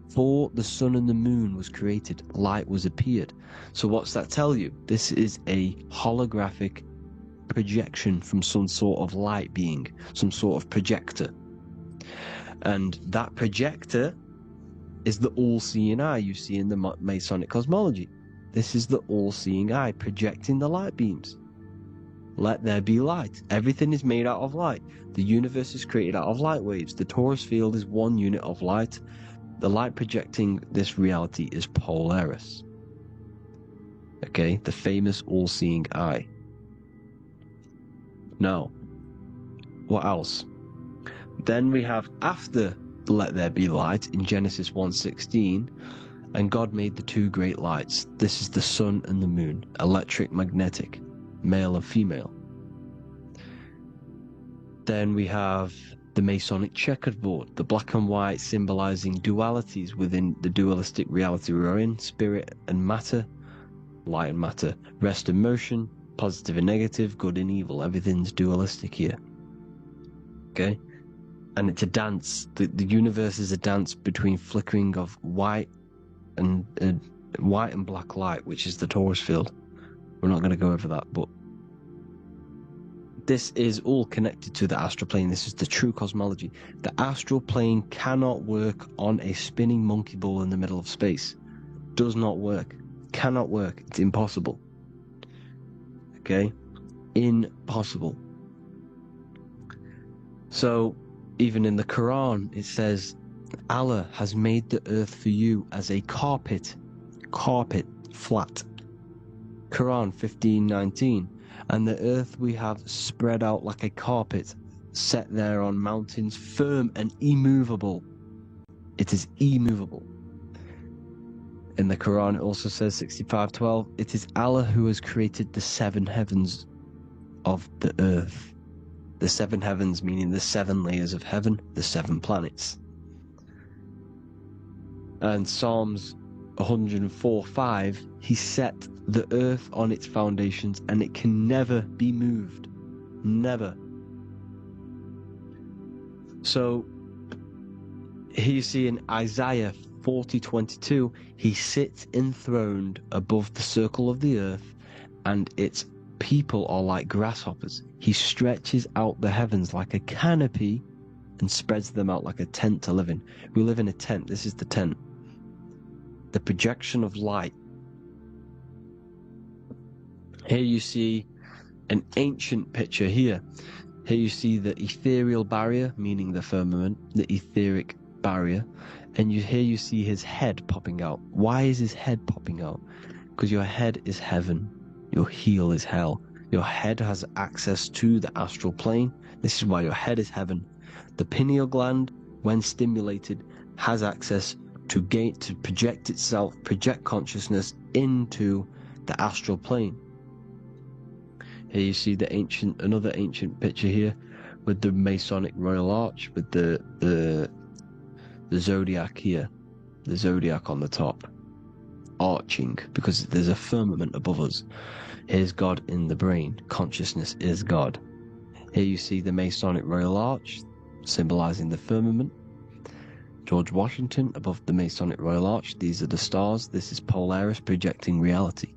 Before the sun and the moon was created, light was appeared. So what's that tell you? This is a holographic projection from some sort of light being, some sort of projector. And that projector is the all-seeing eye you see in the Masonic cosmology. This is the all-seeing eye projecting the light beams. Let there be light. Everything is made out of light. The universe is created out of light waves. The torus field is one unit of light. The light projecting this reality is Polaris. Okay, the famous all-seeing eye. Now, what else? Then we have, after let there be light, in Genesis 1:16, and God made the 2 great lights. This is the sun and the moon, electric, magnetic, male and female. Then we have the Masonic checkerboard, the black and white symbolizing dualities within the dualistic reality we're in, spirit and matter, light and matter, rest and motion, positive and negative, good and evil. Everything's dualistic here. Okay? And it's a dance. The universe is a dance between flickering of white and black light, which is the torus field. We're not going to go over that, but this is all connected to the astral plane. This is the true cosmology. The astral plane cannot work on a spinning monkey ball in the middle of space. Does not work. Cannot work. It's impossible. Okay? Impossible. So, even in the Quran, it says, Allah has made the earth for you as a carpet, flat. Quran 15:19. And the earth we have spread out like a carpet, set there on mountains, firm and immovable. It is immovable. In the Quran, it also says 65:12, it is Allah who has created the 7 heavens of the earth. The 7 heavens meaning the 7 layers of heaven, the 7 planets. And Psalms 104:5, he set the earth on its foundations and it can never be moved. Never. So here you see in Isaiah 40:22, he sits enthroned above the circle of the earth and its people are like grasshoppers. He stretches out the heavens like a canopy and spreads them out like a tent to live in. We live in a tent. This is the tent. The projection of light. Here you see an ancient picture here. Here you see the ethereal barrier, meaning the firmament, the etheric barrier. And here you see his head popping out. Why is his head popping out? Because your head is heaven. Your heel is hell. Your head has access to the astral plane. This is why your head is heaven. The pineal gland, when stimulated, has access to project itself, project consciousness into the astral plane. Here you see another ancient picture here with the Masonic Royal Arch, with the zodiac here, the zodiac on the top, arching, because there's a firmament above us. Here's God in the brain. Consciousness is God. Here you see the Masonic Royal Arch, symbolizing the firmament. George Washington above the Masonic Royal Arch. These are the stars. This is Polaris projecting reality.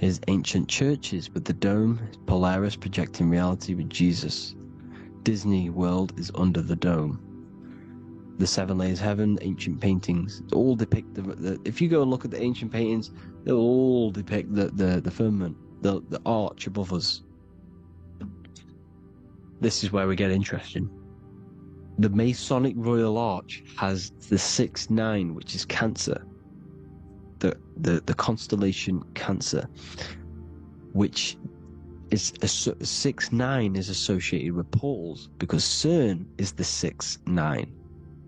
His ancient churches with the dome, Polaris projecting reality with Jesus. Disney World is under the dome. The Seven Layers of Heaven, ancient paintings, all depict if you go and look at the ancient paintings, they'll all depict the firmament, the arch above us. This is where we get interesting. The Masonic Royal Arch has the 6-9, which is Cancer. The constellation Cancer, which is 6-9 is associated with portals because CERN is the 6-9.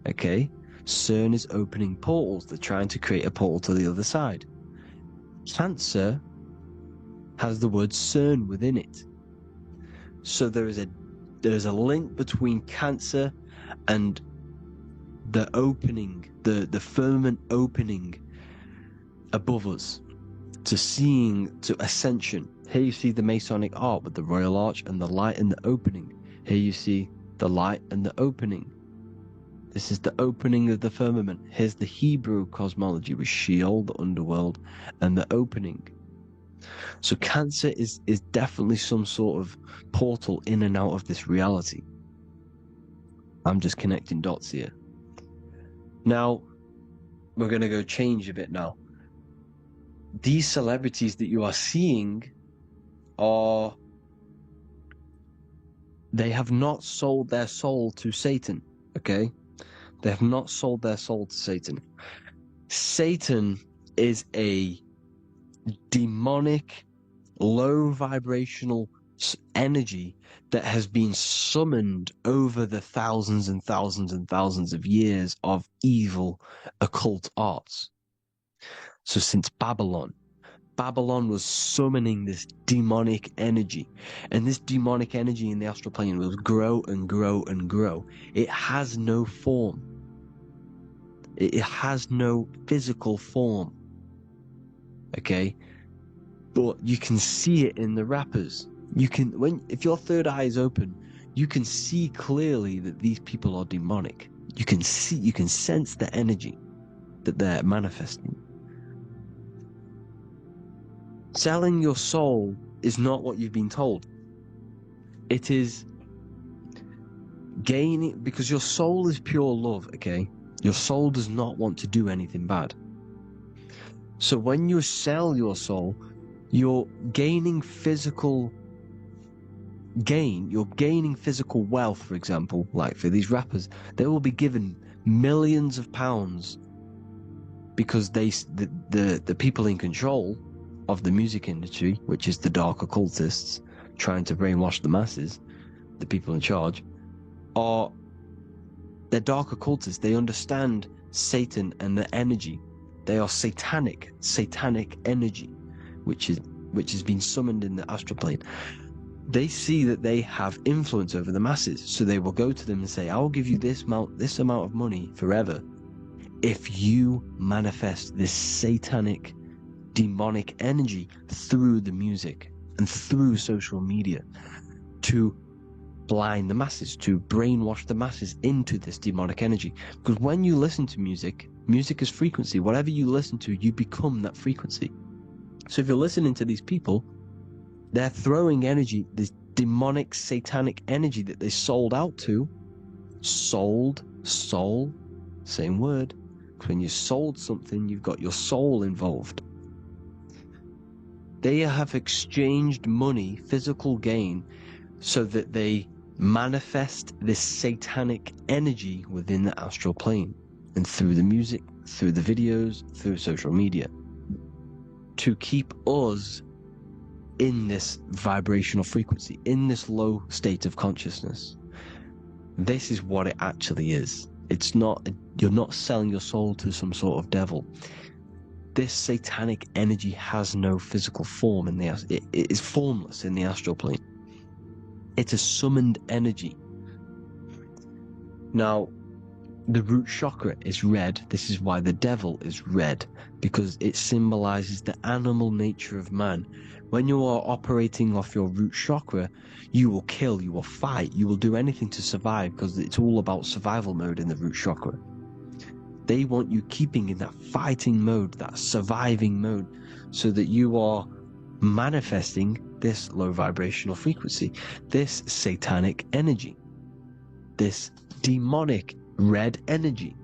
Okay, CERN is opening portals. They're trying to create a portal to the other side. Cancer has the word CERN within it, so there is a link between Cancer and the opening, the firmament opening above us, to ascension. Here you see the Masonic art with the Royal Arch and the light and the opening. Here you see the light and the opening. This is the opening of the firmament. Here's the Hebrew cosmology with Sheol, the underworld, and the opening. So Cancer is definitely some sort of portal in and out of this reality. I'm just connecting dots here. Now, we're going to go change a bit now. These celebrities that you are seeing they have not sold their soul to Satan, okay? They have not sold their soul to Satan. Satan is a demonic, low vibrational energy that has been summoned over the thousands and thousands and thousands of years of evil occult arts. So since Babylon was summoning this demonic energy, and this demonic energy in the astral plane will grow and grow and grow. It has no form. It has no physical form. Okay? But you can see it in the rappers. If your third eye is open, you can see clearly that these people are demonic. You can sense the energy that they're manifesting. Selling your soul is not what you've been told. It is gaining, because your soul is pure love, okay? Your soul does not want to do anything bad. So when you sell your soul, you're gaining physical gain. You're gaining physical wealth, for example. Like for these rappers, they will be given millions of pounds because the people in control of the music industry, which is the dark occultists trying to brainwash the masses, the people in charge, they're dark occultists. They understand Satan and the energy. They are satanic energy, which has been summoned in the astral plane. They see that they have influence over the masses, so they will go to them and say, I will give you this amount of money forever if you manifest this satanic demonic energy through the music and through social media to blind the masses, to brainwash the masses into this demonic energy. Because when you listen to music is frequency. Whatever you listen to, you become that frequency. So if you're listening to these people, they're throwing energy, this demonic satanic energy that they sold out to. Soul, same word. When you sold something, you've got your soul involved. They have exchanged money, physical gain, so that they manifest this satanic energy within the astral plane and through the music, through the videos, through social media, to keep us in this vibrational frequency, in this low state of consciousness. This is what it actually is. It's not, you're not selling your soul to some sort of devil. This satanic energy has no physical form in it is formless in the astral plane. It's a summoned energy. Now, the root chakra is red. This is why the devil is red, because it symbolizes the animal nature of man. When you are operating off your root chakra, you will kill, you will fight, you will do anything to survive, because it's all about survival mode in the root chakra. They want you keeping in that fighting mode, that surviving mode, so that you are manifesting this low vibrational frequency, this satanic energy, this demonic red energy.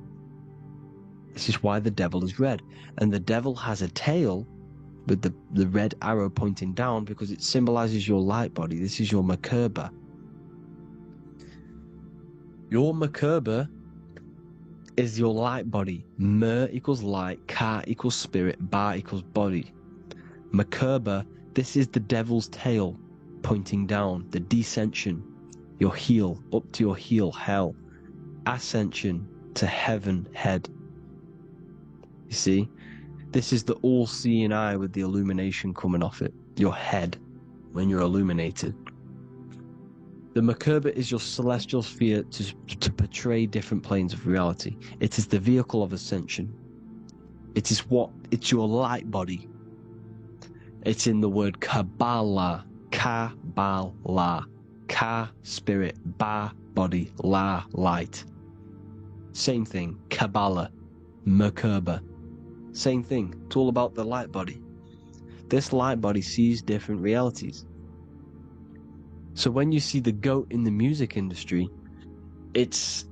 This is why the devil is red. And the devil has a tail with the red arrow pointing down because it symbolizes your light body. This is your Merkaba. Your Merkaba is your light body. Mer equals light, Ka equals spirit, Ba equals body. Merkaba, this is the devil's tail pointing down, the descension, your heel, up to your heel, hell. Ascension to heaven, head. You see? This is the all-seeing eye with the illumination coming off it, your head, when you're illuminated. The Merkaba is your celestial sphere to portray different planes of reality. It is the vehicle of ascension. It's your light body. It's in the word Kabbalah, Kabbalah, Ka, spirit, Ba, body, La, light. Same thing, Kabbalah, Merkaba. Same thing, it's all about the light body. This light body sees different realities. So when you see the goat in the music industry, it's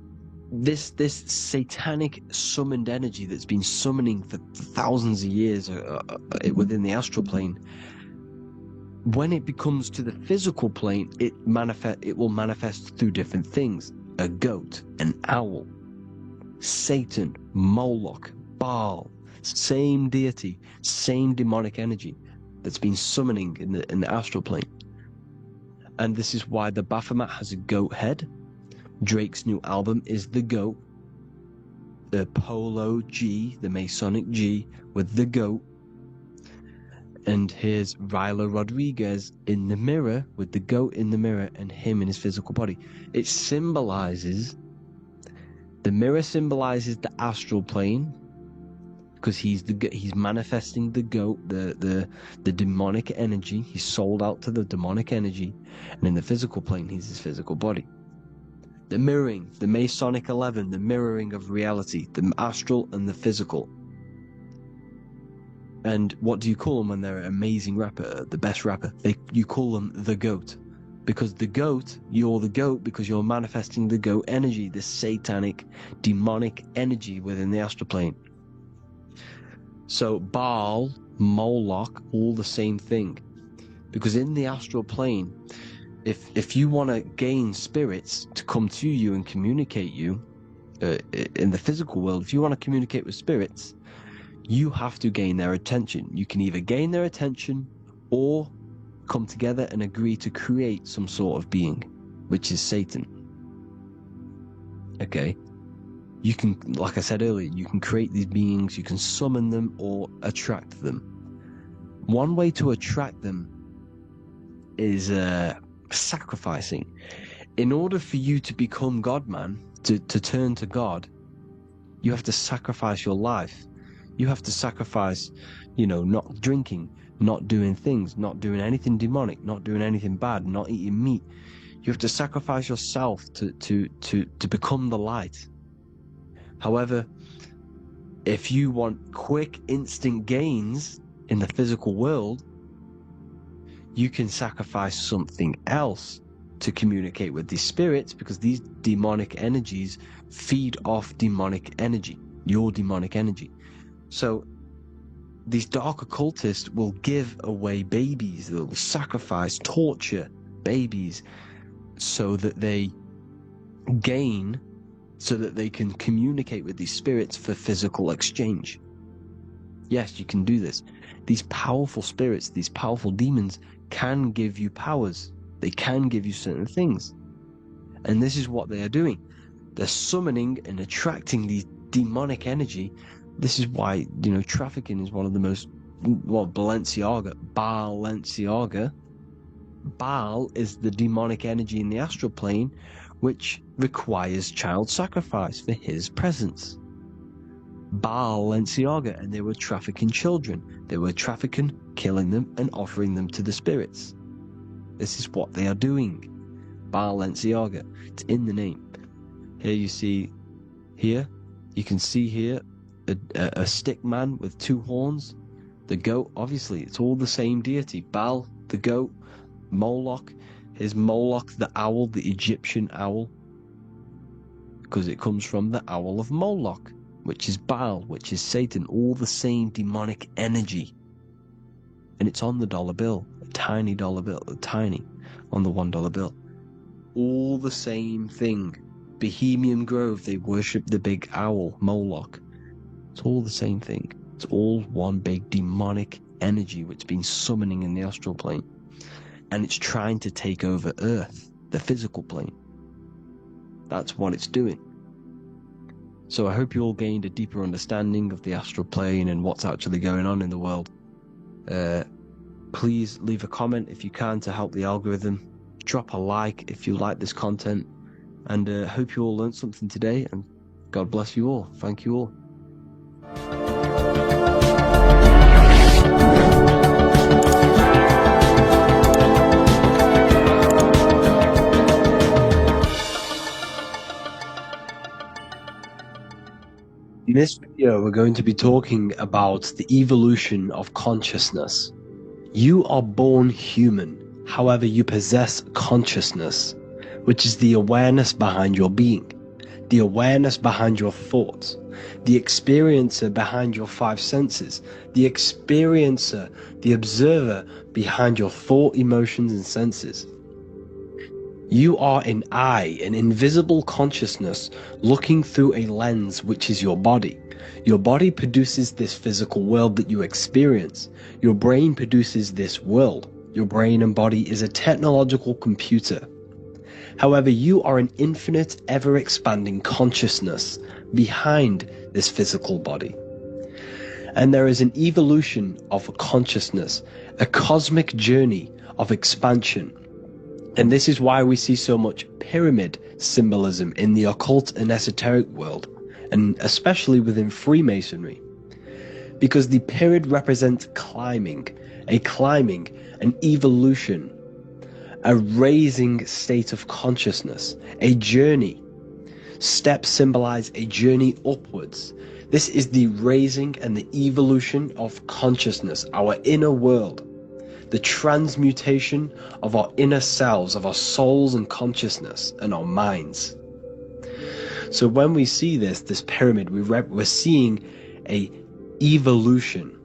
this satanic summoned energy that's been summoning for thousands of years within the astral plane. When it becomes to the physical plane, it will manifest through different things. A goat, an owl, Satan, Moloch, Baal, same deity, same demonic energy that's been summoning in the astral plane. And this is why the Baphomet has a goat head. Drake's new album is the goat. The Polo G, the Masonic G, with the goat. And here's Ryla Rodriguez in the mirror with the goat in the mirror and him in his physical body. It symbolizes, the mirror symbolizes the astral plane, because he's manifesting the goat, the demonic energy. He's sold out to the demonic energy, and in the physical plane, he's his physical body. The mirroring, the Masonic 11, the mirroring of reality, the astral and the physical. And what do you call them when they're an amazing rapper, the best rapper? You call them the goat, because the goat, you're the goat because you're manifesting the goat energy, the satanic, demonic energy within the astral plane. So Baal, Moloch, all the same thing. Because in the astral plane, if you want to gain spirits to come to you and communicate you, in the physical world, if you want to communicate with spirits, you have to gain their attention. You can either gain their attention or come together and agree to create some sort of being, which is Satan. Okay? You can, like I said earlier, you can create these beings, you can summon them or attract them. One way to attract them is sacrificing. In order for you to become God-man, to turn to God, you have to sacrifice your life. You have to sacrifice, not drinking, not doing things, not doing anything demonic, not doing anything bad, not eating meat. You have to sacrifice yourself to become the light. However, if you want quick, instant gains in the physical world, you can sacrifice something else to communicate with these spirits, because these demonic energies feed off demonic energy, your demonic energy. So these dark occultists will give away babies, they'll sacrifice, torture babies so that they gain, so that they can communicate with these spirits for physical exchange. Yes, you can do this. These powerful spirits, these powerful demons can give you powers. They can give you certain things. And this is what they are doing. They're summoning and attracting these demonic energy. This is why, trafficking is one of the most, Balenciaga. Baal is the demonic energy in the astral plane, which requires child sacrifice for his presence. Balenciaga, and they were trafficking children. They were trafficking, killing them, and offering them to the spirits. This is what they are doing. Balenciaga. It's in the name. Here you see, you can see here a stick man with two horns. The goat, obviously, it's all the same deity. Baal, the goat. Moloch, is Moloch the owl, the Egyptian owl? Because it comes from the owl of Moloch, which is Baal, which is Satan, all the same demonic energy. And it's on the dollar bill, a tiny dollar bill, tiny, on the $1 bill. All the same thing. Bohemian Grove, they worship the big owl, Moloch. It's all the same thing. It's all one big demonic energy which has been summoning in the astral plane. And it's trying to take over Earth, the physical plane. That's what it's doing. So I hope you all gained a deeper understanding of the astral plane and what's actually going on in the world. Please leave a comment if you can to help the algorithm. Drop a like if you like this content. And hope you all learned something today. And God bless you all. Thank you all. In this video, we're going to be talking about the evolution of consciousness. You are born human, however you possess consciousness, which is the awareness behind your being, the awareness behind your thoughts, the experiencer behind your five senses, the experiencer, the observer behind your thought, emotions, and senses. You are an eye, an invisible consciousness looking through a lens which is your body. Your body produces this physical world that you experience. Your brain produces this world. Your brain and body is a technological computer. However, you are an infinite, ever-expanding consciousness behind this physical body. And there is an evolution of consciousness, a cosmic journey of expansion. And this is why we see so much pyramid symbolism in the occult and esoteric world, and especially within Freemasonry. Because the pyramid represents climbing, an evolution, a raising state of consciousness, a journey. Steps symbolize a journey upwards. This is the raising and the evolution of consciousness, our inner world. The transmutation of our inner selves, of our souls and consciousness and our minds. So when we see this pyramid, we're seeing a evolution,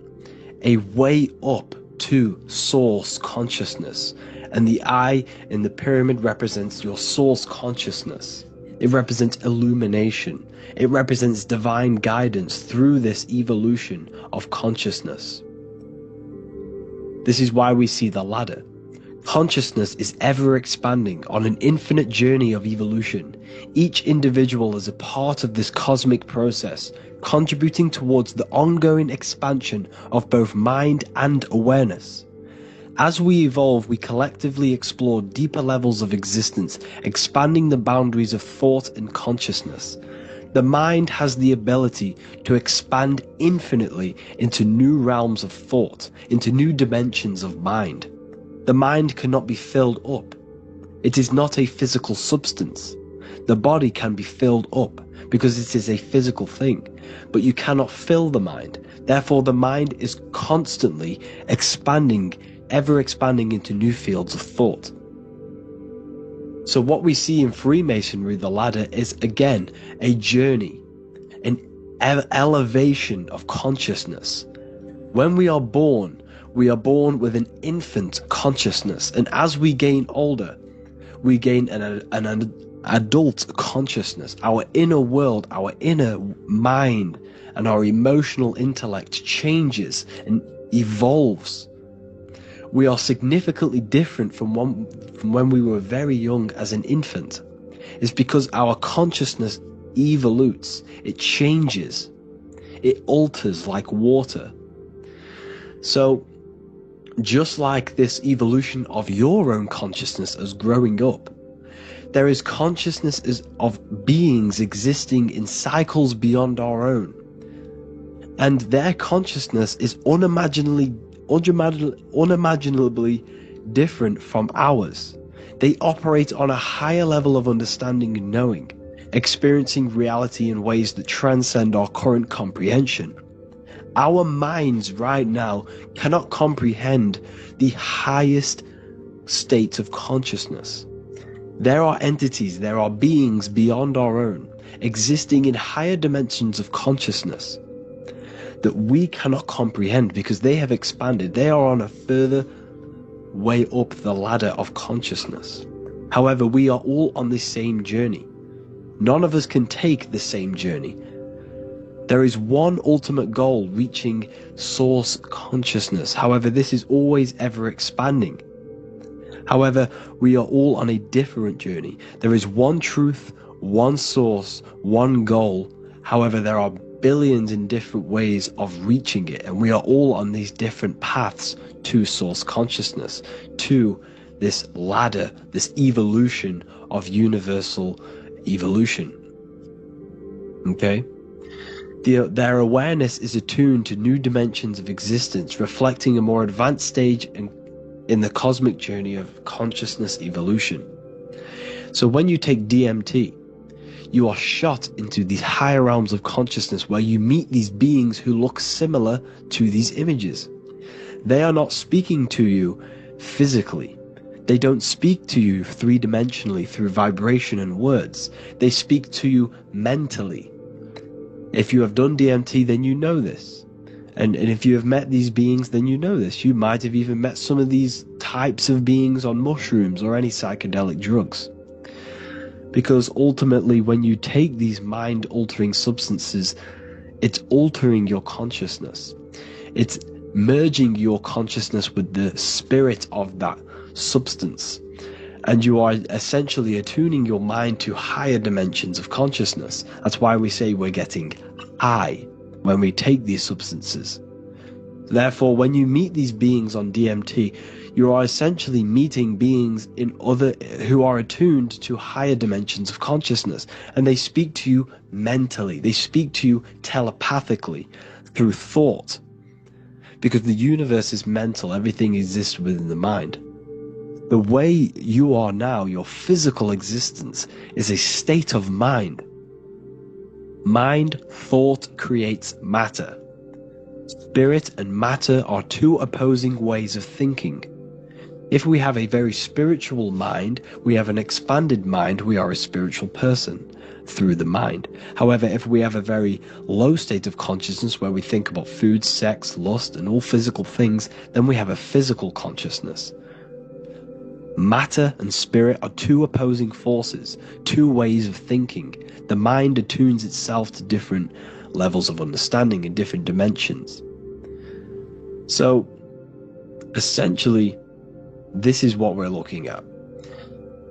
a way up to source consciousness. And the eye in the pyramid represents your source consciousness. It represents illumination. It represents divine guidance through this evolution of consciousness. This is why we see the ladder. Consciousness is ever expanding on an infinite journey of evolution. Each individual is a part of this cosmic process, contributing towards the ongoing expansion of both mind and awareness. As we evolve, we collectively explore deeper levels of existence, expanding the boundaries of thought and consciousness. The mind has the ability to expand infinitely into new realms of thought, into new dimensions of mind. The mind cannot be filled up. It is not a physical substance. The body can be filled up because it is a physical thing, but you cannot fill the mind. Therefore, the mind is constantly expanding, ever expanding into new fields of thought. So what we see in Freemasonry, the ladder, is again a journey, an elevation of consciousness. When we are born with an infant consciousness, and as we gain older, we gain an adult consciousness. Our inner world, our inner mind, and our emotional intellect changes and evolves. We are significantly different from when we were very young as an infant. It's because our consciousness evolutes, it changes, it alters like water. So, just like this evolution of your own consciousness as growing up, there is consciousness of beings existing in cycles beyond our own. And their consciousness is unimaginably different from ours. They operate on a higher level of understanding and knowing, experiencing reality in ways that transcend our current comprehension. Our minds right now cannot comprehend the highest states of consciousness. There are entities, there are beings beyond our own, existing in higher dimensions of consciousness that we cannot comprehend because they have expanded. They are on a further way up the ladder of consciousness. However, we are all on the same journey. None of us can take the same journey. There is one ultimate goal, reaching source consciousness. However, this is always ever expanding. However, we are all on a different journey. There is one truth, one source, one goal. However, there are billions in different ways of reaching it, and we are all on these different paths to source consciousness, to this ladder, this evolution of universal evolution. Okay? Their awareness is attuned to new dimensions of existence, reflecting a more advanced stage in the cosmic journey of consciousness evolution. So when you take DMT, you are shot into these higher realms of consciousness where you meet these beings who look similar to these images. They are not speaking to you physically. They don't speak to you three-dimensionally through vibration and words. They speak to you mentally. If you have done DMT, then you know this. And if you have met these beings, then you know this. You might have even met some of these types of beings on mushrooms or any psychedelic drugs. Because ultimately, when you take these mind-altering substances, it's altering your consciousness. It's merging your consciousness with the spirit of that substance. And you are essentially attuning your mind to higher dimensions of consciousness. That's why we say we're getting high when we take these substances. Therefore, when you meet these beings on DMT, you are essentially meeting beings who are attuned to higher dimensions of consciousness, and they speak to you mentally. They speak to you telepathically through thought, because the universe is mental. Everything exists within the mind. The way you are now, your physical existence, is a state of mind. Mind, thought creates matter. Spirit and matter are two opposing ways of thinking. If we have a very spiritual mind, we have an expanded mind, we are a spiritual person through the mind. However, if we have a very low state of consciousness where we think about food, sex, lust, and all physical things, then we have a physical consciousness. Matter and spirit are two opposing forces, two ways of thinking. The mind attunes itself to different levels of understanding in different dimensions. So, essentially, this is what we're looking at.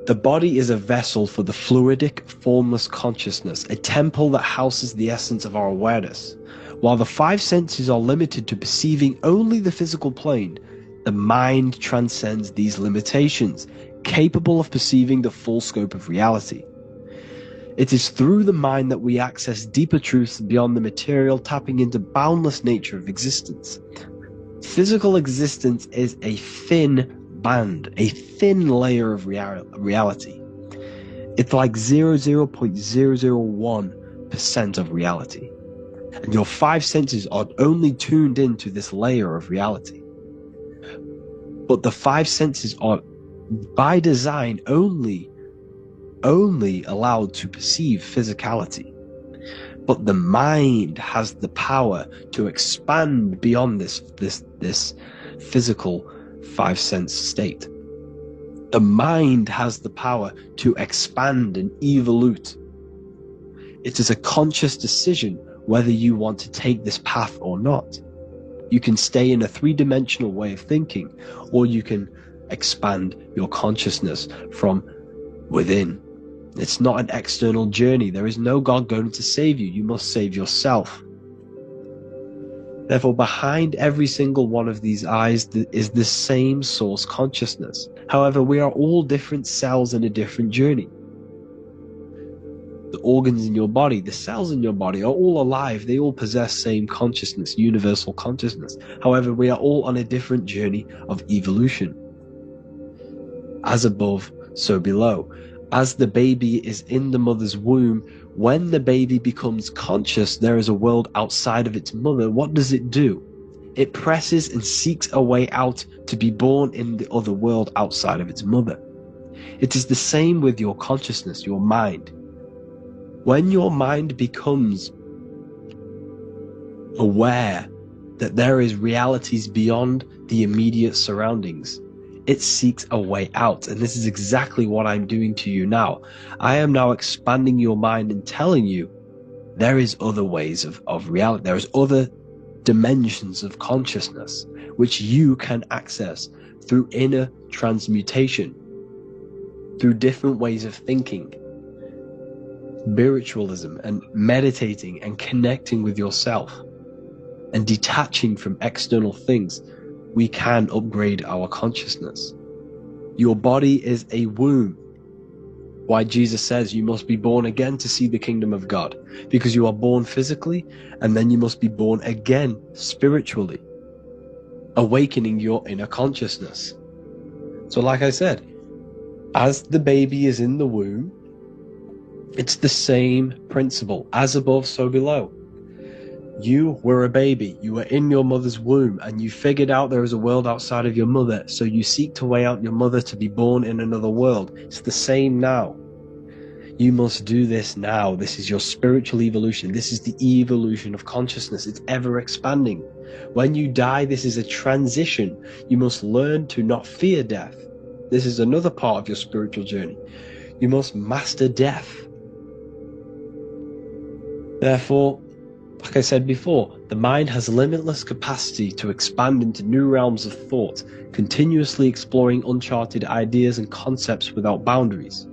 The body is a vessel for the fluidic, formless consciousness, a temple that houses the essence of our awareness. While the five senses are limited to perceiving only the physical plane, the mind transcends these limitations, capable of perceiving the full scope of reality. It is through the mind that we access deeper truths beyond the material, tapping into boundless nature of existence. Physical existence is a thin band, a thin layer of reality. It's like 0.001% of reality. And your five senses are only tuned into this layer of reality. But the five senses are, by design, only allowed to perceive physicality. But the mind has the power to expand beyond this physical five sense state. The mind has the power to expand and evolute. It is a conscious decision whether you want to take this path or not. You can stay in a three-dimensional way of thinking, or you can expand your consciousness from within. It's not an external journey. There is no God going to save you. You must save yourself. Therefore, behind every single one of these eyes is the same source consciousness. However, we are all different cells in a different journey. The organs in your body, the cells in your body are all alive. They all possess same consciousness, universal consciousness. However, we are all on a different journey of evolution. As above, so below. As the baby is in the mother's womb, When the baby becomes conscious there is a world outside of its mother, what does it do? It presses and seeks a way out to be born in the other world outside of its mother. It is the same with your consciousness, your mind. When your mind becomes aware that there is realities beyond the immediate surroundings, it seeks a way out. And this is exactly what I'm doing to you now. I am now expanding your mind and telling you there is other ways of reality. There is other dimensions of consciousness which you can access through inner transmutation, through different ways of thinking, spiritualism, and meditating and connecting with yourself and detaching from external things. We can upgrade our consciousness. Your body is a womb. Why Jesus says you must be born again to see the kingdom of God, because you are born physically and then you must be born again spiritually, awakening your inner consciousness. So like I said, as the baby is in the womb, it's the same principle. As above, so below. You were a baby, you were in your mother's womb, and you figured out there is a world outside of your mother, so you seek to weigh out your mother to be born in another world. It's the same now. You must do this now. This is your spiritual evolution. This is the evolution of consciousness. It's ever expanding. When you die, this is a transition. You must learn to not fear death. This is another part of your spiritual journey. You must master death. Therefore, like I said before, the mind has limitless capacity to expand into new realms of thought, continuously exploring uncharted ideas and concepts without boundaries.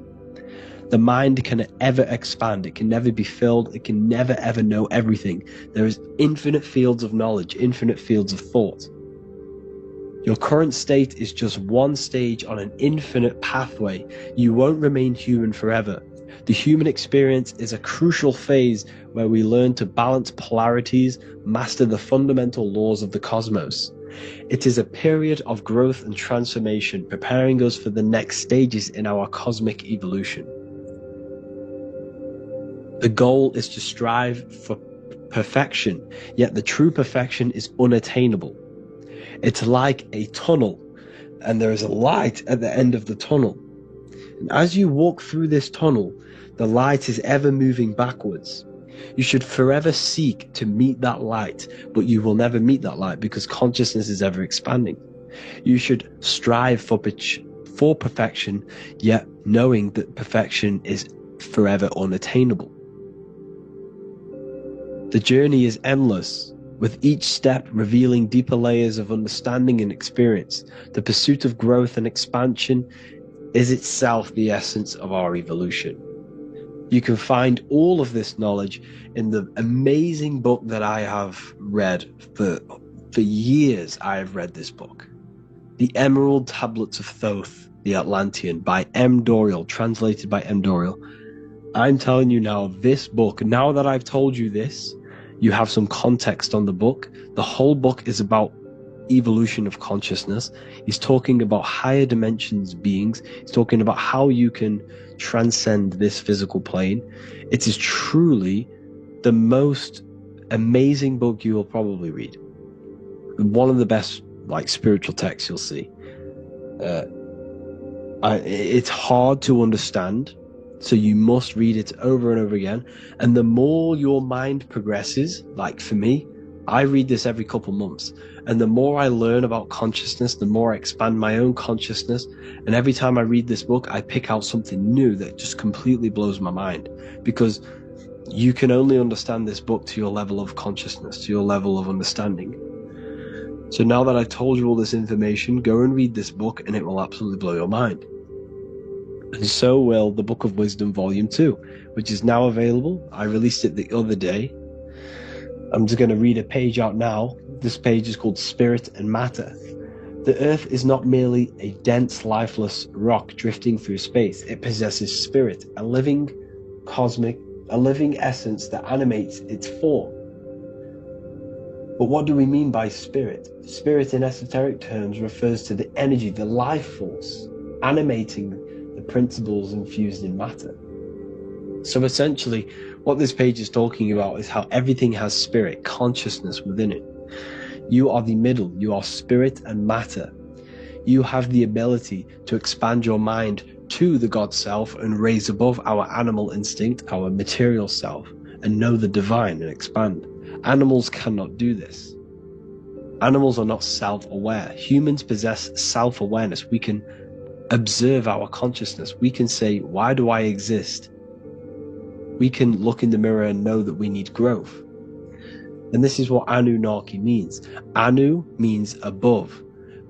The mind can ever expand, it can never be filled, it can never ever know everything. There is infinite fields of knowledge, infinite fields of thought. Your current state is just one stage on an infinite pathway. You won't remain human forever. The human experience is a crucial phase where we learn to balance polarities, master the fundamental laws of the cosmos. It is a period of growth and transformation, preparing us for the next stages in our cosmic evolution. The goal is to strive for perfection, yet the true perfection is unattainable. It's like a tunnel, and there is a light at the end of the tunnel. And as you walk through this tunnel, the light is ever moving backwards. You should forever seek to meet that light, but you will never meet that light because consciousness is ever expanding. You should strive for perfection, yet knowing that perfection is forever unattainable. The journey is endless, with each step revealing deeper layers of understanding and experience. The pursuit of growth and expansion is itself the essence of our evolution. You can find all of this knowledge in the amazing book that I have read for years. I have read this book, The Emerald Tablets of Thoth, the Atlantean, by M. Dorial, translated by M. Dorial. I'm telling you now, this book, now that I've told you this, you have some context on the book. The whole book is about evolution of consciousness. He's talking about higher dimensions beings. He's talking about how you can transcend this physical plane. It is truly the most amazing book you will probably read. One of the best spiritual texts you'll see. It's hard to understand, so you must read it over and over again. And the more your mind progresses, like for me, I read this every couple months. And the more I learn about consciousness, the more I expand my own consciousness. And every time I read this book, I pick out something new that just completely blows my mind. Because you can only understand this book to your level of consciousness, to your level of understanding. So now that I've told you all this information, go and read this book and it will absolutely blow your mind. And so will the Book of Wisdom Volume 2, which is now available. I released it the other day. I'm just going to read a page out now. This page is called Spirit and Matter. The Earth is not merely a dense, lifeless rock drifting through space. It possesses spirit, a living essence that animates its form. But what do we mean by spirit? Spirit in esoteric terms refers to the energy, the life force, animating the principles infused in matter. So essentially, What this page is talking about is how everything has spirit, consciousness within it. You are the middle, you are spirit and matter. You have the ability to expand your mind to the God self and raise above our animal instinct, our material self, and know the divine and expand. Animals cannot do this. Animals are not self-aware. Humans possess self-awareness. We can observe our consciousness. We can say, why do I exist? We can look in the mirror and know that we need growth. And this is what Anunnaki means. Anu means above.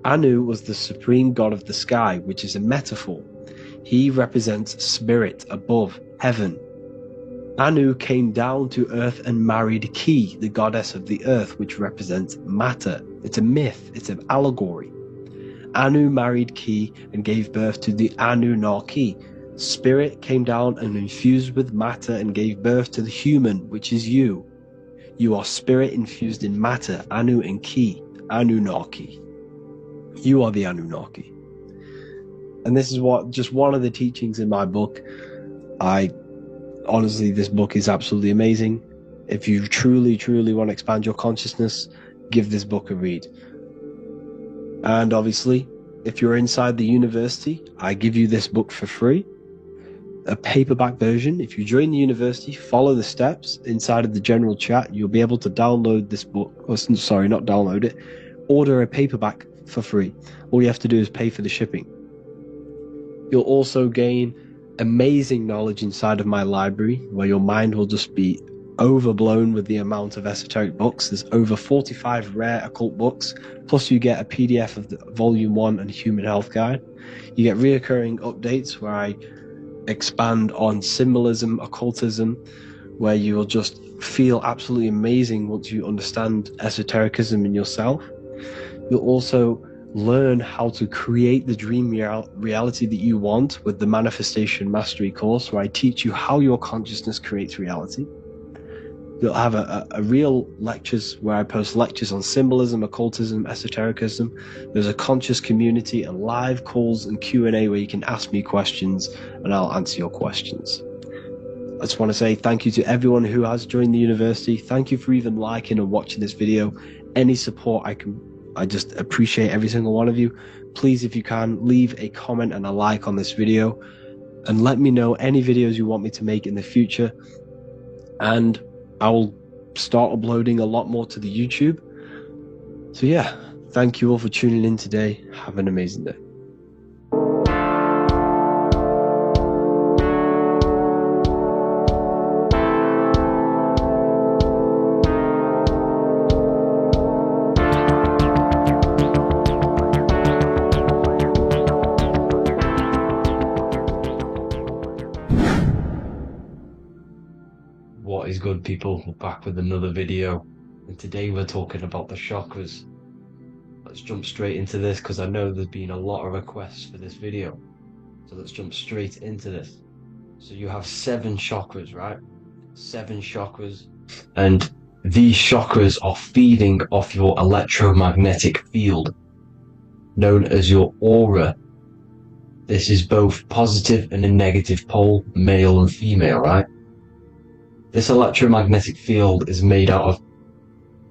Anu was the supreme god of the sky, which is a metaphor. He represents spirit above, heaven. Anu came down to earth and married Ki, the goddess of the earth, which represents matter. It's a myth, it's an allegory. Anu married Ki and gave birth to the Anunnaki. Spirit came down and infused with matter and gave birth to the human, which is you. You are spirit infused in matter, Anu and Ki, Anunnaki. You are the Anunnaki. And this is just one of the teachings in my book. Honestly, this book is absolutely amazing. If you truly, truly want to expand your consciousness, give this book a read. And obviously, if you're inside the university, I give you this book for free. A paperback version. If you join the university, follow the steps inside of the general chat, you'll be able to download this book. Sorry, not download it. Order a paperback for free. All you have to do is pay for the shipping. You'll also gain amazing knowledge inside of my library, where your mind will just be overblown with the amount of esoteric books. There's over 45 rare occult books, plus you get a PDF of the Volume 1 and Human Health Guide. You get reoccurring updates where I expand on symbolism, occultism, where you will just feel absolutely amazing once you understand esotericism in yourself. You'll also learn how to create the dream reality that you want with the Manifestation Mastery course, where I teach you how your consciousness creates reality. You'll have a real lectures where I post lectures on symbolism, occultism, esotericism. There's a conscious community and live calls and Q&A where you can ask me questions and I'll answer your questions. I just want to say thank you to everyone who has joined the university. Thank you for even liking and watching this video. Any support I just appreciate every single one of you. Please, if you can, leave a comment and a like on this video and let me know any videos you want me to make in the future. And I will start uploading a lot more to the YouTube. So yeah, thank you all for tuning in today. Have an amazing day. What is good, people? We're back with another video, and today we're talking about the chakras. Let's jump straight into this because I know there's been a lot of requests for this video. So let's jump straight into this. So you have 7 chakras, right? 7 chakras, and these chakras are feeding off your electromagnetic field, known as your aura. This is both positive and a negative pole, male and female, right? This electromagnetic field is made out of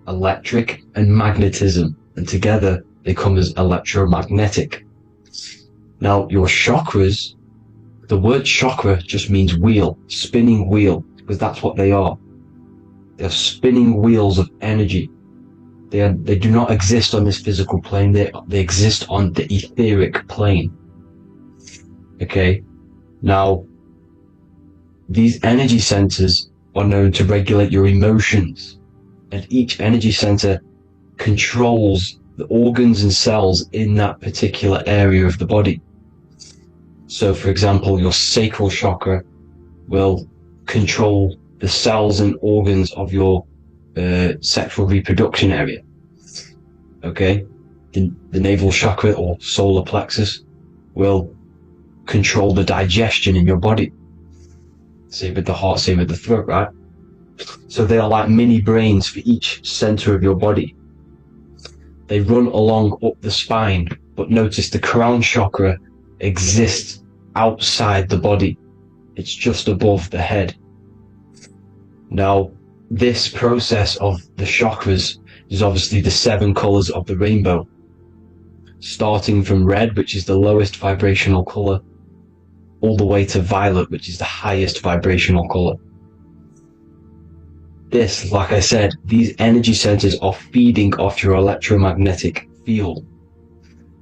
electric and magnetism, and together they come as electromagnetic. Now, your chakras, the word chakra just means wheel, spinning wheel, because that's what they are. They're spinning wheels of energy. They do not exist on this physical plane, they exist on the etheric plane. Okay? Now, these energy centers are known to regulate your emotions, and each energy center controls the organs and cells in that particular area of the body. So for example, your sacral chakra will control the cells and organs of your sexual reproduction area. Okay, the navel chakra or solar plexus will control the digestion in your body. Same with the heart, same with the throat, right? So they are like mini brains for each center of your body. They run along up the spine, but notice the crown chakra exists outside the body. It's just above the head. Now, this process of the chakras is obviously the 7 colors of the rainbow, starting from red, which is the lowest vibrational color, all the way to violet, which is the highest vibrational color. This, like I said, these energy centers are feeding off your electromagnetic field.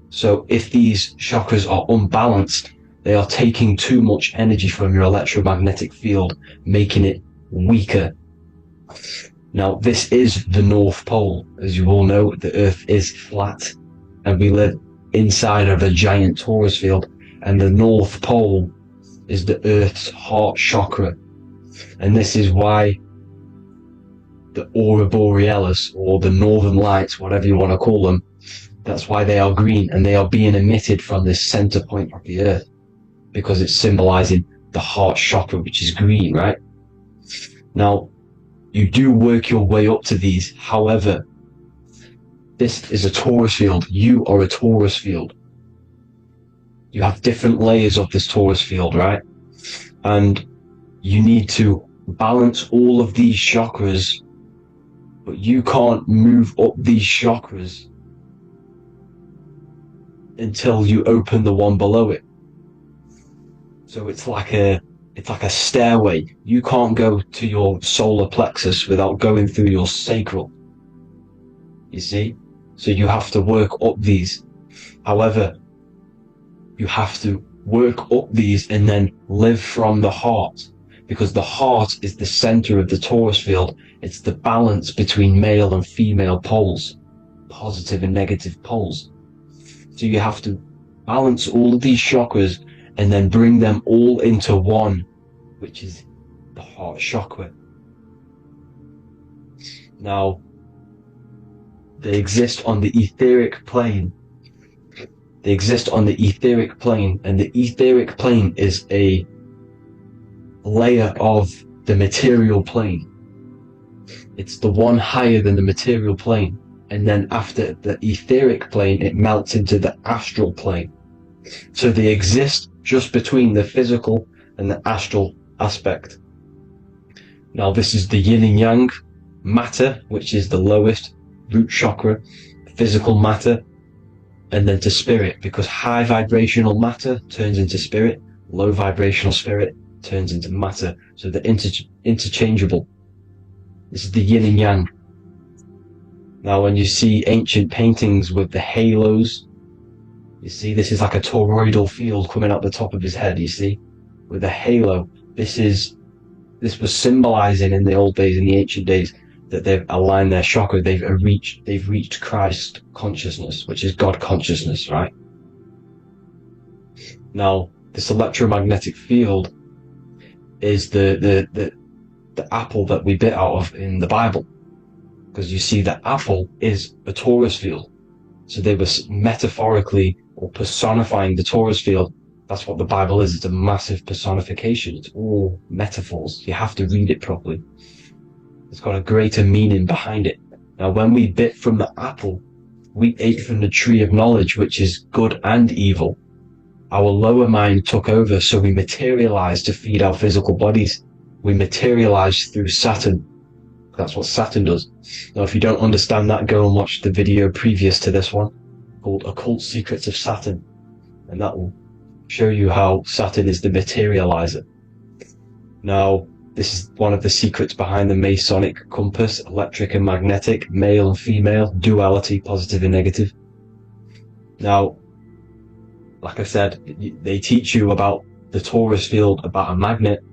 So if these chakras are unbalanced, they are taking too much energy from your electromagnetic field, making it weaker. Now, this is the North Pole. As you all know, the Earth is flat, and we live inside of a giant torus field, and the North Pole is the Earth's heart chakra. And this is why the Aurora Borealis, or the Northern Lights, whatever you want to call them, that's why they are green, and they are being emitted from this center point of the Earth, because it's symbolizing the heart chakra, which is green, right? Now, you do work your way up to these. However, this is a torus field. You are a torus field. You have different layers of this torus field, right? And you need to balance all of these chakras, but you can't move up these chakras until you open the one below it. So it's like a stairway. You can't go to your solar plexus without going through your sacral. You see? So you have to work up these. However, you have to work up these and then live from the heart, because the heart is the center of the torus field. It's the balance between male and female poles, positive and negative poles. So you have to balance all of these chakras and then bring them all into one, which is the heart chakra. Now, they exist on the etheric plane. They exist on the etheric plane, and the etheric plane is a layer of the material plane. It's the one higher than the material plane, and then after the etheric plane, it melts into the astral plane. So they exist just between the physical and the astral aspect. Now, this is the yin and yang matter, which is the lowest root chakra, physical matter, and then to spirit, because high vibrational matter turns into spirit, low vibrational spirit turns into matter. So they're interchangeable. This is the yin and yang. Now, when you see ancient paintings with the halos, you see this is like a toroidal field coming out the top of his head, you see, with a halo. This was symbolizing in the old days, in the ancient days, that they've aligned their chakra, they've reached Christ consciousness, which is God consciousness, right? Now, this electromagnetic field is the apple that we bit out of in the Bible, because you see that apple is a torus field. So they were metaphorically or personifying the torus field. That's what the Bible is. It's a massive personification. It's all metaphors. You have to read it properly. It's got a greater meaning behind it. Now, when we bit from the apple, we ate from the tree of knowledge, which is good and evil. Our lower mind took over, so we materialized to feed our physical bodies. We materialized through Saturn. That's what Saturn does. Now, if you don't understand that, go and watch the video previous to this one called Occult Secrets of Saturn, and that will show you how Saturn is the materializer. Now, this is one of the secrets behind the Masonic compass: electric and magnetic, male and female, duality, positive and negative. Now, like I said, they teach you about the torus field, about a magnet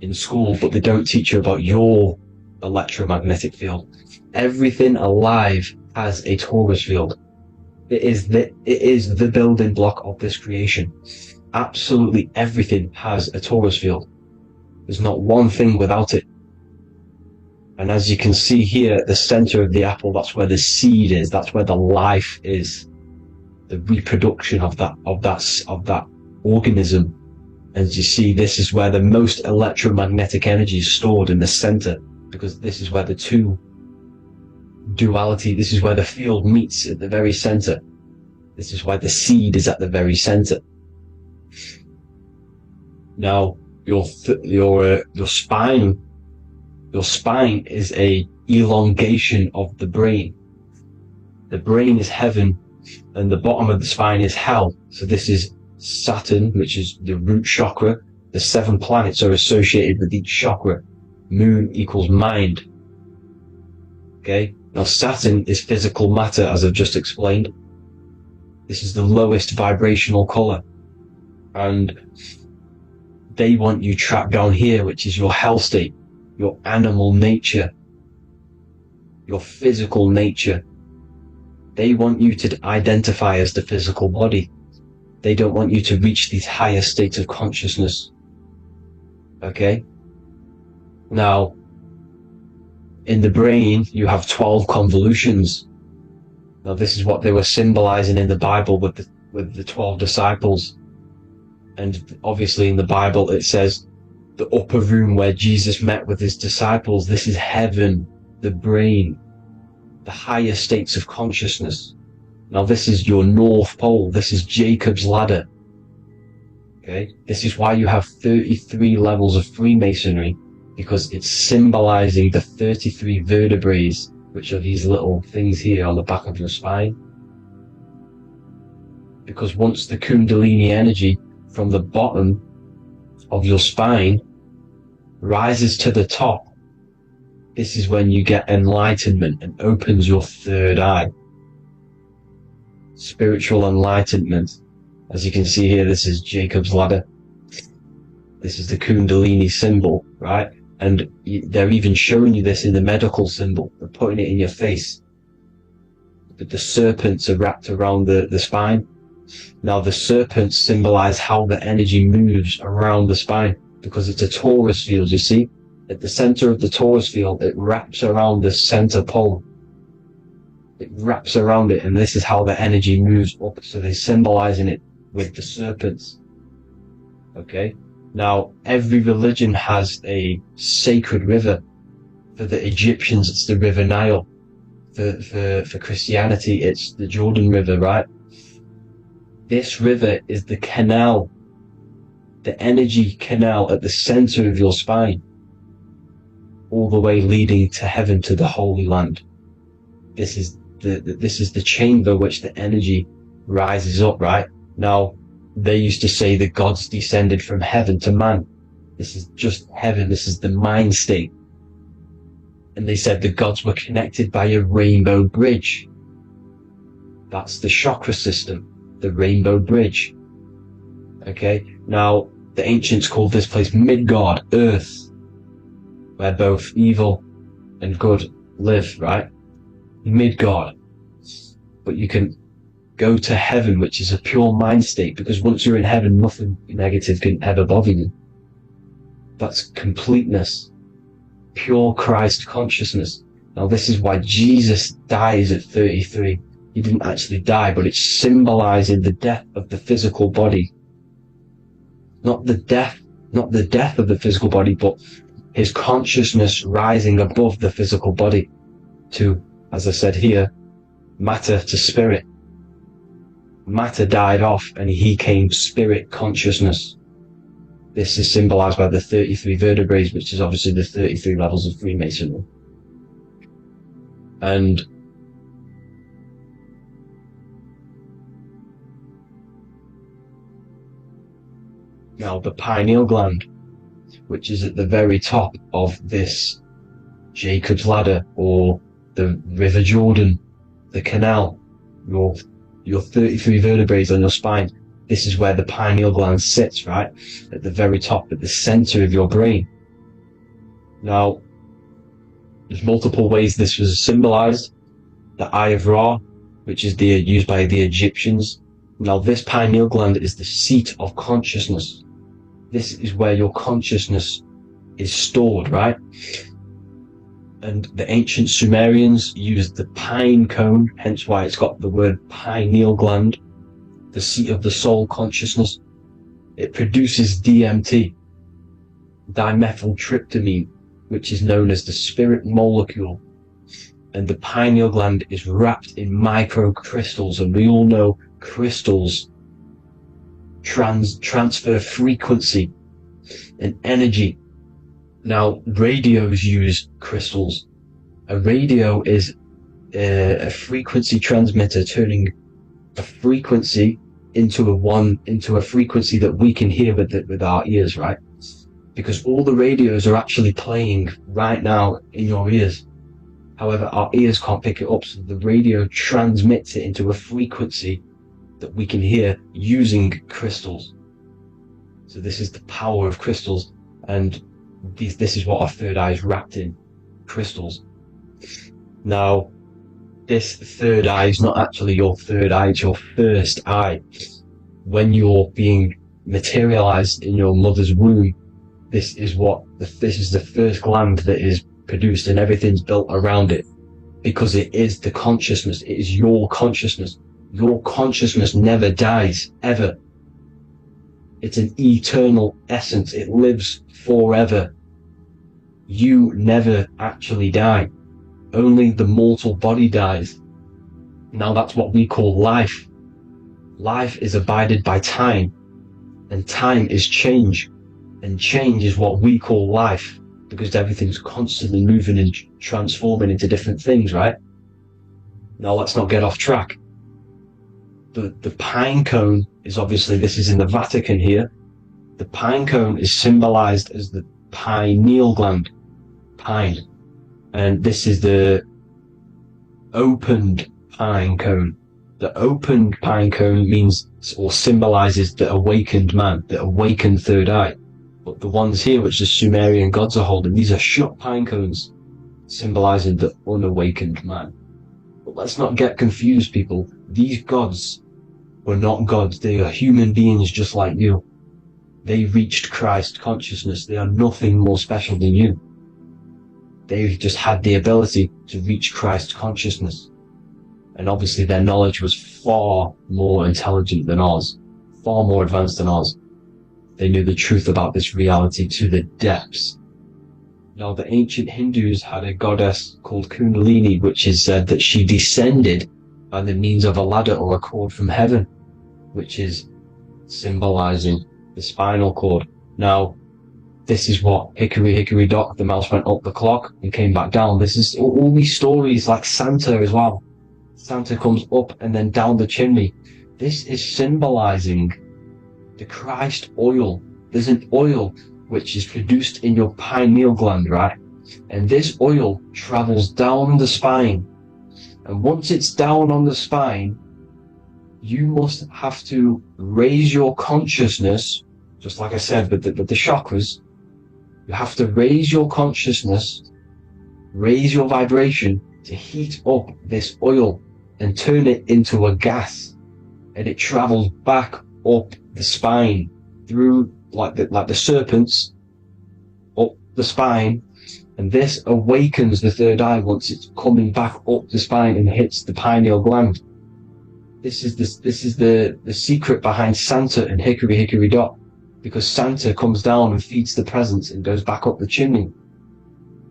in school, but they don't teach you about your electromagnetic field. Everything alive has a torus field. It is the building block of this creation. Absolutely everything has a torus field. There's not one thing without it. And as you can see here at the center of the apple, that's where the seed is. That's where the life is. The reproduction of that organism. As you see, this is where the most electromagnetic energy is stored, in the center, because this is where the two duality, this is where the field meets, at the very center. This is why the seed is at the very center. Now, your spine Your spine is a elongation of the brain. The brain is heaven, and the bottom of the spine is hell. So this is Saturn, which is the root chakra. The 7 planets are associated with each chakra. Moon equals mind. Okay? Now Saturn is physical matter, as I've just explained. This is the lowest vibrational color. And they want you trapped down here, which is your hell state, your animal nature, your physical nature. They want you to identify as the physical body. They don't want you to reach these higher states of consciousness. Okay? Now, in the brain, you have 12 convolutions. Now, this is what they were symbolizing in the Bible with the 12 disciples. And obviously in the Bible, it says the upper room where Jesus met with his disciples. This is heaven, the brain, the higher states of consciousness. Now, this is your North Pole. This is Jacob's ladder. Okay? This is why you have 33 levels of Freemasonry, because it's symbolizing the 33 vertebrae, which are these little things here on the back of your spine. Because once the Kundalini energy from the bottom of your spine rises to the top, this is when you get enlightenment and opens your third eye. Spiritual enlightenment. As you can see here, this is Jacob's ladder. This is the Kundalini symbol, right? And they're even showing you this in the medical symbol. They're putting it in your face. But the serpents are wrapped around the spine. Now the serpents symbolize how the energy moves around the spine, because it's a torus field, you see? At the center of the torus field, it wraps around the center pole. It wraps around it, and this is how the energy moves up. So they're symbolizing it with the serpents. Okay? Now, every religion has a sacred river. For the Egyptians, it's the River Nile. For Christianity, it's the Jordan River, right? This river is the canal, the energy canal at the center of your spine, all the way leading to heaven, to the Holy Land. This is the chamber which the energy rises up, right? Now, they used to say the gods descended from heaven to man. This is just heaven. This is the mind state. And they said the gods were connected by a rainbow bridge. That's the chakra system, the rainbow bridge. Okay? Now, the ancients called this place Midgard, Earth, where both evil and good live, right? Midgard. But you can go to heaven, which is a pure mind state, because once you're in heaven, nothing negative can ever bother you. That's completeness. Pure Christ consciousness. Now this is why Jesus dies at 33. He didn't actually die, but it's symbolizing the death of the physical body. Not the death of the physical body, but his consciousness rising above the physical body to, as I said here, matter to spirit. Matter died off and he came spirit consciousness. This is symbolized by the 33 vertebrae, which is obviously the 33 levels of Freemasonry. And now the pineal gland, which is at the very top of this Jacob's ladder, or the River Jordan, the canal, your 33 vertebrae on your spine. This is where the pineal gland sits, right? At the very top, at the center of your brain. Now, there's multiple ways this was symbolized. The Eye of Ra, which is used by the Egyptians. Now, this pineal gland is the seat of consciousness. This is where your consciousness is stored, right? And the ancient Sumerians used the pine cone, hence why it's got the word pineal gland, the seat of the soul consciousness. It produces DMT, dimethyltryptamine, which is known as the spirit molecule. And the pineal gland is wrapped in microcrystals, and we all know crystals transfer frequency and energy Now, radios use crystals. A radio is a frequency transmitter turning a frequency into a frequency that we can hear with our ears, right? Because all the radios are actually playing right now in your ears. However, our ears can't pick it up, so the radio transmits it into a frequency that we can hear using crystals. So this is the power of crystals, and this is what our third eye is wrapped in, crystals. Now, this third eye is not actually your third eye, it's your first eye. When you're being materialized in your mother's womb, this is the first gland that is produced, and everything's built around it, because it is the consciousness. It is your consciousness. Your consciousness never dies, ever. It's an eternal essence. It lives forever. You never actually die. Only the mortal body dies. Now that's what we call life. Life is abided by time, and time is change, and change is what we call life, because everything's constantly moving and transforming into different things, right? Now let's not get off track. The pine cone is obviously, this is in the Vatican here. The pine cone is symbolized as the pineal gland, pine. And this is the opened pine cone. The opened pine cone means, or symbolizes, the awakened man, the awakened third eye. But the ones here, which the Sumerian gods are holding, these are shut pine cones, symbolizing the unawakened man. But let's not get confused, people. These gods were not gods. They are human beings just like you. They reached Christ consciousness. They are nothing more special than you. They just had the ability to reach Christ consciousness. And obviously their knowledge was far more intelligent than ours, far more advanced than ours. They knew the truth about this reality to the depths. Now, the ancient Hindus had a goddess called Kundalini, which is said that she descended by the means of a ladder or a cord from heaven, which is symbolizing the spinal cord. Now, this is what Hickory Hickory Dock, the mouse went up the clock and came back down. This is all these stories, like Santa as well. Santa comes up and then down the chimney. This is symbolizing the Christ oil. There's an oil which is produced in your pineal gland, right? And this oil travels down the spine. And once it's down on the spine, you must have to raise your consciousness, just like I said with the chakras. You have to raise your consciousness, raise your vibration to heat up this oil and turn it into a gas. And it travels back up the spine through like the serpents up the spine, and this awakens the third eye once it's coming back up the spine and hits the pineal gland. This is the secret behind Santa and Hickory Hickory Dock, because Santa comes down and feeds the presents and goes back up the chimney,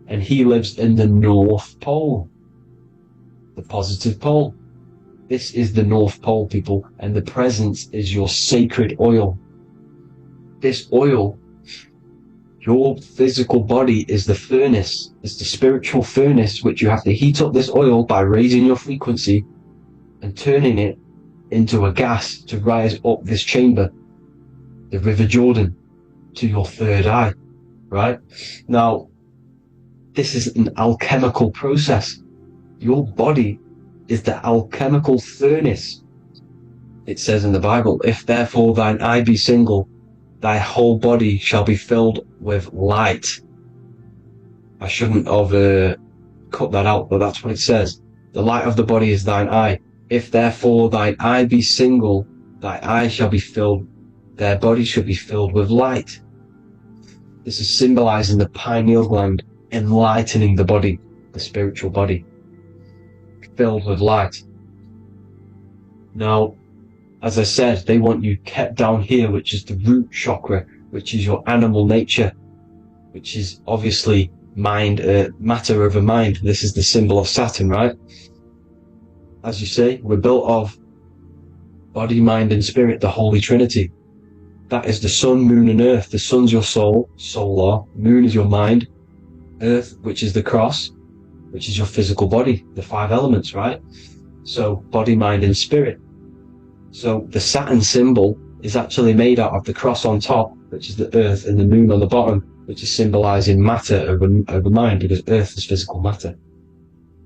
and he lives in the North Pole, the positive pole. This is the North Pole, people, and the presence is your sacred oil. This oil, your physical body is the furnace. It's the spiritual furnace, which you have to heat up this oil by raising your frequency and turning it into a gas to rise up this chamber, the River Jordan, to your third eye, right? Now, this is an alchemical process. Your body is the alchemical furnace. It says in the Bible, if therefore thine eye be single, thy whole body shall be filled with light. I shouldn't have cut that out, but that's what it says. The light of the body is thine eye. If therefore thine eye be single, thy eye shall be filled, their body shall be filled with light. This is symbolizing the pineal gland, enlightening the body, the spiritual body, filled with light. Now, as I said, they want you kept down here, which is the root chakra, which is your animal nature, which is obviously mind, matter over mind. This is the symbol of Saturn, right? As you say, we're built of body, mind, and spirit, the Holy Trinity. That is the sun, moon, and earth. The sun's your soul, solar. Moon is your mind. Earth, which is the cross, which is your physical body. The 5 elements, right? So body, mind, and spirit. So the Saturn symbol is actually made out of the cross on top, which is the earth, and the moon on the bottom, which is symbolizing matter over mind, because earth is physical matter.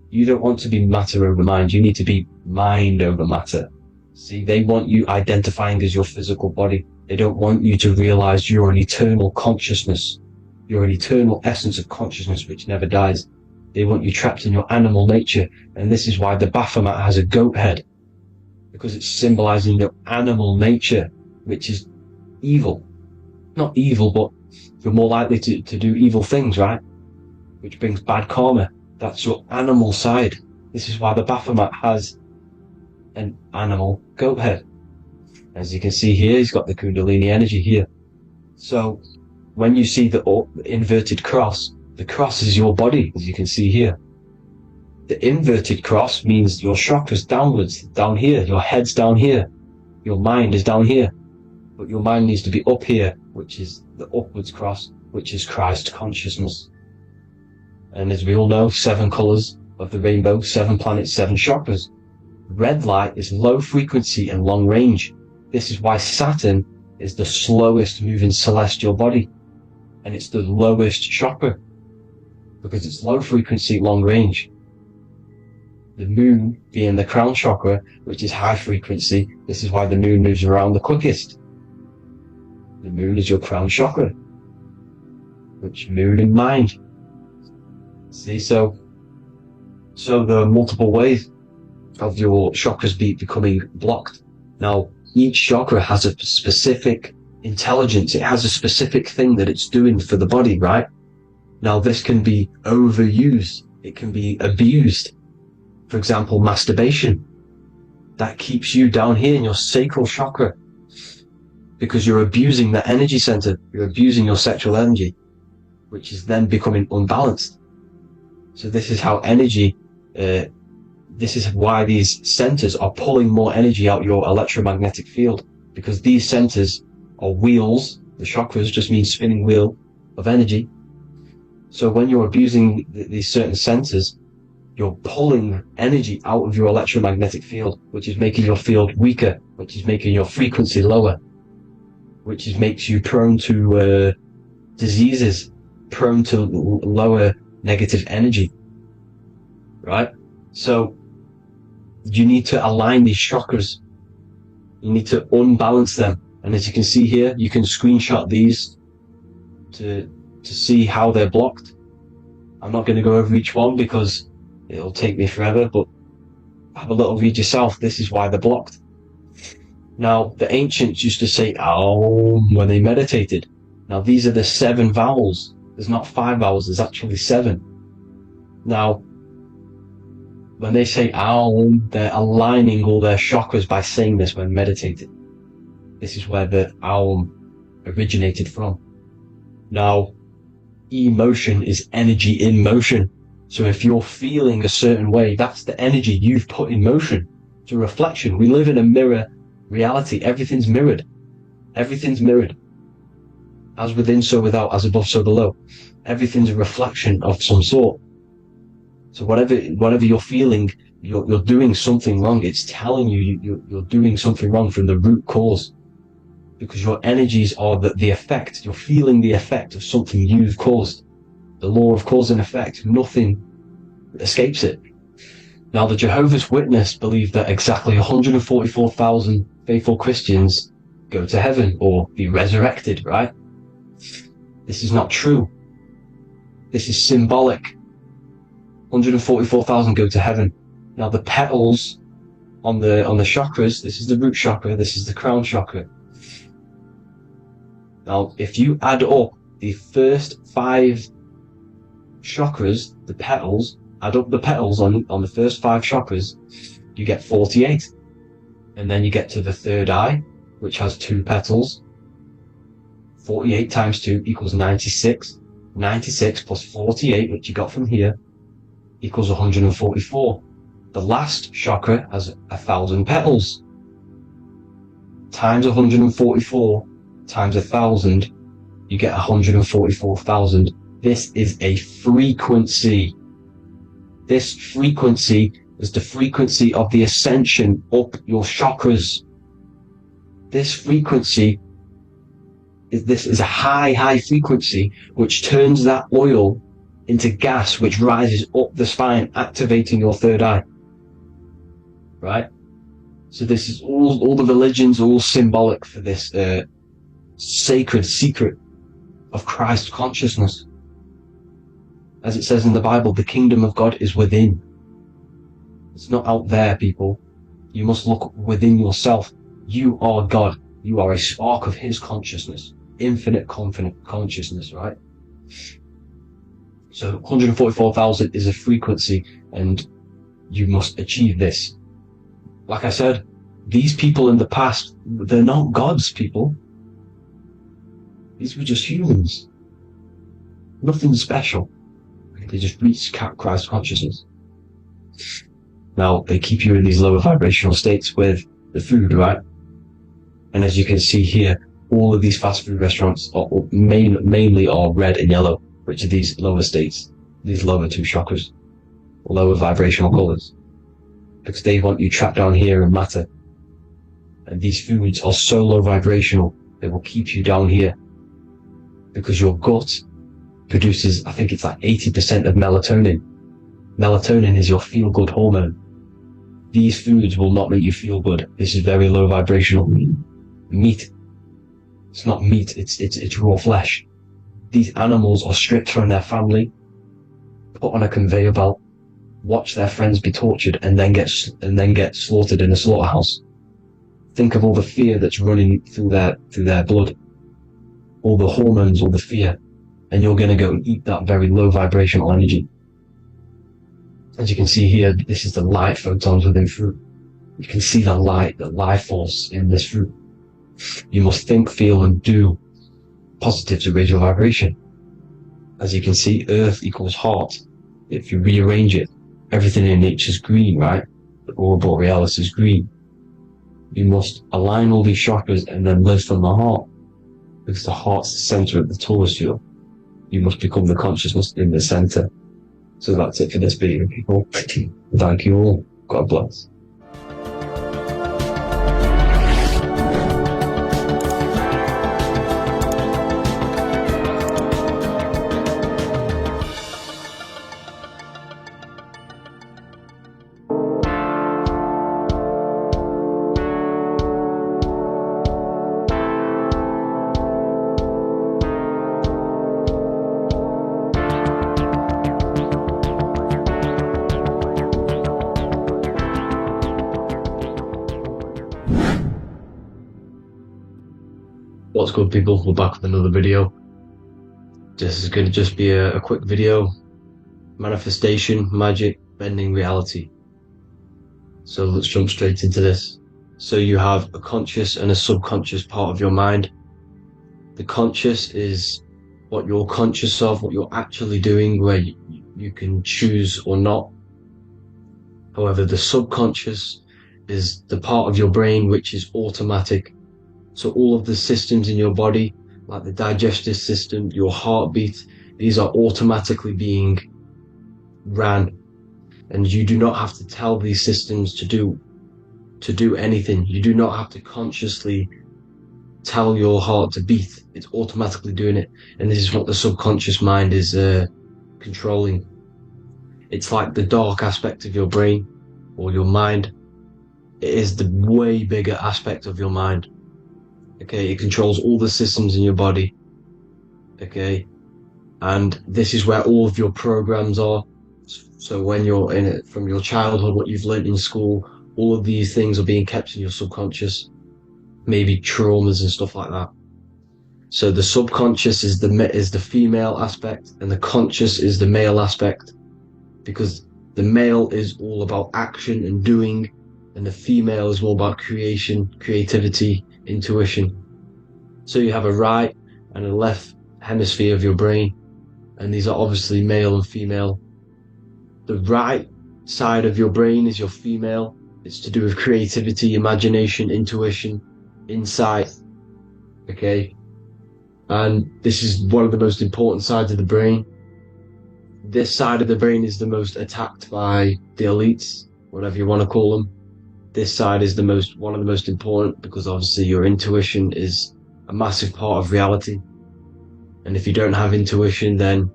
You don't want to be matter over mind. You need to be mind over matter. See, they want you identifying as your physical body. They don't want you to realize you're an eternal consciousness. You're an eternal essence of consciousness which never dies. They want you trapped in your animal nature. And this is why the Baphomet has a goat head, because it's symbolizing your animal nature, which is evil. Not evil, but you're more likely to do evil things, right? Which brings bad karma. That's your animal side. This is why the Baphomet has an animal goat head. As you can see here, he's got the Kundalini energy here. So when you see the inverted cross, the cross is your body, as you can see here. The inverted cross means your chakras downwards, down here. Your head's down here. Your mind is down here. But your mind needs to be up here, which is the upwards cross, which is Christ consciousness. And as we all know, 7 colors of the rainbow, 7 planets, 7 chakras. Red light is low frequency and long range. This is why Saturn is the slowest moving celestial body. And it's the lowest chakra, because it's low frequency, long range. The moon being the crown chakra, which is high frequency. This is why the moon moves around the quickest. The moon is your crown chakra, which moon in mind. See, so there are multiple ways of your chakras becoming blocked. Now, each chakra has a specific intelligence. It has a specific thing that it's doing for the body, right? Now, this can be overused. It can be abused. For example, masturbation. That keeps you down here in your sacral chakra, because you're abusing the energy center. You're abusing your sexual energy, which is then becoming unbalanced. So this is how energy, this is why these centers are pulling more energy out your electromagnetic field, because these centers are wheels. The chakras just mean spinning wheel of energy. So when you're abusing these certain centers, you're pulling energy out of your electromagnetic field, which is making your field weaker, which is making your frequency lower, which makes you prone to diseases, prone to lower negative energy, right? So you need to align these chakras. You need to unbalance them. And as you can see here, you can screenshot these to see how they're blocked. I'm not going to go over each one because it'll take me forever, but have a little read yourself. This is why they're blocked. Now, the ancients used to say Aum when they meditated. Now, these are the 7 vowels. There's not 5 vowels, there's actually 7. Now, when they say Aum, they're aligning all their chakras by saying this when meditating. This is where the Aum originated from. Now, emotion is energy in motion. So if you're feeling a certain way, that's the energy you've put in motion. It's a reflection. We live in a mirror reality. Everything's mirrored. Everything's mirrored. As within, so without. As above, so below. Everything's a reflection of some sort. So whatever you're feeling, you're doing something wrong. It's telling you you're doing something wrong from the root cause. Because your energies are the effect. You're feeling the effect of something you've caused. The law of cause and effect. Nothing escapes it. Now, the Jehovah's Witness believe that exactly 144,000 faithful Christians go to heaven or be resurrected, right? This is not true. This is symbolic. 144,000 go to heaven. Now, the petals on the chakras, this is the root chakra, this is the crown chakra. Now, if you add up the first 5 chakras, the petals, add up the petals on the first 5 chakras, you get 48. And then you get to the third eye, which has 2 petals. 48 times 2 equals 96. 96 plus 48, which you got from here, equals 144. The last chakra has 1,000 petals. Times 144 times 1,000, you get 144,000. This is a frequency. This frequency is the frequency of the ascension up your chakras. This frequency is a high frequency which turns that oil into gas, which rises up the spine, activating your third eye. Right? So this is all the religions are all symbolic for this sacred secret of Christ consciousness. As it says in the Bible, the kingdom of God is within. It's not out there, people. You must look within yourself. You are God. You are a spark of His consciousness. Infinite consciousness, right? So 144,000 is a frequency, and you must achieve this. Like I said, these people in the past, they're not gods, people. These were just humans. Nothing special. They just reach Christ consciousness. Now, they keep you in these lower vibrational states with the food, right? And as you can see here, all of these fast food restaurants are mainly are red and yellow, which are these lower states, these lower two chakras, lower vibrational colors. Because they want you trapped down here in matter. And these foods are so low vibrational, they will keep you down here. Because your gut produces, I think it's like 80% of melatonin. Melatonin is your feel-good hormone. These foods will not make you feel good. This is very low vibrational. Meat. It's not meat, it's raw flesh. These animals are stripped from their family, put on a conveyor belt, watch their friends be tortured, and then get slaughtered in a slaughterhouse. Think of all the fear that's running through their blood, all the hormones, all the fear, and you're going to go and eat that very low vibrational energy. As you can see here, this is the light photons within fruit. You can see the light, the life force in this fruit. You must think, feel, and do positive to raise your vibration. As you can see, earth equals heart. If you rearrange it, everything in nature is green, right? The aurora borealis is green. You must align all these chakras and then live from the heart, because the heart's the center of the Taurus field. You must become the consciousness in the center. So that's it for this video, people. Thank you all. God bless. What's good, people? We're back with another video. This is going to just be a quick video. Manifestation, magic, bending reality. So let's jump straight into this. So you have a conscious and a subconscious part of your mind. The conscious is what you're conscious of, what you're actually doing, where you can choose or not. However, the subconscious is the part of your brain which is automatic. So all of the systems in your body, like the digestive system, your heartbeat, these are automatically being ran. And you do not have to tell these systems to do anything. You do not have to consciously tell your heart to beat. It's automatically doing it. And this is what the subconscious mind is controlling. It's like the dark aspect of your brain or your mind. It is the way bigger aspect of your mind. Okay, it controls all the systems in your body. Okay, and this is where all of your programs are. So when you're in it, from your childhood, what you've learned in school, all of these things are being kept in your subconscious. Maybe traumas and stuff like that. So the subconscious is the female aspect, and the conscious is the male aspect, because the male is all about action and doing, and the female is more about creation, creativity, intuition. So you have a right and a left hemisphere of your brain, and these are obviously male and female. The right side of your brain is your female. It's to do with creativity, imagination, intuition, insight. Okay? And this is one of the most important sides of the brain. This side of the brain is the most attacked by the elites, whatever you want to call them. This side is one of the most important, because obviously your intuition is a massive part of reality. And if you don't have intuition, then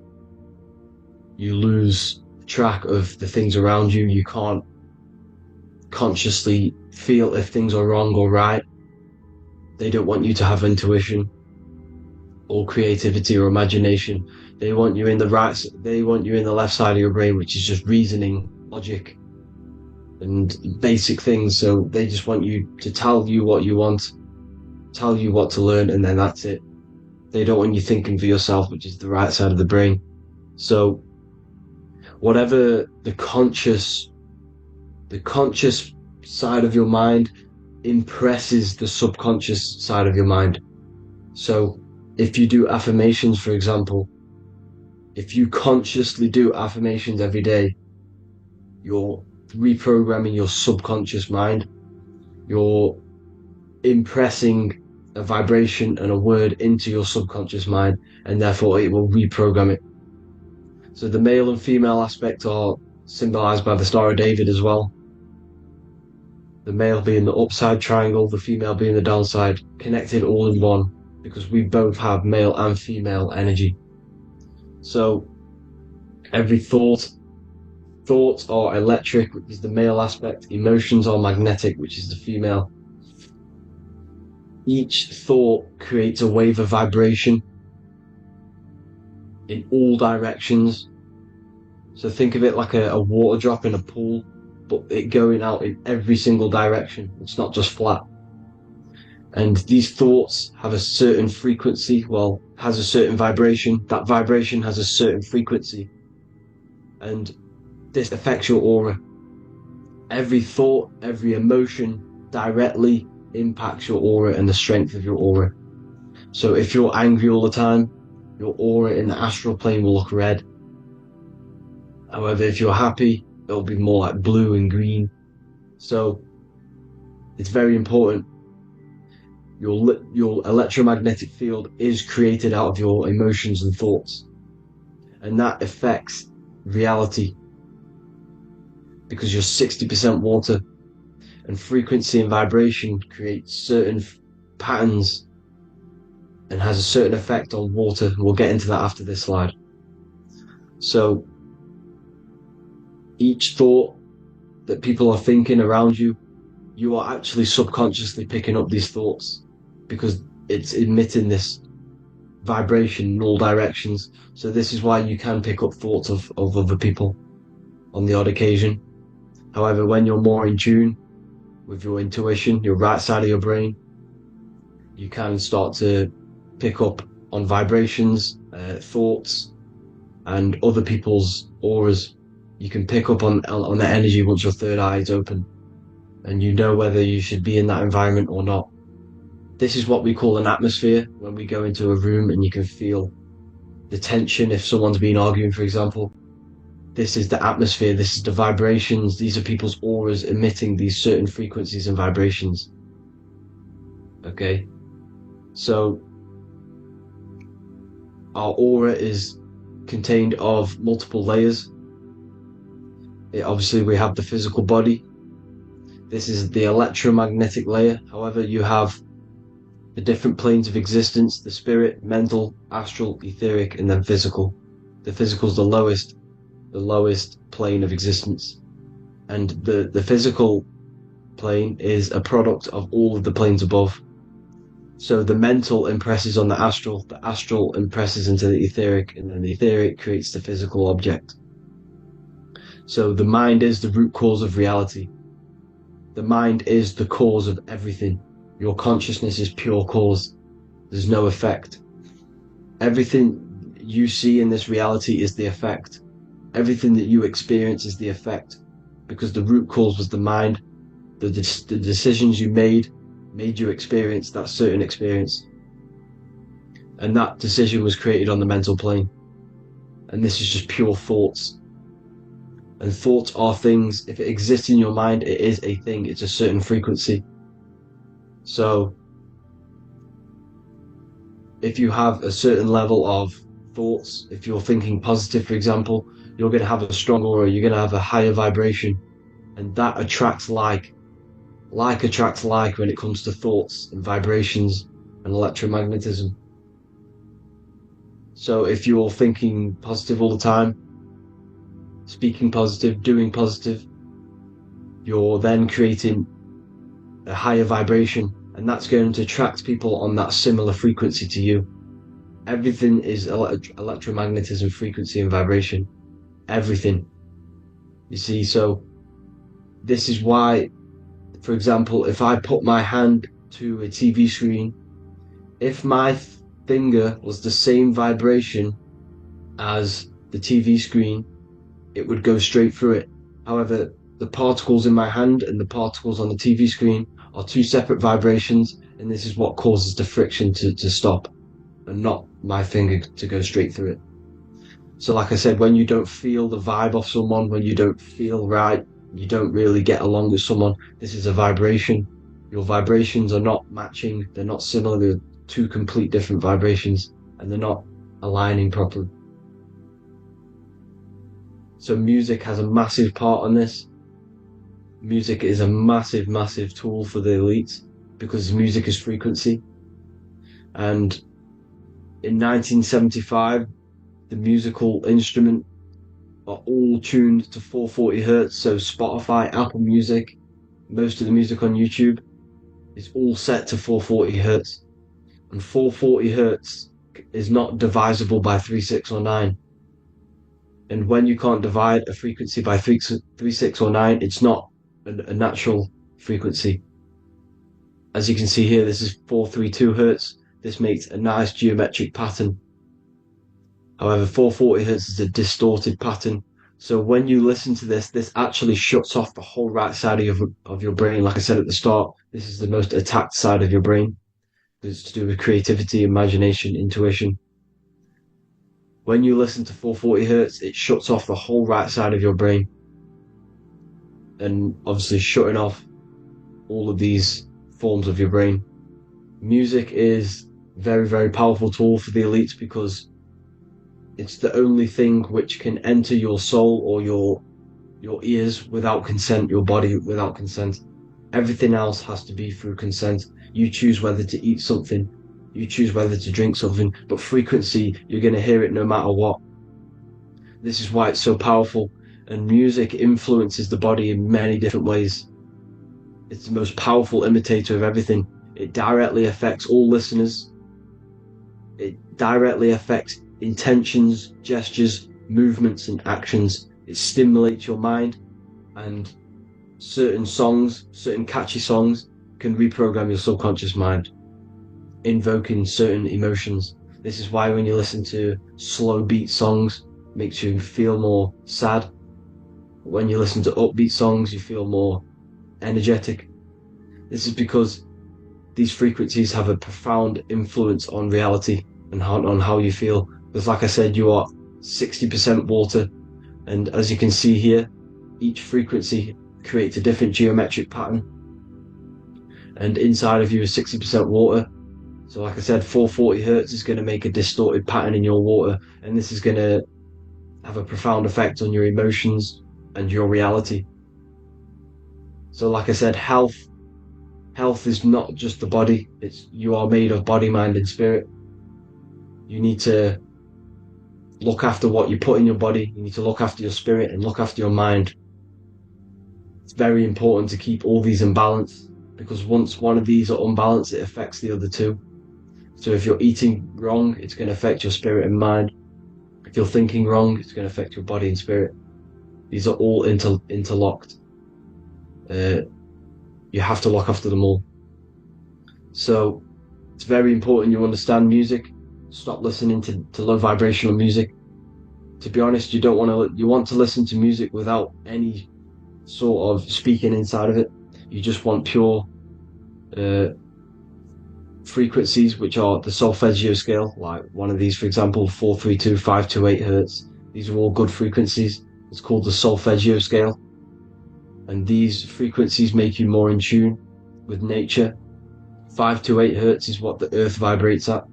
you lose track of the things around you. You can't consciously feel if things are wrong or right. They don't want you to have intuition or creativity or imagination. They want you in the left side of your brain, which is just reasoning, logic, and basic things. So they just want you to tell you what you want, tell you what to learn, and then that's it. They don't want you thinking for yourself, which is the right side of the brain. So whatever the conscious side of your mind impresses the subconscious side of your mind. So if you do affirmations, for example, if you consciously do affirmations every day, you're reprogramming your subconscious mind. You're impressing a vibration and a word into your subconscious mind, and therefore it will reprogram it. So the male and female aspect are symbolized by the Star of David as well. The male being the upside triangle, the female being the downside, connected all in one, because we both have male and female energy. So every thoughts are electric, which is the male aspect. Emotions are magnetic, which is the female. Each thought creates a wave of vibration in all directions. So think of it like a water drop in a pool, but it going out in every single direction. It's not just flat. And these thoughts have a certain frequency, has a certain vibration. That vibration has a certain frequency. And this affects your aura. Every thought, every emotion directly impacts your aura and the strength of your aura. So if you're angry all the time, your aura in the astral plane will look red. However, if you're happy, it'll be more like blue and green. So it's very important. Your electromagnetic field is created out of your emotions and thoughts, and that affects reality, because you're 60% water, and frequency and vibration create certain patterns and has a certain effect on water. We'll get into that after this slide. So each thought that people are thinking around you, you are actually subconsciously picking up these thoughts, because it's emitting this vibration in all directions. So this is why you can pick up thoughts of other people on the odd occasion. However, when you're more in tune with your intuition, your right side of your brain, you can start to pick up on vibrations, thoughts, and other people's auras. You can pick up on the energy once your third eye is open, and you know whether you should be in that environment or not. This is what we call an atmosphere. When we go into a room and you can feel the tension, if someone's been arguing, for example, this is the atmosphere, this is the vibrations, these are people's auras emitting these certain frequencies and vibrations. Okay? So our aura is contained of multiple layers. Obviously we have the physical body. This is the electromagnetic layer. However, you have the different planes of existence: the spirit, mental, astral, etheric, and then physical. The physical is the lowest plane of existence. And the physical plane is a product of all of the planes above. So the mental impresses on the astral impresses into the etheric, and then the etheric creates the physical object. So the mind is the root cause of reality. The mind is the cause of everything. Your consciousness is pure cause. There's no effect. Everything you see in this reality is the effect. Everything that you experience is the effect, because the root cause was the mind. The decisions you made you experience that certain experience. And that decision was created on the mental plane. And this is just pure thoughts. And thoughts are things. If it exists in your mind, it is a thing. It's a certain frequency. So if you have a certain level of thoughts, if you're thinking positive, for example, you're going to have a strong aura, you're going to have a higher vibration, and that attracts like. Like attracts like when it comes to thoughts and vibrations and electromagnetism. So if you're thinking positive all the time, speaking positive, doing positive, you're then creating a higher vibration, and that's going to attract people on that similar frequency to you. Everything is electromagnetism, frequency and vibration. Everything. You see, so this is why, for example, if I put my hand to a TV screen, if my finger was the same vibration as the TV screen, it would go straight through it. However, the particles in my hand and the particles on the TV screen are two separate vibrations, and this is what causes the friction to stop, and not my finger to go straight through it. So like I said, when you don't feel the vibe of someone, when you don't feel right, you don't really get along with someone, this is a vibration. Your vibrations are not matching, they're not similar, they're two complete different vibrations, and they're not aligning properly. So music has a massive part on this. Music is a massive, massive tool for the elites, because music is frequency. And in 1975, the musical instrument are all tuned to 440 hertz. So Spotify, Apple Music, most of the music on YouTube is all set to 440 hertz. And 440 hertz is not divisible by 3, 6, or 9. And when you can't divide a frequency by 3, 6, or 9, it's not a natural frequency. As you can see here, this is 432 hertz. This makes a nice geometric pattern. However, 440 hertz is a distorted pattern. So when you listen to this, this actually shuts off the whole right side of your brain. Like I said at the start, this is the most attacked side of your brain. It's to do with creativity, imagination, intuition. When you listen to 440 hertz, it shuts off the whole right side of your brain. And obviously shutting off all of these forms of your brain. Music is a very, very powerful tool for the elites, because it's the only thing which can enter your soul or your ears without consent, your body without consent. Everything else has to be through consent. You choose whether to eat something, you choose whether to drink something, but frequency, you're going to hear it no matter what. This is why it's so powerful, and music influences the body in many different ways. It's the most powerful imitator of everything. It directly affects all listeners. It directly affects intentions, gestures, movements, and actions. It stimulates your mind, and certain songs, certain catchy songs, can reprogram your subconscious mind, invoking certain emotions. This is why when you listen to slow beat songs, it makes you feel more sad. When you listen to upbeat songs, you feel more energetic. This is because these frequencies have a profound influence on reality and on how you feel. Because like I said, you are 60% water, and as you can see here, each frequency creates a different geometric pattern, and inside of you is 60% water. So like I said, 440 hertz is going to make a distorted pattern in your water, and this is going to have a profound effect on your emotions and your reality. So like I said, health is not just the body, you are made of body, mind, and spirit. You need to look after what you put in your body, you need to look after your spirit and look after your mind. It's very important to keep all these in balance, because once one of these are unbalanced, it affects the other two. So if you're eating wrong, it's going to affect your spirit and mind. If you're thinking wrong, it's going to affect your body and spirit. These are all interlocked. You have to look after them all. So it's very important you understand music. Stop listening to low vibrational music. To be honest, you want to listen to music without any sort of speaking inside of it. You just want pure frequencies, which are the solfeggio scale, like one of these, for example, 432, 528 hertz. These are all good frequencies. It's called the solfeggio scale. And these frequencies make you more in tune with nature. 528 hertz is what the earth vibrates at.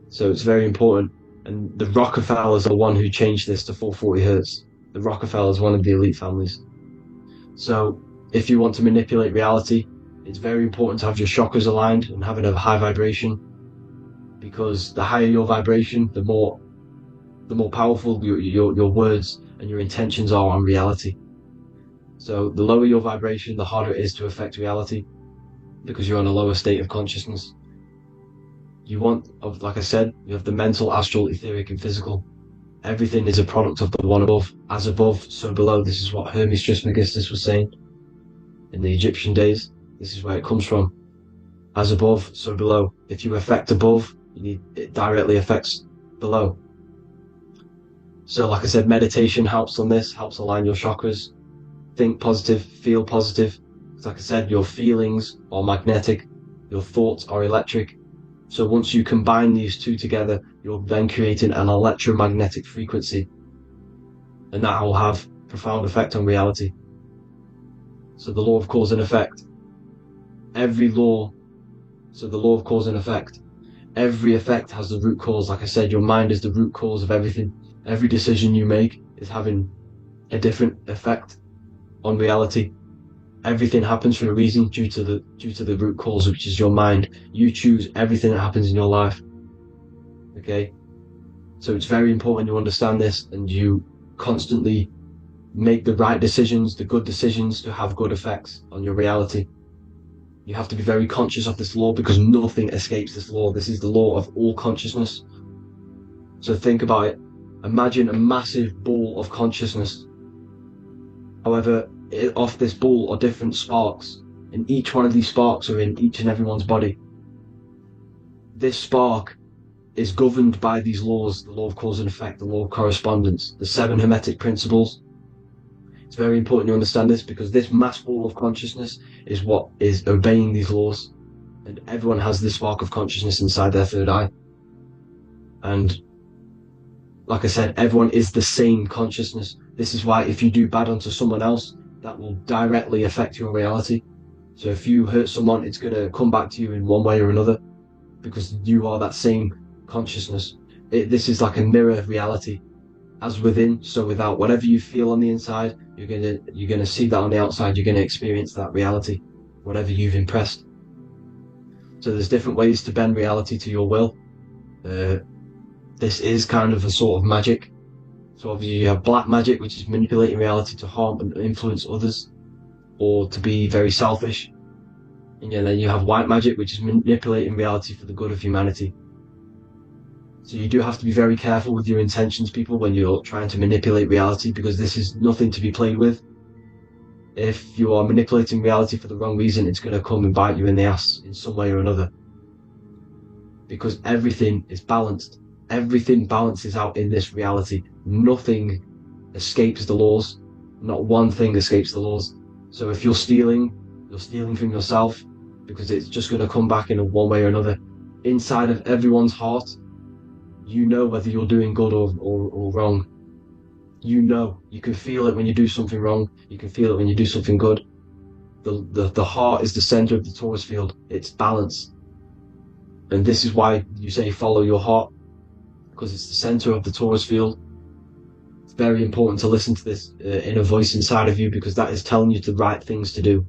So it's very important. And the Rockefellers are the one who changed this to 440 hertz. The Rockefellers, one of the elite families. So if you want to manipulate reality, it's very important to have your chakras aligned and having a high vibration, because the higher your vibration, the more powerful your words and your intentions are on reality. So the lower your vibration, the harder it is to affect reality, because you're on a lower state of consciousness. You want, like I said, you have the mental, astral, etheric, and physical. Everything is a product of the one above. As above, so below. This is what Hermes Trismegistus was saying in the Egyptian days. This is where it comes from. As above, so below. If you affect above, it directly affects below. So like I said, meditation helps on this, helps align your chakras. Think positive, feel positive. Like I said, your feelings are magnetic, your thoughts are electric. So once you combine these two together, you're then creating an electromagnetic frequency, and that will have profound effect on reality. So the law of cause and effect. Every law, so the law of cause and effect. Every effect has the root cause. Like I said, your mind is the root cause of everything. Every decision you make is having a different effect on reality. Everything happens for a reason due to the root cause, which is your mind. You choose everything that happens in your life. Okay? So it's very important you understand this and you constantly make the right decisions, the good decisions, to have good effects on your reality. You have to be very conscious of this law, because nothing escapes this law. This is the law of all consciousness. So think about it. Imagine a massive ball of consciousness. However, off this ball are different sparks, and each one of these sparks are in each and everyone's body. This spark is governed by these laws, the law of cause and effect, the law of correspondence, the 7 Hermetic principles. It's very important you understand this, because this mass ball of consciousness is what is obeying these laws, and everyone has this spark of consciousness inside their third eye. And like I said, everyone is the same consciousness. This is why if you do bad unto someone else, that will directly affect your reality. So if you hurt someone, it's going to come back to you in one way or another, because you are that same consciousness. This is like a mirror reality. As within, so without. Whatever you feel on the inside, you're gonna see that on the outside. You're gonna experience that reality, whatever you've impressed. So there's different ways to bend reality to your will. This is kind of a sort of magic. So obviously you have black magic, which is manipulating reality to harm and influence others, or to be very selfish. And then you have white magic, which is manipulating reality for the good of humanity. So you do have to be very careful with your intentions, people, when you're trying to manipulate reality, because this is nothing to be played with. If you are manipulating reality for the wrong reason, it's going to come and bite you in the ass in some way or another. Because everything is balanced. Everything balances out in this reality. Nothing escapes the laws. Not one thing escapes the laws. So if you're stealing from yourself, because it's just going to come back in one way or another. Inside of everyone's heart, you know whether you're doing good or wrong. You know, you can feel it when you do something wrong. You can feel it when you do something good. The heart is the center of the torus field. It's balance. And this is why you say follow your heart, because it's the center of the torus field. It's very important to listen to this inner voice inside of you, because that is telling you the right things to do,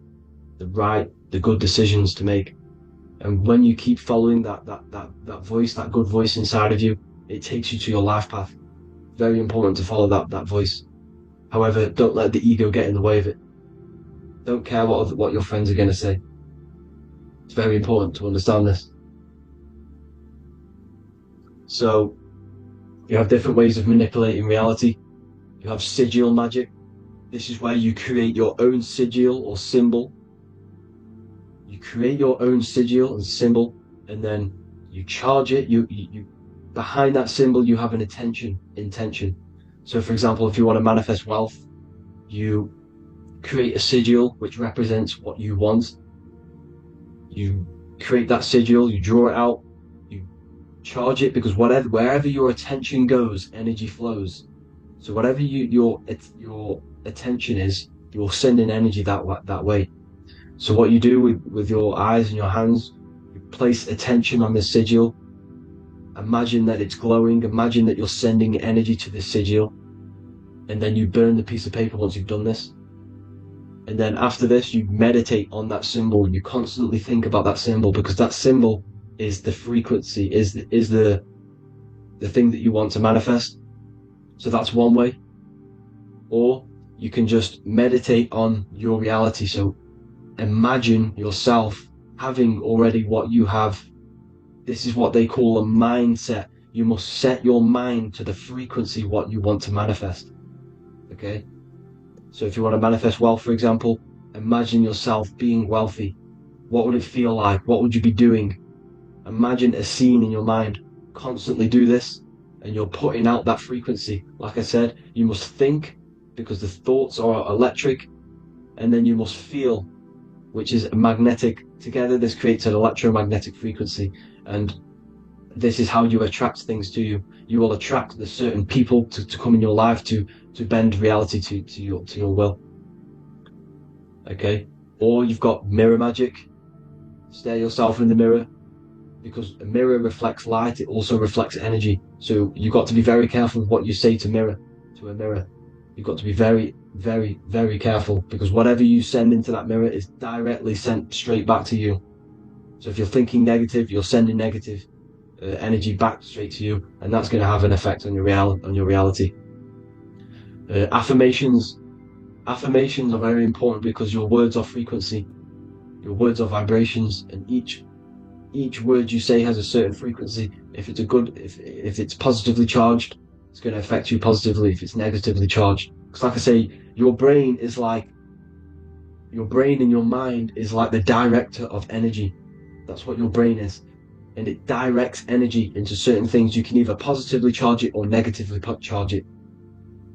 the good decisions to make. And when you keep following that voice, that good voice inside of you, it takes you to your life path. Very important to follow that voice. However, don't let the ego get in the way of it. Don't care what your friends are going to say. It's very important to understand this. So, you have different ways of manipulating reality. You have sigil magic. This is where you create your own sigil or symbol. You create your own sigil and symbol, and then you charge it. You behind that symbol you have an intention. So for example, if you want to manifest wealth, you create a sigil which represents what you want. You create that sigil, you draw it out, you charge it, because wherever your attention goes, energy flows. So whatever your attention is, you're sending energy that way. So what you do with your eyes and your hands, you place attention on the sigil, Imagine that it's glowing. Imagine that you're sending energy to this sigil. And then you burn the piece of paper once you've done this. And then after this, you meditate on that symbol. You constantly think about that symbol, because that symbol is the frequency, is the thing that you want to manifest. So that's one way. Or you can just meditate on your reality. So imagine yourself having already what you have. This is what they call a mindset. You must set your mind to the frequency what you want to manifest. Okay? So if you want to manifest wealth, for example, imagine yourself being wealthy. What would it feel like? What would you be doing? Imagine a scene in your mind. Constantly do this, and you're putting out that frequency. Like I said, you must think, because the thoughts are electric, and then you must feel, which is magnetic. Together this creates an electromagnetic frequency, and this is how you attract things to you. You will attract the certain people to come in your life to bend reality to your will. Okay? Or you've got mirror magic. Stare yourself in the mirror, because a mirror reflects light, it also reflects energy. So you've got to be very careful with what you say to a mirror. You've got to be very, very, very careful, because whatever you send into that mirror is directly sent straight back to you. So if you're thinking negative, you're sending negative energy back straight to you, and that's going to have an effect on your reality. Affirmations are very important, because your words are frequency, your words are vibrations, and each word you say has a certain frequency. If it's positively charged, it's going to affect you positively. If it's negatively charged, because like I say, your brain and your mind is like the director of energy. That's what your brain is, and it directs energy into certain things. You can either positively charge it or negatively charge it,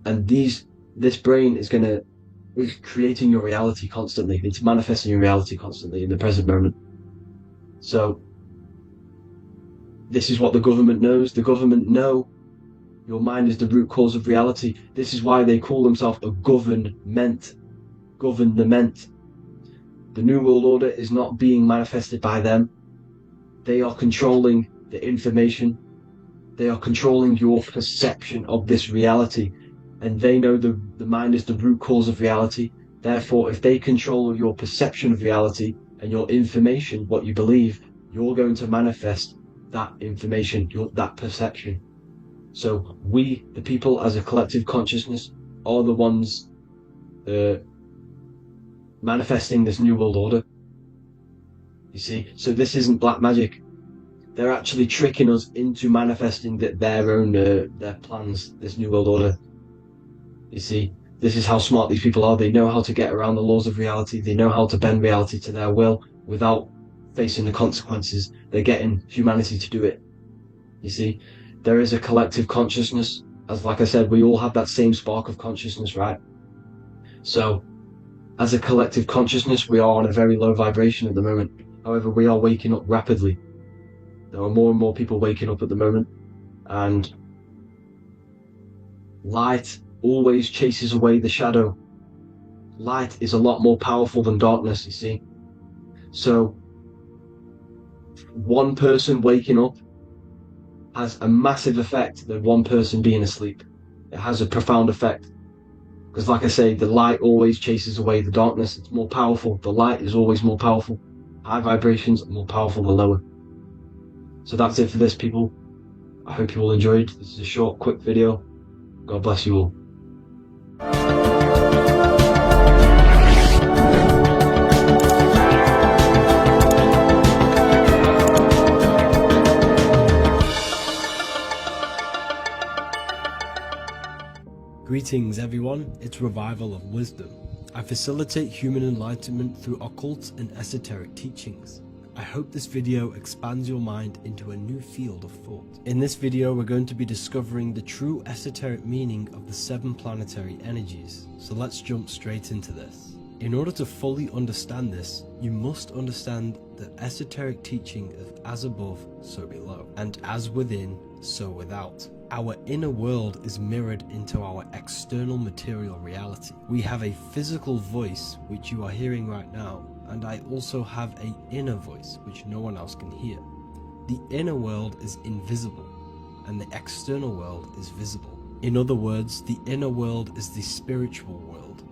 and this brain is creating your reality constantly. It's manifesting your reality constantly in the present moment. So this is what the government knows. The government know your mind is the root cause of reality. This is why they call themselves a government. The New World Order is not being manifested by them. They are controlling the information. They are controlling your perception of this reality. And they know the mind is the root cause of reality. Therefore, if they control your perception of reality and your information, what you believe, you're going to manifest that information, that perception. So we, the people as a collective consciousness, are the ones manifesting this New World Order. You see, so this isn't black magic. They're actually tricking us into manifesting their own their plans, this New World Order. You see, this is how smart these people are. They know how to get around the laws of reality. They know how to bend reality to their will without facing the consequences. They're getting humanity to do it. You see, there is a collective consciousness. As like I said, we all have that same spark of consciousness, right? So, as a collective consciousness, we are on a very low vibration at the moment. However, we are waking up rapidly. There are more and more people waking up at the moment, and light always chases away the shadow. Light is a lot more powerful than darkness, you see. So, one person waking up has a massive effect than one person being asleep. It has a profound effect. Because like I say, the light always chases away the darkness. It's more powerful. The light is always more powerful. High vibrations are more powerful than lower. So that's it for this, people. I hope you all enjoyed. This is a short, quick video. God bless you all. Greetings everyone, it's Revival of Wisdom. I facilitate human enlightenment through occult and esoteric teachings. I hope this video expands your mind into a new field of thought. In this video, we're going to be discovering the true esoteric meaning of the 7 planetary energies. So let's jump straight into this. In order to fully understand this, you must understand the esoteric teaching of as above, so below, and as within, so without. Our inner world is mirrored into our external material reality. We have a physical voice, which you are hearing right now, and I also have an inner voice, which no one else can hear. The inner world is invisible. and the external world is visible. In other words, the inner world is the spiritual world,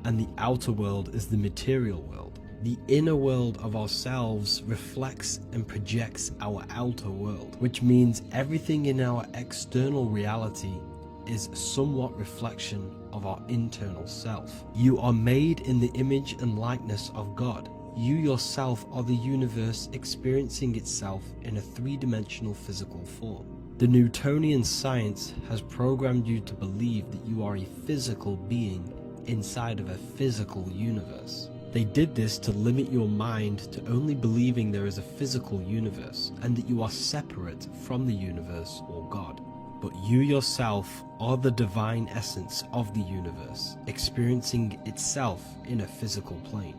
and the outer world is the material world. The inner world of ourselves reflects and projects our outer world, which means everything in our external reality is somewhat reflection of our internal self. You are made in the image and likeness of God. You yourself are the universe experiencing itself in a three-dimensional physical form. The Newtonian science has programmed you to believe that you are a physical being inside of a physical universe. They did this to limit your mind to only believing there is a physical universe and that you are separate from the universe or God. But you yourself are the divine essence of the universe, experiencing itself in a physical plane,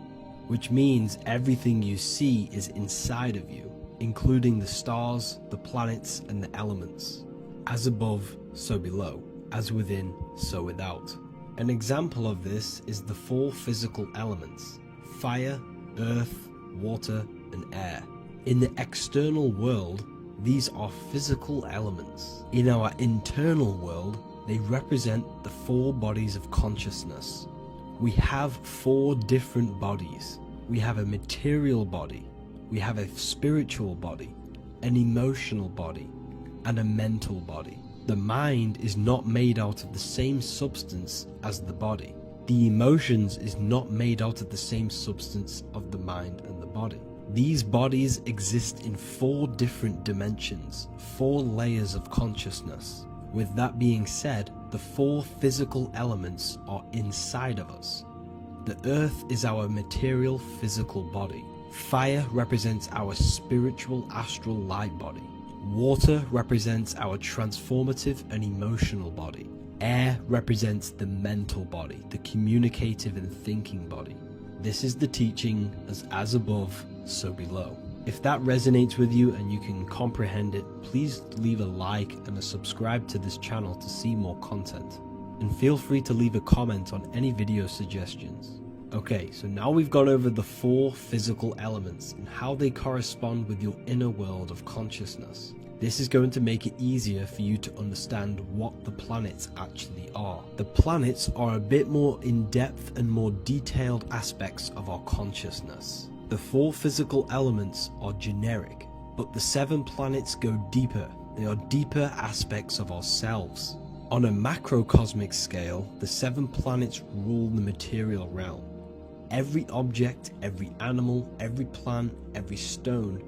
which means everything you see is inside of you, including the stars, the planets, and the elements. As above, so below. As within, so without. An example of this is the four physical elements: fire, earth, water, and air. In the external world, these are physical elements. In our internal world, they represent the four bodies of consciousness. We have four different bodies. We have a material body, we have a spiritual body, an emotional body, and a mental body. The mind is not made out of the same substance as the body. The emotions is not made out of the same substance of the mind and the body. These bodies exist in four different dimensions, four layers of consciousness. With that being said, the four physical elements are inside of us. The earth is our material physical body. Fire represents our spiritual astral light body. Water represents our transformative and emotional body. Air represents the mental body, the communicative and thinking body. This is the teaching as above, so below. If that resonates with you and you can comprehend it, please leave a like and a subscribe to this channel to see more content. And feel free to leave a comment on any video suggestions. Okay, so now we've gone over the four physical elements and how they correspond with your inner world of consciousness. This is going to make it easier for you to understand what the planets actually are. The planets are a bit more in-depth and more detailed aspects of our consciousness. The four physical elements are generic, but the 7 planets go deeper. They are deeper aspects of ourselves. On a macrocosmic scale, the 7 planets rule the material realm. Every object, every animal, every plant, every stone,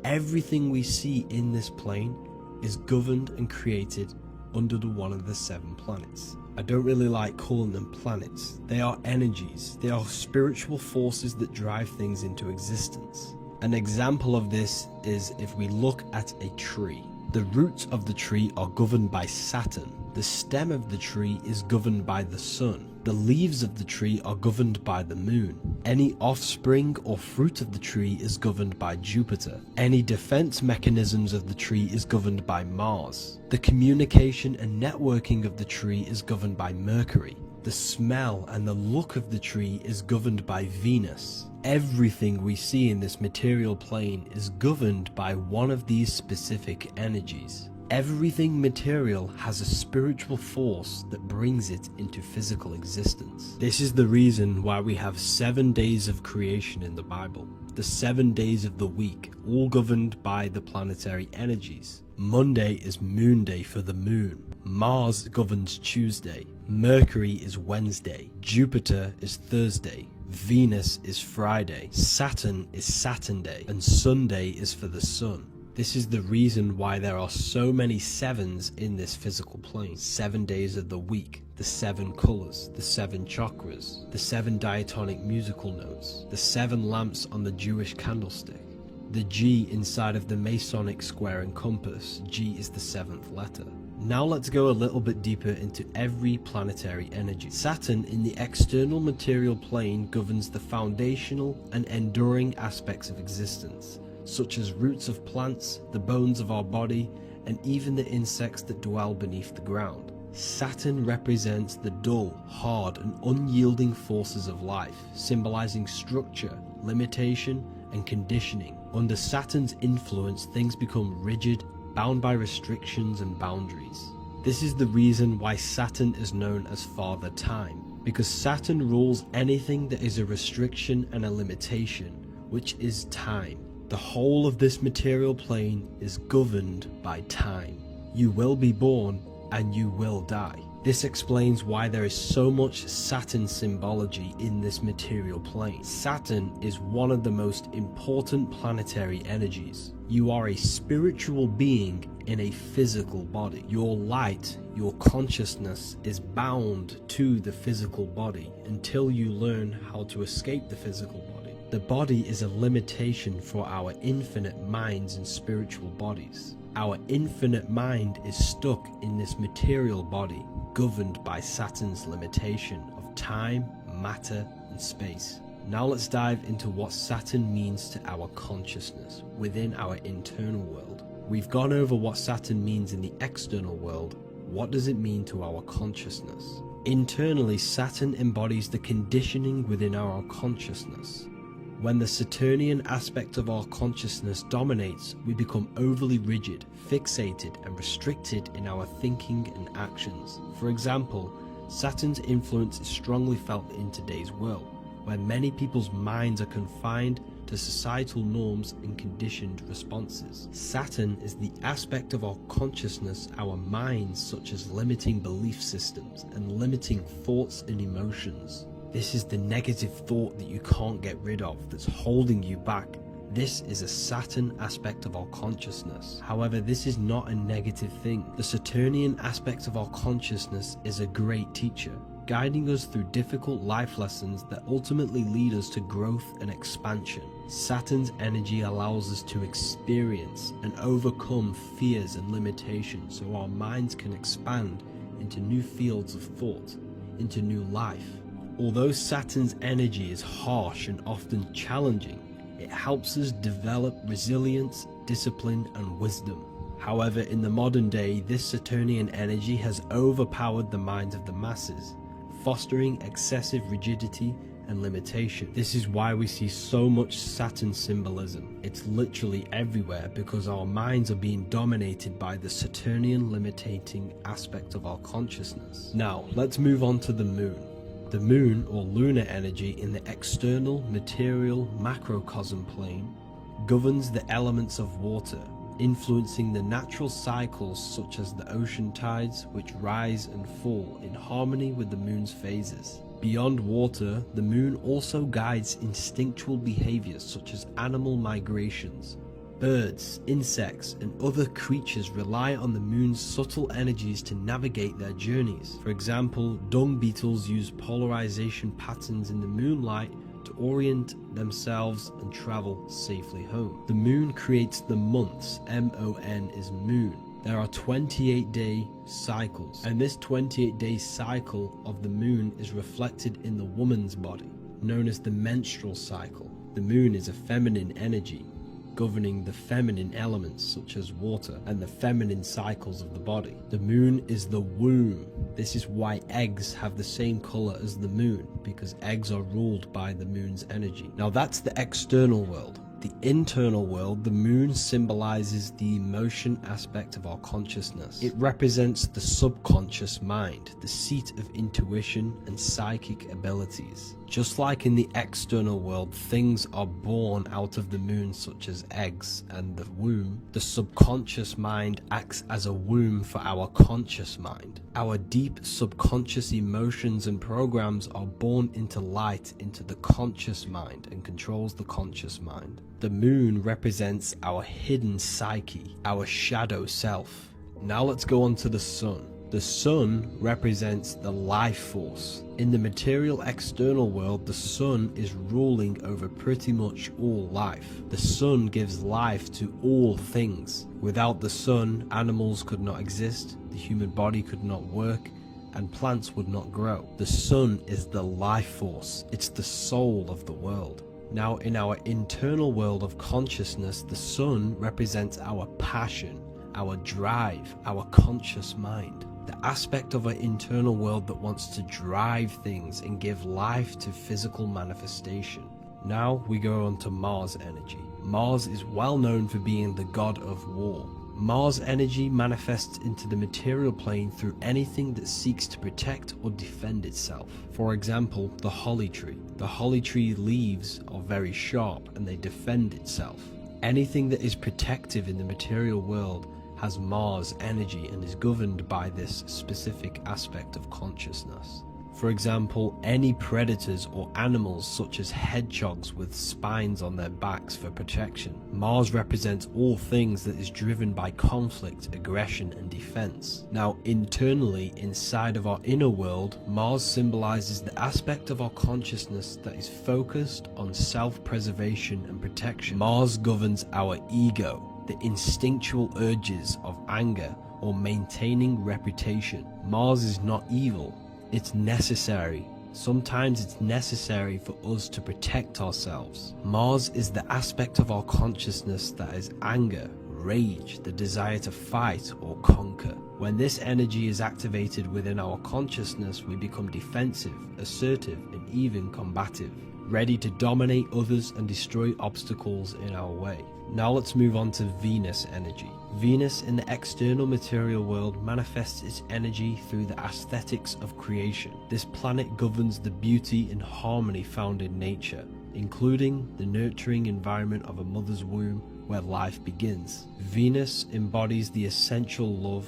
everything we see in this plane is governed and created under one of the 7 planets. I don't really like calling them planets. They are energies. They are spiritual forces that drive things into existence. An example of this is if we look at a tree. The roots of the tree are governed by Saturn. The stem of the tree is governed by the sun. The leaves of the tree are governed by the moon. Any offspring or fruit of the tree is governed by Jupiter. Any defense mechanisms of the tree is governed by Mars. The communication and networking of the tree is governed by Mercury. The smell and the look of the tree is governed by Venus. Everything we see in this material plane is governed by one of these specific energies. Everything material has a spiritual force that brings it into physical existence. This is the reason why we have 7 days of creation in the Bible. The 7 days of the week, all governed by the planetary energies. Monday is Moon Day for the moon. Mars governs Tuesday. Mercury is Wednesday. Jupiter is Thursday. Venus is Friday. Saturn is Saturn Day. And Sunday is for the sun. This is the reason why there are so many 7s in this physical plane. 7 days of the week, the 7 colors, the 7 chakras, the 7 diatonic musical notes, the 7 lamps on the Jewish candlestick, the G inside of the Masonic square and compass. G is the 7th letter. Now let's go a little bit deeper into every planetary energy. Saturn in the external material plane governs the foundational and enduring aspects of existence, such as roots of plants, the bones of our body, and even the insects that dwell beneath the ground. Saturn represents the dull, hard, and unyielding forces of life, symbolizing structure, limitation, and conditioning. Under Saturn's influence, things become rigid, bound by restrictions and boundaries. This is the reason why Saturn is known as Father Time, because Saturn rules anything that is a restriction and a limitation, which is time. The whole of this material plane is governed by time. You will be born and you will die. This explains why there is so much Saturn symbology in this material plane. Saturn is one of the most important planetary energies. You are a spiritual being in a physical body. Your light, your consciousness is bound to the physical body until you learn how to escape the physical body. The body is a limitation for our infinite minds and spiritual bodies. Our infinite mind is stuck in this material body, governed by Saturn's limitation of time, matter, and space. Now let's dive into what Saturn means to our consciousness within our internal world. We've gone over what Saturn means in the external world. What does it mean to our consciousness? Internally, Saturn embodies the conditioning within our consciousness. When the Saturnian aspect of our consciousness dominates, we become overly rigid, fixated, and restricted in our thinking and actions. For example, Saturn's influence is strongly felt in today's world, where many people's minds are confined to societal norms and conditioned responses. Saturn is the aspect of our consciousness, our minds, such as limiting belief systems and limiting thoughts and emotions. This is the negative thought that you can't get rid of, that's holding you back. This is a Saturn aspect of our consciousness. However, this is not a negative thing. The Saturnian aspect of our consciousness is a great teacher, guiding us through difficult life lessons that ultimately lead us to growth and expansion. Saturn's energy allows us to experience and overcome fears and limitations so our minds can expand into new fields of thought, into new life. Although Saturn's energy is harsh and often challenging, it helps us develop resilience, discipline, and wisdom. However, in the modern day, this Saturnian energy has overpowered the minds of the masses, fostering excessive rigidity and limitation. This is why we see so much Saturn symbolism. It's literally everywhere because our minds are being dominated by the Saturnian limiting aspect of our consciousness. Now, let's move on to the moon. The moon, or lunar energy, in the external material macrocosm plane governs the elements of water, influencing the natural cycles such as the ocean tides, which rise and fall in harmony with the moon's phases. Beyond water, the moon also guides instinctual behaviors such as animal migrations. Birds, insects, and other creatures rely on the moon's subtle energies to navigate their journeys. For example, dung beetles use polarization patterns in the moonlight to orient themselves and travel safely home. The moon creates the months. M-O-N is moon. There are 28-day cycles, and this 28-day cycle of the moon is reflected in the woman's body, known as the menstrual cycle. The moon is a feminine energy, governing the feminine elements such as water and the feminine cycles of the body. The moon is the womb. This is why eggs have the same color as the moon, because eggs are ruled by the moon's energy. Now that's the external world. The internal world, the moon symbolizes the emotion aspect of our consciousness. It represents the subconscious mind, the seat of intuition and psychic abilities. Just like in the external world, things are born out of the moon, such as eggs and the womb. The subconscious mind acts as a womb for our conscious mind. Our deep subconscious emotions and programs are born into light into the conscious mind and controls the conscious mind. The moon represents our hidden psyche, our shadow self. Now let's go on to the sun. The sun represents the life force. In the material external world, the sun is ruling over pretty much all life. The sun gives life to all things. Without the sun, animals could not exist, the human body could not work, and plants would not grow. The sun is the life force. It's the soul of the world. Now, in our internal world of consciousness, the sun represents our passion, our drive, our conscious mind. The aspect of our internal world that wants to drive things and give life to physical manifestation. Now we go on to Mars energy. Mars is well known for being the god of war. Mars energy manifests into the material plane through anything that seeks to protect or defend itself. For example, the holly tree. The holly tree leaves are very sharp and they defend itself. Anything that is protective in the material world has Mars energy and is governed by this specific aspect of consciousness. For example, any predators or animals such as hedgehogs with spines on their backs for protection. Mars represents all things that is driven by conflict, aggression and defense. Now internally, inside of our inner world, Mars symbolizes the aspect of our consciousness that is focused on self-preservation and protection. Mars governs our ego, the instinctual urges of anger or maintaining reputation. Mars is not evil. It's necessary. Sometimes it's necessary for us to protect ourselves. Mars is the aspect of our consciousness that is anger, rage, the desire to fight or conquer. When this energy is activated within our consciousness, we become defensive, assertive, and even combative, ready to dominate others and destroy obstacles in our way. Now let's move on to Venus energy. Venus in the external material world manifests its energy through the aesthetics of creation. This planet governs the beauty and harmony found in nature, including the nurturing environment of a mother's womb where life begins. Venus embodies the essential love,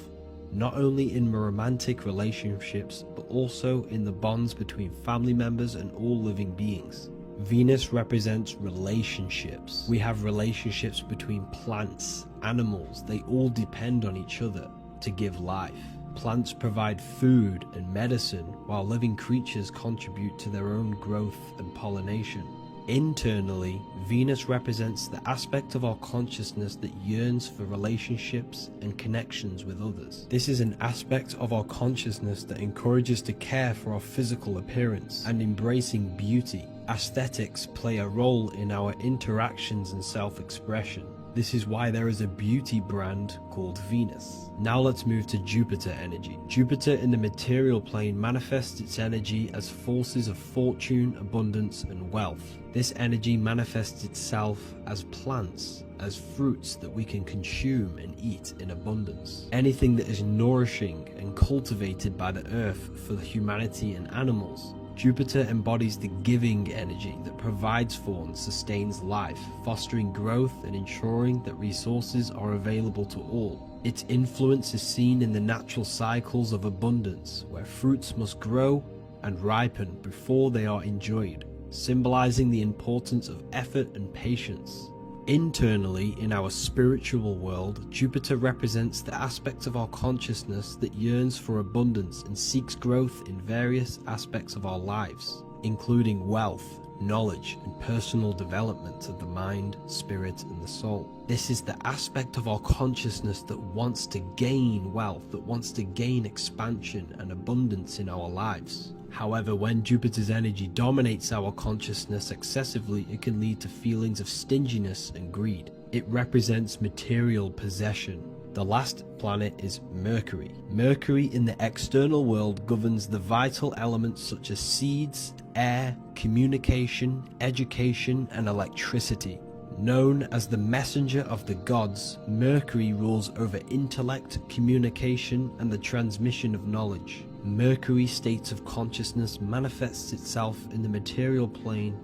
not only in romantic relationships, but also in the bonds between family members and all living beings. Venus represents relationships. We have relationships between plants, animals. They all depend on each other to give life. Plants provide food and medicine, while living creatures contribute to their own growth and pollination. Internally, Venus represents the aspect of our consciousness that yearns for relationships and connections with others. This is an aspect of our consciousness that encourages to care for our physical appearance and embracing beauty. Aesthetics play a role in our interactions and self-expression. This is why there is a beauty brand called Venus. Now let's move to Jupiter energy. Jupiter in the material plane manifests its energy as forces of fortune, abundance, and wealth. This energy manifests itself as plants, as fruits that we can consume and eat in abundance. Anything that is nourishing and cultivated by the earth for humanity and animals. Jupiter embodies the giving energy that provides for and sustains life, fostering growth and ensuring that resources are available to all. Its influence is seen in the natural cycles of abundance, where fruits must grow and ripen before they are enjoyed, symbolizing the importance of effort and patience. Internally, in our spiritual world, Jupiter represents the aspect of our consciousness that yearns for abundance and seeks growth in various aspects of our lives, including wealth, knowledge, and personal development of the mind, spirit, and the soul. This is the aspect of our consciousness that wants to gain wealth, that wants to gain expansion and abundance in our lives. However, when Jupiter's energy dominates our consciousness excessively, it can lead to feelings of stinginess and greed. It represents material possession. The last planet is Mercury. Mercury in the external world governs the vital elements such as seeds, air, communication, education, and electricity. Known as the messenger of the gods, Mercury rules over intellect, communication, and the transmission of knowledge. Mercury's state of consciousness manifests itself in the material plane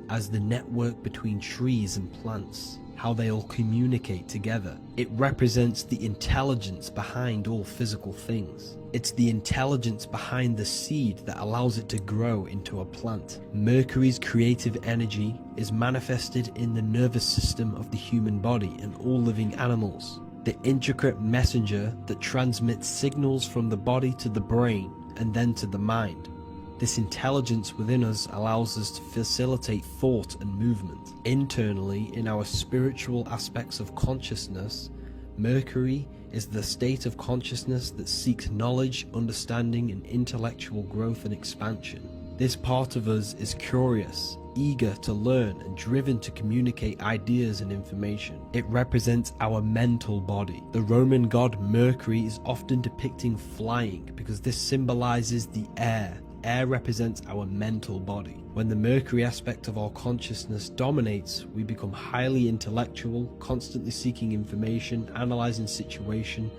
as the network between trees and plants, how they all communicate together. It represents the intelligence behind all physical things. It's the intelligence behind the seed that allows it to grow into a plant. Mercury's creative energy is manifested in the nervous system of the human body and all living animals. The intricate messenger that transmits signals from the body to the brain and then to the mind. This intelligence within us allows us to facilitate thought and movement. Internally, in our spiritual aspects of consciousness, Mercury is the state of consciousness that seeks knowledge, understanding, and intellectual growth and expansion. This part of us is curious, eager to learn, and driven to communicate ideas and information. It represents our mental body. The Roman god Mercury is often depicting flying because this symbolizes the air, air represents our mental body. When the Mercury aspect of our consciousness dominates, we become highly intellectual, constantly seeking information, analyzing situation,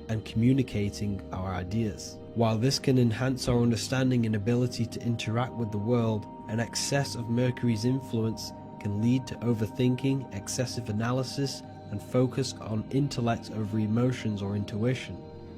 and communicating our ideas. While this can enhance our understanding and ability to interact with the world, an excess of Mercury's influence can lead to overthinking, excessive analysis, and focus on intellect over emotions or intuition.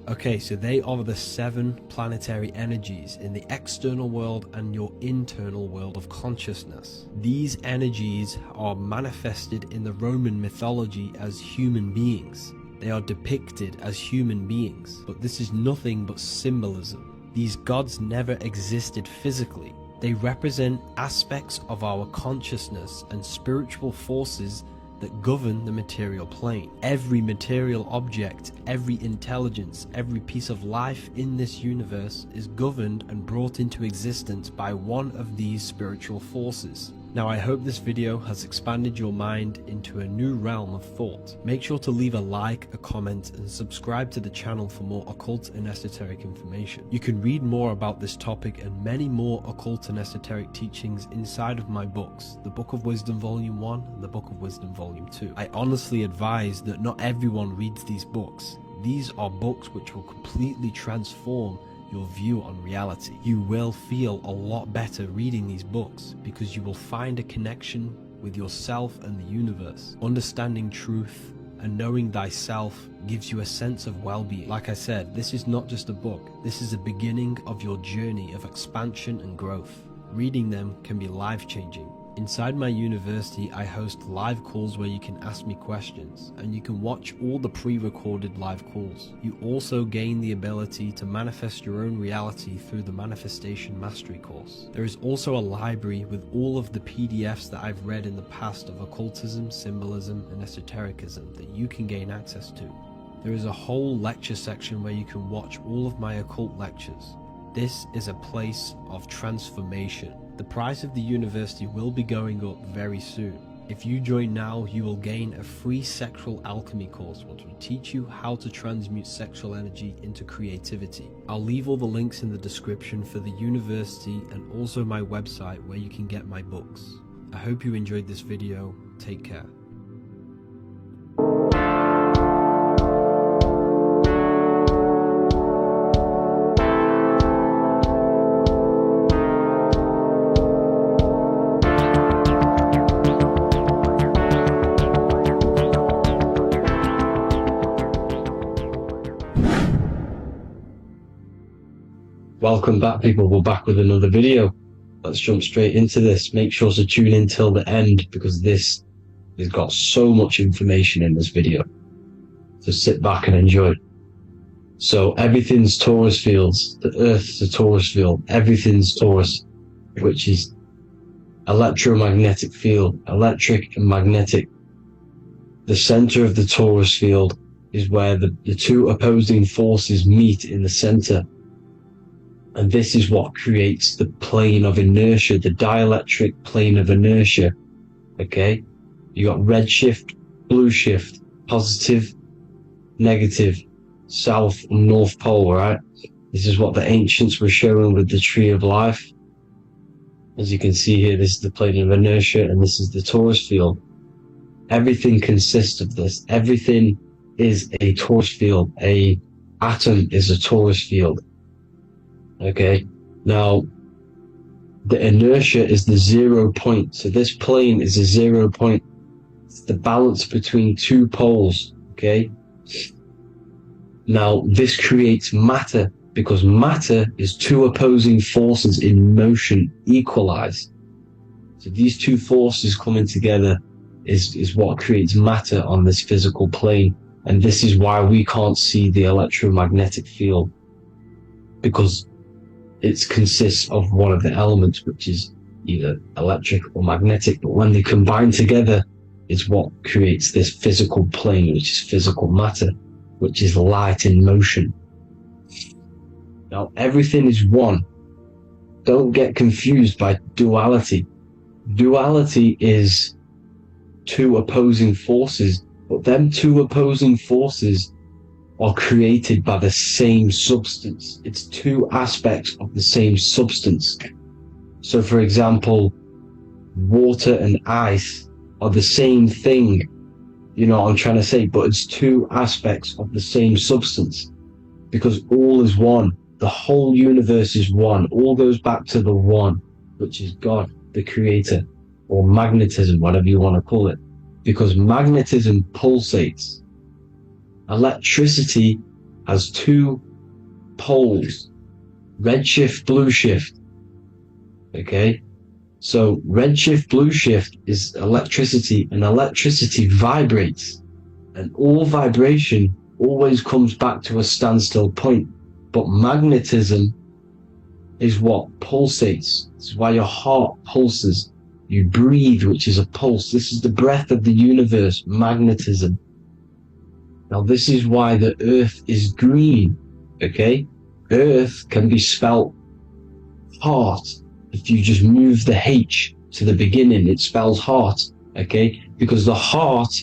Okay, so they are the 7 planetary energies in the external world and your internal world of consciousness. These energies are manifested in the Roman mythology as human beings. They are depicted as human beings, but this is nothing but symbolism. These gods never existed physically. They represent aspects of our consciousness and spiritual forces that govern the material plane. Every material object, every intelligence, every piece of life in this universe is governed and brought into existence by one of these spiritual forces. Now, I hope this video has expanded your mind into a new realm of thought. Make sure to leave a like, a comment, and subscribe to the channel for more occult and esoteric information. You can read more about this topic and many more occult and esoteric teachings inside of my books, the Book of Wisdom Volume 1 and the Book of Wisdom Volume 2. I honestly advise that not everyone reads these books. These are books which will completely transform your view on reality. You will feel a lot better reading these books because you will find a connection with yourself and the universe. Understanding truth and knowing thyself gives you a sense of well-being. Like I said, this is not just a book. This is a beginning of your journey of expansion and growth. Reading them can be life-changing. Inside my university, I host live calls where you can ask me questions, and you can watch all the pre-recorded live calls. You also gain the ability to manifest your own reality through the Manifestation Mastery course. There is also a library with all of the PDFs that I've read in the past of occultism, symbolism, and esotericism that you can gain access to. There is a whole lecture section where you can watch all of my occult lectures. This is a place of transformation. The price of the university will be going up very soon. If you join now, you will gain a free sexual alchemy course which will teach you how to transmute sexual energy into creativity. I'll leave all the links in the description for the university and also my website where you can get my books. I hope you enjoyed this video. Take care. Welcome back, people. We're back with another video. Let's jump straight into this. Make sure to tune in till the end because this has got so much information in this video. So sit back and enjoy. So everything's Taurus fields. The Earth's a Taurus field. Everything's Taurus, which is electromagnetic field, electric and magnetic. The center of the Taurus field is where the two opposing forces meet in the center. And this is what creates the plane of inertia, the dielectric plane of inertia. Okay? You got red shift, blue shift, positive, negative, south and north pole, right? This is what the ancients were showing with the tree of life. As you can see here, this is the plane of inertia and this is the Taurus field. Everything consists of this. Everything is a Taurus field. A atom is a Taurus field. Okay, now the inertia is the 0 point. So this plane is a 0 point. It's the balance between two poles. Okay, now this creates matter because matter is two opposing forces in motion equalized. So these two forces coming together is what creates matter on this physical plane. And this is why we can't see the electromagnetic field, because it consists of one of the elements, which is either electric or magnetic, but when they combine together is what creates this physical plane, which is physical matter, which is light in motion. Now, everything is one. Don't get confused by duality. Duality is two opposing forces, but them two opposing forces are created by the same substance. It's two aspects of the same substance. So for example, water and ice are the same thing, you know what I'm trying to say, but it's two aspects of the same substance, because all is one. The whole universe is one. All goes back to the one, which is God, the creator, or magnetism, whatever you want to call it, because magnetism pulsates. Electricity has two poles, redshift, blue shift. Okay, so redshift, blue shift is electricity, and electricity vibrates, and all vibration always comes back to a standstill point. But magnetism is what pulsates. This is why your heart pulses. You breathe, which is a pulse. This is the breath of the universe, magnetism. Now this is why the earth is green, okay? Earth can be spelt heart. If you just move the H to the beginning, it spells heart, okay? Because the heart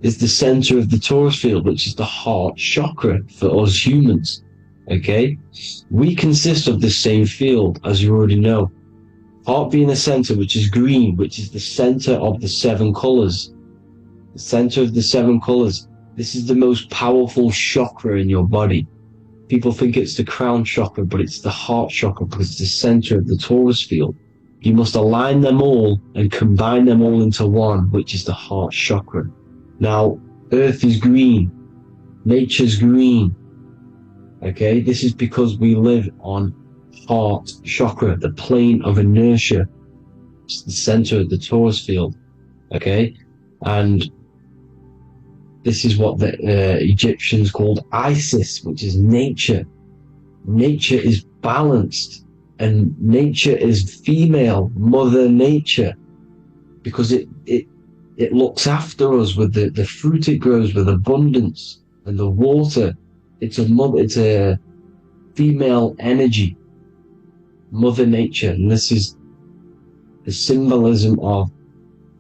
is the center of the torus field, which is the heart chakra for us humans, okay? We consist of the same field, as you already know. Heart being the center, which is green, which is the center of the seven colors. The center of the seven colors. This is the most powerful chakra in your body. People think it's the crown chakra, but it's the heart chakra because it's the center of the torus field. You must align them all and combine them all into one, which is the heart chakra. Now, earth is green. Nature's green. Okay, this is because we live on heart chakra, the plane of inertia. It's the center of the torus field. Okay, and this is what the Egyptians called Isis, which is nature. Nature is balanced, and nature is female, Mother Nature, because it looks after us with the fruit it grows with abundance, and the water. It's a female energy, Mother Nature, and this is the symbolism of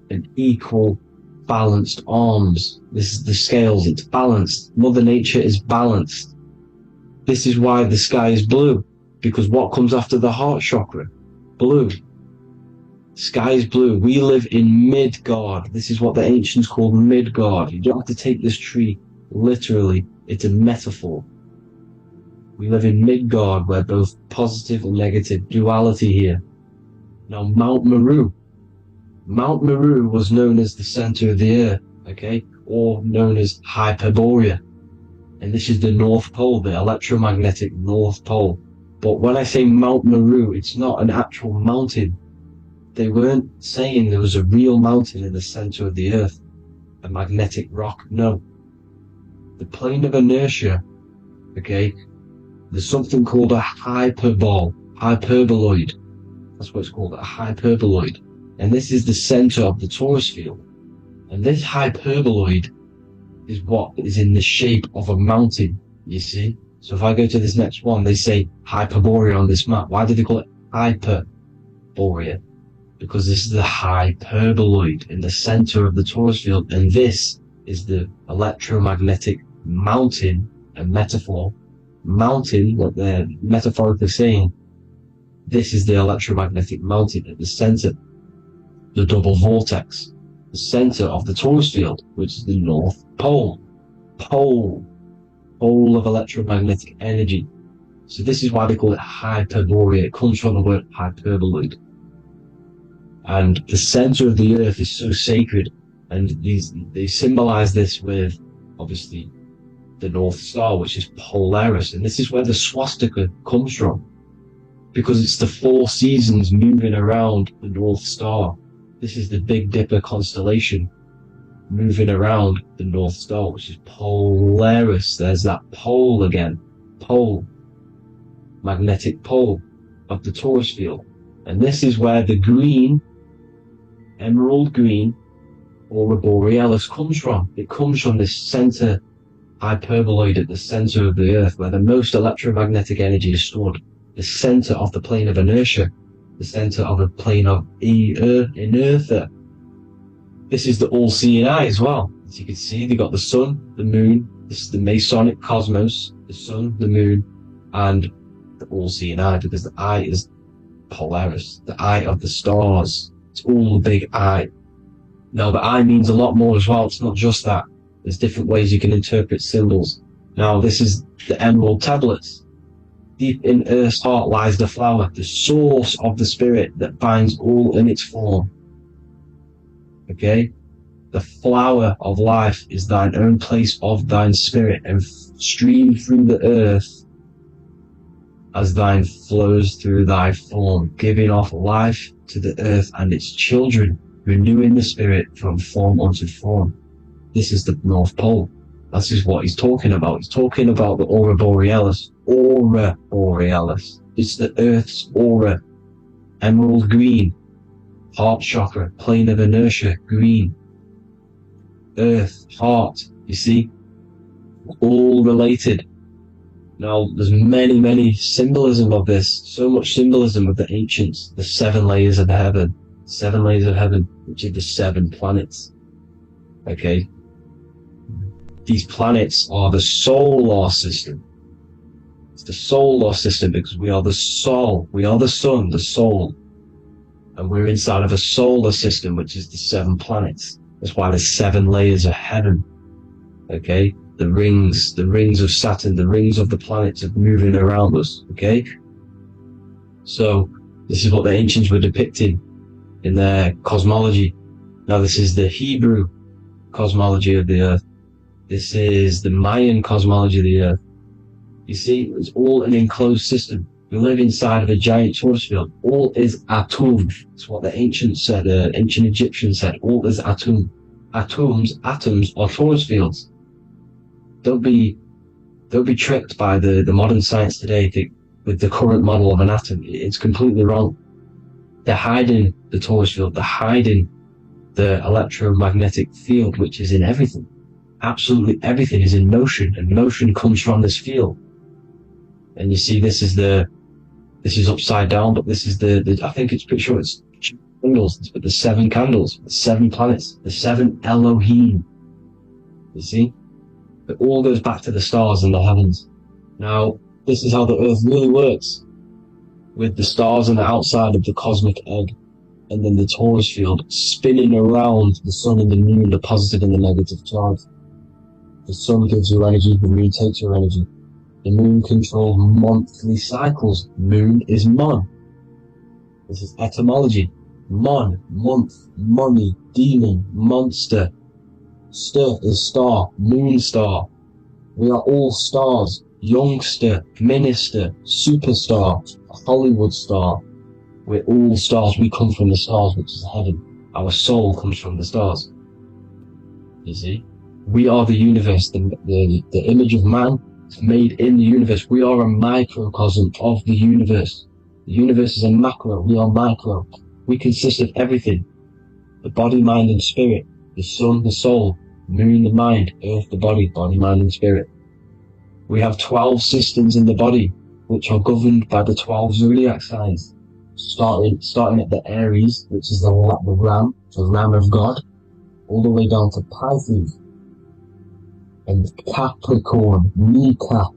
an equal, balanced arms. This is the scales, it's balanced. Mother Nature is balanced. This is why the sky is blue, because what comes after the heart chakra? Blue. Sky is blue. We live in Midgard. This is what the ancients called Midgard. You don't have to take this tree literally. It's a metaphor. We live in Midgard, where both positive and negative duality here. Now, Mount Meru. Mount Meru was known as the center of the earth, okay, or known as Hyperborea. And this is the North Pole, the electromagnetic North Pole. But when I say Mount Meru, it's not an actual mountain. They weren't saying there was a real mountain in the center of the earth, a magnetic rock. No. The plane of inertia, okay, there's something called a hyperboloid. That's what it's called, a hyperboloid. And this is the center of the torus field. And this hyperboloid is what is in the shape of a mountain, you see? So if I go to this next one, they say Hyperborea on this map. Why do they call it Hyperborea? Because this is the hyperboloid in the center of the torus field. And this is the electromagnetic mountain, a metaphor. Mountain, what they're metaphorically saying, this is the electromagnetic mountain at the center. The double vortex, the center of the torus field, which is the North Pole. Pole of electromagnetic energy. So this is why they call it Hyperborea. It comes from the word hyperboloid. And the center of the earth is so sacred, and they symbolize this with, obviously, the North Star, which is Polaris. And this is where the swastika comes from, because it's the 4 seasons moving around the North Star. This is the Big Dipper constellation moving around the North Star, which is Polaris. There's that pole again. Pole. Magnetic pole of the torus field. And this is where the green, emerald green, aurora borealis comes from. It comes from this center hyperboloid at the center of the earth, where the most electromagnetic energy is stored. The center of the plane of inertia. The center of the plane of inertia. This is the all-seeing eye as well. As you can see, they got the sun, the moon, This is the Masonic cosmos, the sun, the moon, and the all-seeing eye, because the eye is Polaris, the eye of the stars. It's all a big eye. Now, the eye means a lot more as well. It's not just that. There's different ways you can interpret symbols. Now, this is the emerald tablets. Deep in Earth's heart lies the flower, the source of the spirit that binds all in its form. Okay? The flower of life is thine own place of thine spirit, and stream through the earth as thine flows through thy form, giving off life to the earth and its children, renewing the spirit from form unto form. This is the North Pole. This is what he's talking about. He's talking about the Aurora Borealis. Aurora Borealis. It's the Earth's aura. Emerald green. Heart chakra. Plane of inertia. Green. Earth. Heart. You see? All related. Now, there's many symbolism of this. So much symbolism of the ancients. The 7 layers of heaven. 7 layers of heaven, which are the 7 planets. Okay? These planets are the solar system. It's the solar system because we are the soul. We are the sun, the soul. And we're inside of a solar system, which is the 7 planets. That's why there's 7 layers of heaven. Okay? The rings of Saturn, the rings of the planets are moving around us. Okay? So, this is what the ancients were depicting in their cosmology. Now, this is the Hebrew cosmology of the earth. This is the Mayan cosmology of the earth. You see, it's all an enclosed system. We live inside of a giant torus field. All is atum. It's what the ancients said, ancient Egyptians said. All is atum. Atoms are torus fields. Don't be tricked by the modern science today with the current model of an atom. It's completely wrong. They're hiding the torus field. They're hiding the electromagnetic field, which is in everything. Absolutely everything is in motion, and motion comes from this field. And you see, this is upside down, but this is the I think it's pretty sure it's candles, but the 7 candles, the 7 planets, the 7 Elohim. You see? It all goes back to the stars and the heavens. Now, this is how the earth really works, with the stars on the outside of the cosmic egg, and then the torus field spinning around the sun and the moon, the positive and the negative charge. The sun gives you energy, the moon takes your energy. The moon controls monthly cycles. Moon is mon. This is etymology. Mon, month, money, demon, monster. Stir is star, moon star. We are all stars. Youngster, minister, superstar, Hollywood star. We're all stars. We come from the stars, which is heaven. Our soul comes from the stars. You see? We are the universe, the image of man made in the universe. We are a microcosm of the universe. The universe is a macro. We are micro. We consist of everything. The body, mind, and spirit. The sun, the soul. Moon, the mind. Earth, the body. Body, mind, and spirit. We have 12 systems in the body, which are governed by the 12 zodiac signs. Starting at the Aries, which is the ram of God, all the way down to Pisces. And Capricorn, kneecap.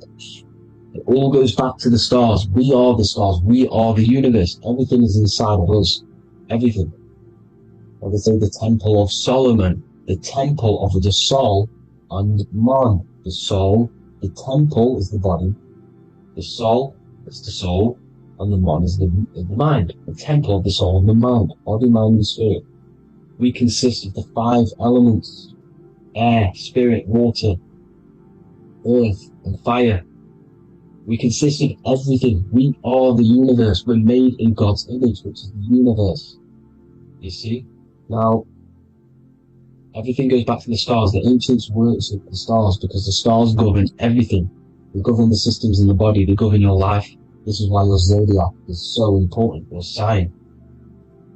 It all goes back to the stars. We are the stars. We are the universe. Everything is inside of us. Everything. Like I say, the Temple of Solomon, the Temple of the Soul, and man. The soul, the temple is the body. The soul is the soul, and the man is the mind. The temple of the soul and the mind. Body, mind, and spirit. We consist of the 5 elements. Air, spirit, water, earth, and fire. We consist of everything. We are the universe. We're made in God's image, which is the universe. You see? Now, everything goes back to the stars. The ancients worshipped the stars because the stars govern everything. They govern the systems in the body. They govern your life. This is why your zodiac is so important, your sign.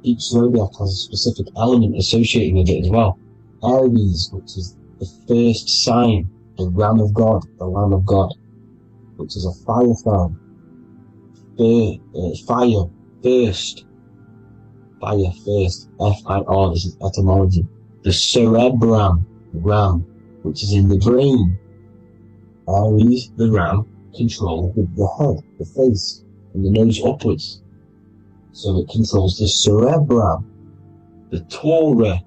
Each zodiac has a specific element associated with it as well. Aries, which is the first sign, the Ram of God, the Lamb of God, which is a fire sign. Fire first. F-I-R, this is etymology. The cerebrum, ram, which is in the brain. Aries, the ram, controls the head, the face, and the nose upwards. So it controls the cerebrum, the Torah,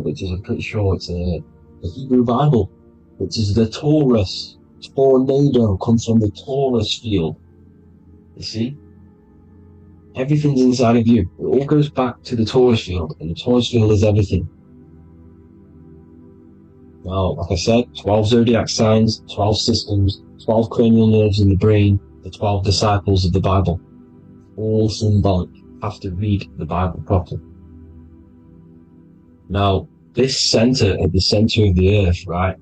which is, I'm pretty sure it's a Hebrew Bible, which is the Taurus. Tornado comes from the Taurus field. You see? Everything's inside of you. It all goes back to the Taurus field, and the Taurus field is everything. Now, like I said, 12 zodiac signs, 12 systems, 12 cranial nerves in the brain, the 12 disciples of the Bible. All symbolic. You have to read the Bible properly. Now, this center, at the center of the earth, right?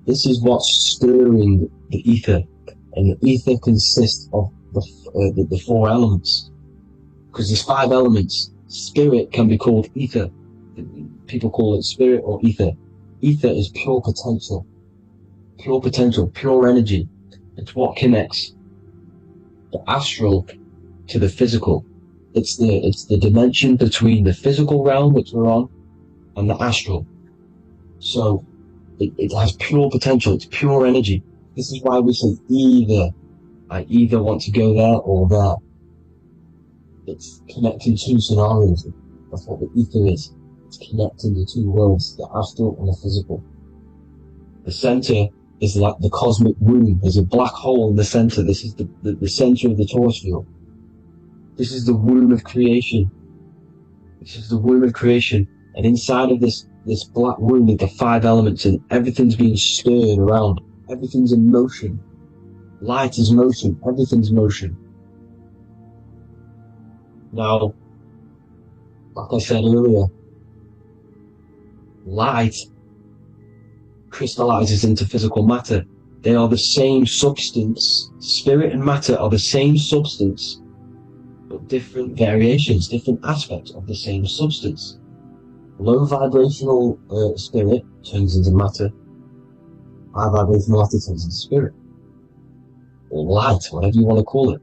This is what's stirring the ether. And the ether consists of the four elements. Because there's 5 elements. Spirit can be called ether. People call it spirit or ether. Ether is pure potential, pure energy. It's what connects the astral to the physical. It's the dimension between the physical realm, which we're on, and the astral. So it has pure potential. It's pure energy. This is why we say either. I either want to go there or there. It's connecting 2 scenarios. That's what the ether is. It's connecting the 2 worlds, the astral and the physical. The center is like the cosmic womb. There's a black hole in the center. This is the center of the Taurus field. This is the womb of creation. This is the womb of creation. And inside of this black womb are the 5 elements, and everything's being stirred around. Everything's in motion. Light is motion. Everything's motion. Now, like I said earlier, light crystallizes into physical matter. They are the same substance. Spirit and matter are the same substance, but different variations, different aspects of the same substance. Low vibrational spirit turns into matter. High vibrational matter turns into spirit. Or light, whatever you want to call it.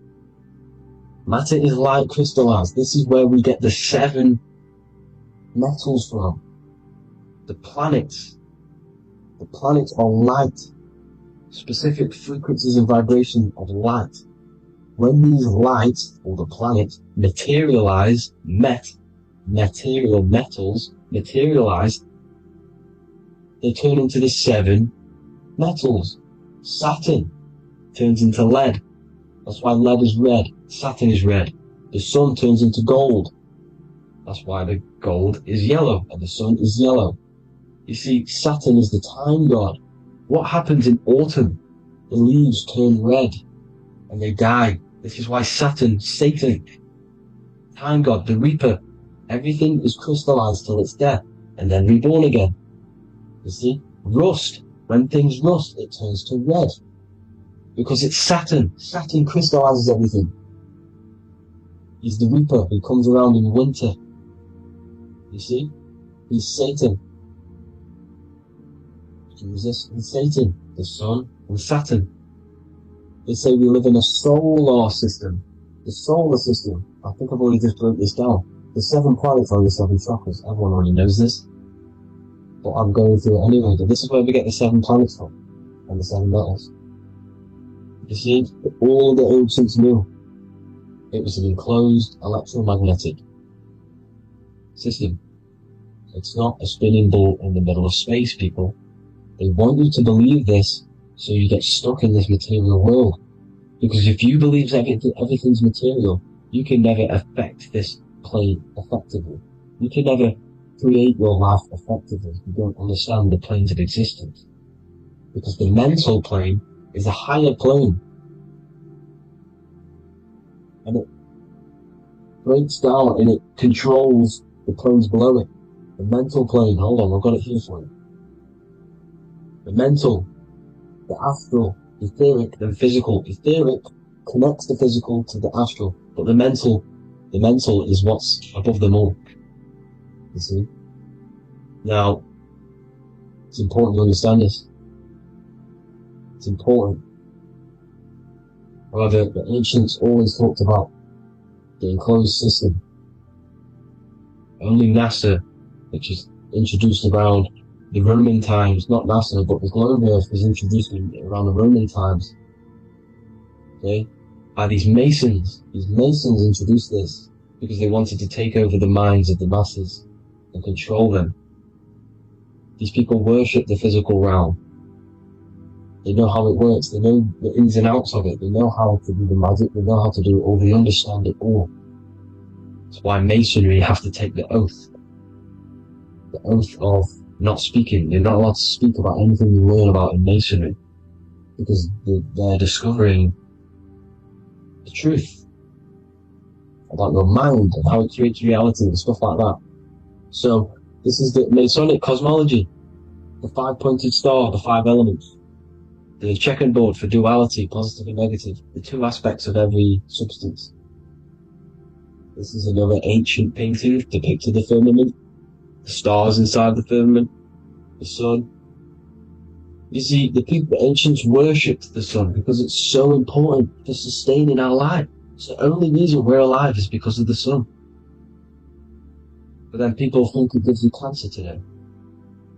Matter is light crystallized. This is where we get the 7 metals from. The planets are light, specific frequencies and vibration of light. When these lights, or the planets, materialize, material metals materialize, they turn into the 7 metals. Saturn turns into lead. That's why lead is red. Saturn is red. The sun turns into gold. That's why the gold is yellow and the sun is yellow. You see, Saturn is the time god. What happens in autumn? The leaves turn red and they die. This is why Satan, time god, the reaper, everything is crystallized till it's dead and then reborn again. You see, rust, when things rust, it turns to red. Because it's Saturn. Saturn crystallizes everything. He's the reaper who comes around in winter. You see? He's Satan. Jesus and Satan, the sun and Saturn. They say we live in a solar system. The solar system. I think I've already just broke this down. The 7 planets are the 7 chakras. Everyone already knows this. But I'm going through it anyway. But this is where we get the 7 planets from. And the 7 metals. You see, all the ancients knew. It was an enclosed electromagnetic system. It's not a spinning ball in the middle of space, people. They want you to believe this so you get stuck in this material world. Because if you believe everything's material, you can never affect this plane effectively. You can never create your life effectively if you don't understand the planes of existence. Because the mental plane is a higher plane. And it breaks down and it controls the planes below it. The mental plane, hold on, I've got it here for you. The mental, the astral, etheric, then physical. Etheric connects the physical to the astral, but the mental is what's above them all. You see? Now, it's important to understand this. It's important. However, the ancients always talked about the enclosed system. Only NASA, which is introduced around the Roman times, not NASA, but the globe earth was introduced around the Roman times. Okay? By these Masons. These Masons introduced this because they wanted to take over the minds of the masses and control them. These people worship the physical realm. They know how it works. They know the ins and outs of it. They know how to do the magic. They know how to do it all. They understand it all. That's why Masonry have to take the oath. The oath of not speaking. You're not allowed to speak about anything you learn about in Masonry. Because they're discovering the truth about your mind and how it creates reality and stuff like that. So, this is the Masonic cosmology. The 5-pointed star, the 5 elements. The checkerboard for duality, positive and negative. The 2 aspects of every substance. This is another ancient painting depicting the firmament. The stars inside the firmament. The sun. You see, the ancients worshipped the sun because it's so important for sustaining our life. It's the only reason we're alive is because of the sun. But then people think it gives you cancer today.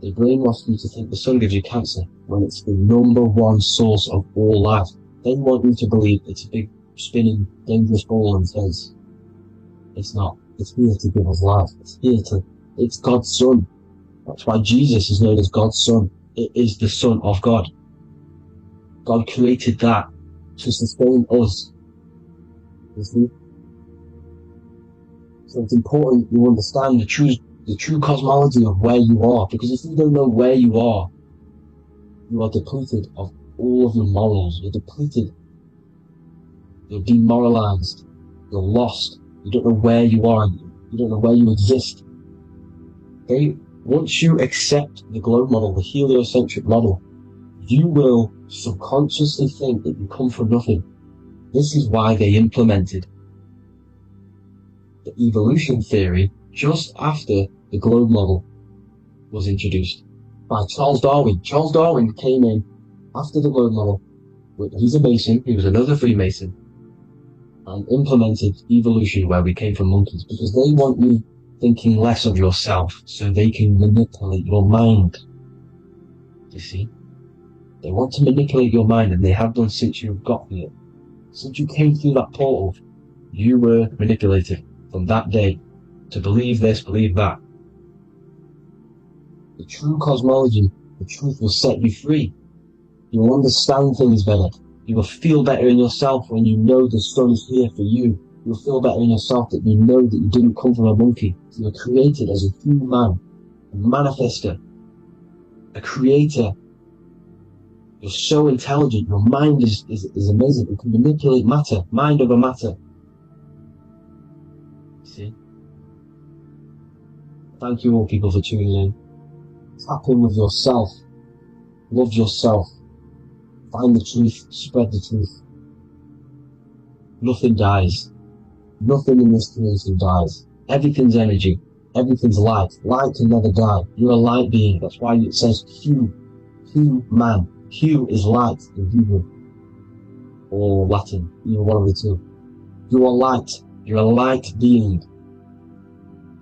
They brainwash you to think the sun gives you cancer when it's the #1 source of all life. They want you to believe it's a big, spinning, dangerous ball in space. It's not. It's here to give us life. It's God's son. That's why Jesus is known as God's son. It is the Son of God. God created that to sustain us. You see? So it's important you understand the true cosmology of where you are, because if you don't know where you are depleted of all of your morals. You're depleted. You're demoralized. You're lost. You don't know where you are. You don't know where you exist. Okay? Once you accept the globe model, the heliocentric model, you will subconsciously think that you come from nothing. This is why they implemented the evolution theory just after the globe model was introduced by Charles Darwin. Charles Darwin came in after the globe model. He's a Mason, he was another Freemason, and implemented evolution where we came from monkeys, because they want you thinking less of yourself so they can manipulate your mind. You see? They want to manipulate your mind, and they have done since you got here. Since you came through that portal, you were manipulated from that day to believe this, believe that. The true cosmology, the truth will set you free. You will understand things better. You will feel better in yourself when you know the sun is here for you. You'll feel better in yourself that you know that you didn't come from a monkey. You were created as a human, a manifester, a creator. You're so intelligent. Your mind is amazing. You can manipulate matter, mind over matter. See? Thank you all people for tuning in. Tap in with yourself. Love yourself. Find the truth. Spread the truth. Nothing dies. Nothing in this creation dies. Everything's energy. Everything's light. Light can never die. You're a light being. That's why it says Q. Q-man. Q is light in Hebrew. Or Latin. Either one of the two. You are light. You're a light being.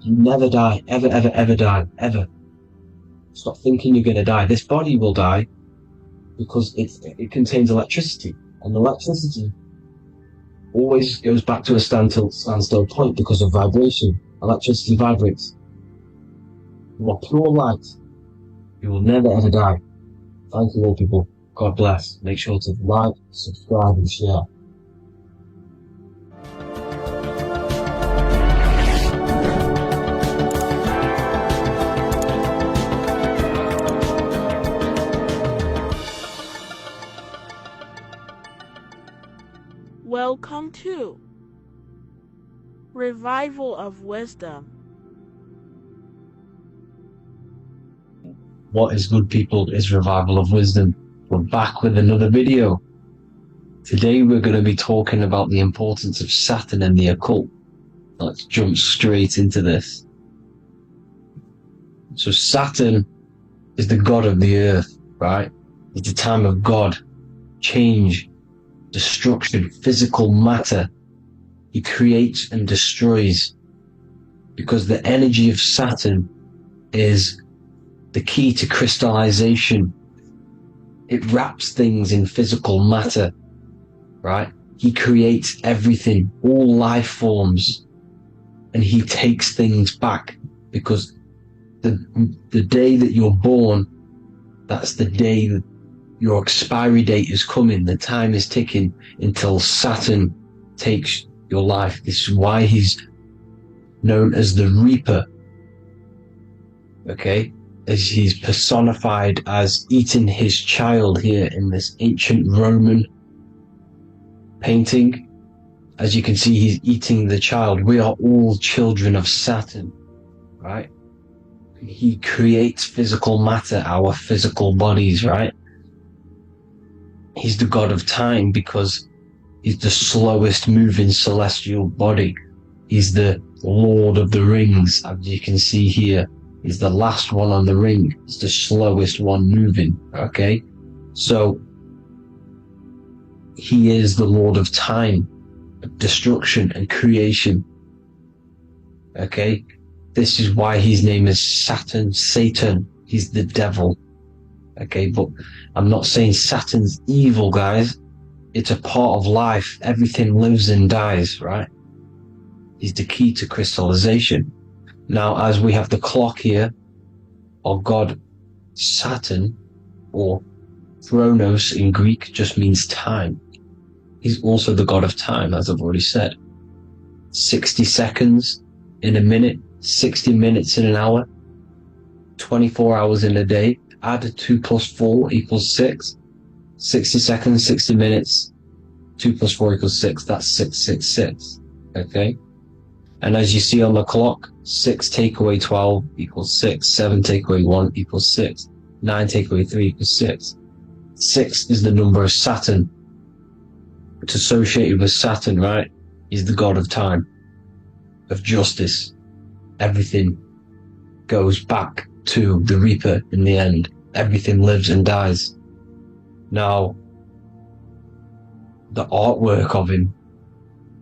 You never die. Ever, ever, ever die. Ever. Stop thinking you're going to die. This body will die because it contains electricity. And electricity always goes back to a standstill point because of vibration. Electricity vibrates. You are pure light. You will never ever die. Thank you all people. God bless. Make sure to like, subscribe and share. Welcome to Revival of Wisdom. What is good people is Revival of Wisdom. We're back with another video. Today we're going to be talking about the importance of Saturn and the occult. Let's jump straight into this. So Saturn is the god of the earth, right? It's the time of God, change, destruction, physical matter. He creates and destroys because the energy of Saturn is the key to crystallization. It wraps things in physical matter, right? He creates everything, all life forms, and he takes things back, because the day that you're born, that's the day that your expiry date is coming. The time is ticking until Saturn takes your life. This is why he's known as the Reaper. Okay? As he's personified as eating his child here in this ancient Roman painting. As you can see, he's eating the child. We are all children of Saturn, right? He creates physical matter, our physical bodies, right? He's the god of time because he's the slowest moving celestial body. He's the Lord of the Rings, as you can see here. He's the last one on the ring. He's the slowest one moving, okay? So, he is the Lord of time, destruction and creation, okay? This is why his name is Satan. He's the devil, okay? But I'm not saying Saturn's evil, guys. It's a part of life. Everything lives and dies, right? He's the key to crystallization. Now, as we have the clock here, our god Saturn, or Chronos in Greek, just means time. He's also the god of time, as I've already said. 60 seconds in a minute, 60 minutes in an hour, 24 hours in a day. Add 2 plus 4 equals 6. 60 seconds, 60 minutes, 2 plus 4 equals 6. That's 666, okay? And as you see on the clock, 6 take away 12 equals 6. 7 take away 1 equals 6. 9 take away 3 equals 6. 6 is the number of Saturn. It's associated with Saturn, right? He's the god of time, of justice. Everything goes back to the Reaper in the end. Everything lives and dies. Now, the artwork of him,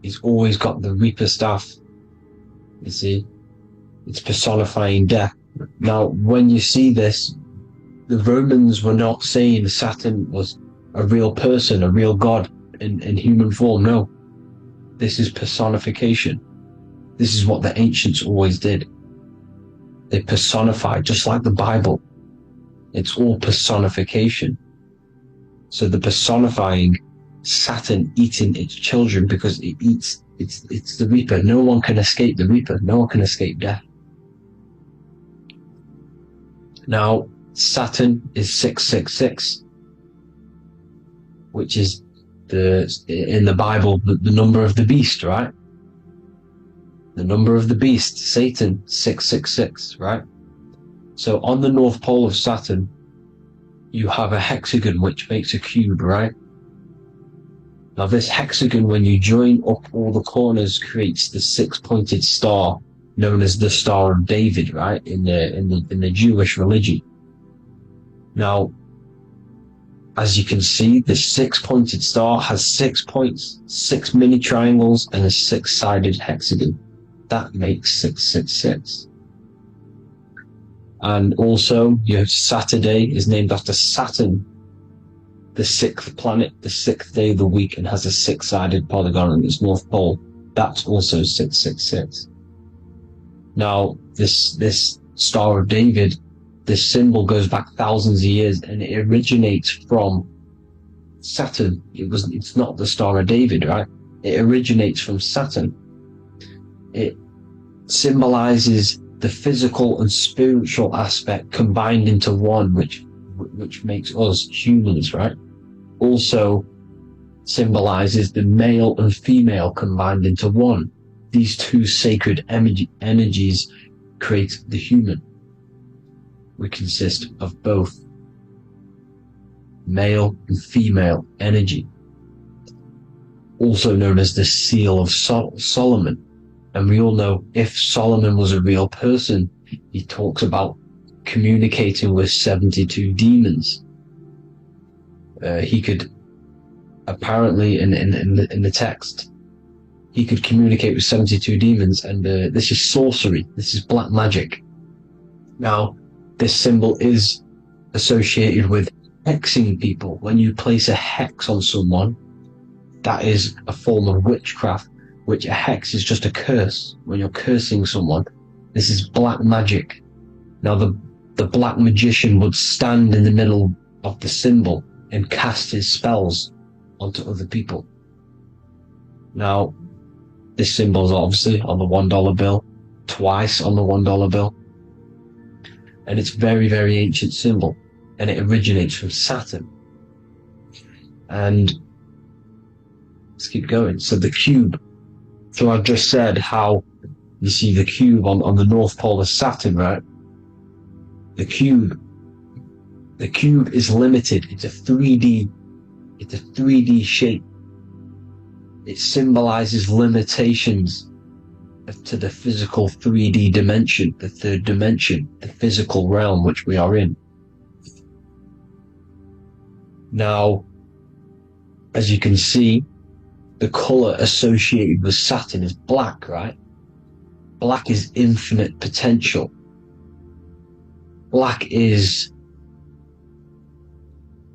he's always got the Reaper staff. You see, it's personifying death. Now, when you see this, the Romans were not saying Saturn was a real person, a real god in human form. No, this is personification. This is what the ancients always did. They personified, just like the Bible. It's all personification. So the personifying Saturn eating its children because it eats, it's the Reaper. No one can escape the Reaper. No one can escape death. Now, Saturn is 666, which is in the Bible, the number of the beast, right? The number of the beast, Satan, 666, right? So on the North Pole of Saturn, you have a hexagon which makes a cube, right? Now this hexagon, when you join up all the corners, creates the 6-pointed star known as the Star of David, right? In the Jewish religion. Now, as you can see, the 6-pointed star has 6 points, 6 mini triangles, and a 6-sided hexagon. That makes 666. And also, you have Saturday is named after Saturn, the 6th planet, the 6th day of the week, and has a 6-sided polygon on its north pole. That's also 666. Now, this Star of David, this symbol goes back thousands of years, and it originates from Saturn. It's not the Star of David, right? It originates from Saturn. It symbolizes the physical and spiritual aspect combined into one, which makes us humans, right? Also symbolizes the male and female combined into one. These two sacred energies create the human. We consist of both male and female energy, also known as the Seal of Solomon. And we all know if Solomon was a real person, he talks about communicating with 72 demons. He could apparently in the text, he could communicate with 72 demons, and this is sorcery. This is black magic. Now, this symbol is associated with hexing people. When you place a hex on someone, that is a form of witchcraft, which a hex is just a curse. When you're cursing someone, this is black magic. Now the black magician would stand in the middle of the symbol and cast his spells onto other people. Now, this symbol is obviously on the $1 bill, twice on the $1 bill, and it's very, very ancient symbol, and it originates from Saturn. And let's keep going. So the cube. So I've just said how you see the cube on the North Pole of Saturn, right? The cube is limited. It's a 3D shape. It symbolizes limitations to the physical 3D dimension, the third dimension, the physical realm which we are in. Now, as you can see, the color associated with Saturn is black, right? Black is infinite potential. Black is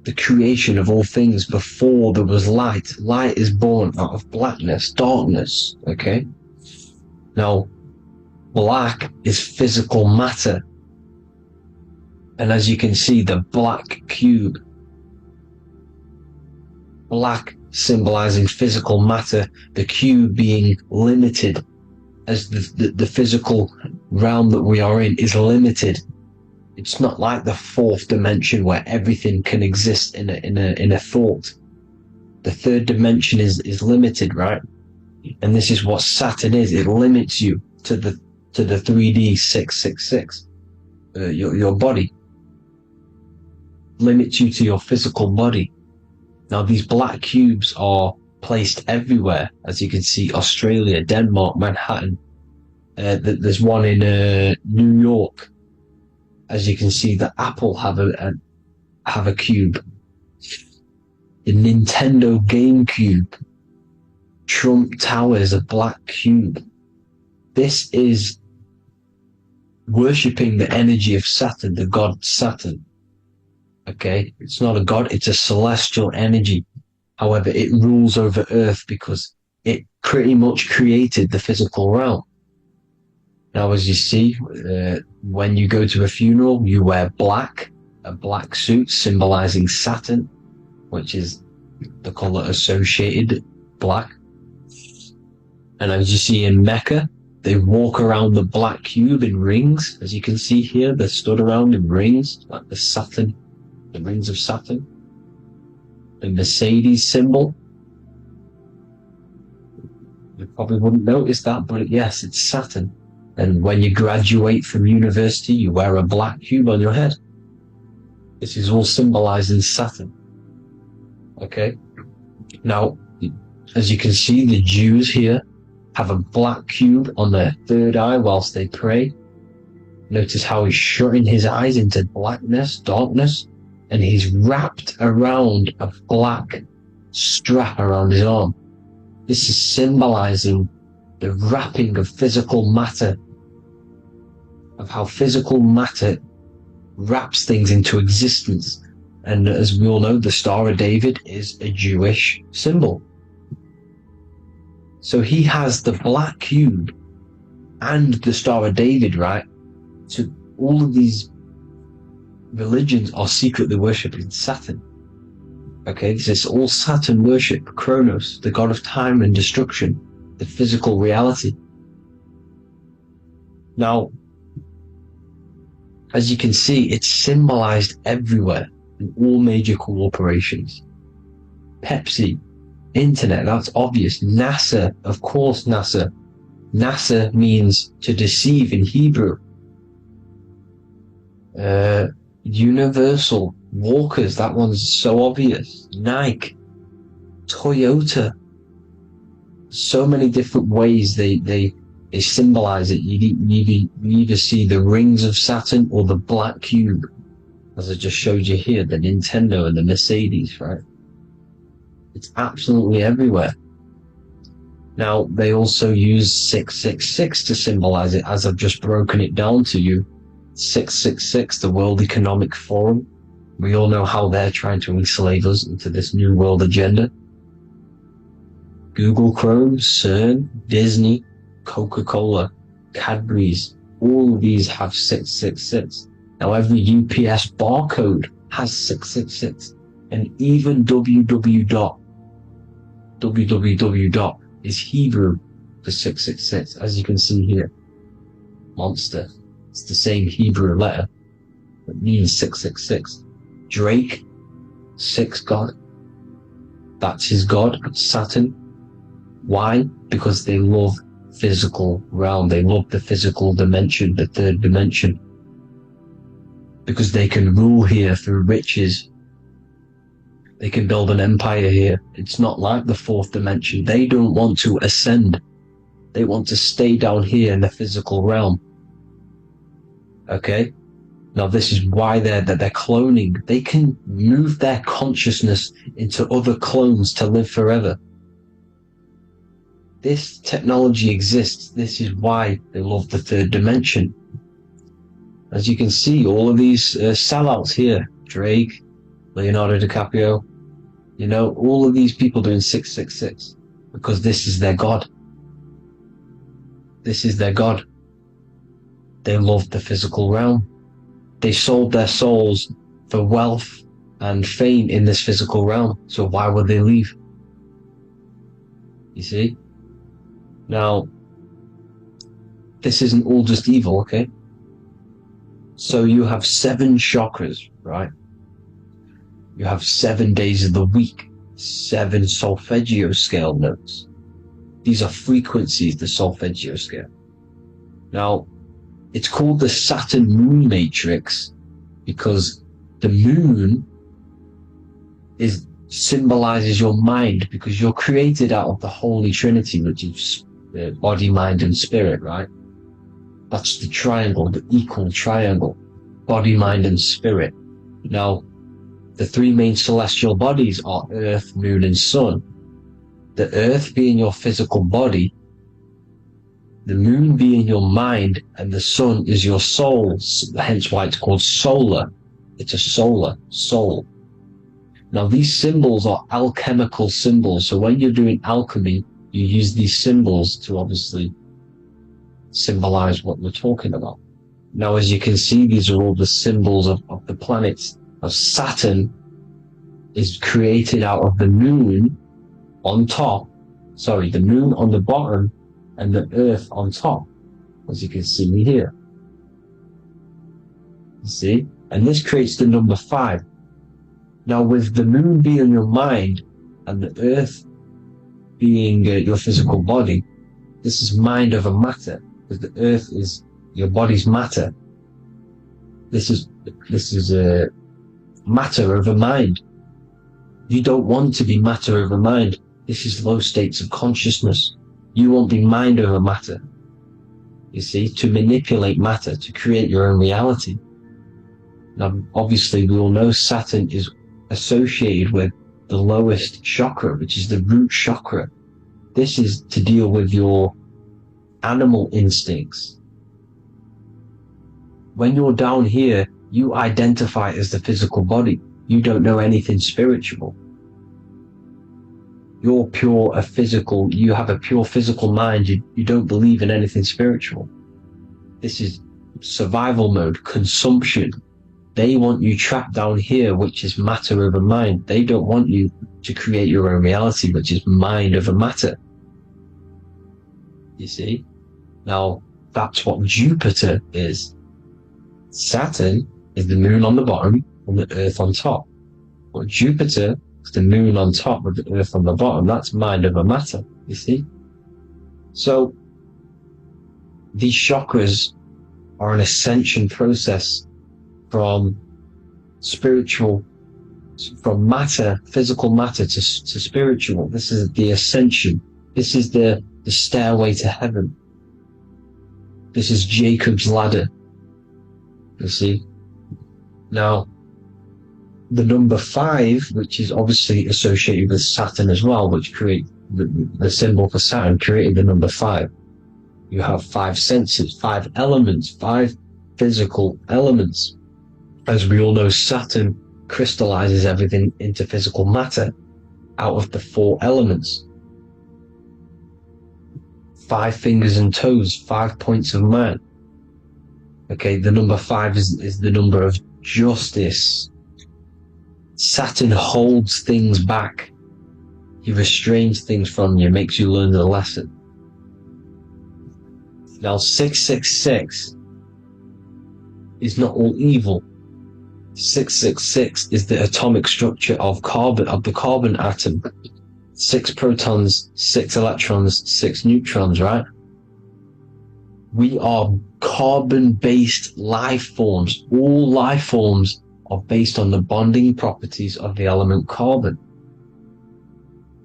the creation of all things. Before there was light. Light is born out of blackness, darkness, okay? Now, black is physical matter. And as you can see, the black cube, black symbolizing physical matter, the cube being limited, as the physical realm that we are in is limited. It's not like the fourth dimension where everything can exist in a thought. The third dimension is limited, right? And this is what Saturn is. It limits you to the 3D 666. Your body limits you to your physical body. Now these black cubes are placed everywhere, as you can see: Australia, Denmark, Manhattan. There's one in New York. As you can see, the Apple have a cube. The Nintendo GameCube. Trump Tower is a black cube. This is worshipping the energy of Saturn, the god Saturn. Okay, it's not a god, it's a celestial energy. However, it rules over Earth because it pretty much created the physical realm. Now, as you see, when you go to a funeral, you wear black, a black suit symbolizing Saturn, which is the color associated, black. And as you see in Mecca, they walk around the black cube in rings. As you can see here, they're stood around in rings, like the Saturn, the rings of Saturn. The Mercedes symbol. You probably wouldn't notice that, but yes, it's Saturn. And when you graduate from university, you wear a black cube on your head. This is all symbolizing Saturn. Okay? Now, as you can see, the Jews here have a black cube on their third eye whilst they pray. Notice how he's shutting his eyes into blackness, darkness, and he's wrapped around a black strap around his arm. This is symbolizing the wrapping of physical matter, of how physical matter wraps things into existence. And as we all know, the Star of David is a Jewish symbol. So he has the black cube and the Star of David, right? So all of these religions are secretly worshipping Saturn. Okay, this is all Saturn worship, Kronos, the god of time and destruction, the physical reality. Now, as you can see, it's symbolized everywhere in all major corporations. Pepsi, internet, that's obvious. NASA, of course, NASA. NASA means to deceive in Hebrew. Universal, Walkers, that one's so obvious. Nike, Toyota. So many different ways they symbolize it. You either see the rings of Saturn or the black cube, as I just showed you here, the Nintendo and the Mercedes, right? It's absolutely everywhere. Now, they also use 666 to symbolize it, as I've just broken it down to you. 666, the World Economic Forum. We all know how they're trying to enslave us into this new world agenda. Google Chrome, CERN, Disney, Coca-Cola, Cadbury's, all of these have 666. Now every UPS barcode has 666. And even www. is Hebrew for 666, as you can see here. Monster. It's the same Hebrew letter that means 666. Drake, 6 God. That's his God, Saturn. Why? Because they love physical realm. They love the physical dimension, the third dimension. Because they can rule here through riches. They can build an empire here. It's not like the fourth dimension. They don't want to ascend. They want to stay down here in the physical realm. Okay? Now this is why they're cloning. They can move their consciousness into other clones to live forever. This technology exists. This is why they love the third dimension. As you can see, all of these sellouts here, Drake, Leonardo DiCaprio, you know, all of these people doing 666 because this is their God. This is their God. They love the physical realm. They sold their souls for wealth and fame in this physical realm. So why would they leave? You see? Now, this isn't all just evil, okay? So you have 7 chakras, right? You have 7 days of the week, 7 solfeggio scale notes. These are frequencies, the solfeggio scale. Now, it's called the Saturn Moon Matrix because the moon symbolizes your mind, because you're created out of the Holy Trinity, which is body, mind, and spirit, right? That's the triangle, the equal triangle, body, mind, and spirit. Now, the 3 main celestial bodies are Earth, Moon, and Sun. The Earth being your physical body, the Moon being your mind, and the Sun is your soul, hence why it's called solar. It's a solar soul. Now, these symbols are alchemical symbols, so when you're doing alchemy, you use these symbols to obviously symbolize what we're talking about. Now, as you can see, these are all the symbols of the planets. Of Saturn is created out of the moon on top, the moon on the bottom and the earth on top, as you can see here. You see? And this creates the number 5. Now, with the moon being your mind and the earth being your physical body, this is mind over matter, because the earth is your body's matter. This is matter over mind. You don't want to be matter over mind. This is low states of consciousness. You won't be mind over matter. You see, to manipulate matter, to create your own reality. Now, obviously, we all know Saturn is associated with the lowest chakra, which is the root chakra. This is to deal with your animal instincts. When you're down here, you identify as the physical body. You don't know anything spiritual. You're pure physical. You have a pure physical mind. You don't believe in anything spiritual. This is survival mode, consumption. They want you trapped down here, which is matter over mind. They don't want you to create your own reality, which is mind over matter. You see? Now, that's what Jupiter is. Saturn is the moon on the bottom and the earth on top. But Jupiter is the moon on top with the earth on the bottom. That's mind over matter, you see? So, these chakras are an ascension process from spiritual, from matter, physical matter to spiritual. This is the ascension. This is the stairway to heaven. This is Jacob's ladder. You see? Now, the number 5, which is obviously associated with Saturn as well, which create the symbol for Saturn, created the number 5. You have 5 senses, 5 elements, 5 physical elements. As we all know, Saturn crystallizes everything into physical matter out of the 4 elements. 5 fingers and toes, 5 points of man. Okay, the number 5 is the number of justice. Saturn holds things back. He restrains things from you, makes you learn the lesson. Now, 666 is not all evil. 666 is the atomic structure of the carbon atom. 6 protons, 6 electrons, 6 neutrons, right? We are carbon-based life forms. All life forms are based on the bonding properties of the element carbon.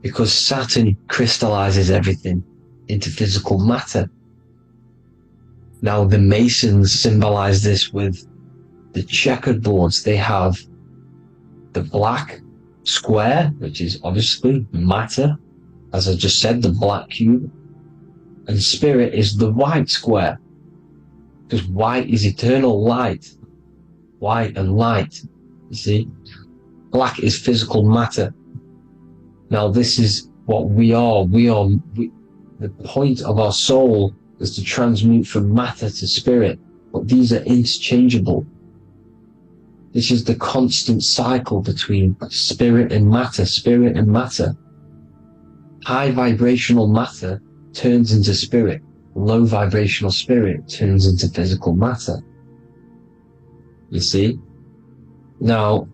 Because Saturn crystallizes everything into physical matter. Now, the Masons symbolize this with the checkered boards. They have the black square, which is obviously matter, as I just said, the black cube, and spirit is the white square, because white is eternal light. White and light, you see. Black is physical matter. Now, this is what we are. The point of our soul is to transmute from matter to spirit, but these are interchangeable. This is the constant cycle between spirit and matter, spirit and matter. High vibrational matter turns into spirit. Low vibrational spirit turns into physical matter. You see? Now,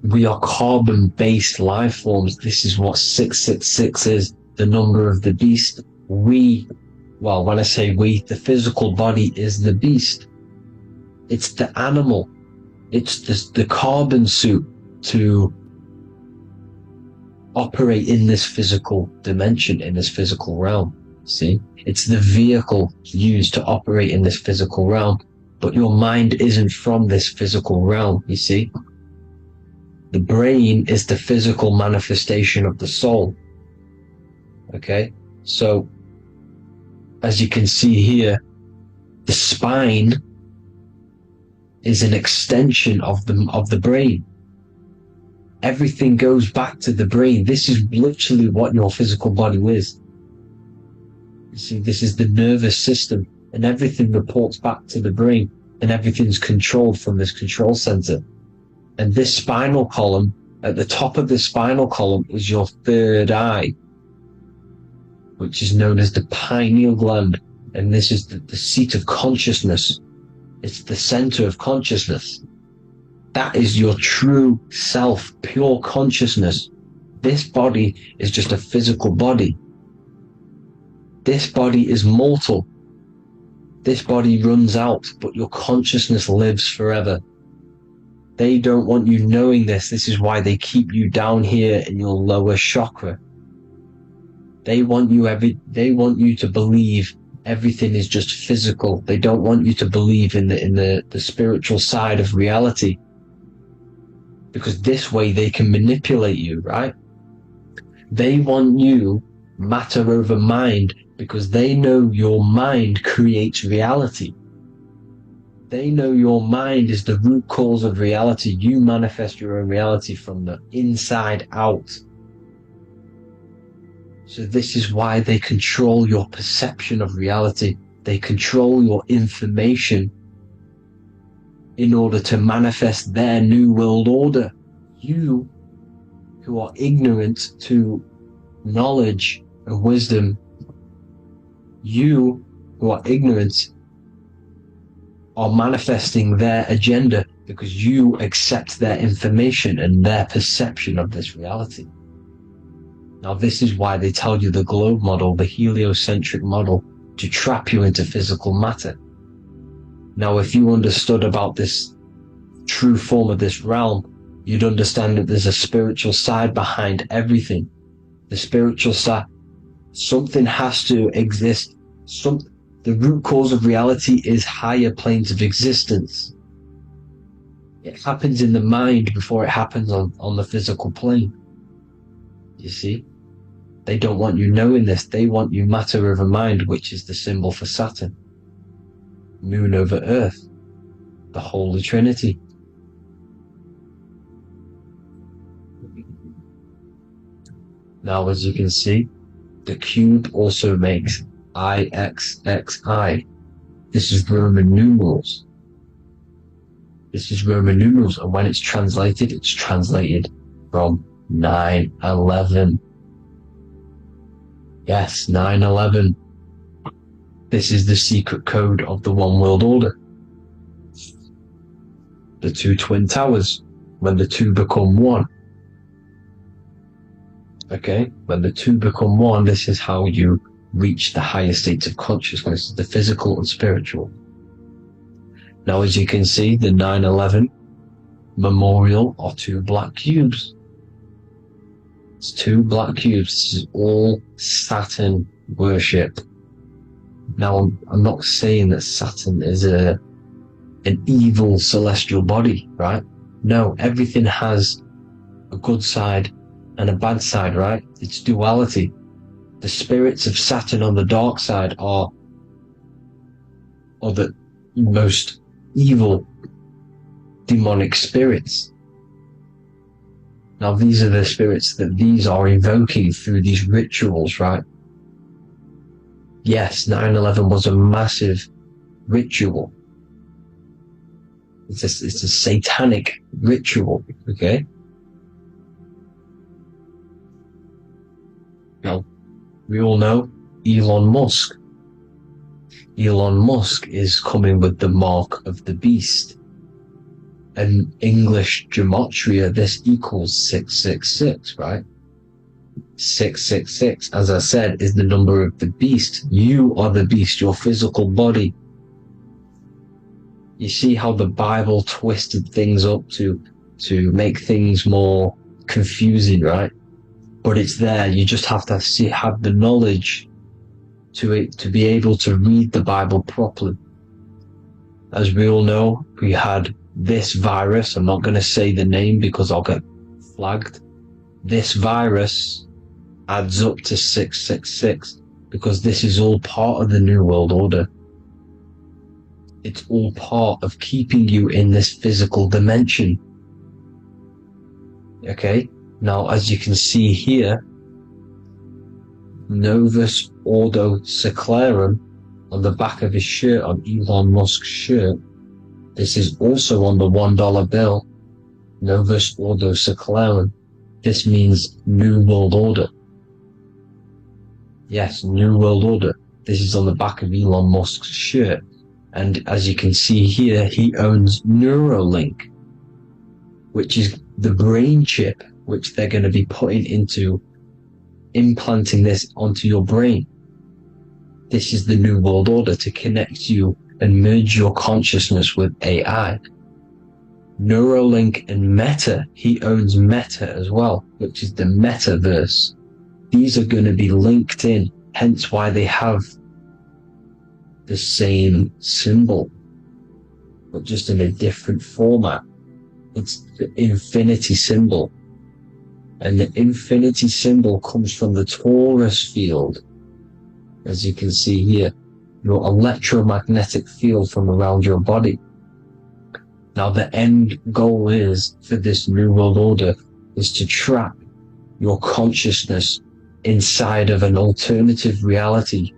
we are carbon-based life forms. This is what 666 is, the number of the beast. When I say we, the physical body is the beast. It's the animal. It's the carbon suit to operate in this physical dimension, in this physical realm. See? It's the vehicle used to operate in this physical realm. But your mind isn't from this physical realm, you see? The brain is the physical manifestation of the soul. Okay? So, as you can see here, the spine is an extension of the brain. Everything goes back to the brain. This is literally what your physical body is. You see, this is the nervous system, and everything reports back to the brain, and everything's controlled from this control center. And this spinal column, at the top of the spinal column, is your third eye, which is known as the pineal gland. And this is the seat of consciousness. It's the center of consciousness. That is your true self, pure consciousness. This body is just a physical body. This body is mortal. This body runs out, but your consciousness lives forever. They don't want you knowing this. This is why they keep you down here in your lower chakra. They want you to believe everything is just physical. They don't want you to believe in the spiritual side of reality. Because this way they can manipulate you, right? They want you matter over mind, because they know your mind creates reality. They know your mind is the root cause of reality. You manifest your own reality from the inside out. So this is why they control your perception of reality. They control your information in order to manifest their new world order. You, who are ignorant to knowledge and wisdom, you who are ignorant are manifesting their agenda because you accept their information and their perception of this reality. Now, this is why they tell you the globe model, the heliocentric model, to trap you into physical matter. Now, if you understood about this true form of this realm, you'd understand that there's a spiritual side behind everything. The spiritual side, something has to exist. The root cause of reality is higher planes of existence. It happens in the mind before it happens on the physical plane. You see? They don't want you knowing this. They want you matter over mind, which is the symbol for Saturn. moon over earth, the Holy Trinity. Now, as you can see, the cube also makes IXXI. This is Roman numerals. This is Roman numerals, and when it's translated from 9/11. Yes, 9/11. This is the secret code of the One World Order. The two twin towers, when the two become one. Okay, when the two become one, this is how you reach the higher states of consciousness, the physical and spiritual. Now, as you can see, the 9/11 memorial are two black cubes. It's two black cubes. This is all Saturn worship. Now, I'm not saying that Saturn is an evil celestial body, right? No, everything has a good side and a bad side, right? It's duality. The spirits of Saturn on the dark side are the most evil demonic spirits. Now, these are the spirits that these are invoking through these rituals, right? Yes, 9/11 was a massive ritual. It's a satanic ritual, okay? Now, we all know Elon Musk. Elon Musk is coming with the mark of the beast. In English gematria, this equals 666, right? 666, as I said, is the number of the beast. You are the beast, your physical body. You see how the Bible twisted things up to make things more confusing, right? But it's there. You just have to have the knowledge to be able to read the Bible properly. As we all know, we had this virus. I'm not going to say the name because I'll get flagged. This virus adds up to 666 because this is all part of the New World Order. It's all part of keeping you in this physical dimension. Okay? Now, as you can see here, Novus Ordo Seclorum on the back of his shirt, on Elon Musk's shirt, this is also on the $1 bill, Novus Ordo Seclorum. This means New World Order. Yes, New World Order. This is on the back of Elon Musk's shirt. And as you can see here, he owns Neuralink, which is the brain chip which they're going to be implanting this onto your brain. This is the New World Order, to connect you and merge your consciousness with AI. Neuralink and Meta, he owns Meta as well, which is the metaverse. These are going to be linked in, hence why they have the same symbol, but just in a different format. It's the infinity symbol. And the infinity symbol comes from the torus field. As you can see here, your electromagnetic field from around your body. Now, the end goal is for this New World Order is to trap your consciousness inside of an alternative reality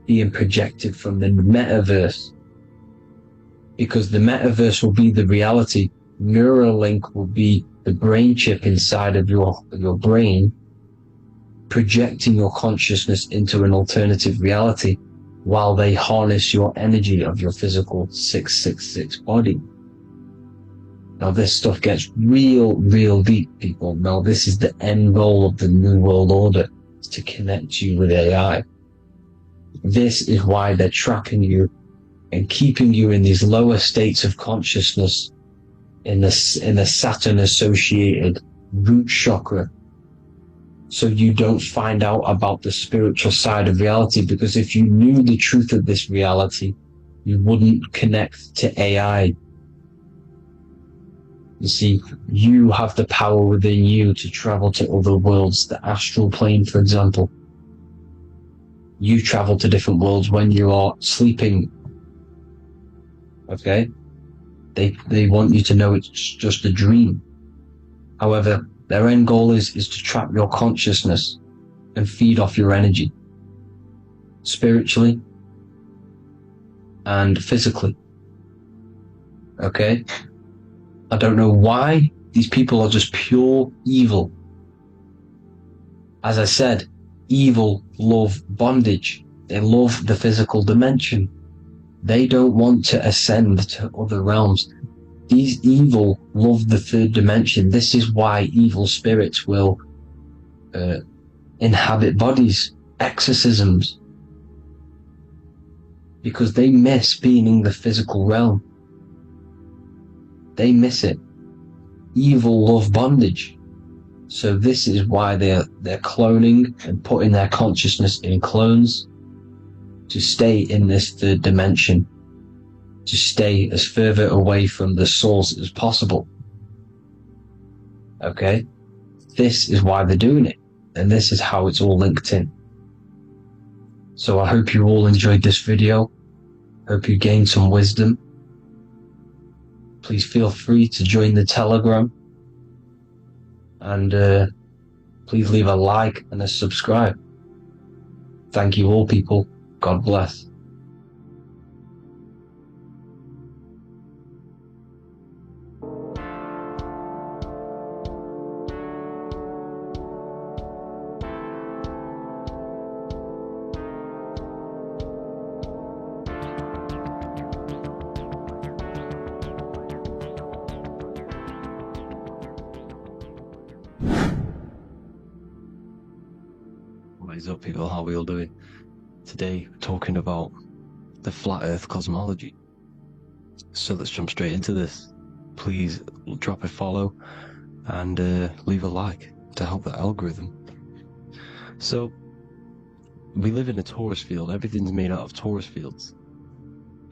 being projected from the metaverse. Because the metaverse will be the reality, Neuralink will be the brain chip inside of your brain, projecting your consciousness into an alternative reality while they harness your energy of your physical 666 body. Now, this stuff gets real deep, people. Now, this is the end goal of the New World Order, is to connect you with AI. This is why they're trapping you and keeping you in these lower states of consciousness in the Saturn associated root chakra, so you don't find out about the spiritual side of reality. Because if you knew the truth of this reality, you wouldn't connect to AI. You see, you have the power within you to travel to other worlds, the astral plane, for example. You travel to different worlds when you are sleeping. Okay? They want you to know it's just a dream. However, their end goal is to trap your consciousness and feed off your energy, spiritually and physically. Okay? I don't know why these people are just pure evil. As I said, evil love bondage. They love the physical dimension. They don't want to ascend to other realms. These evil love the third dimension. This is why evil spirits will inhabit bodies, exorcisms, because they miss being in the physical realm. They miss it. Evil love bondage. So this is why they're cloning and putting their consciousness in clones to stay in this third dimension, to stay as further away from the source as possible. Okay? This is why they're doing it, and this is how it's all linked in. So I hope you all enjoyed this video. Hope you gained some wisdom. Please feel free to join the Telegram, and please leave a like and a subscribe. Thank you all, people. God bless. What is up, people? How are we all doing? Today, we're talking about the flat earth cosmology. So let's jump straight into this. Please drop a follow and leave a like to help the algorithm. So, we live in a torus field. Everything's made out of torus fields.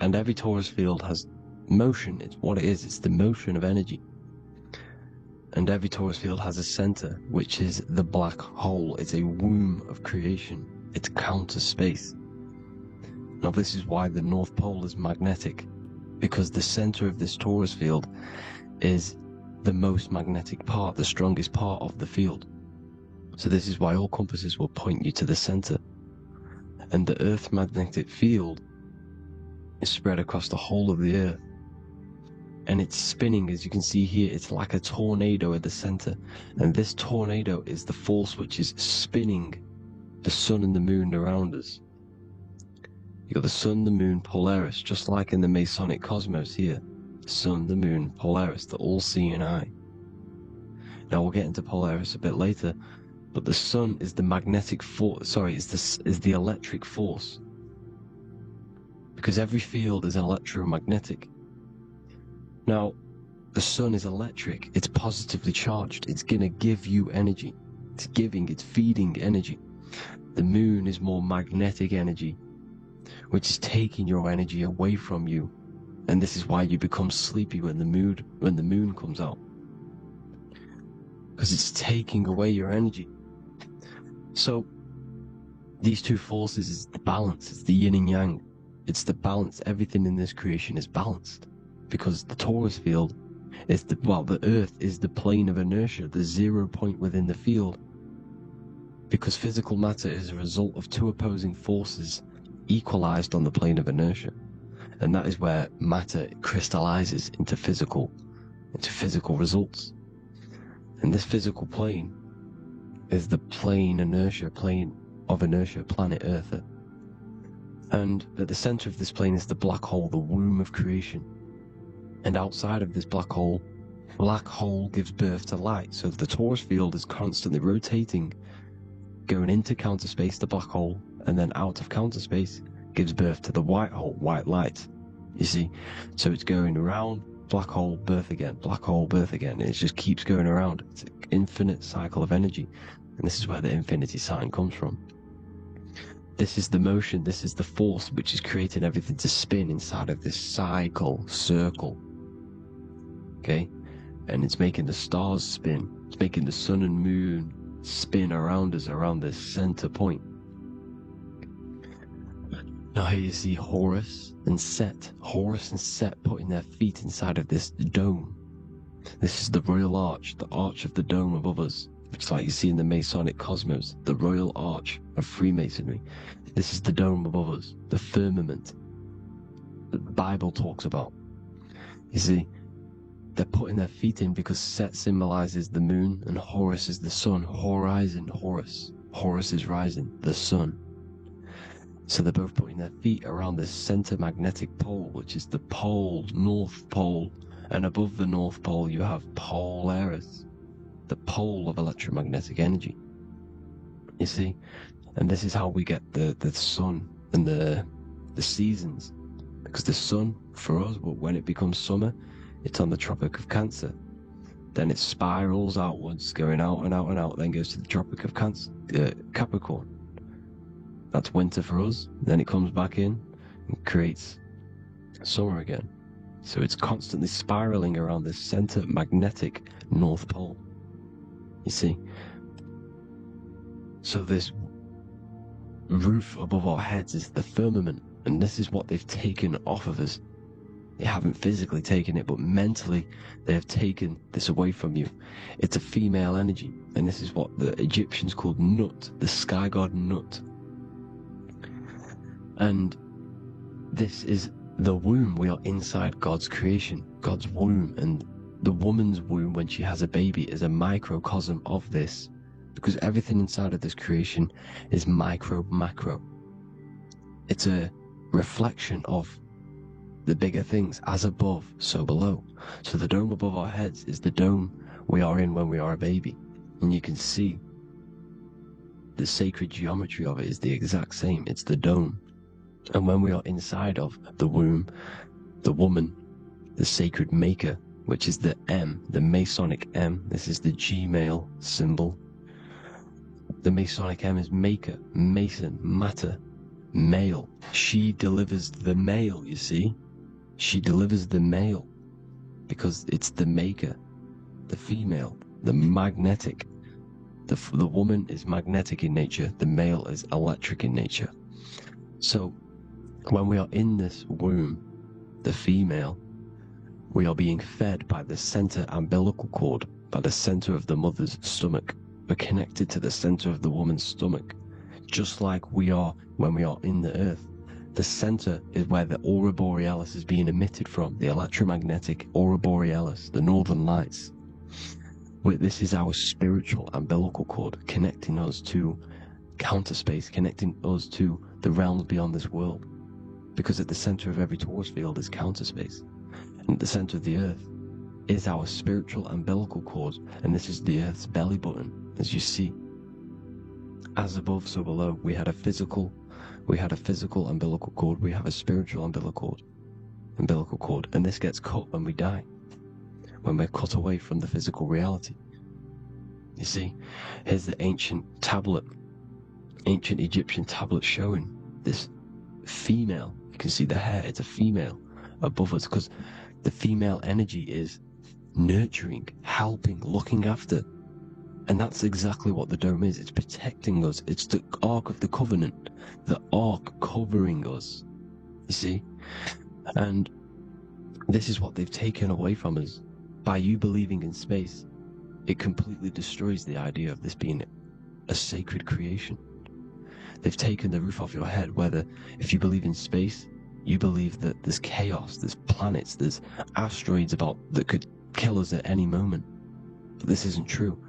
And every torus field has motion. It's what it is. It's the motion of energy. And every torus field has a center, which is the black hole. It's a womb of creation. It's counter space. Now this is why the North Pole is magnetic, because the center of this torus field is the most magnetic part, the strongest part of the field. So this is why all compasses will point you to the center. And the Earth's magnetic field is spread across the whole of the Earth. And it's spinning, as you can see here. It's like a tornado at the center. And this tornado is the force which is spinning the sun and the moon around us. You got the sun, the moon, Polaris, just like in the Masonic cosmos here. The sun, the moon, Polaris, the all-seeing eye. Now we'll get into Polaris a bit later, but the sun is the magnetic force. Is the electric force, because every field is electromagnetic. Now, the sun is electric. It's positively charged. It's gonna give you energy. It's feeding energy. The moon is more magnetic energy, which is taking your energy away from you. And this is why you become sleepy when the moon comes out. Because it's taking away your energy. So, these two forces is the balance. It's the yin and yang. It's the balance. Everything in this creation is balanced. Because the torus field is the Earth is the plane of inertia, the 0 point within the field. Because physical matter is a result of two opposing forces equalized on the plane of inertia. And that is where matter crystallizes into physical results. And this physical plane is the plane of inertia, planet Earth. And at the center of this plane is the black hole, the womb of creation. And outside of this black hole gives birth to light. So the torus field is constantly rotating, going into counter space, the black hole, and then out of counter space gives birth to the white hole, white light. You see? So it's going around, black hole, birth again, black hole, birth again. And it just keeps going around. It's an infinite cycle of energy. And this is where the infinity sign comes from. This is the motion, this is the force which is creating everything to spin inside of this circle. Okay? And it's making the stars spin. It's making the sun and moon spin around us, around this center point. Now here you see Horus and Set. Horus and Set putting their feet inside of this dome. This is the Royal Arch, the arch of the dome above us, which is like you see in the Masonic cosmos, the Royal Arch of Freemasonry. This is the dome above us, the firmament that the Bible talks about. You see, they're putting their feet in because Set symbolizes the moon and Horus is the sun. Horizon, Horus. Horus is rising, the sun. So they're both putting their feet around the center magnetic pole, which is the pole, North Pole. And above the North Pole, you have Polaris, the pole of electromagnetic energy. You see? And this is how we get the sun and the seasons. Because the sun, for us, when it becomes summer, it's on the Tropic of Cancer. Then it spirals outwards, going out and out and out, then goes to the Tropic of Capricorn. That's winter for us. Then it comes back in and creates summer again. So it's constantly spiraling around this center magnetic North Pole. You see? So this roof above our heads is the firmament, and this is what they've taken off of us. They haven't physically taken it, but mentally they have taken this away from you. It's a female energy, and this is what the Egyptians called Nut, the sky god Nut. And this is the womb. We are inside God's creation, God's womb, and the woman's womb when she has a baby is a microcosm of this, because everything inside of this creation is macro. It's a reflection of the bigger things, as above, so below. So the dome above our heads is the dome we are in when we are a baby, and you can see the sacred geometry of it is the exact same. It's the dome. And when we are inside of the womb, the woman, the sacred maker, which is the M, the Masonic M, this is the Gmail symbol. The Masonic M is maker, mason, matter, male. She delivers the male, you see? She delivers the male because it's the maker, the female, the magnetic. The woman is magnetic in nature, the male is electric in nature. So when we are in this womb, the female, we are being fed by the center umbilical cord, by the center of the mother's stomach. We're connected to the center of the woman's stomach, just like we are when we are in the earth. The center is where the aurora borealis is being emitted from, the electromagnetic aurora borealis, the northern lights. This is our spiritual umbilical cord, connecting us to counter space, connecting us to the realms beyond this world. Because at the center of every torus field is counter space. And at the center of the earth is our spiritual umbilical cord, and this is the earth's belly button, as you see. As above, so below. We had a physical umbilical cord, we have a spiritual umbilical cord, and this gets cut when we die, when we're cut away from the physical reality. You see, here's the ancient Egyptian tablet showing this female. You can see the hair, it's a female above us, because the female energy is nurturing, helping, looking after. And that's exactly what the dome is. It's protecting us. It's the Ark of the Covenant, the Ark covering us, you see? And this is what they've taken away from us. By you believing in space, it completely destroys the idea of this being a sacred creation. They've taken the roof off your head, whether if you believe in space, you believe that there's chaos, there's planets, there's asteroids about that could kill us at any moment. But this isn't true.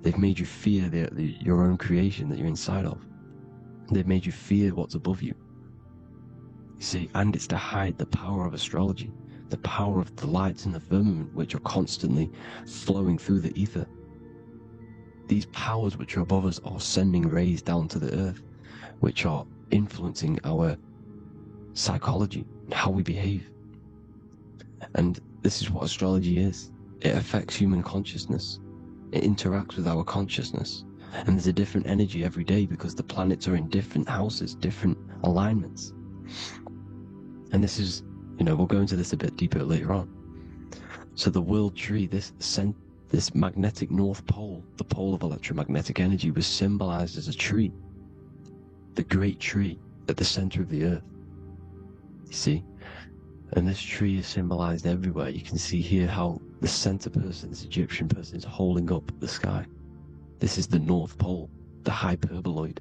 They've made you fear your own creation that you're inside of. They've made you fear what's above you. You see, and it's to hide the power of astrology, the power of the lights in the firmament, which are constantly flowing through the ether. These powers which are above us are sending rays down to the earth, which are influencing our psychology and how we behave. And this is what astrology is. It affects human consciousness. It interacts with our consciousness. And there's a different energy every day because the planets are in different houses, different alignments. And this is, we'll go into this a bit deeper later on. So the world tree, this magnetic North Pole, the pole of electromagnetic energy, was symbolized as a tree. The great tree at the center of the earth. You see? And this tree is symbolized everywhere. You can see here how the center person, this Egyptian person, is holding up the sky. This is the North Pole, the hyperboloid,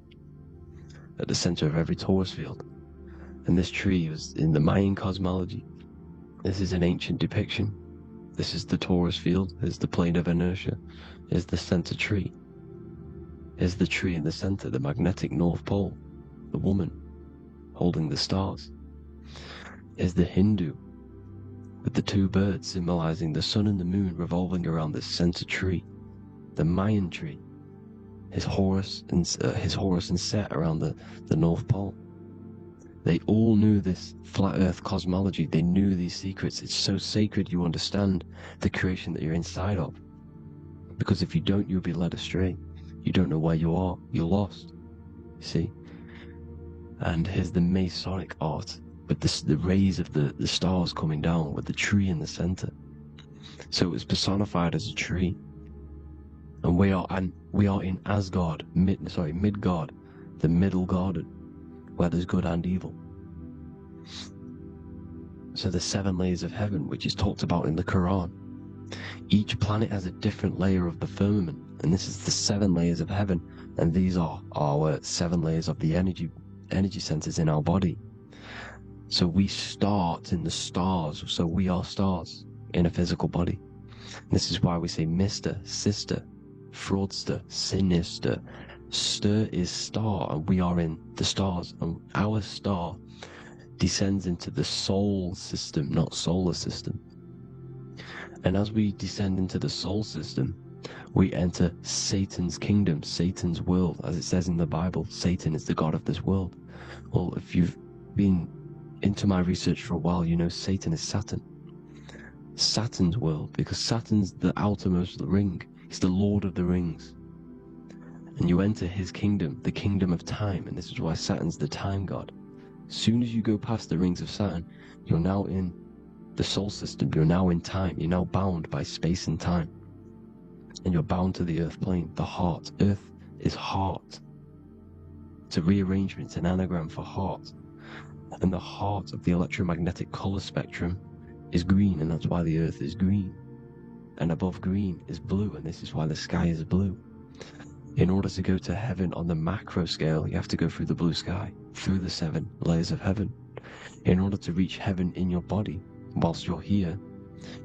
at the center of every torus field. And this tree was in the Mayan cosmology. This is an ancient depiction. This is the torus field. There's the plane of inertia. Here's the center tree. Here's the tree in the center, the magnetic North Pole, the woman holding the stars. Here's the Hindu with the two birds symbolizing the sun and the moon revolving around this center tree. The Mayan tree, his Horus and Set around the North Pole. They all knew this flat earth cosmology. They knew these secrets. It's so sacred you understand the creation that you're inside of. Because if you don't, you'll be led astray. You don't know where you are. You're lost. You see? And here's the Masonic art with the rays of the stars coming down with the tree in the center. So it was personified as a tree. And we are in Asgard, Midgard, the middle garden, where there's good and evil. So the 7 layers of heaven, which is talked about in the Quran. Each planet has a different layer of the firmament, and this is the 7 layers of heaven, and these are our 7 layers of the energy centers in our body. So we start in the stars, so we are stars in a physical body. This is why we say Mr., Sister, Fraudster, Sinister. Stir is star, and we are in the stars, and our star descends into the soul system, not solar system. And as we descend into the soul system, we enter Satan's kingdom, Satan's world. As it says in the Bible, Satan is the god of this world. Well, if you've been into my research for a while, you know Satan is Saturn. Saturn's world, because Saturn's the outermost ring. He's the Lord of the Rings. And you enter his kingdom, the kingdom of time, and this is why Saturn's the time god. As soon as you go past the rings of Saturn, you're now in the soul system, you're now in time, you're now bound by space and time. And you're bound to the earth plane, the heart. Earth is heart. It's a rearrangement, it's an anagram for heart. And the heart of the electromagnetic color spectrum is green, and that's why the earth is green. And above green is blue, and this is why the sky is blue. In order to go to heaven on the macro scale, you have to go through the blue sky, through the 7 layers of heaven. In order to reach heaven in your body, whilst you're here,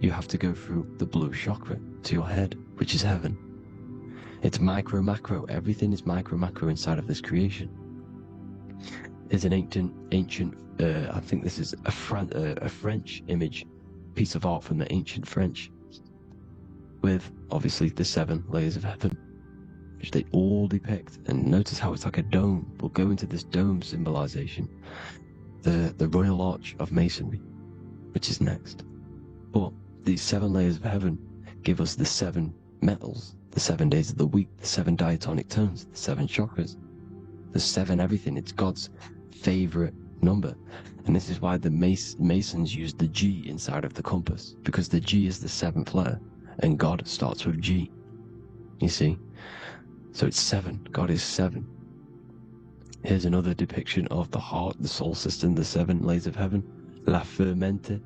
you have to go through the blue chakra to your head, which is heaven. It's micro, macro. Everything is micro, macro inside of this creation. There's an ancient, I think this is a French image, piece of art from the ancient French, with obviously the 7 layers of heaven, which they all depict. And notice how it's like a dome. We'll go into this dome symbolization, the Royal Arch of Masonry, which is next. But these 7 layers of heaven give us the 7 metals, the 7 days of the week, the 7 diatonic tones, the 7 chakras, the 7 everything. It's God's favorite number. And this is why the Masons use the G inside of the compass, because the G is the 7th letter, and God starts with G. You see? So it's 7. God is 7. Here's another depiction of the heart, the soul system, the 7 layers of heaven. La Fermete.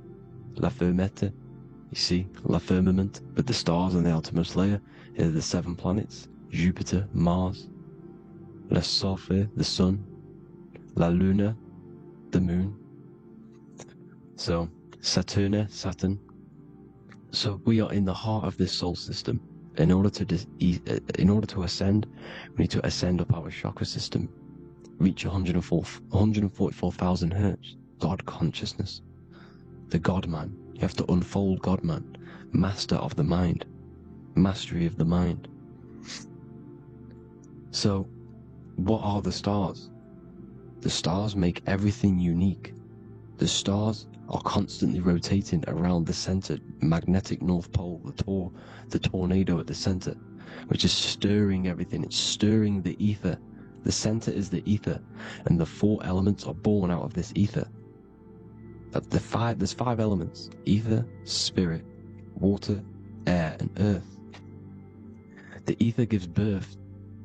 You see? La Firmament, with the stars on the outermost layer. Here are the 7 planets. Jupiter, Mars. La Sophie, the sun. La Luna, the moon. So, Saturn. So we are in the heart of this soul system. In order to ascend, we need to ascend up our chakra system, reach 144,000 hertz, God consciousness, the God man. You have to unfold God man, master of the mind, mastery of the mind. So, what are the stars? The stars make everything unique. The stars are constantly rotating around the center, magnetic North Pole, the tornado at the center, which is stirring everything. It's stirring the ether. The center is the ether, and the 4 elements are born out of this ether. There's 5 elements: ether, spirit, water, air, and earth. The ether gives birth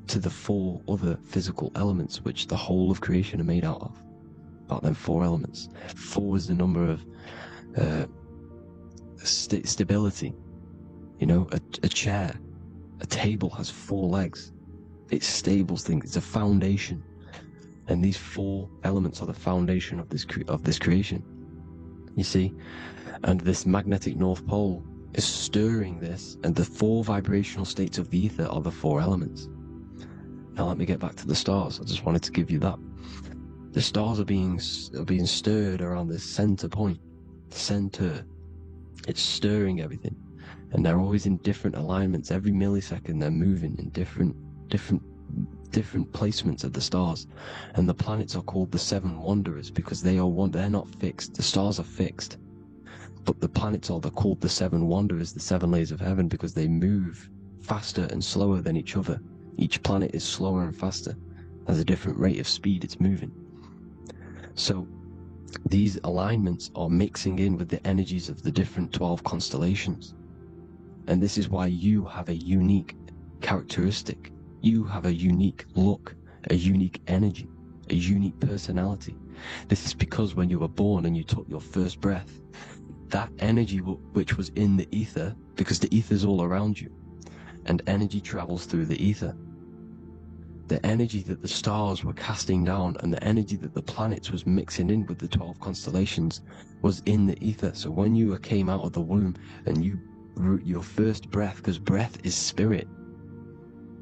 to the 4 other physical elements which the whole of creation are made out of. about them 4 elements. 4 is the number of stability. You know, a chair, a table has 4 legs. It's stable thing. It's a foundation, and these 4 elements are the foundation of this creation. You see, and this magnetic North Pole is stirring this, and the 4 vibrational states of the ether are the 4 elements. Now let me get back to the stars. I just wanted to give you that. The stars are being stirred around this center point, center. It's stirring everything, and they're always in different alignments. Every millisecond they're moving in different placements of the stars, and the planets are called the 7 wanderers because they're not fixed. The stars are fixed, but the planets are called the 7 wanderers, the 7 layers of heaven, because they move faster and slower than each other. Each planet is slower and faster, has a different rate of speed it's moving. So these alignments are mixing in with the energies of the different 12 constellations, and this is why you have a unique characteristic. You have a unique look, a unique energy, a unique personality. This is because when you were born and you took your first breath, that energy which was in the ether, because the ether is all around you, and energy travels through the ether. The energy that the stars were casting down and the energy that the planets was mixing in with the 12 constellations was in the ether. So when you came out of the womb and your first breath, because breath is spirit,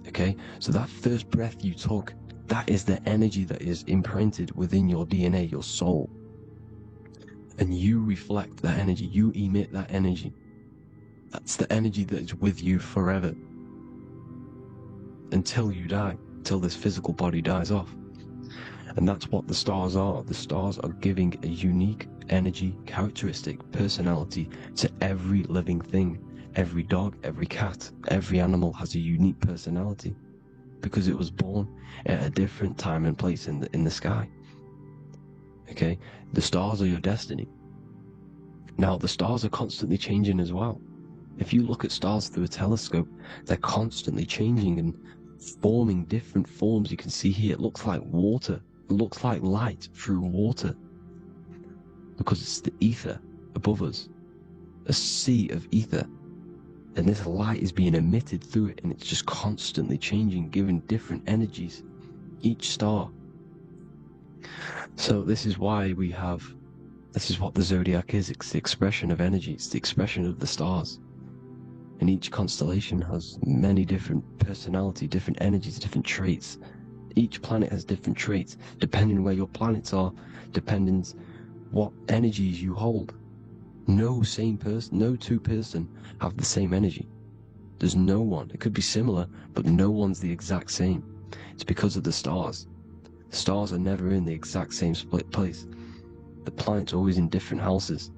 okay, so that first breath you took, that is the energy that is imprinted within your DNA, your soul, and you reflect that energy, you emit that energy. That's the energy that is with you forever until you die, until this physical body dies off. And that's what the stars are. The stars are giving a unique energy, characteristic, personality to every living thing. Every dog, every cat, every animal has a unique personality because it was born at a different time and place in the sky. Okay, the stars are your destiny. Now the stars are constantly changing as well. If you look at stars through a telescope, they're constantly changing and forming different forms. You can see here, it looks like water. It looks like light through water because it's the ether above us, a sea of ether. And this light is being emitted through it, and it's just constantly changing, giving different energies, each star. So this is why this is what the zodiac is. It's the expression of energy. It's the expression of the stars. And each constellation has many different personality, different energies, different traits. Each planet has different traits, depending where your planets are, depending what energies you hold. No two person have the same energy. There's no one. It could be similar, but no one's the exact same. It's because of the stars. The stars are never in the exact same split place. The planets are always in different houses.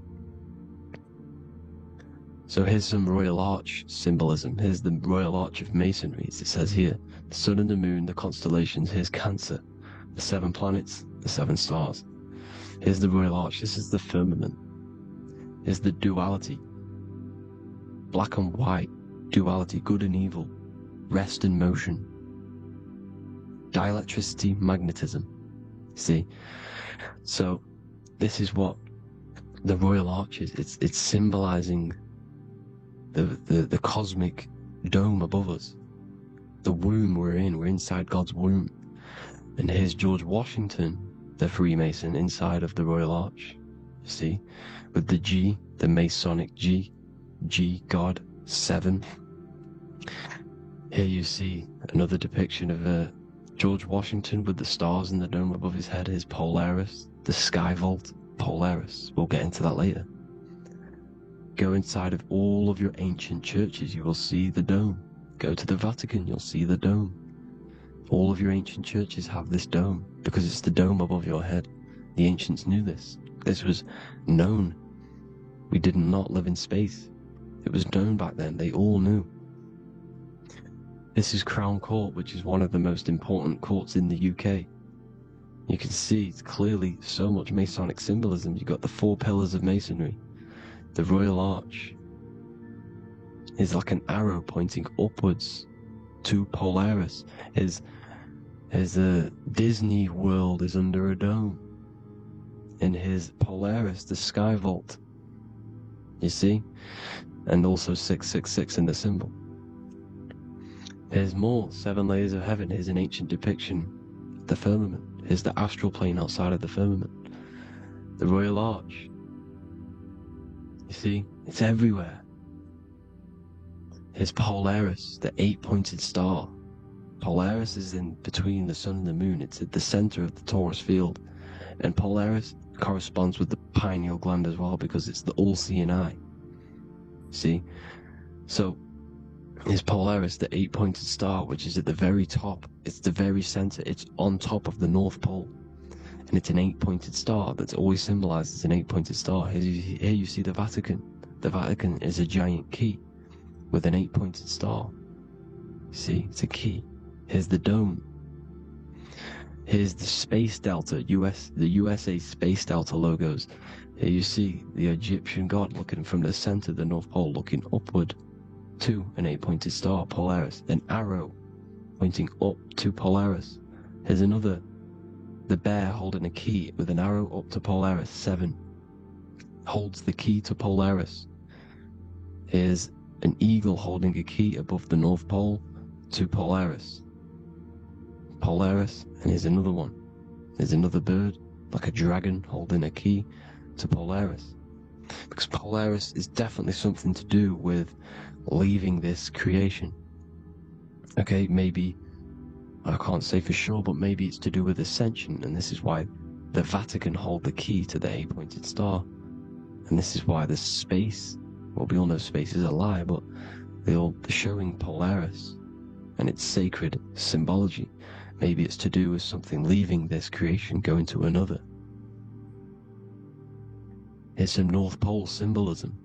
So here's some Royal Arch symbolism. Here's the Royal Arch of Masonry. As it says here, the sun and the moon, the constellations. Here's Cancer, the 7 planets, the 7 stars. Here's the Royal Arch. This is the firmament. Is the duality, black and white, duality, good and evil, rest and motion, dielectricity, magnetism. See, so this is what the Royal Arch is. It's symbolizing the cosmic dome above us, the womb we're in. We're inside God's womb. And here's George Washington, the Freemason, inside of the Royal Arch. You see, with the G, the Masonic G, God, 7. Here you see another depiction of George Washington with the stars in the dome above his head, his Polaris, the Sky Vault, Polaris. We'll get into that later. Go inside of all of your ancient churches, you will see the dome. Go to the Vatican, you'll see the dome. All of your ancient churches have this dome because it's the dome above your head. The ancients knew this. This was known. We did not live in space. It was known back then. They all knew. This is Crown Court, which is one of the most important courts in the UK. You can see it's clearly so much Masonic symbolism. You've got the 4 pillars of Masonry. The Royal Arch is like an arrow pointing upwards to Polaris. His Disney World is under a dome. in his Polaris, the sky vault. You see? And also 666 in the symbol. There's more. 7 layers of heaven. Here's an ancient depiction. The firmament. Here's the astral plane outside of the firmament. The Royal Arch. You see? It's everywhere. Here's Polaris, the 8-pointed star. Polaris is in between the sun and the moon. It's at the center of the Taurus field. And Polaris corresponds with the pineal gland as well, because it's the all-seeing eye. See? So, here's Polaris, the 8-pointed star, which is at the very top. It's the very center. It's on top of the North Pole. And it's an 8-pointed star that's always symbolized as an 8-pointed star. Here you see the Vatican. The Vatican is a giant key with an 8-pointed star. See, it's a key. Here's the dome. Here's the Space Delta, the USA Space Delta logos. Here you see the Egyptian god looking from the center of the North Pole, looking upward to an 8-pointed star, Polaris. An arrow pointing up to Polaris. Here's another, the bear holding a key with an arrow up to Polaris. 7 holds the key to Polaris. Here's an eagle holding a key above the North Pole to Polaris. Polaris, and here's another one. There's another bird, like a dragon, holding a key to Polaris. Because Polaris is definitely something to do with leaving this creation. Okay, maybe, I can't say for sure, but maybe it's to do with ascension, and this is why the Vatican hold the key to the 8-pointed star. And this is why the space, well, we all know space is a lie, but they're showing Polaris and its sacred symbology. Maybe it's to do with something leaving this creation, going to another. Here's some North Pole symbolism.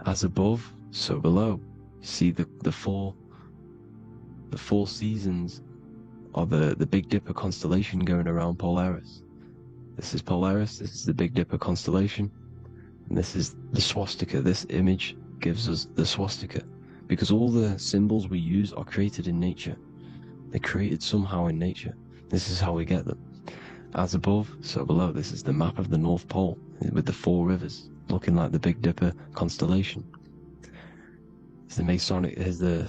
As above, so below. You see the four seasons of the Big Dipper constellation going around Polaris. This is Polaris, this is the Big Dipper constellation, and this is the swastika. This image gives us the swastika, because all the symbols we use are created in nature. They're created somehow in nature. This is how we get them. As above, so below. This is the map of the North Pole with the 4 rivers looking like the Big Dipper constellation. It's the Masonic, here's the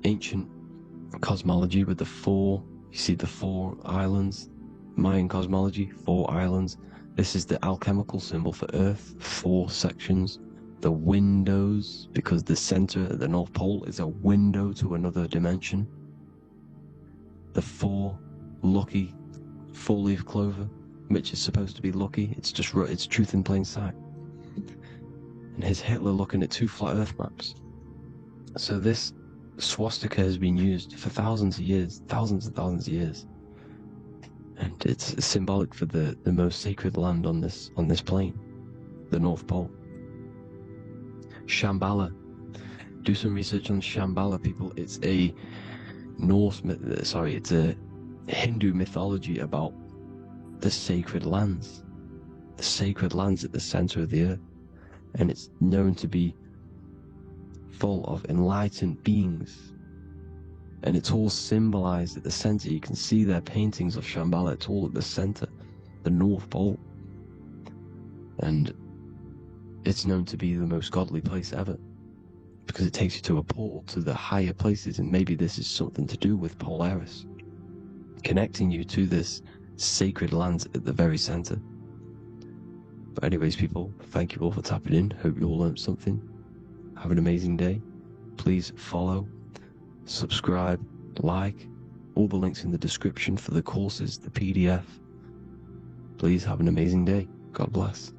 ancient cosmology with the 4, you see the 4 islands, Mayan cosmology, 4 islands. This is the alchemical symbol for Earth, 4 sections. The windows, because the center of the North Pole is a window to another dimension. The 4 lucky 4-leaf clover, which is supposed to be lucky. It's truth in plain sight. And here's Hitler looking at 2 flat Earth maps. So this swastika has been used for thousands of years, thousands and thousands of years, and it's symbolic for the most sacred land on this plane, the North Pole. Shambhala. Do some research on Shambhala, people. It's a it's a Hindu mythology about the sacred lands at the center of the earth, and it's known to be full of enlightened beings, and it's all symbolized at the center. You can see their paintings of Shambhala. It's all at the center, the North Pole, and it's known to be the most godly place ever, because it takes you to a portal to the higher places. And maybe this is something to do with Polaris, connecting you to this sacred land at the very center. But anyways, people, thank you all for tapping in. Hope you all learned something. Have an amazing day. Please follow, subscribe, like, all the links in the description for the courses, the PDF. Please have an amazing day. God bless.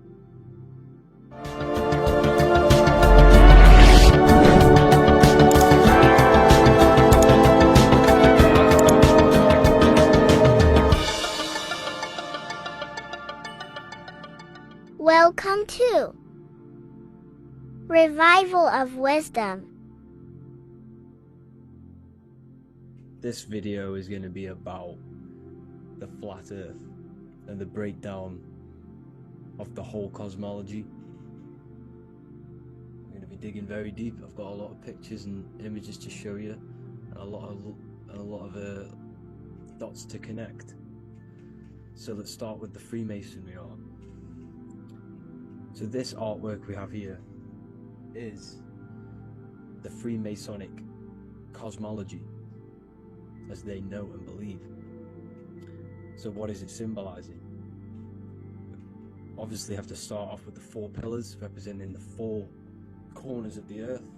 Welcome to Revival of Wisdom. This video is going to be about the flat earth and the breakdown of the whole cosmology. I'm going to be digging very deep. I've got a lot of pictures and images to show you, and a lot of dots to connect. So let's start with the Freemasonry art. So this artwork we have here is the Freemasonic cosmology as they know and believe. So what is it symbolizing? Obviously have to start off with the 4 pillars representing the 4 corners of the earth.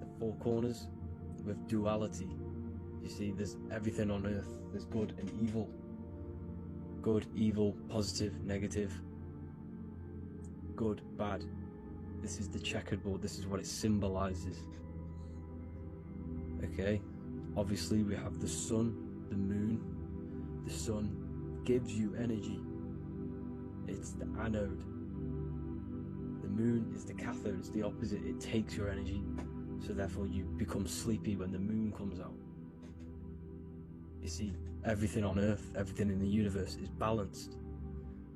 The 4 corners with duality. You see, there's everything on earth. There's good and evil. Good, evil, positive, negative. Good, bad. This is the checkerboard. This is what it symbolizes. Okay, obviously we have the sun, the moon. The sun gives you energy. It's the anode. The moon is the cathode. It's the opposite. It takes your energy. So therefore you become sleepy when the moon comes out. You see, everything on earth, everything in the universe is balanced.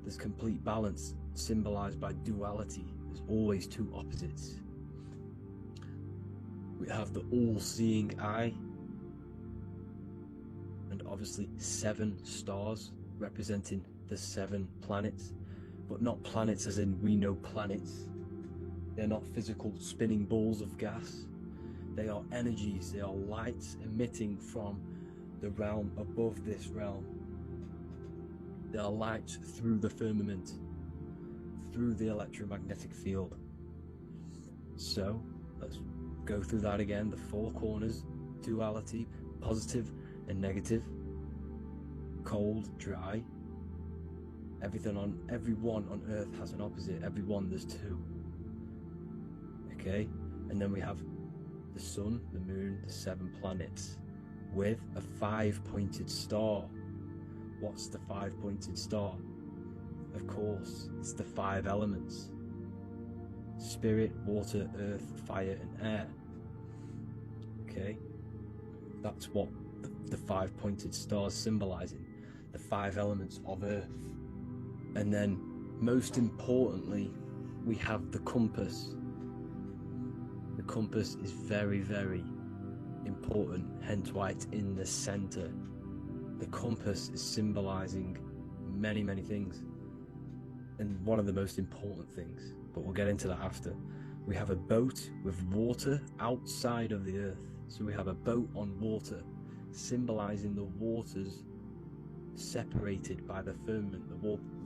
There's complete balance, symbolized by duality. There's always 2 opposites. We have the all-seeing eye, and obviously 7 stars representing the 7 planets, but not planets as in we know planets. They're not physical spinning balls of gas. They are energies, they are lights emitting from the realm above this realm. They are lights through the firmament, through the electromagnetic field. So let's go through that again. The 4 corners, duality, positive and negative, cold, dry. Everyone on earth has an opposite. Everyone, there's 2. Okay, and then we have the sun, the moon, the 7 planets with a 5-pointed star. What's the 5-pointed star? Of course, it's the 5 elements: spirit, water, earth, fire and air. Okay, that's what the 5-pointed star is symbolizing, the 5 elements of earth. And then most importantly, we have the compass. The compass is very, very important, hence why it's in the center. The compass is symbolizing many, many things, and one of the most important things, but we'll get into that after. We have a boat with water outside of the earth. So we have a boat on water, symbolizing the waters separated by the firmament, the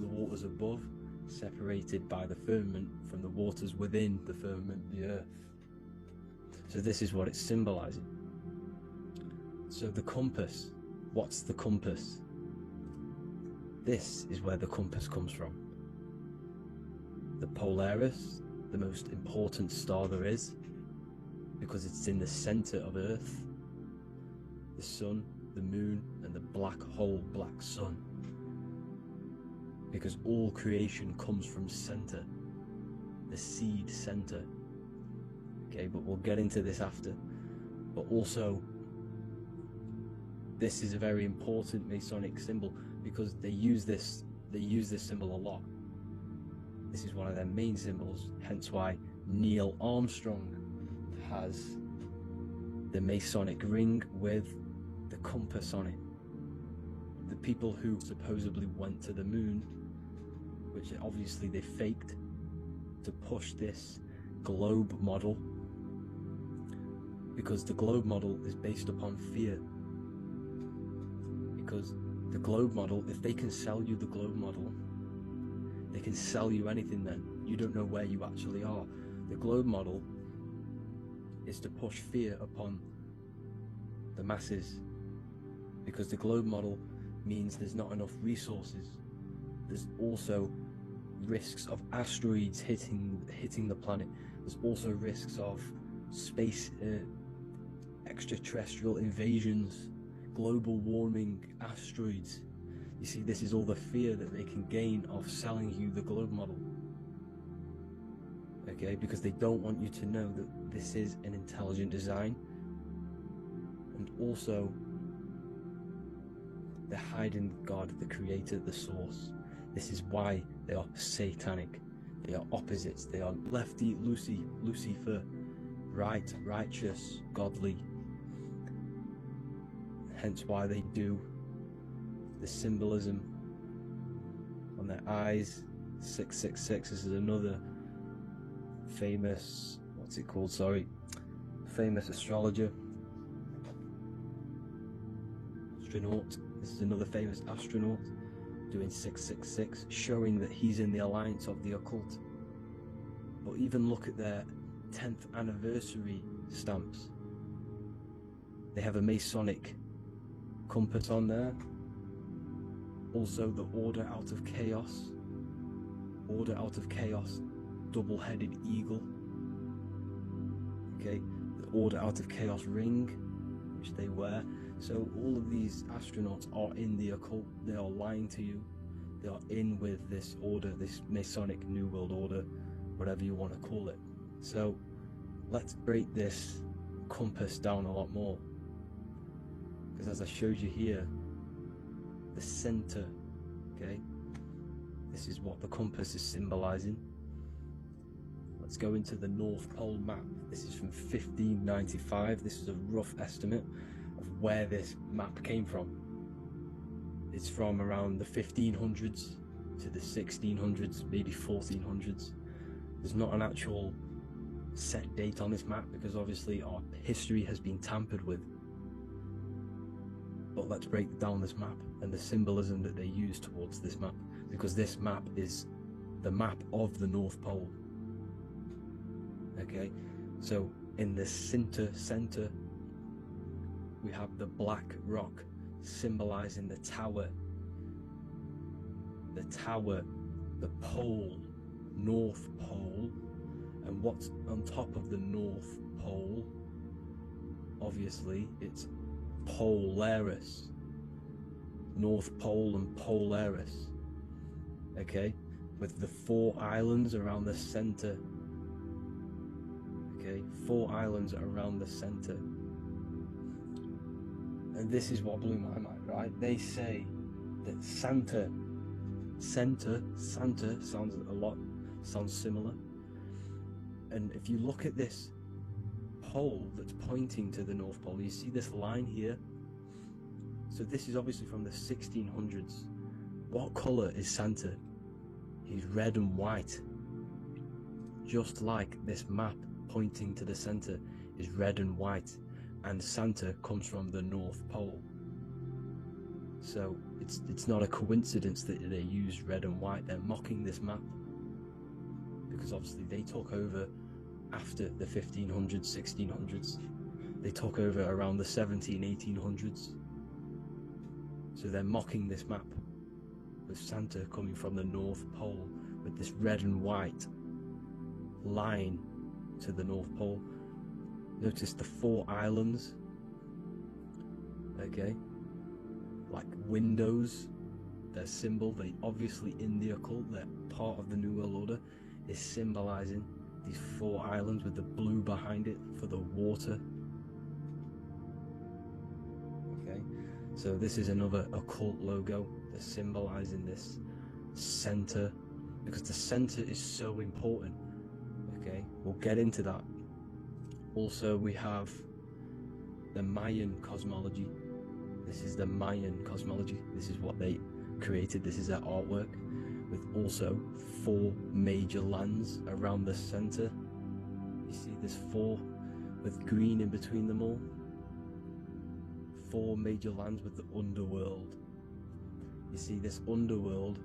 waters above separated by the firmament from the waters within the firmament, the earth. So this is what it's symbolizing. So the compass, what's the compass? This is where the compass comes from. The Polaris, the most important star there is, because it's in the center of Earth. The sun, the moon, and the black hole, black sun. Because all creation comes from center, the seed center. Okay, but we'll get into this after. But also, this is a very important Masonic symbol because they use this symbol a lot. This is one of their main symbols, hence why Neil Armstrong has the Masonic ring with the compass on it. The people who supposedly went to the moon, which obviously they faked to push this globe model, because the globe model is based upon fear. Because the globe model, if they can sell you the globe model, they can sell you anything then. You don't know where you actually are. The globe model is to push fear upon the masses, because the globe model means there's not enough resources. There's also risks of asteroids hitting the planet. There's also risks of space extraterrestrial invasions, global warming, asteroids. You see, this is all the fear that they can gain of selling you the globe model. Okay, because they don't want you to know that this is an intelligent design. And also, they're hiding God, the creator, the source. This is why they are satanic. They are opposites. They are lefty, Lucifer, right, righteous, godly. Hence why they do the symbolism on their eyes, 666. This is another famous, what's it called? Sorry, famous astrologer. Astronaut. This is another famous astronaut doing 666, showing that he's in the alliance of the occult. But even look at their 10th anniversary stamps. They have a Masonic compass on there. Also the Order Out of Chaos. Order Out of Chaos, double-headed eagle. Okay, the Order Out of Chaos ring, which they wear. So all of these astronauts are in the occult. They are lying to you. They are in with this order, this Masonic New World Order, whatever you want to call it. So let's break this compass down a lot more. Because as I showed you here, the center, okay, this is what the compass is symbolizing. Let's go into the North Pole map. This is from 1595. This is a rough estimate of where this map came from. It's from around the 1500s to the 1600s, maybe 1400s. There's not an actual set date on this map because obviously our history has been tampered with. But let's break down this map and the symbolism that they use towards this map, because this map is the map of the North Pole. Okay, so in the center we have the black rock symbolizing the tower, the pole, North Pole. And what's on top of the North Pole? Obviously it's Polaris. North Pole and Polaris. Okay, with the 4 islands around the center. Okay, 4 islands around the center. And this is what blew my mind, right? They say that Santa sounds similar. And if you look at this pole that's pointing to the North Pole, you see this line here. So this is obviously from the 1600s. What color is Santa? He's red and white. Just like this map pointing to the center is red and white, and Santa comes from the North Pole. So it's not a coincidence that they use red and white. They're mocking this map because obviously they took over after the 1500s, 1600s. They took over around the 1800s. So they're mocking this map with Santa coming from the North Pole with this red and white line to the North Pole. Notice the 4 islands, okay, like windows, their symbol. They obviously in the occult, they're part of the New World Order, is symbolizing these 4 islands with the blue behind it for the water. Okay, so this is another occult logo. They're symbolizing this center because the center is so important. Okay, we'll get into that. Also, we have the Mayan cosmology. This is the Mayan cosmology. This is what they created. This is their artwork, with also 4 major lands around the center. You see this 4 with green in between them all. 4 major lands with the underworld. You see this underworld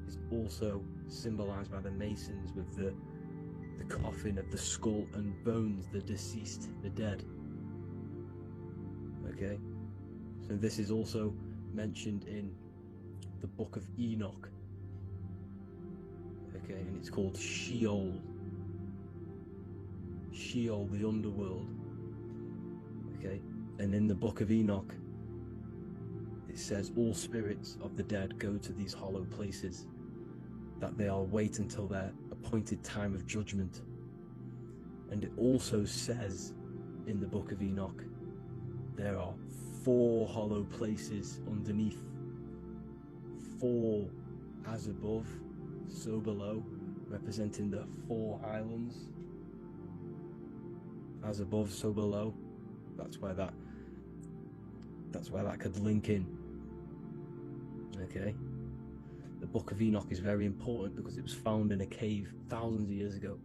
is also symbolized by the Masons with the coffin of the skull and bones, the deceased, the dead. Okay, so this is also mentioned in the Book of Enoch. Okay, and it's called Sheol. Sheol, the underworld. Okay, and in the Book of Enoch, it says all spirits of the dead go to these hollow places, that they will wait until their appointed time of judgment. And it also says in the Book of Enoch, there are 4 hollow places underneath. 4 as above, so below, representing the 4 islands. As above, so below. That's where that could link in. Okay. The Book of Enoch is very important because it was found in a cave thousands of years ago.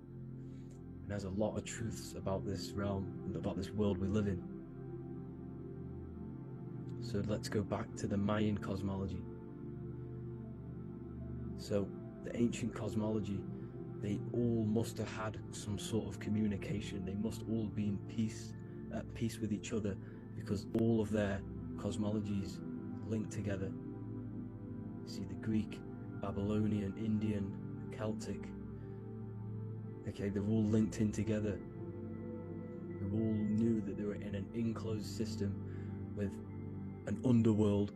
And there's a lot of truths about this realm and about this world we live in. So let's go back to the Mayan cosmology. So the ancient cosmology, they all must have had some sort of communication. They must all be at peace with each other, because all of their cosmologies link together. You see, the Greek, Babylonian, Indian, Celtic, okay, they're all linked in together. They all knew that they were in an enclosed system with an underworld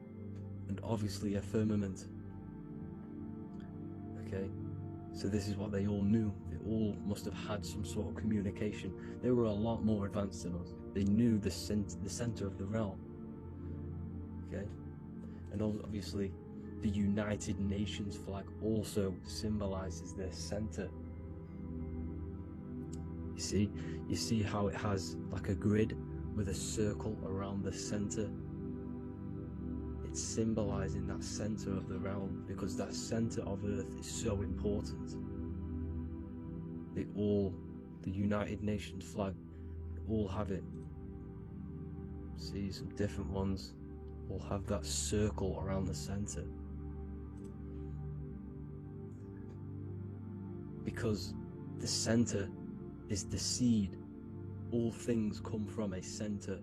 and obviously a firmament. Okay, so this is what they all knew. They all must have had some sort of communication. They were a lot more advanced than us. They knew the center of the realm. Okay, and obviously the United Nations flag also symbolizes their center. You see how it has like a grid with a circle around the center. It's symbolizing that center of the realm, because that center of Earth is so important. The United Nations flag, all have it. See, some different ones will have that circle around the center. Because the center is the seed. All things come from a center.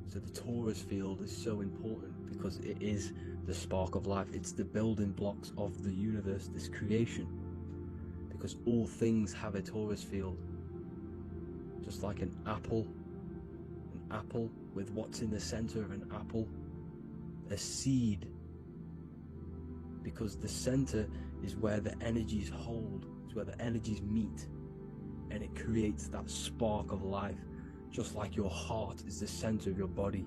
So the torus field is so important because it is the spark of life. It's the building blocks of the universe, this creation. Because all things have a torus field. Just like an apple with what's in the center of an apple, a seed. Because the center is where the energies hold, it's where the energies meet, and it creates that spark of life. Just like your heart is the center of your body,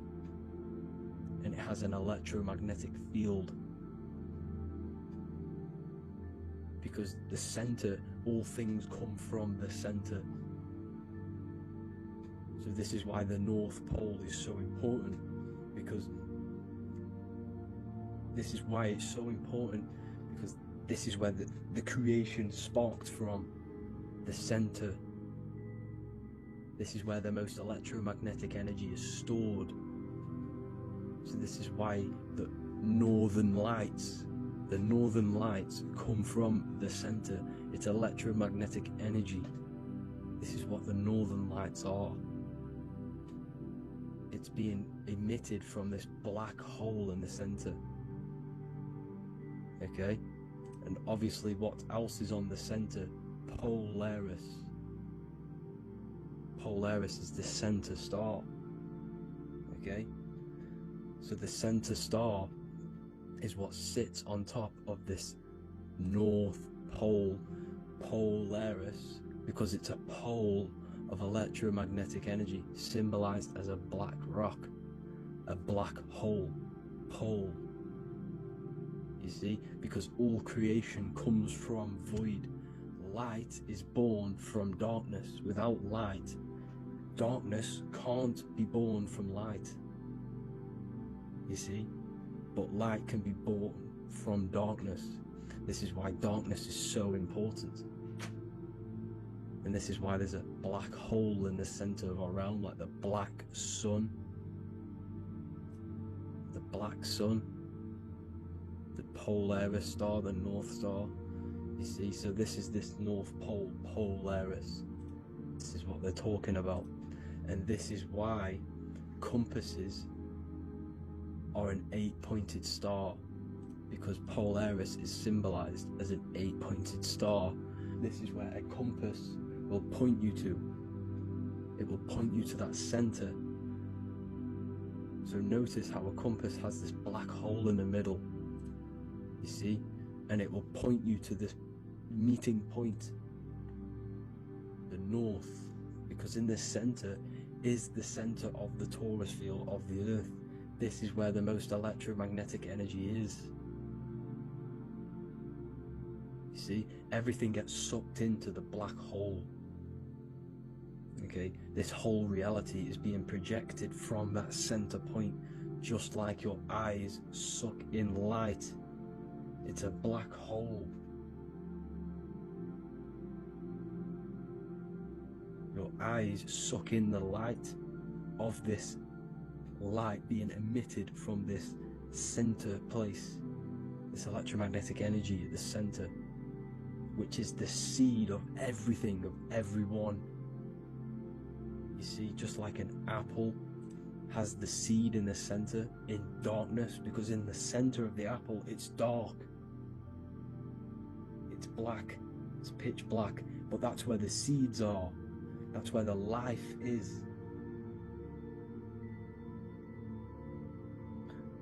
and it has an electromagnetic field. Because the center, all things come from the center. So this is why the North Pole is so important, because this is why it's so important, because this is where the creation sparked from, the center. This is where the most electromagnetic energy is stored. So this is why the northern lights come from the center. It's electromagnetic energy. This is what the northern lights are. It's being emitted from this black hole in the center. Okay? And obviously what else is on the center? Polaris. Polaris is the center star. Okay? So the center star is what sits on top of this North Pole, Polaris, because it's a pole of electromagnetic energy, symbolized as a black rock, a black hole, pole. You see, because all creation comes from void. Light is born from darkness. Without light, darkness can't be born from light. You see, but light can be born from darkness. This is why darkness is so important. And this is why there's a black hole in the center of our realm, like the black sun. The black sun. The Polaris star, the North Star. You see, so this is this North Pole, Polaris. This is what they're talking about. And this is why compasses are an 8-pointed star, because Polaris is symbolized as an 8-pointed star. This is where a compass will point you to. It will point you to that center. So notice how a compass has this black hole in the middle. You see? And it will point you to this meeting point, the north, because in the center is the center of the torus field of the earth. This is where the most electromagnetic energy is. You see, everything gets sucked into the black hole. Okay, this whole reality is being projected from that center point, just like your eyes suck in light. It's a black hole. Your eyes suck in the light of this light being emitted from this center place, this electromagnetic energy at the center, which is the seed of everything, of everyone. You see, just like an apple has the seed in the center in darkness, because in the center of the apple it's dark, it's black, it's pitch black, but that's where the seeds are, that's where the life is.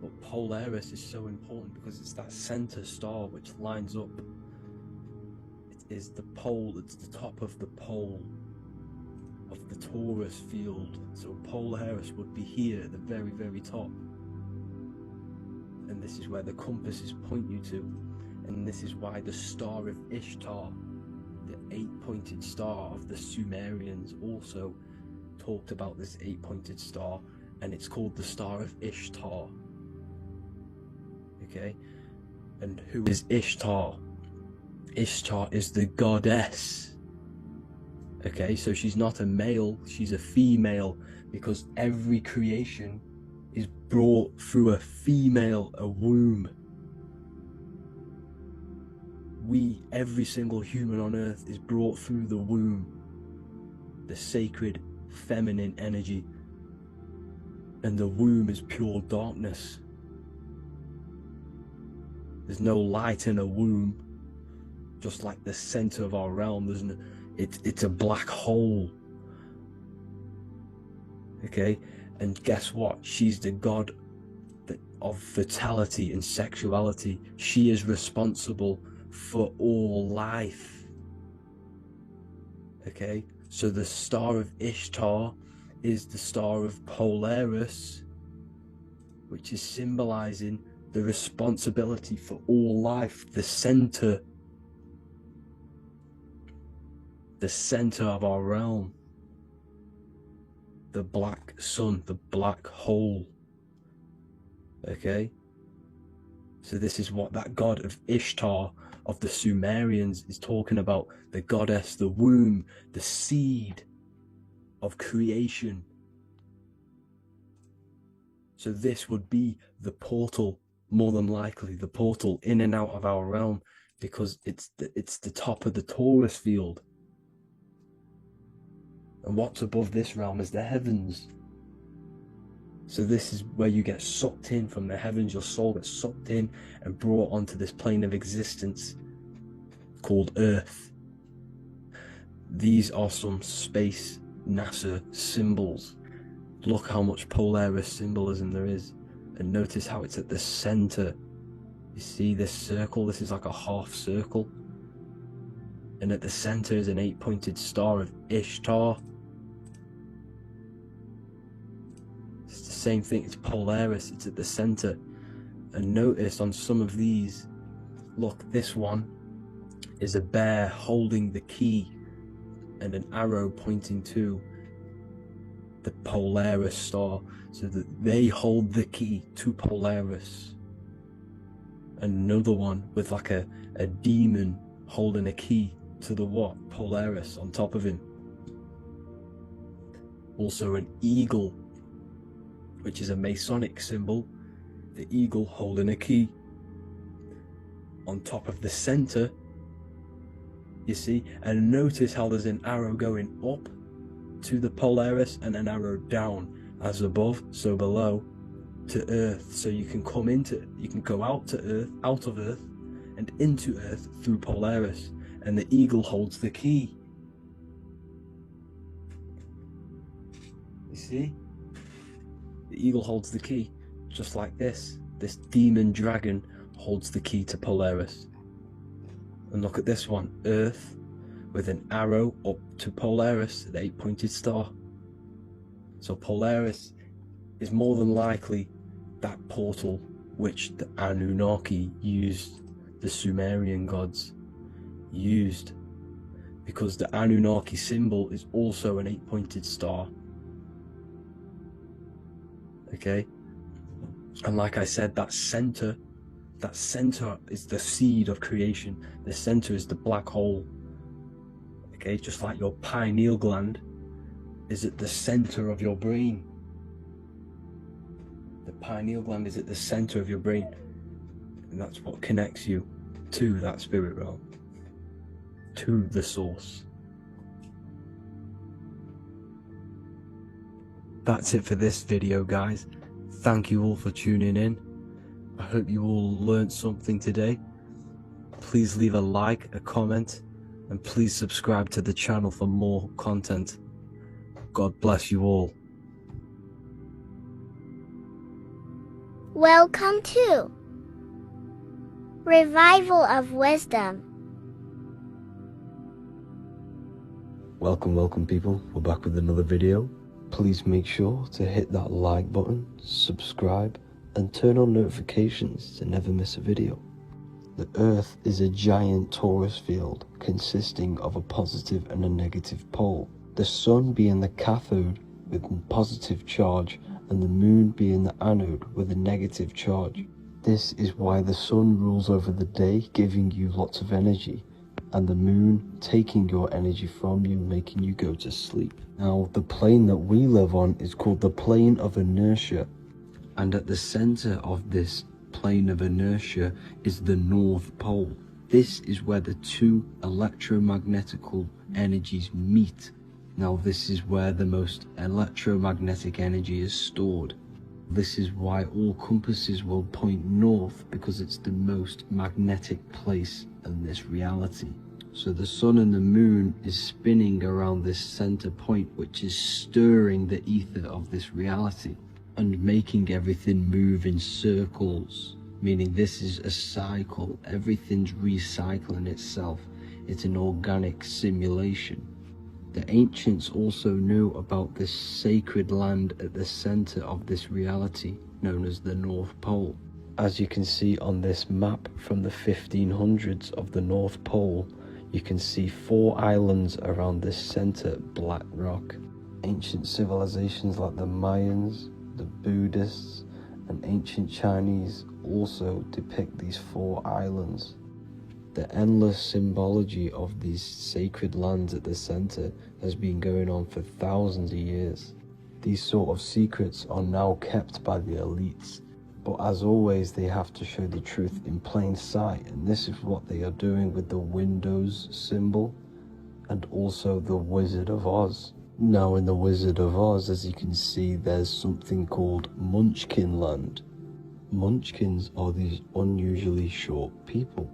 But Polaris is so important because it's that center star which lines up. It is the pole, it's the top of the pole of the Taurus field. So Polaris would be here at the very, very top. And this is where the compasses point you to. And this is why the Star of Ishtar, the 8-pointed star of the Sumerians, also talked about this 8-pointed star, and it's called the Star of Ishtar. Okay? And who is Ishtar? Ishtar is the goddess. Okay, so she's not a male, she's a female, because every creation is brought through a female, a womb. Every single human on earth is brought through the womb, the sacred feminine energy, and the womb is pure darkness. There's no light in a womb, just like the center of our realm. There's no, it's a black hole. Okay, and guess what? She's the god of fertility and sexuality. She is responsible for all life. Okay, so the Star of Ishtar is the Star of Polaris, which is symbolizing the responsibility for all life, the center of our realm, the black sun, the black hole. Okay, so this is what that god of Ishtar of the Sumerians is talking about, the goddess, the womb, the seed of creation. So this would be the portal, more than likely the portal in and out of our realm, because it's the top of the Taurus field. And what's above this realm is the heavens. So this is where you get sucked in from the heavens. Your soul gets sucked in and brought onto this plane of existence called Earth. These are some space NASA symbols. Look how much Polaris symbolism there is, and notice how it's at the center. You see this circle? This is like a half circle, and at the center is an 8-pointed star of Ishtar. It's the same thing, it's Polaris, it's at the center. And notice on some of these, look, this one is a bear holding the key and an arrow pointing to the Polaris star, so that they hold the key to Polaris. Another one with like a demon holding a key to the what? Polaris on top of him. Also an eagle, which is a Masonic symbol, the eagle holding a key. On top of the center, you see, and notice how there's an arrow going up to the Polaris and an arrow down, as above, so below, to Earth. So you can go out to Earth, out of Earth, and into Earth through Polaris, and the eagle holds the key. You see? The eagle holds the key, just like this. This demon dragon holds the key to Polaris. And look at this one, Earth, with an arrow up to Polaris, the 8-pointed star. So Polaris is more than likely that portal which the Anunnaki used, the Sumerian gods used, because the Anunnaki symbol is also an 8-pointed star. Okay, And like I said, that center is the seed of creation. The center is the black hole. Okay, just like your pineal gland is at the center of your brain. The pineal gland is at the center of your brain. And that's what connects you to that spirit realm, to the source. That's it for this video, guys. Thank you all for tuning in. I hope you all learned something today. Please leave a like, a comment, and please subscribe to the channel for more content. God bless you all. Welcome to Revival of Wisdom. Welcome people. We're back with another video. Please make sure to hit that like button, subscribe, and turn on notifications to never miss a video. The Earth is a giant torus field consisting of a positive and a negative pole. The Sun being the cathode with a positive charge and the Moon being the anode with a negative charge. This is why the Sun rules over the day, giving you lots of energy, and the Moon taking your energy from you, making you go to sleep. Now, the plane that we live on is called the plane of inertia, and at the center of this plane of inertia is the North Pole. This is where the two electromagnetical energies meet. Now, this is where the most electromagnetic energy is stored. This is why all compasses will point north, because it's the most magnetic place in this reality. So the Sun and the Moon is spinning around this center point, which is stirring the ether of this reality and making everything move in circles, meaning this is a cycle. Everything's recycling itself. It's an organic simulation. The ancients also knew about this sacred land at the center of this reality, known as the North Pole. As you can see on this map from the 1500s of the North Pole, you can see 4 islands around this center black rock. Ancient civilizations like the Mayans, the Buddhists, and ancient Chinese also depict these 4 islands. The endless symbology of these sacred lands at the center has been going on for thousands of years. These sort of secrets are now kept by the elites, but as always they have to show the truth in plain sight, and this is what they are doing with the Windows symbol and also the Wizard of Oz. Now in the Wizard of Oz, as you can see, there's something called Munchkin Land. Munchkins are these unusually short people.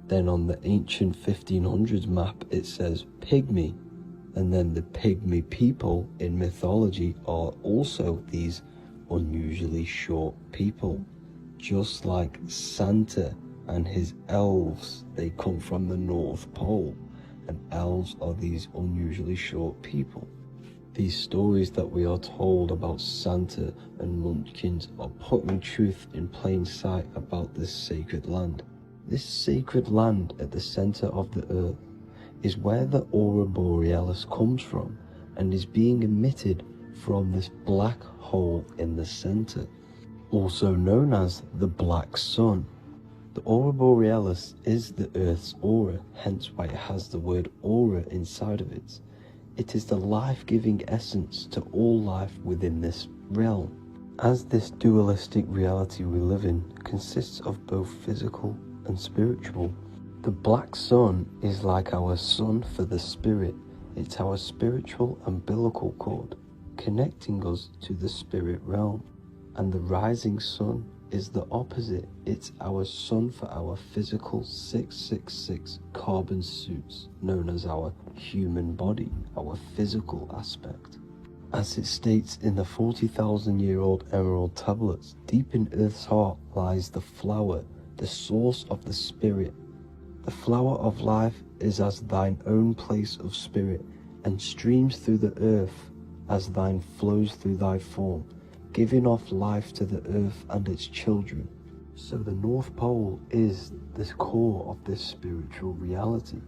Then on the ancient 1500s map it says Pygmy, and then the Pygmy people in mythology are also these unusually short people. Just like Santa and his elves, they come from the North Pole, and elves are these unusually short people. These stories that we are told about Santa and Munchkins are putting truth in plain sight about this sacred land. This sacred land at the center of the earth is where the Aurora Borealis comes from and is being emitted from this black hole in the center, also known as the Black Sun. The Aurora Borealis is the Earth's aura, hence why it has the word aura inside of it. It is the life-giving essence to all life within this realm. As this dualistic reality we live in consists of both physical and spiritual, the Black Sun is like our sun for the spirit. It's our spiritual umbilical cord, connecting us to the spirit realm. And the rising sun is the opposite. It's our sun for our physical 666 carbon suits, known as our human body, our physical aspect. As it states in the 40,000-year-old emerald tablets, deep in Earth's heart lies the flower, the source of the spirit. The flower of life is as thine own place of spirit, and streams through the earth as thine flows through thy form, giving off life to the earth and its children. So the North Pole is the core of this spiritual reality,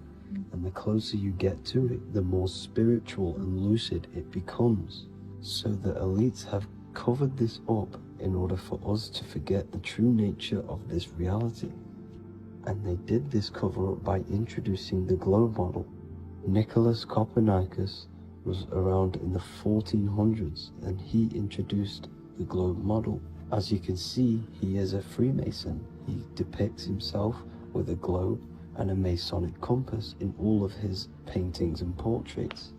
and the closer you get to it, the more spiritual and lucid it becomes. So the elites have covered this up in order for us to forget the true nature of this reality. And they did this cover-up by introducing the globe model. Nicholas Copernicus was around in the 1400s, and he introduced the globe model. As you can see, he is a Freemason. He depicts himself with a globe and a Masonic compass in all of his paintings and portraits.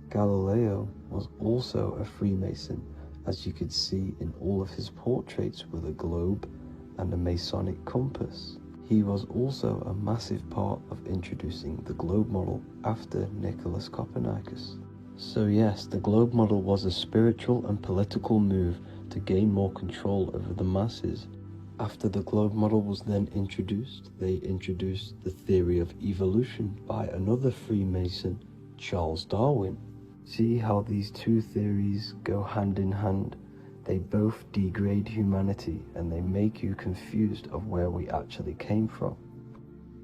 Galileo was also a Freemason, as you could see in all of his portraits with a globe and a Masonic compass. He was also a massive part of introducing the globe model after Nicholas Copernicus. So yes, the globe model was a spiritual and political move to gain more control over the masses. After the globe model was then introduced, they introduced the theory of evolution by another Freemason, Charles Darwin. See how these two theories go hand in hand? They both degrade humanity, and they make you confused of where we actually came from.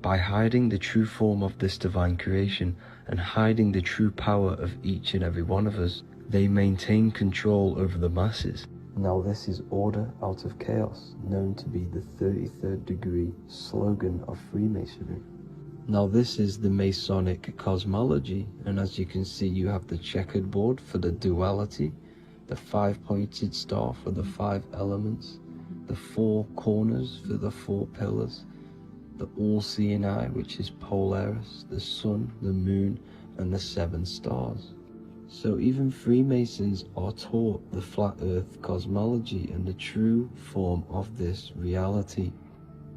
By hiding the true form of this divine creation and hiding the true power of each and every one of us, they maintain control over the masses. Now this is order out of chaos, known to be the 33rd degree slogan of Freemasonry. Now this is the Masonic cosmology, and as you can see, you have the checkered board for the duality, the 5-pointed star for the 5 elements, the 4 corners for the 4 pillars, the all-seeing eye, which is Polaris, the sun, the moon, and the 7 stars. So even Freemasons are taught the flat earth cosmology and the true form of this reality.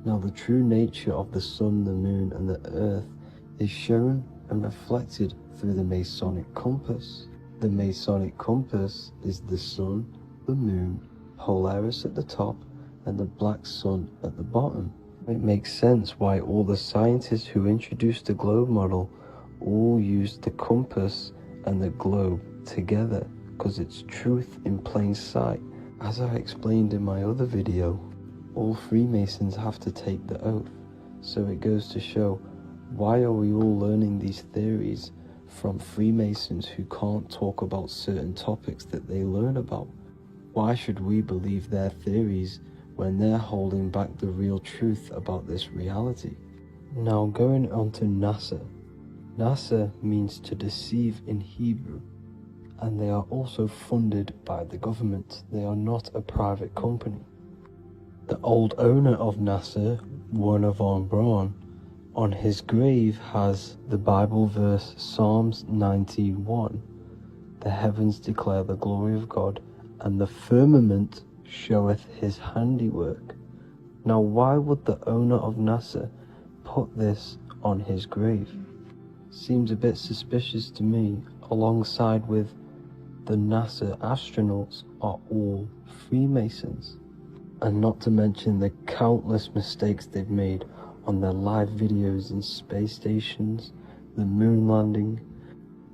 Now the true nature of the sun, the moon, and the earth is shown and reflected through the Masonic compass. The Masonic compass is the sun, the moon, Polaris at the top, and the black sun at the bottom. It makes sense why all the scientists who introduced the globe model all used the compass and the globe together, because it's truth in plain sight. As I explained in my other video, all Freemasons have to take the oath, so it goes to show, why are we all learning these theories from Freemasons who can't talk about certain topics that they learn about? Why should we believe their theories when they're holding back the real truth about this reality? Now going on to NASA. NASA means to deceive in Hebrew, and they are also funded by the government. They are not a private company. The old owner of NASA, Wernher von Braun, on his grave has the Bible verse Psalms 91. The heavens declare the glory of God, and the firmament showeth his handiwork. Now why would the owner of NASA put this on his grave? Seems a bit suspicious to me, alongside with the NASA astronauts are all Freemasons. And not to mention the countless mistakes they've made on their live videos in space stations, the moon landing,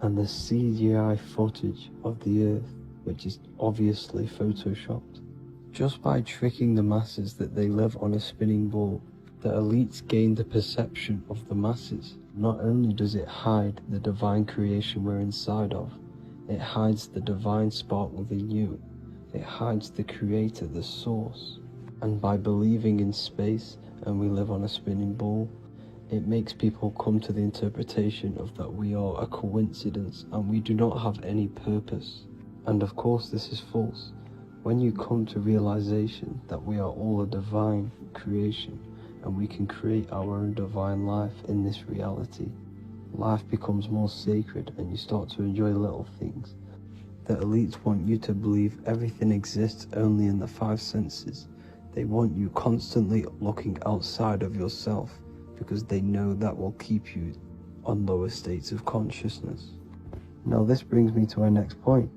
and the CGI footage of the Earth, which is obviously photoshopped. Just by tricking the masses that they live on a spinning ball, the elites gain the perception of the masses. Not only does it hide the divine creation we're inside of, it hides the divine spark within you. It hides the creator, the source. And by believing in space and we live on a spinning ball, it makes people come to the interpretation of that we are a coincidence and we do not have any purpose. And of course this is false. When you come to realization that we are all a divine creation and we can create our own divine life in this reality, life becomes more sacred and you start to enjoy little things. The elites want you to believe everything exists only in the 5 senses. They want you constantly looking outside of yourself because they know that will keep you on lower states of consciousness. Now this brings me to our next point.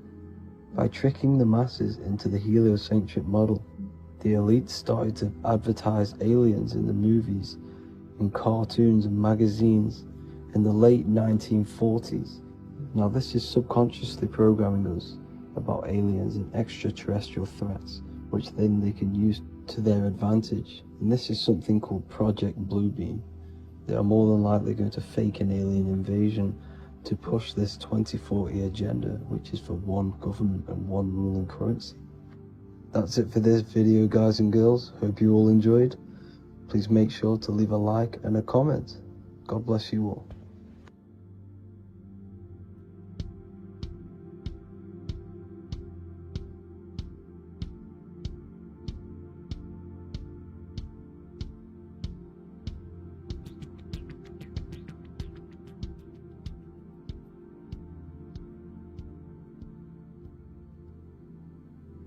By tricking the masses into the heliocentric model, the elites started to advertise aliens in the movies, in cartoons and magazines in the late 1940s. Now this is subconsciously programming us about aliens and extraterrestrial threats, which then they can use to their advantage. And this is something called Project Bluebeam. They are more than likely going to fake an alien invasion to push this 2040 agenda, which is for one government and one ruling currency. That's it for this video, guys and girls. Hope you all enjoyed. Please make sure to leave a like and a comment. God bless you all.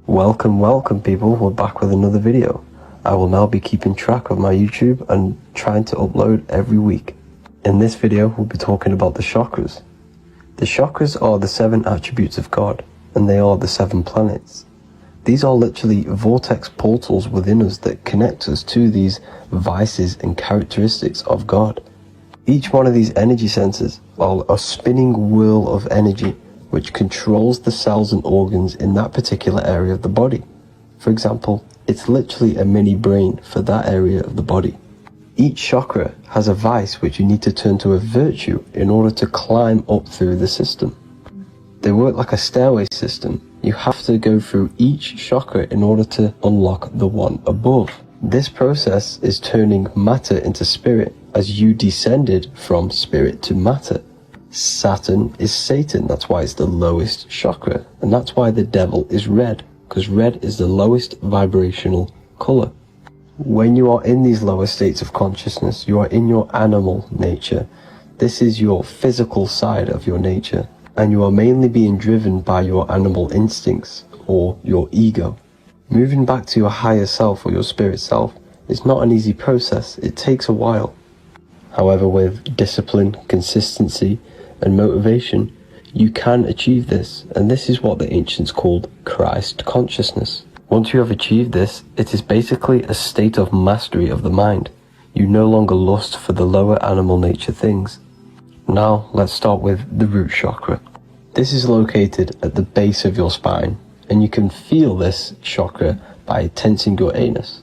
Welcome people, we're back with another video. I will now be keeping track of my YouTube and trying to upload every week. In this video we'll be talking about the chakras. The chakras are the 7 attributes of God, and they are the 7 planets. These are literally vortex portals within us that connect us to these vices and characteristics of God. Each one of these energy centers are a spinning wheel of energy which controls the cells and organs in that particular area of the body. For example, it's literally a mini brain for that area of the body. Each chakra has a vice which you need to turn to a virtue in order to climb up through the system. They work like a stairway system. You have to go through each chakra in order to unlock the one above. This process is turning matter into spirit as you descended from spirit to matter. Saturn is Satan, that's why it's the lowest chakra, and that's why the devil is red, because red is the lowest vibrational color. When you are in these lower states of consciousness, you are in your animal nature. This is your physical side of your nature, and you are mainly being driven by your animal instincts, or your ego. Moving back to your higher self or your spirit self is not an easy process, it takes a while. However, with discipline, consistency, and motivation, you can achieve this, and this is what the ancients called Christ consciousness. Once you have achieved this, it is basically a state of mastery of the mind. You no longer lust for the lower animal nature things. Now let's start with the root chakra. This is located at the base of your spine, and you can feel this chakra by tensing your anus.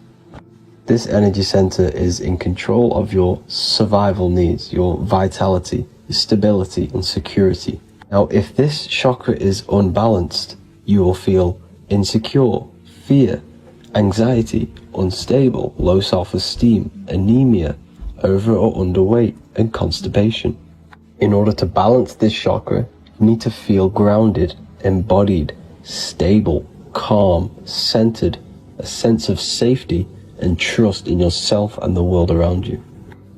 This energy center is in control of your survival needs, your vitality, stability and security. Now, if this chakra is unbalanced, you will feel insecure, fear, anxiety, unstable, low self-esteem, anemia, over or underweight, and constipation. In order to balance this chakra, you need to feel grounded, embodied, stable, calm, centered, a sense of safety and trust in yourself and the world around you.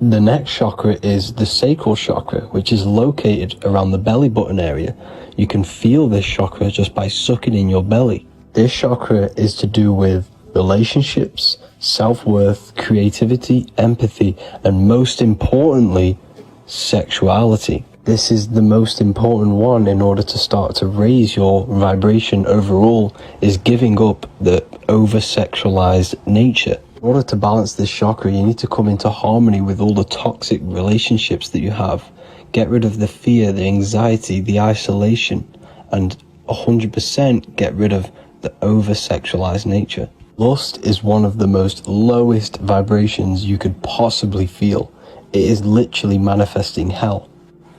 The next chakra is the sacral chakra, which is located around the belly button area. You can feel this chakra just by sucking in your belly. This chakra is to do with relationships, self-worth, creativity, empathy, and most importantly, sexuality. This is the most important one in order to start to raise your vibration overall, is giving up the over-sexualized nature. In order to balance this chakra, you need to come into harmony with all the toxic relationships that you have. Get rid of the fear, the anxiety, the isolation, and 100% get rid of the over-sexualized nature. Lust is one of the most lowest vibrations you could possibly feel. It is literally manifesting hell.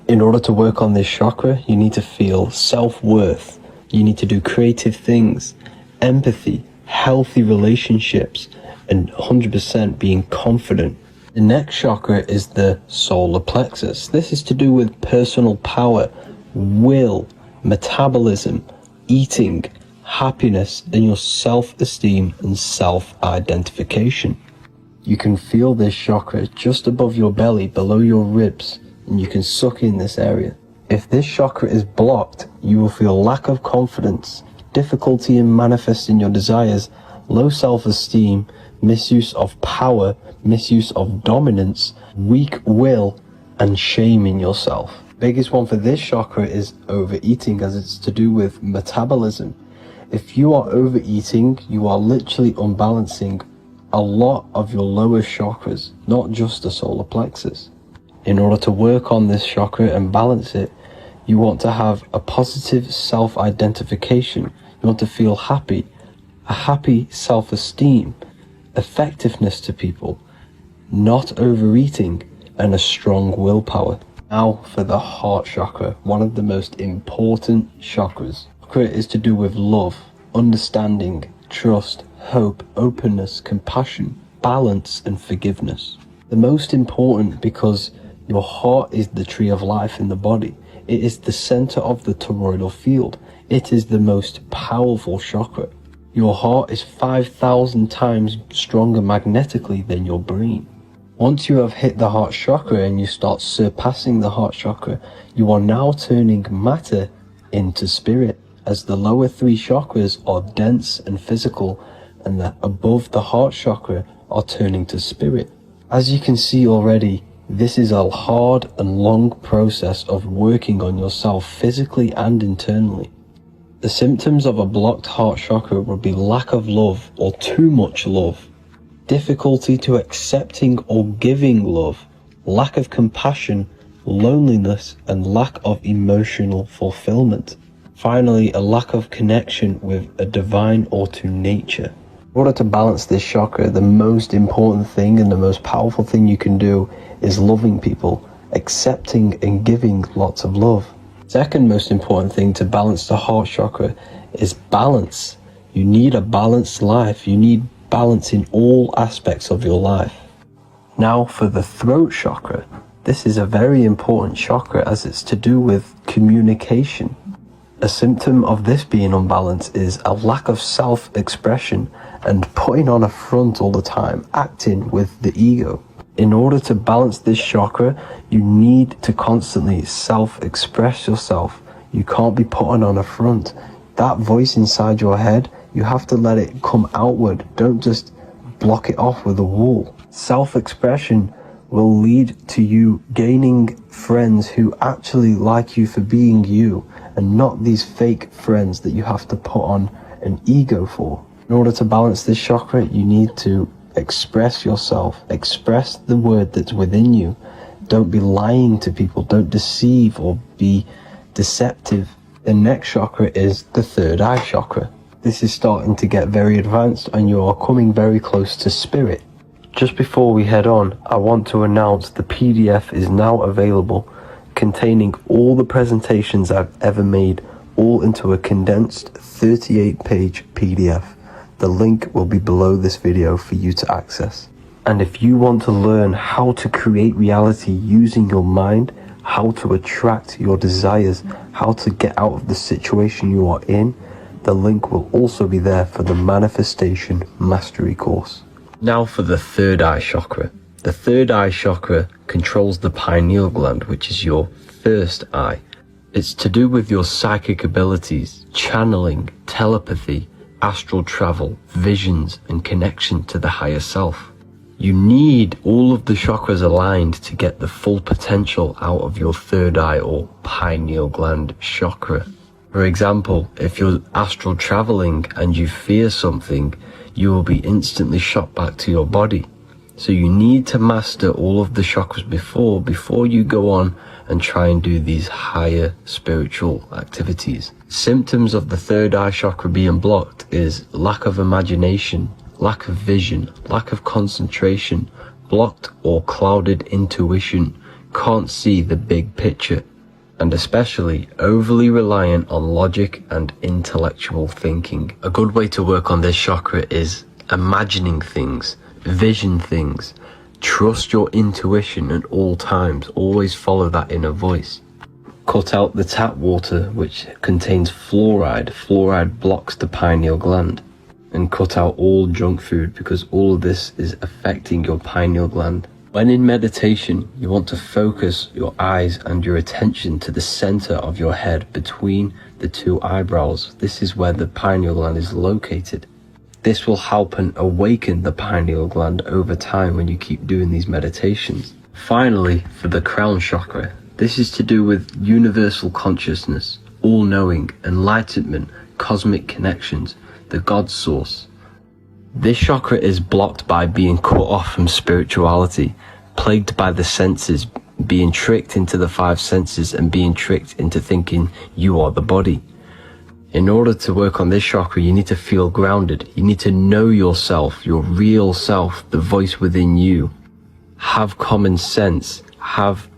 In order to work on this chakra, you need to feel self-worth. You need to do creative things, empathy, healthy relationships, and 100% being confident. The next chakra is the solar plexus. This is to do with personal power, will, metabolism, eating, happiness, and your self-esteem and self-identification. You can feel this chakra just above your belly, below your ribs, and you can suck in this area. If this chakra is blocked, you will feel lack of confidence, difficulty in manifesting your desires, low self-esteem, misuse of power, misuse of dominance, weak will, and shame in yourself. Biggest one for this chakra is overeating, as it's to do with metabolism. If you are overeating, you are literally unbalancing a lot of your lower chakras, not just the solar plexus. In order to work on this chakra and balance it, you want to have a positive self-identification. You want to feel happy, a happy self-esteem, effectiveness to people, not overeating, and a strong willpower. Now for the heart chakra, one of the most important chakras. Chakra is to do with love, understanding, trust, hope, openness, compassion, balance, and forgiveness. The most important because your heart is the tree of life in the body. It is the center of the toroidal field. It is the most powerful chakra. Your heart is 5,000 times stronger magnetically than your brain. Once you have hit the heart chakra and you start surpassing the heart chakra, you are now turning matter into spirit, as the lower three chakras are dense and physical, and the above the heart chakra are turning to spirit. As you can see already, this is a hard and long process of working on yourself physically and internally. The symptoms of a blocked heart chakra would be lack of love or too much love, difficulty to accepting or giving love, lack of compassion, loneliness, and lack of emotional fulfillment. Finally, a lack of connection with a divine or to nature. In order to balance this chakra, the most important thing and the most powerful thing you can do is loving people, accepting and giving lots of love. Second most important thing to balance the heart chakra is balance. You need a balanced life. You need balance in all aspects of your life. Now for the throat chakra. This is a very important chakra as it's to do with communication. A symptom of this being unbalanced is a lack of self-expression and putting on a front all the time, acting with the ego. In order to balance this chakra, you need to constantly self-express yourself. You can't be putting on a front. That voice inside your head, you have to let it come outward. Don't just block it off with a wall. Self-expression will lead to you gaining friends who actually like you for being you, and not these fake friends that you have to put on an ego for. In order to balance this chakra, you need to express yourself, express the word that's within you. Don't be lying to people, don't deceive or be deceptive. The next chakra is the third eye chakra. This is starting to get very advanced and you are coming very close to spirit. Just before we head on, I want to announce the PDF is now available, containing all the presentations I've ever made, all into a condensed 38-page PDF. The link will be below this video for you to access. And if you want to learn how to create reality using your mind, how to attract your desires, how to get out of the situation you are in, the link will also be there for the Manifestation Mastery course. Now for the third eye chakra. The third eye chakra controls the pineal gland, which is your first eye. It's to do with your psychic abilities, channeling, telepathy, astral travel, visions, and connection to the higher self. You need all of the chakras aligned to get the full potential out of your third eye or pineal gland chakra. For example, if you're astral traveling and you fear something, you will be instantly shot back to your body. So you need to master all of the chakras before you go on and try and do these higher spiritual activities. Symptoms of the third eye chakra being blocked is lack of imagination, lack of vision, lack of concentration, blocked or clouded intuition, can't see the big picture, and especially overly reliant on logic and intellectual thinking. A good way to work on this chakra is imagining things, vision things, trust your intuition at all times, always follow that inner voice. Cut out the tap water which contains fluoride. Fluoride blocks the pineal gland. And cut out all junk food because all of this is affecting your pineal gland. When in meditation, you want to focus your eyes and your attention to the center of your head between the two eyebrows. This is where the pineal gland is located. This will help and awaken the pineal gland over time when you keep doing these meditations. Finally, for the crown chakra, this is to do with universal consciousness, all-knowing, enlightenment, cosmic connections, the God source. This chakra is blocked by being cut off from spirituality, plagued by the senses, being tricked into the five senses and being tricked into thinking you are the body. In order to work on this chakra, you need to feel grounded. You need to know yourself, your real self, the voice within you. Have common sense, have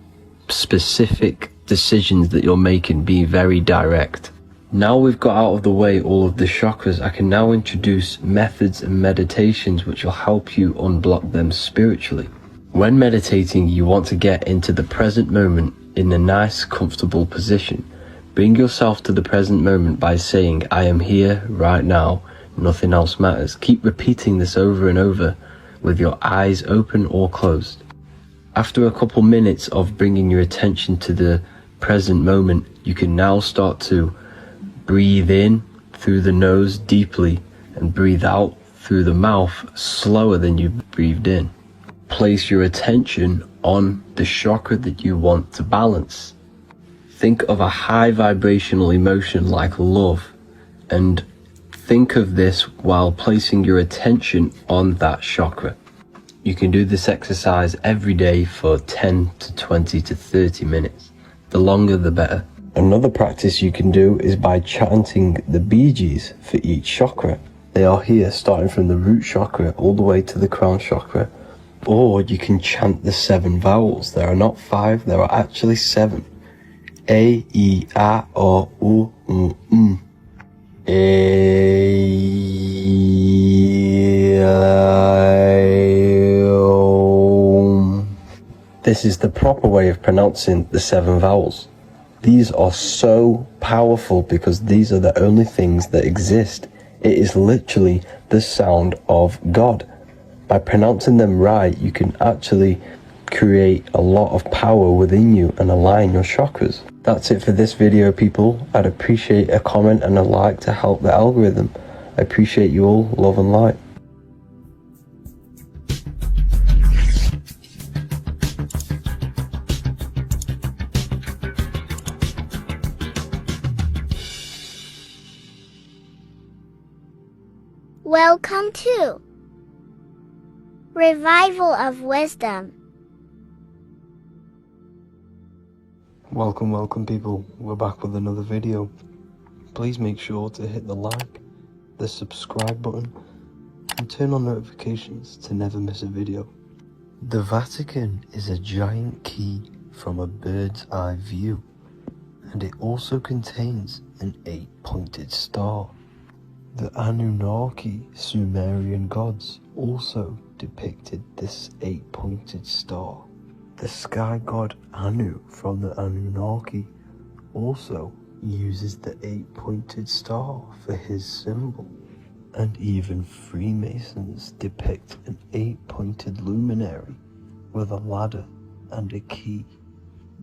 specific decisions that you're making, be very direct. Now we've got out of the way all of the chakras, I can now introduce methods and meditations which will help you unblock them spiritually. When meditating, you want to get into the present moment in a nice, comfortable position. Bring yourself to the present moment by saying, I am here right now, nothing else matters. Keep repeating this over and over with your eyes open or closed. After a couple minutes of bringing your attention to the present moment, you can now start to breathe in through the nose deeply and breathe out through the mouth slower than you breathed in. Place your attention on the chakra that you want to balance. Think of a high vibrational emotion like love, and think of this while placing your attention on that chakra. You can do this exercise every day for 10 to 20 to 30 minutes. The longer the better. Another practice you can do is by chanting the Bijis for each chakra. They are here starting from the root chakra all the way to the crown chakra. Or you can chant the 7 vowels. There are not 5, there are actually 7. A, E, A, O, U, M. A, This is the proper way of pronouncing the 7 vowels. These are so powerful because these are the only things that exist. It is literally the sound of God. By pronouncing them right, you can actually create a lot of power within you and align your chakras. That's it for this video, people. I'd appreciate a comment and a like to help the algorithm. I appreciate you all. Love and light. Welcome to Revival of Wisdom. Welcome people. We're back with another video. Please make sure to hit the like, the subscribe button, and turn on notifications to never miss a video. The Vatican is a giant key from a bird's eye view, and it also contains an 8-pointed star. The Anunnaki Sumerian gods also depicted this 8-pointed star. The sky god Anu from the Anunnaki also uses the 8-pointed star for his symbol. And even Freemasons depict an 8-pointed luminary with a ladder and a key.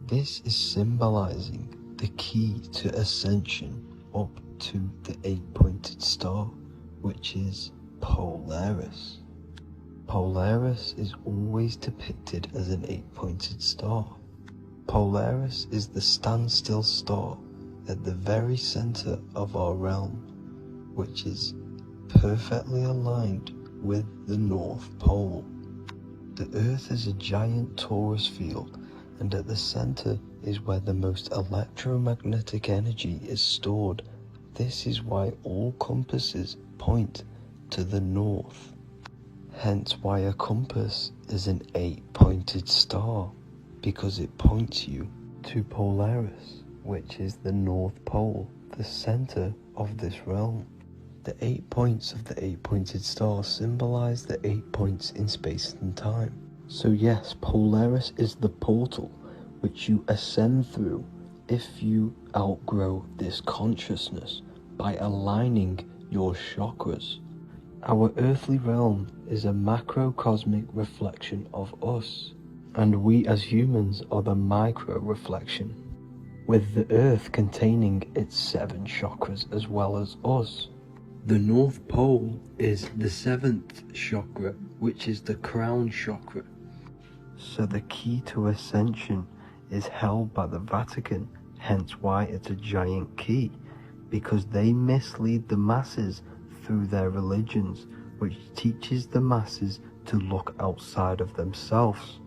This is symbolizing the key to ascension up to the 8-pointed star, which is Polaris. Polaris is always depicted as an 8-pointed star. Polaris is the standstill star at the very center of our realm, which is perfectly aligned with the North Pole. The Earth is a giant torus field, and at the center is where the most electromagnetic energy is stored. This is why all compasses point to the north. Hence why a compass is an 8-pointed star, because it points you to Polaris, which is the North Pole, the center of this realm. The 8 points of the 8-pointed star symbolize the 8 points in space and time. So yes, Polaris is the portal which you ascend through if you outgrow this consciousness by aligning your chakras. Our earthly realm is a macrocosmic reflection of us, and we as humans are the micro reflection, with the earth containing its 7 chakras as well as us. The North Pole is the 7th chakra, which is the crown chakra. So the key to ascension is held by the Vatican, hence why it's a giant key, because they mislead the masses through their religions, which teaches the masses to look outside of themselves.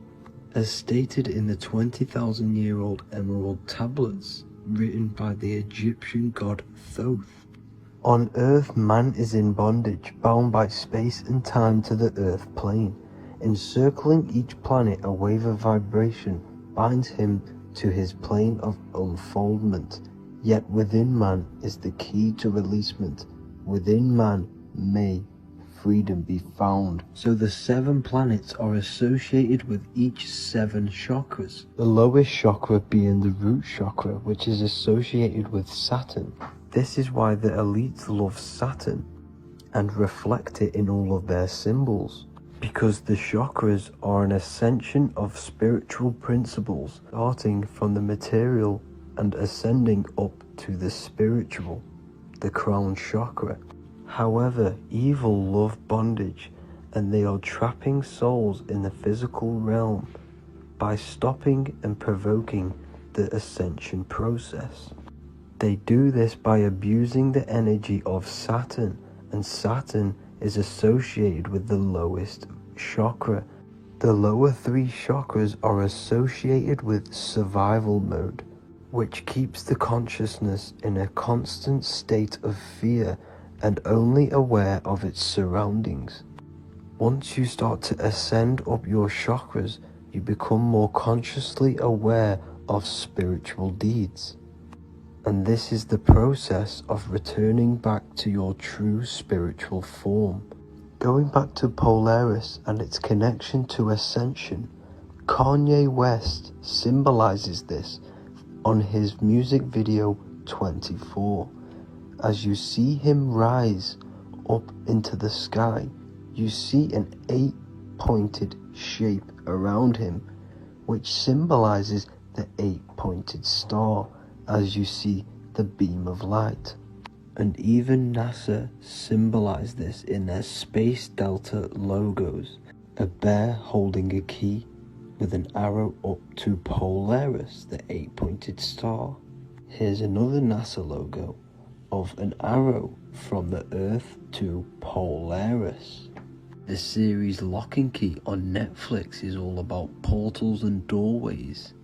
As stated in the 20,000-year-old emerald tablets written by the Egyptian god Thoth. On Earth, man is in bondage, bound by space and time to the Earth plane. Encircling each planet, a wave of vibration binds him to his plane of unfoldment. Yet within man is the key to releasement. Within man may freedom be found. So the 7 planets are associated with each 7 chakras. The lowest chakra being the root chakra, which is associated with Saturn. This is why the elites love Saturn and reflect it in all of their symbols. Because the chakras are an ascension of spiritual principles, starting from the material and ascending up to the spiritual, the crown chakra. However, evil love bondage, and they are trapping souls in the physical realm by stopping and provoking the ascension process. They do this by abusing the energy of Saturn, and Saturn is associated with the lowest chakra. The lower 3 chakras are associated with survival mode, which keeps the consciousness in a constant state of fear and only aware of its surroundings. Once you start to ascend up your chakras, you become more consciously aware of spiritual deeds. And this is the process of returning back to your true spiritual form. Going back to Polaris and its connection to ascension, Kanye West symbolizes this on his music video 24. As you see him rise up into the sky, you see an 8-pointed shape around him, which symbolizes the 8-pointed star, as you see the beam of light. And even NASA symbolized this in their Space Delta logos, a bear holding a key with an arrow up to Polaris, the 8-pointed star. Here's another NASA logo of an arrow from the Earth to Polaris. The series Lock and Key on Netflix is all about portals and doorways,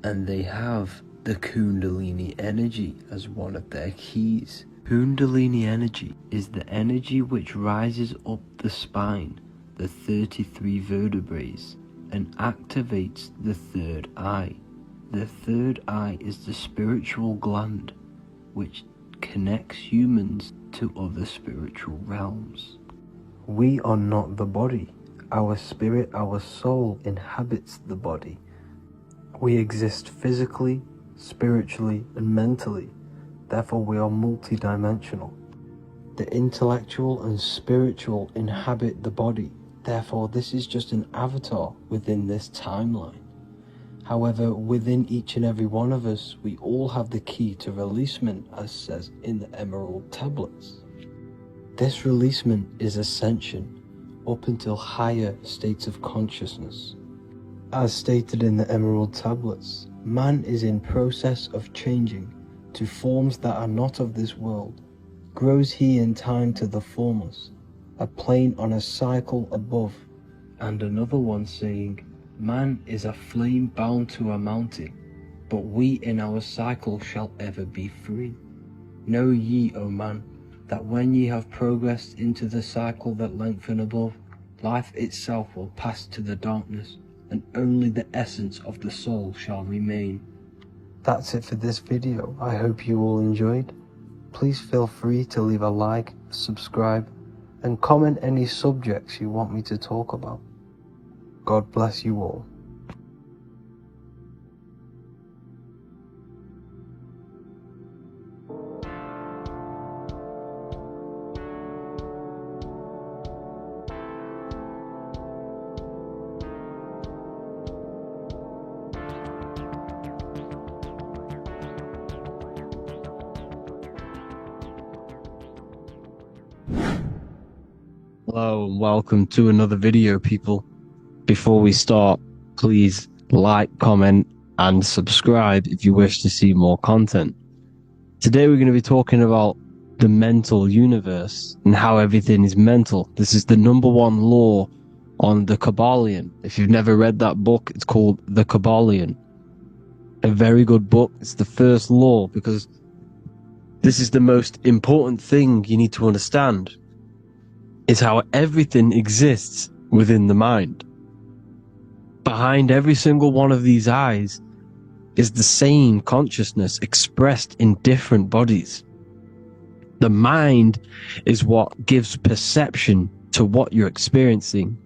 and they have the Kundalini energy as one of their keys. Kundalini energy is the energy which rises up the spine, the 33 vertebrae, and activates the third eye. The third eye is the spiritual gland which connects humans to other spiritual realms. We are not the body. Our spirit, our soul inhabits the body. We exist physically, spiritually, and mentally. Therefore, we are multidimensional. The intellectual and spiritual inhabit the body. Therefore, this is just an avatar within this timeline. However, within each and every one of us, we all have the key to releasement, as says in the Emerald Tablets. This releasement is ascension up until higher states of consciousness. As stated in the Emerald Tablets, man is in process of changing to forms that are not of this world. Grows he in time to the formless, a plane on a cycle above. And another one saying, man is a flame bound to a mountain, but we in our cycle shall ever be free. Know ye, O man, that when ye have progressed into the cycle that lengthen above, life itself will pass to the darkness, and only the essence of the soul shall remain. That's it for this video. I hope you all enjoyed. Please feel free to leave a like, subscribe, and comment any subjects you want me to talk about. God bless you all. Hello and welcome to another video, people. Before we start, please like, comment and subscribe if you wish to see more content. Today we're going to be talking about the mental universe and how everything is mental. This is the #1 law on the Kybalion. If you've never read that book, it's called The Kybalion. A very good book. It's the first law because this is the most important thing you need to understand. Is how everything exists within the mind. Behind every single one of these eyes is the same consciousness expressed in different bodies. The mind is what gives perception to what you're experiencing.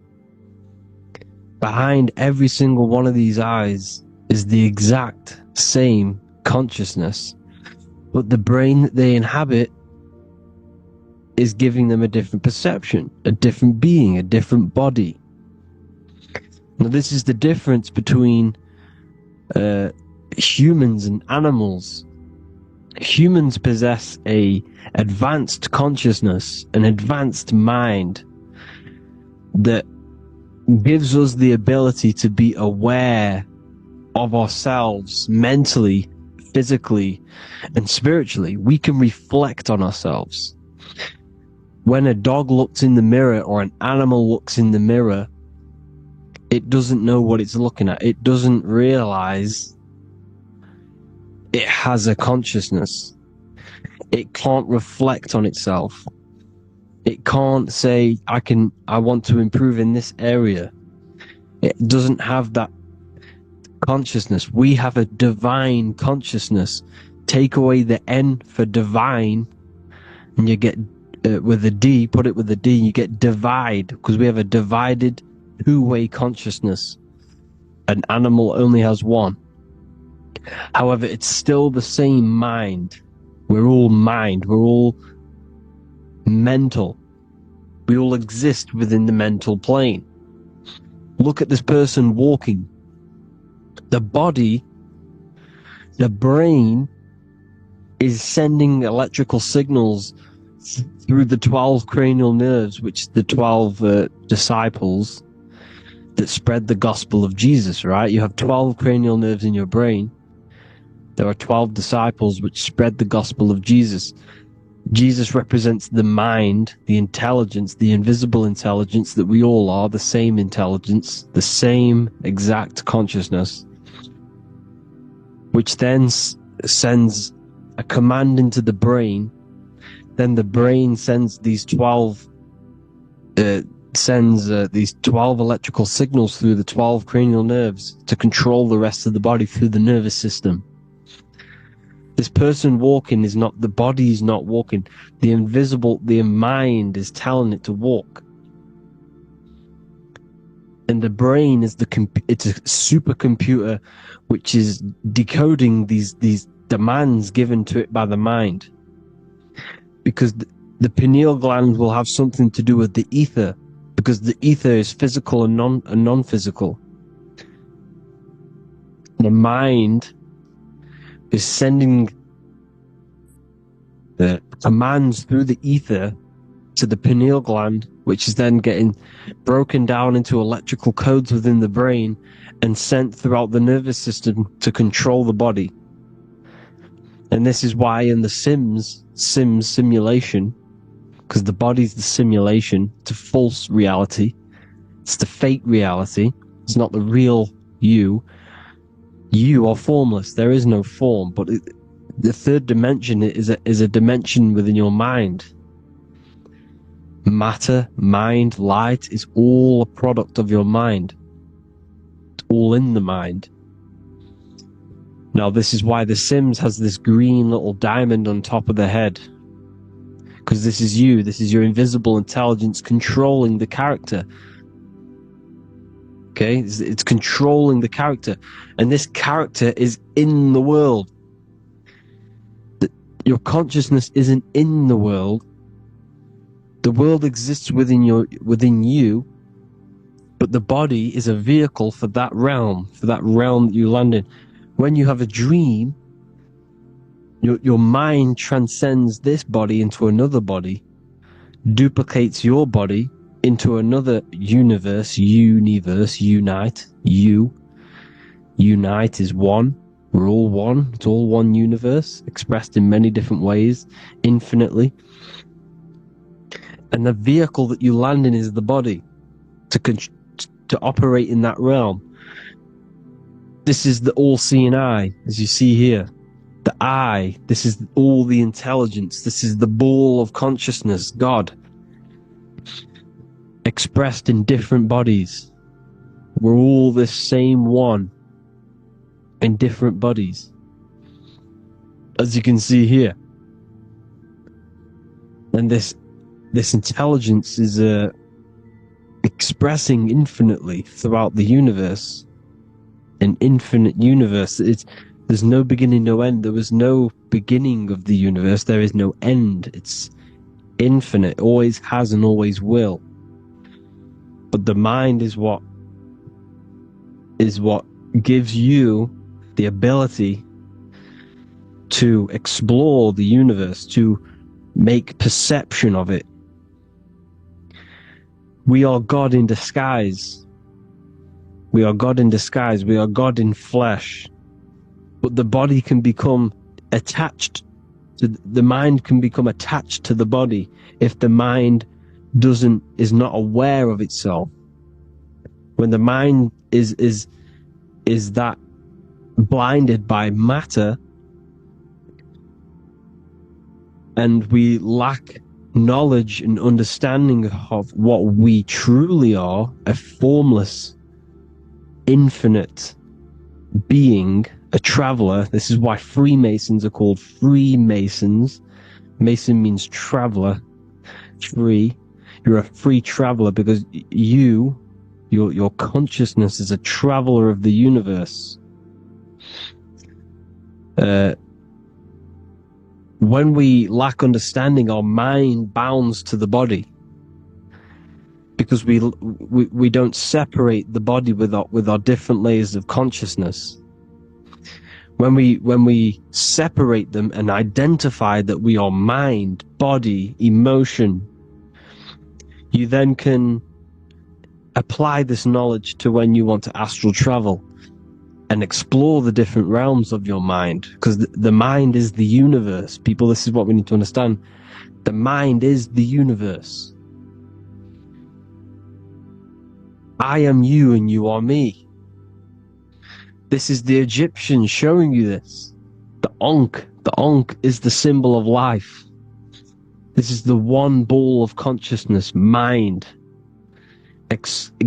Behind every single one of these eyes is the exact same consciousness, but the brain that they inhabit is giving them a different perception, a different being, a different body. Now, this is the difference between humans and animals. Humans possess a advanced consciousness, an advanced mind that gives us the ability to be aware of ourselves mentally, physically, and spiritually. We can reflect on ourselves. When a dog looks in the mirror or an animal looks in the mirror, it doesn't know what it's looking at. It doesn't realize it has a consciousness. It can't reflect on itself. It can't say, I want to improve in this area. It doesn't have that consciousness. We have a divine consciousness. Take away the N for divine, and you get with a D, put it with a D, you get divide, because we have a divided two-way consciousness. An animal only has one. However, it's still the same mind. We're all mind. We're all mental. We all exist within the mental plane. Look at this person walking. The body, the brain, is sending electrical signals through the 12 cranial nerves, which the 12 disciples that spread the gospel of Jesus, right? You have 12 cranial nerves in your brain. There are 12 disciples which spread the gospel of Jesus. Jesus represents the mind, the intelligence, the invisible intelligence that we all are, the same intelligence, the same exact consciousness, which then sends a command into the brain. Then the brain sends these 12 electrical signals through the 12 cranial nerves to control the rest of the body through the nervous system. This person walking is not, the body is not walking. The mind is telling it to walk. And the brain is it's a supercomputer which is decoding these demands given to it by the mind. Because the pineal gland will have something to do with the ether, because the ether is physical and non-physical. The mind is sending the commands through the ether to the pineal gland, which is then getting broken down into electrical codes within the brain and sent throughout the nervous system to control the body. And this is why in the Sims simulation, because the body's the simulation, it's a false reality, it's the fake reality, it's not the real you. You are formless. There is no form, but the third dimension is a dimension within your mind. Matter, mind, light is all a product of your mind. It's all in the mind. Now, this is why The Sims has this green little diamond on top of the head. Because this is you. This is your invisible intelligence controlling the character. Okay? It's controlling the character. And this character is in the world. Your consciousness isn't in the world. The world exists within you, but the body is a vehicle for that realm that you land in. When you have a dream, your mind transcends this body into another body, duplicates your body into another universe, unite. Unite is one. We're all one. It's all one universe, expressed in many different ways, infinitely. And the vehicle that you land in is the body to operate in that realm. This is the all-seeing eye, as you see here. The eye, this is all the intelligence. This is the ball of consciousness, God, expressed in different bodies. We're all this same one. in different bodies. As you can see here. And this intelligence is expressing infinitely throughout the universe. An infinite universe. There's no beginning, no end. There was no beginning of the universe. There is no end. It's infinite. Always has and always will. But the mind is what gives you the ability to explore the universe, to make perception of it. We are God in disguise. We are God in disguise. We are God in flesh. But the body can become attached to the mind, can become attached to the body if the mind is not aware of itself. When the mind is that blinded by matter, and we lack knowledge and understanding of what we truly are, a formless, infinite being, a traveler. This is why Freemasons are called Freemasons. Mason means traveler. Free. You're a free traveler because your consciousness is a traveler of the universe. When we lack understanding, our mind bounds to the body because we don't separate the body with our different layers of consciousness. When we separate them and identify that we are mind, body, emotion, you then can apply this knowledge to when you want to astral travel and explore the different realms of your mind, because the mind is the universe. People, this is what we need to understand. The mind is the universe. I am you and you are me. This is the Egyptians showing you this. The Ankh. The Ankh is the symbol of life. This is the one ball of consciousness, mind.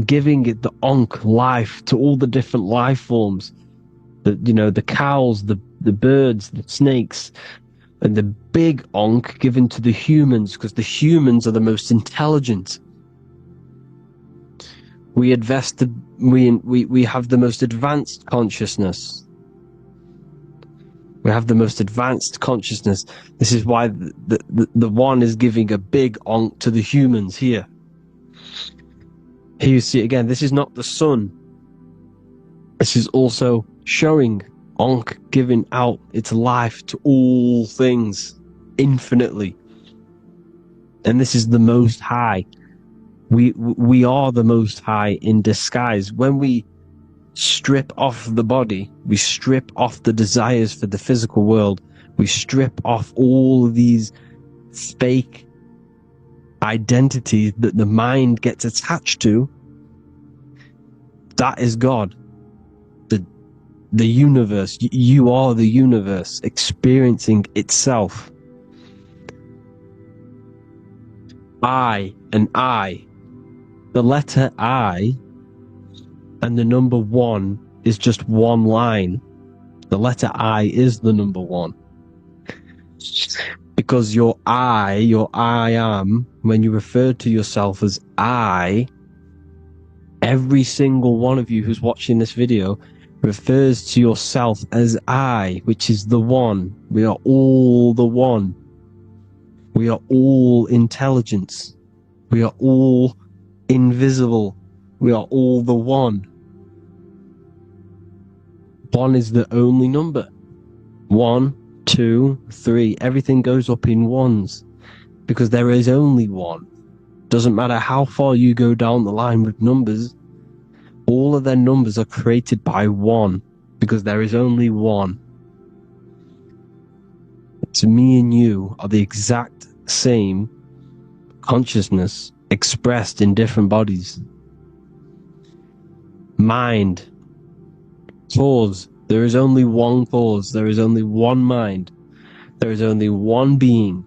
Giving it the Ankh life to all the different life forms. The cows, the birds, the snakes, and the big Ankh given to the humans, because the humans are the most intelligent. We have the most advanced consciousness. We have the most advanced consciousness. This is why the one is giving a big Ankh to the humans here. Here you see it again. This is not the sun. This is also showing Ankh giving out its life to all things infinitely. And this is the Most High. We are the Most High in disguise. When we strip off the body, we strip off the desires for the physical world, we strip off all of these fake identities that the mind gets attached to. That is God. The universe. You are the universe experiencing itself. I and I. The letter I and the number 1 is just one line. The letter I is the number 1. Because your I am, when you refer to yourself as I, every single one of you who's watching this video refers to yourself as I, which is the one. We are all the one. We are all intelligence. We are all invisible. We are all the one. 1 is the only number. 1, 2, 3. Everything goes up in ones because there is only one. Doesn't matter how far you go down the line with numbers, all of their numbers are created by 1 because there is only one. So me and you are the exact same consciousness expressed in different bodies. Mind. Cause. There is only one cause. There is only one mind. There is only one being.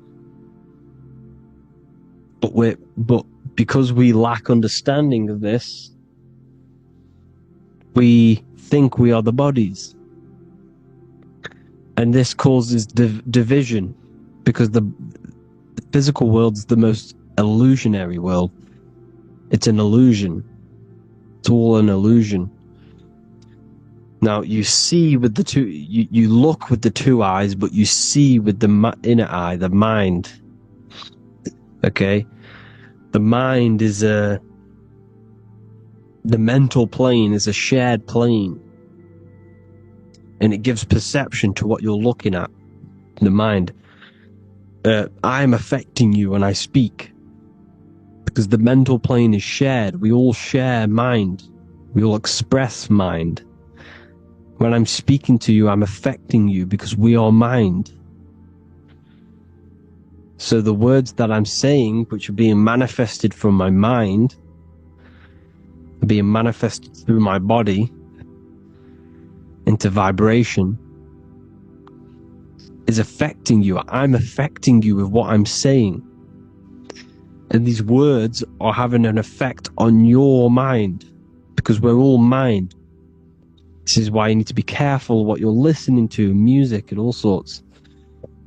But because we lack understanding of this, we think we are the bodies. And this causes division, because the physical world's the most illusionary world. It's an illusion. It's all an illusion. Now, you see with the two, you look with the two eyes, but you see with the inner eye, the mind. Okay? The mind is the mental plane is a shared plane. And it gives perception to what you're looking at. The mind. I'm affecting you when I speak. Because the mental plane is shared. We all share mind. We all express mind. When I'm speaking to you, I'm affecting you because we are mind. So the words that I'm saying, which are being manifested from my mind, are being manifested through my body into vibration, is affecting you. I'm affecting you with what I'm saying. And these words are having an effect on your mind, because we're all mind. This is why you need to be careful what you're listening to, music and all sorts.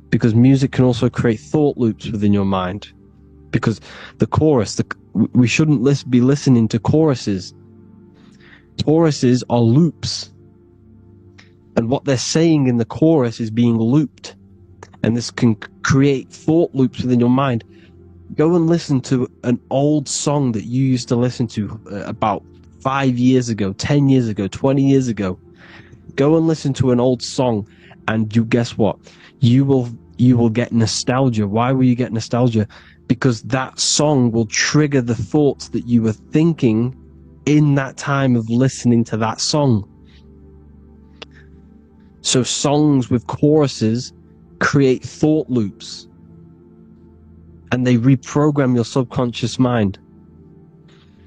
Because music can also create thought loops within your mind. Because the chorus, we shouldn't be listening to choruses. Choruses are loops. And what they're saying in the chorus is being looped. And this can create thought loops within your mind. Go and listen to an old song that you used to listen to about 5 years ago, 10 years ago, 20 years ago. Go and listen to an old song, and you guess what? You will get nostalgia. Why will you get nostalgia? Because that song will trigger the thoughts that you were thinking in that time of listening to that song. So songs with choruses create thought loops, and they reprogram your subconscious mind.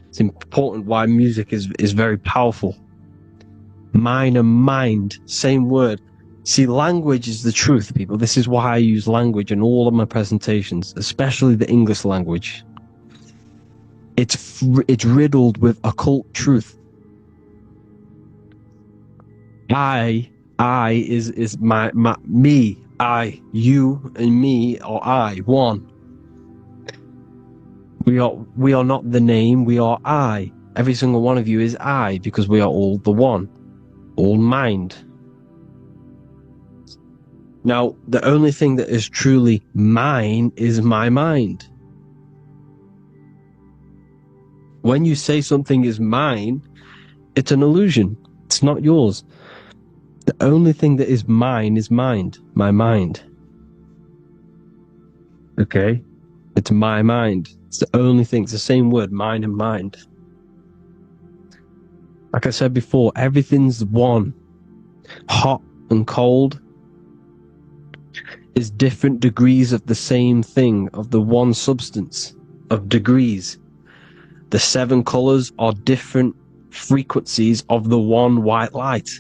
It's important why music is very powerful. Mine and mind, same word. See, language is the truth, people. This is why I use language in all of my presentations, especially the English language. It's riddled with occult truth. I is my me. I, you, and me are I, one. We are not the name, we are I. Every single one of you is I, because we are all the one. All mind. Now, the only thing that is truly mine is my mind. When you say something is mine, it's an illusion. It's not yours. The only thing that is mine is mind. My mind. Okay? It's my mind. It's the only thing. It's the same word, mind and mind. Like I said before, everything's one. Hot and cold is different degrees of the same thing, of the one substance, of degrees. The 7 colors are different frequencies of the one white light.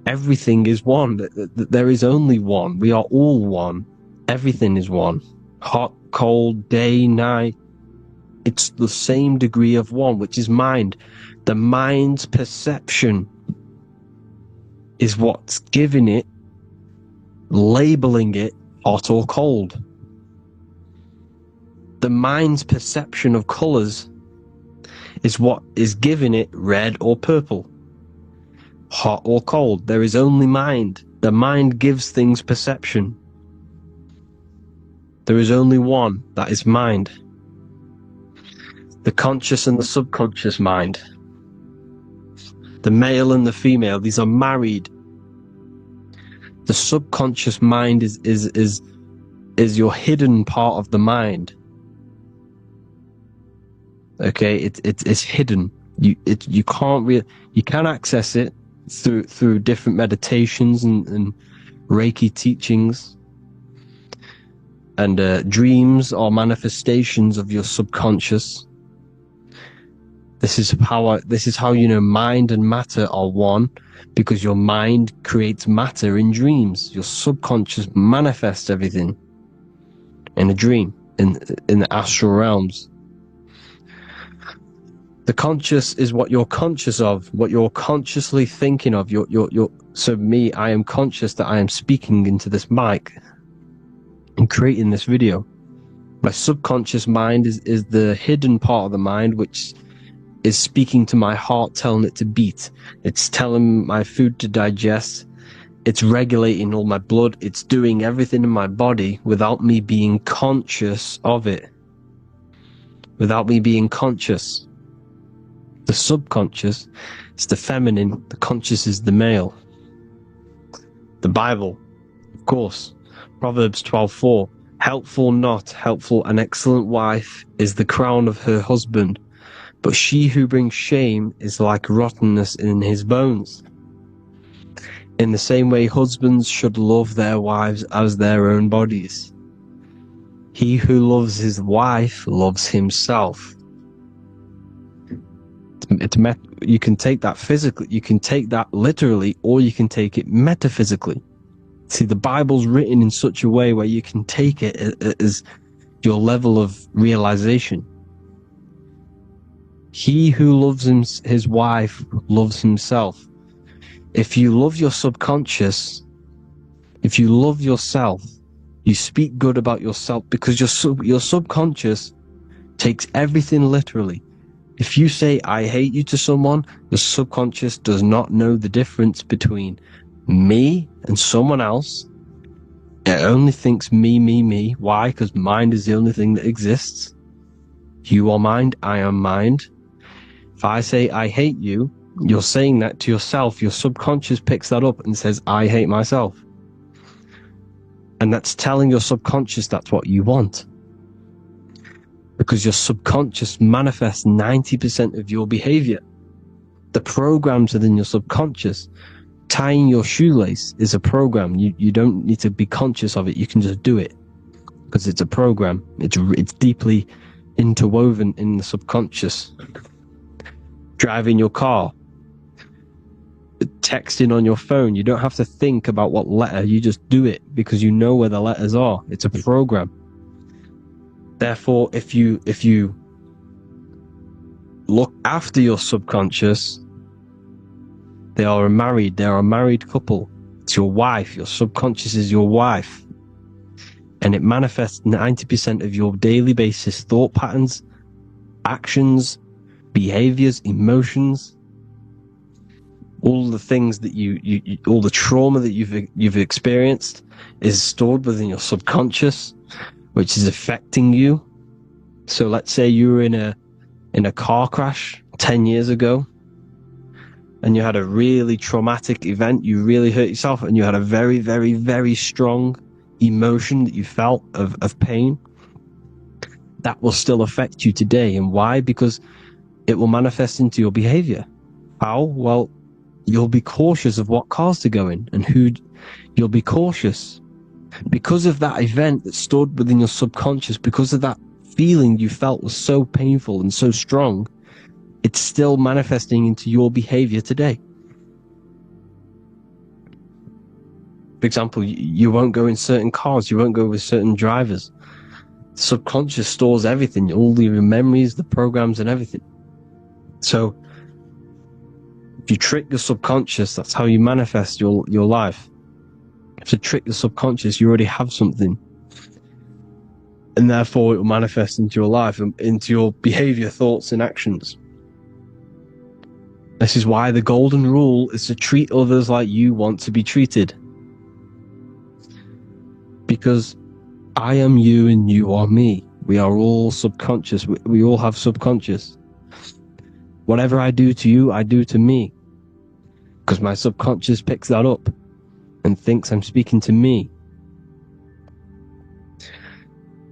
Everything is one. There is only one. We are all one. Everything is one. Hot, cold, day, night. It's the same degree of one, which is mind. The mind's perception is what's giving it, labeling it hot or cold. The mind's perception of colors is what is giving it red or purple, hot or cold. There is only mind. The mind gives things perception. There is only one, that is mind. The conscious and the subconscious mind. The male and the female, these are married. The subconscious mind is your hidden part of the mind. Okay, it's hidden. You can access it through different meditations and Reiki teachings. And dreams are manifestations of your subconscious. This is how you know mind and matter are one, because your mind creates matter in dreams. Your subconscious manifests everything in a dream, in the astral realms. The conscious is what you're conscious of, what you're consciously thinking of. So me, I am conscious that I am speaking into this mic and creating this video. My subconscious mind is the hidden part of the mind, which is speaking to my heart, telling it to beat. It's telling my food to digest. It's regulating all my blood. It's doing everything in my body without me being conscious of it. Without me being conscious. The subconscious is the feminine. The conscious is the male. The Bible, of course. Proverbs 12:4. Helpful, not helpful, an excellent wife is the crown of her husband, but she who brings shame is like rottenness in his bones. In the same way, husbands should love their wives as their own bodies. He who loves his wife loves himself. You can take that physically, you can take that literally, or you can take it metaphysically. See, the Bible's written in such a way where you can take it as your level of realization. He who loves his wife loves himself. If you love your subconscious, if you love yourself, you speak good about yourself, because your subconscious takes everything literally. If you say, I hate you to someone, the subconscious does not know the difference between me and someone else. It only thinks me, me, me. Why? Because mind is the only thing that exists. You are mind, I am mind. If I say, I hate you, you're saying that to yourself. Your subconscious picks that up and says, I hate myself. And that's telling your subconscious that's what you want. Because your subconscious manifests 90% of your behavior. The programs within your subconscious. Tying your shoelace is a program. You don't need to be conscious of it. You can just do it. Because it's a program. It's deeply interwoven in the subconscious. Driving your car. Texting on your phone. You don't have to think about what letter. You just do it because you know where the letters are. It's a program. Therefore, if you look after your subconscious, they are a married couple. It's your wife. Your subconscious is your wife. And it manifests 90% of your daily basis thought patterns, actions, behaviors, emotions, all the things that all the trauma that you've experienced is stored within your subconscious, which is affecting you. So let's say you were in a car crash 10 years ago, and you had a really traumatic event, you really hurt yourself, and you had a very, very, very strong emotion that you felt of pain. That will still affect you today. And why? Because it will manifest into your behavior. How? Well, you'll be cautious of what cars to go in and who. You'll be cautious because of that event that stored within your subconscious, because of that feeling you felt was so painful and so strong. It's still manifesting into your behavior today. For example, you won't go in certain cars, you won't go with certain drivers. Subconscious stores everything, all your memories, the programs and everything. So if you trick your subconscious, that's how you manifest your life. To trick the subconscious, you already have something. And therefore it will manifest into your life, into your behavior, thoughts and actions. This is why the golden rule is to treat others like you want to be treated. Because I am you and you are me. We are all subconscious. We all have subconscious. Whatever I do to you, I do to me. Because my subconscious picks that up and thinks I'm speaking to me.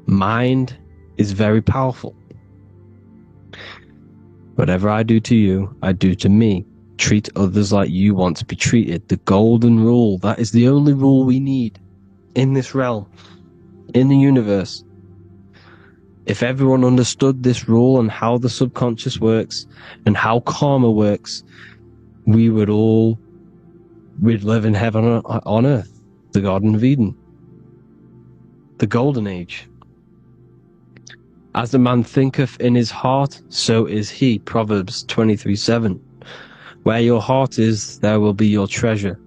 Mind is very powerful. Whatever I do to you, I do to me. Treat others like you want to be treated. The golden rule. That is the only rule we need in this realm, in the universe. If everyone understood this rule and how the subconscious works and how karma works, we'd live in heaven on earth, the Garden of Eden, the Golden Age. As a man thinketh in his heart, so is he. Proverbs 23:7. Where your heart is, there will be your treasure.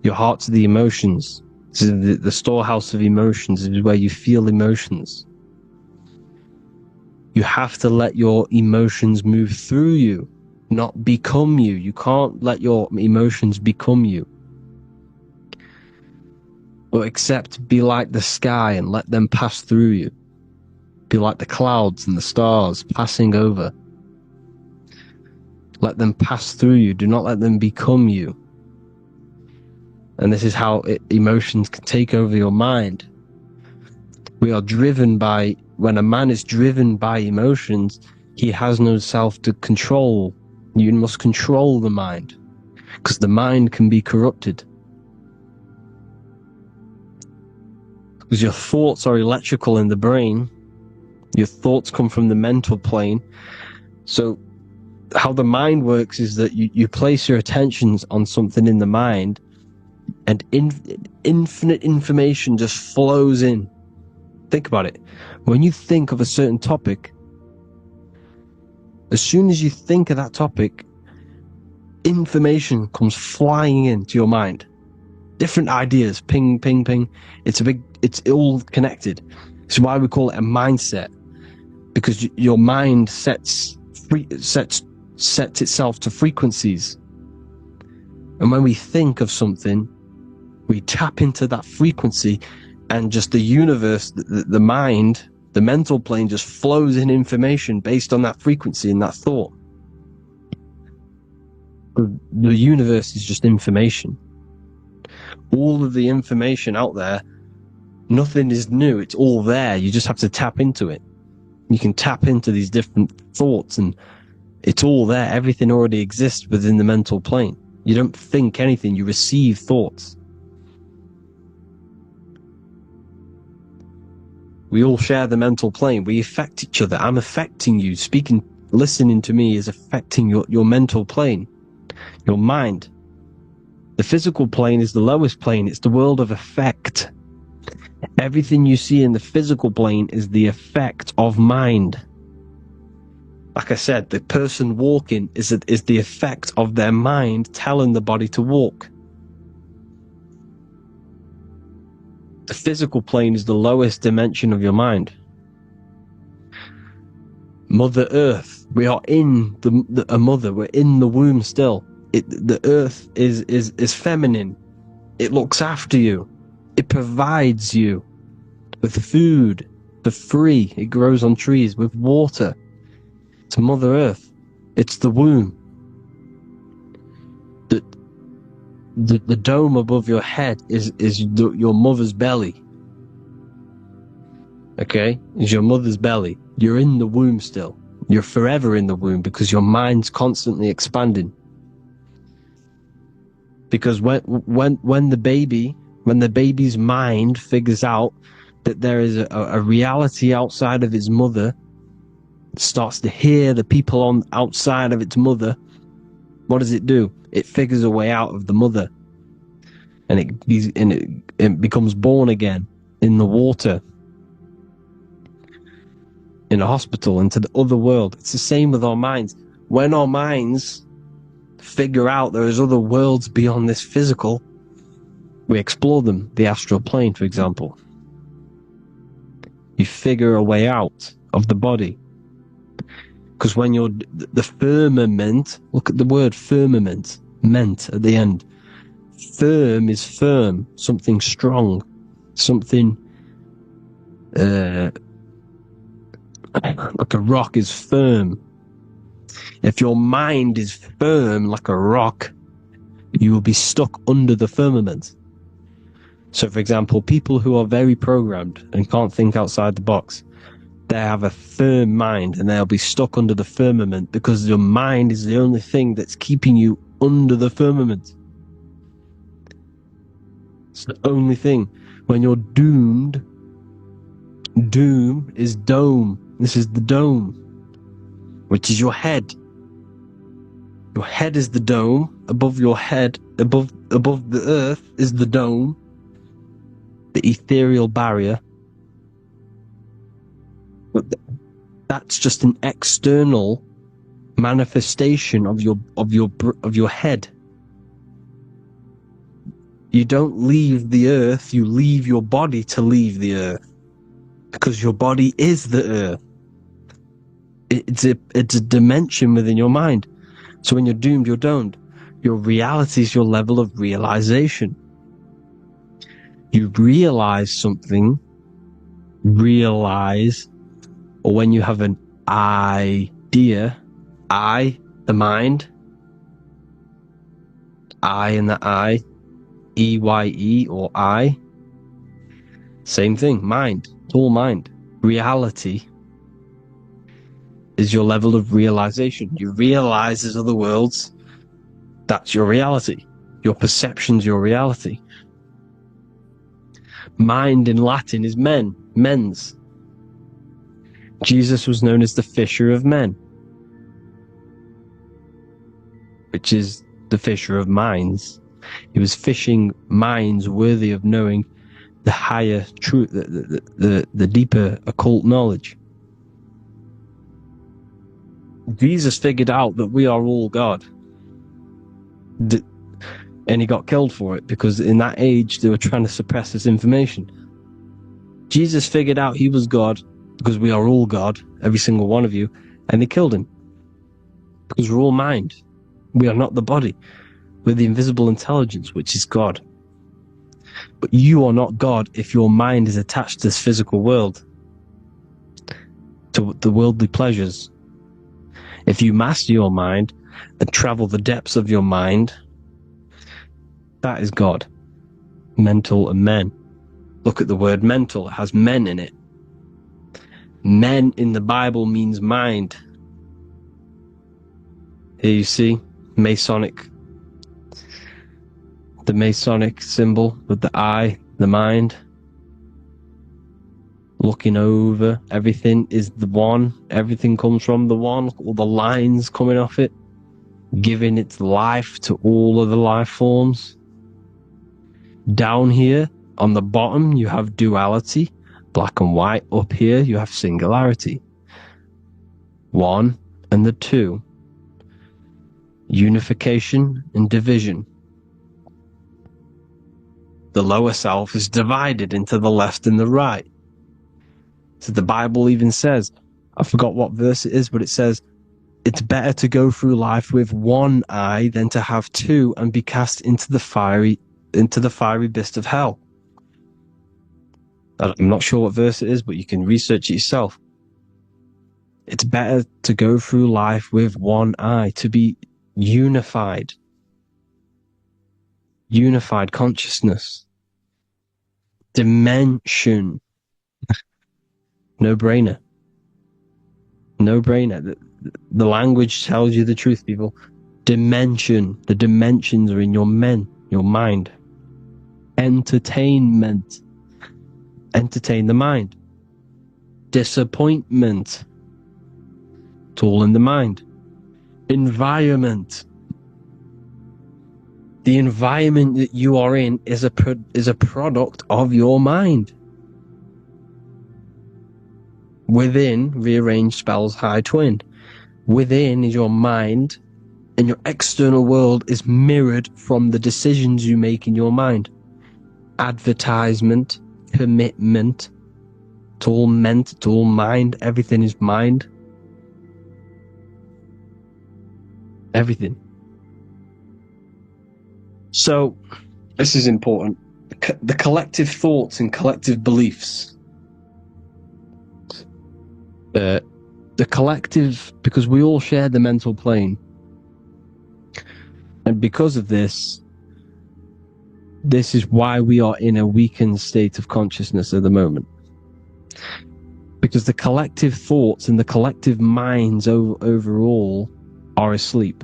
Your heart's the emotions. This is the storehouse of emotions. It is where you feel emotions. You have to let your emotions move through you, not become you. You can't let your emotions become you. But accept, be like the sky and let them pass through you. Be like the clouds and the stars passing over. Let them pass through you. Do not let them become you. And this is how emotions can take over your mind. We are driven by, when a man is driven by emotions, he has no self to control. You must control the mind, because the mind can be corrupted. Because your thoughts are electrical in the brain. Your thoughts come from the mental plane. So how the mind works is that you place your attentions on something in the mind, and infinite information just flows in. Think about it. When you think of a certain topic, as soon as you think of that topic, information comes flying into your mind. Different ideas, ping, ping, ping. It's all connected. It's why we call it a mindset, because your mind sets itself to frequencies. And when we think of something, we tap into that frequency, and just the universe, the mind, the mental plane just flows in information based on that frequency and that thought. The universe is just information. All of the information out there, nothing is new. It's all there. You just have to tap into it. You can tap into these different thoughts, and it's all there. Everything already exists within the mental plane. You don't think anything. You receive thoughts. We all share the mental plane. We affect each other. I'm affecting you. Listening to me is affecting your mental plane, your mind. The physical plane is the lowest plane. It's the world of effect. Everything you see in the physical plane is the effect of mind. Like I said, the person walking is the effect of their mind telling the body to walk. The physical plane is the lowest dimension of your mind. Mother Earth, we are in a mother. We're in the womb still. The earth is feminine. It looks after you. It provides you with food for free. It grows on trees, with water. It's Mother Earth. It's the womb. The dome above your head is your mother's belly. Okay? Is your mother's belly. You're in the womb still. You're forever in the womb, because your mind's constantly expanding. Because when the baby's mind figures out that there is a reality outside of its mother, it starts to hear the people outside of its mother, what does it do? It figures a way out of the mother, and it becomes born again in the water, in a hospital, into the other world. It's the same with our minds. When our minds figure out there is other worlds beyond this physical, we explore them. The astral plane, for example. You figure a way out of the body. Because when you're the firmament, look at the word firmament, ment at the end. Firm is firm, something strong, something like a rock is firm. If your mind is firm like a rock, you will be stuck under the firmament. So, for example, people who are very programmed and can't think outside the box, they have a firm mind, and they'll be stuck under the firmament, because your mind is the only thing that's keeping you under the firmament. It's the only thing. When you're doomed, doom is dome. This is the dome, which is your head. Your head is the dome. Above your head, above the earth, is the dome, the ethereal barrier. But that's just an external manifestation of your head. You don't leave the earth, you leave your body to leave the earth. Because your body is the earth. It's a dimension within your mind. So when you're doomed, you're doomed. Your reality is your level of realization. You realize something, or when you have an idea, the mind, and the EYE or I, same thing, mind, it's all mind. Reality is your level of realization. You realize there's other worlds, that's your reality. Your perception's your reality. Mind in Latin is mens. Jesus was known as the fisher of men, which is the fisher of minds. He was fishing minds worthy of knowing the higher truth, the deeper occult knowledge. Jesus figured out that we are all God. And he got killed for it, because in that age they were trying to suppress this information. Jesus figured out he was God, because we are all God, every single one of you, and they killed him. Because we're all mind. We are not the body. We're the invisible intelligence, which is God. But you are not God if your mind is attached to this physical world, to the worldly pleasures. If you master your mind and travel the depths of your mind, that is God. Mental and men. Look at the word mental. It has men in it. Men in the Bible means mind. Here you see Masonic. The Masonic symbol with the eye, the mind. Looking over everything is the one. Everything comes from the one. Look at all the lines coming off it, giving its life to all of the life forms. Down here on the bottom you have duality, black and white. Up here you have singularity, one and the two, unification and division. The lower self is divided into the left and the right. So the Bible even says, I forgot what verse it is, but it says, it's better to go through life with one eye than to have two and be cast into the fiery abyss of hell. I'm not sure what verse it is, but you can research it yourself. It's better to go through life with one eye, to be unified. Unified consciousness. Dimension. No-brainer. No-brainer. The language tells you the truth, people. Dimension. The dimensions are in your mind. Entertainment. Entertain the mind. Disappointment. It's all in the mind. Environment. The environment that you are in is a product of your mind. Within, rearrange spells high twin. Within is your mind, and your external world is mirrored from the decisions you make in your mind. Advertisement, commitment, it's all meant, it's all mind, everything is mind. Everything. So, this is important. The collective thoughts and collective beliefs. The collective, because we all share the mental plane. And because of this is why we are in a weakened state of consciousness at the moment. Because the collective thoughts and the collective minds overall are asleep.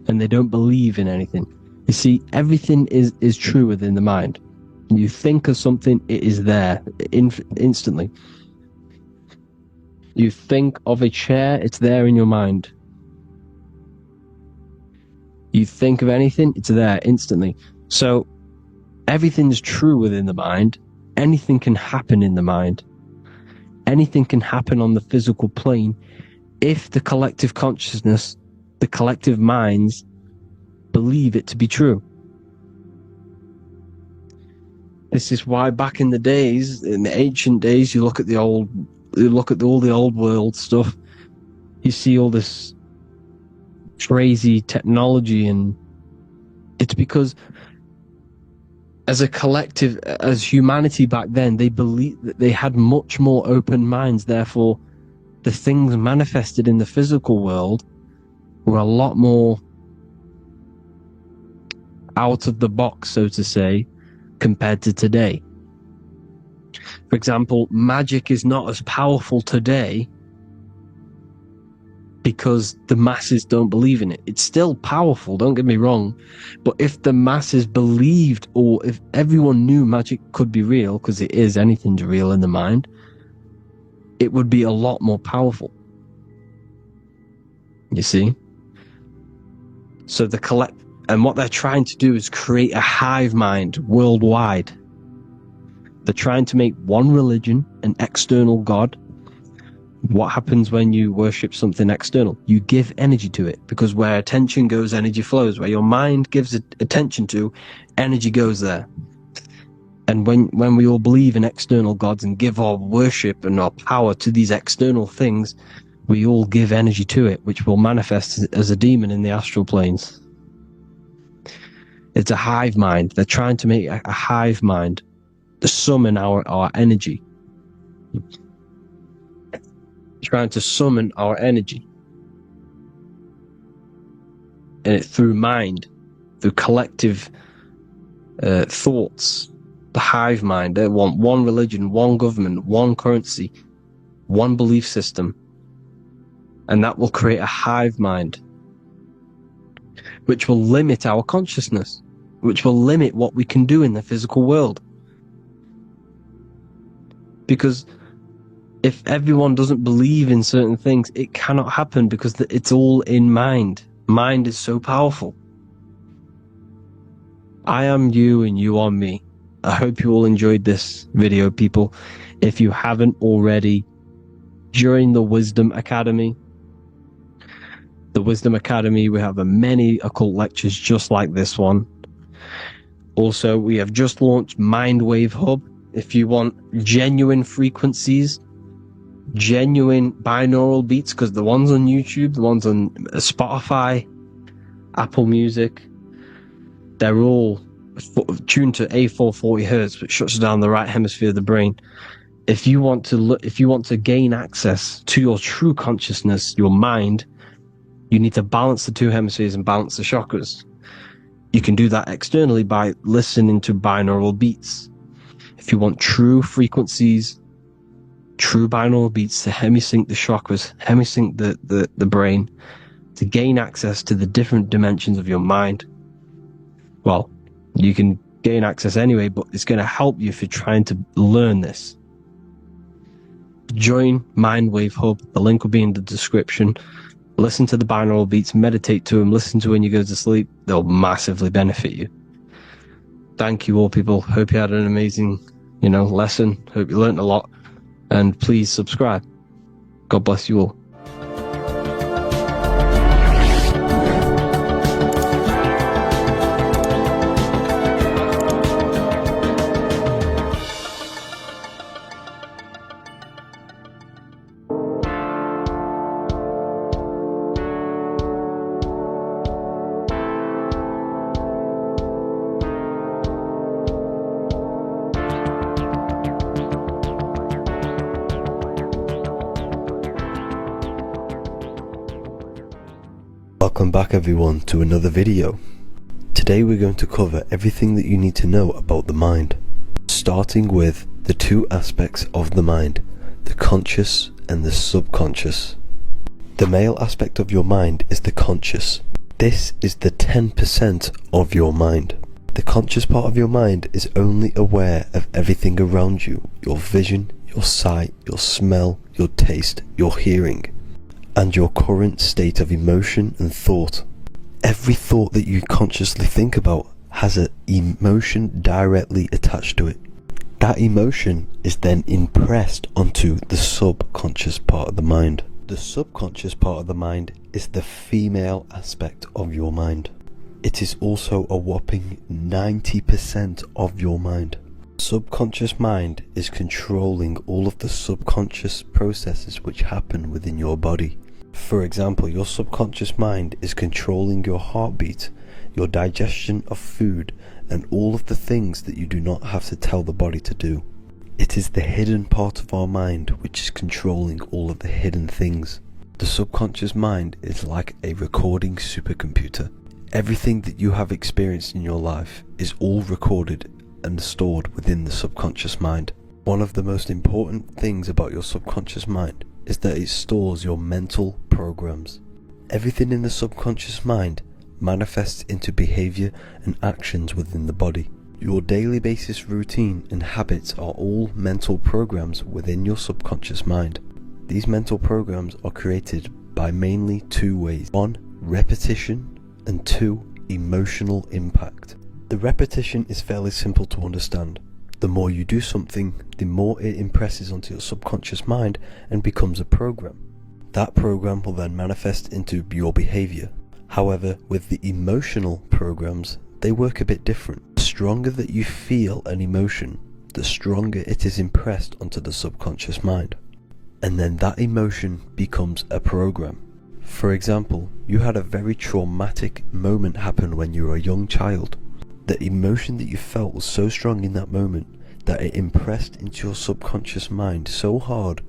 And they don't believe in anything. You see, everything is true within the mind. You think of something, it is there instantly. You think of a chair, it's there in your mind. You think of anything, it's there instantly. So everything is true within the mind. Anything can happen in the mind. anything can happen on the physical plane if the collective consciousness, the collective minds, believe it to be true. This is why back in the days, in the ancient days, you look at all the old world stuff, you see all this crazy technology, and it's because as a collective, as humanity back then, they believed that they had much more open minds. Therefore, the things manifested in the physical world were a lot more out of the box, so to say, compared to today. For example, magic is not as powerful today because the masses don't believe in it. It's still powerful, don't get me wrong, but if the masses believed, or if everyone knew magic could be real, because it is, anything's real in the mind, it would be a lot more powerful. You see? So and what they're trying to do is create a hive mind worldwide. They're trying to make one religion, an external god. What happens when you worship something external? You give energy to it, because where attention goes, energy flows. Where your mind gives attention to, energy goes there. And when we all believe in external gods and give our worship and our power to these external things, we all give energy to it, which will manifest as a demon in the astral planes. It's a hive mind. They're trying to make a hive mind to summon our energy. Trying to summon our energy. And it through mind, through collective thoughts. The hive mind. They want one religion, one government, one currency, one belief system. And that will create a hive mind, which will limit our consciousness, which will limit what we can do in the physical world. Because if everyone doesn't believe in certain things, it cannot happen, because it's all in mind. Mind is so powerful. I am you and you are me. I hope you all enjoyed this video, people. If you haven't already, join the Wisdom Academy. The Wisdom Academy, we have many occult lectures just like this one. Also, we have just launched Mindwave Hub. If you want genuine frequencies, genuine binaural beats, because the ones on YouTube, the ones on Spotify, Apple Music, they're all tuned to A440 Hertz, which shuts down the right hemisphere of the brain. If you want to gain access to your true consciousness, your mind, you need to balance the two hemispheres and balance the chakras. You can do that externally by listening to binaural beats. If you want true frequencies, true binaural beats to hemisync the chakras, hemisync the brain, to gain access to the different dimensions of your mind, well, you can gain access anyway, but it's going to help you if you're trying to learn this. Join Mindwave Hub. The link will be in the description. Listen to the binaural beats, meditate to them, listen to when you go to sleep. They'll massively benefit you. Thank you all, people. Hope you had an amazing, lesson. Hope you learned a lot. And please subscribe. God bless you all. Welcome back everyone to another video. Today we're going to cover everything that you need to know about the mind, starting with the two aspects of the mind, the conscious and the subconscious. The male aspect of your mind is the conscious. This is the 10% of your mind. The conscious part of your mind is only aware of everything around you, your vision, your sight, your smell, your taste, your hearing, and your current state of emotion and thought. Every thought that you consciously think about has an emotion directly attached to it. That emotion is then impressed onto the subconscious part of the mind. The subconscious part of the mind is the female aspect of your mind. It is also a whopping 90% of your mind. Subconscious mind is controlling all of the subconscious processes which happen within your body. For example, your subconscious mind is controlling your heartbeat, your digestion of food, and all of the things that you do not have to tell the body to do. It is the hidden part of our mind which is controlling all of the hidden things. The subconscious mind is like a recording supercomputer. Everything that you have experienced in your life is all recorded and stored within the subconscious mind. One of the most important things about your subconscious mind is that it stores your mental programs. Everything in the subconscious mind manifests into behavior and actions within the body. Your daily basis routine and habits are all mental programs within your subconscious mind. These mental programs are created by mainly two ways. 1. Repetition, and 2. Emotional impact. The repetition is fairly simple to understand. The more you do something, the more it impresses onto your subconscious mind and becomes a program. That program will then manifest into your behavior. However, with the emotional programs, they work a bit different. The stronger that you feel an emotion, the stronger it is impressed onto the subconscious mind. And then that emotion becomes a program. For example, you had a very traumatic moment happen when you were a young child. The emotion that you felt was so strong in that moment that it impressed into your subconscious mind so hard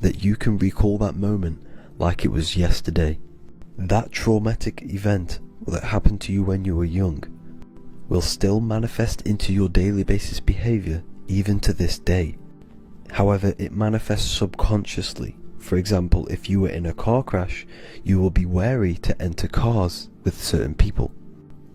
that you can recall that moment like it was yesterday. That traumatic event that happened to you when you were young will still manifest into your daily basis behavior even to this day. However, it manifests subconsciously. For example, if you were in a car crash, you will be wary to enter cars with certain people.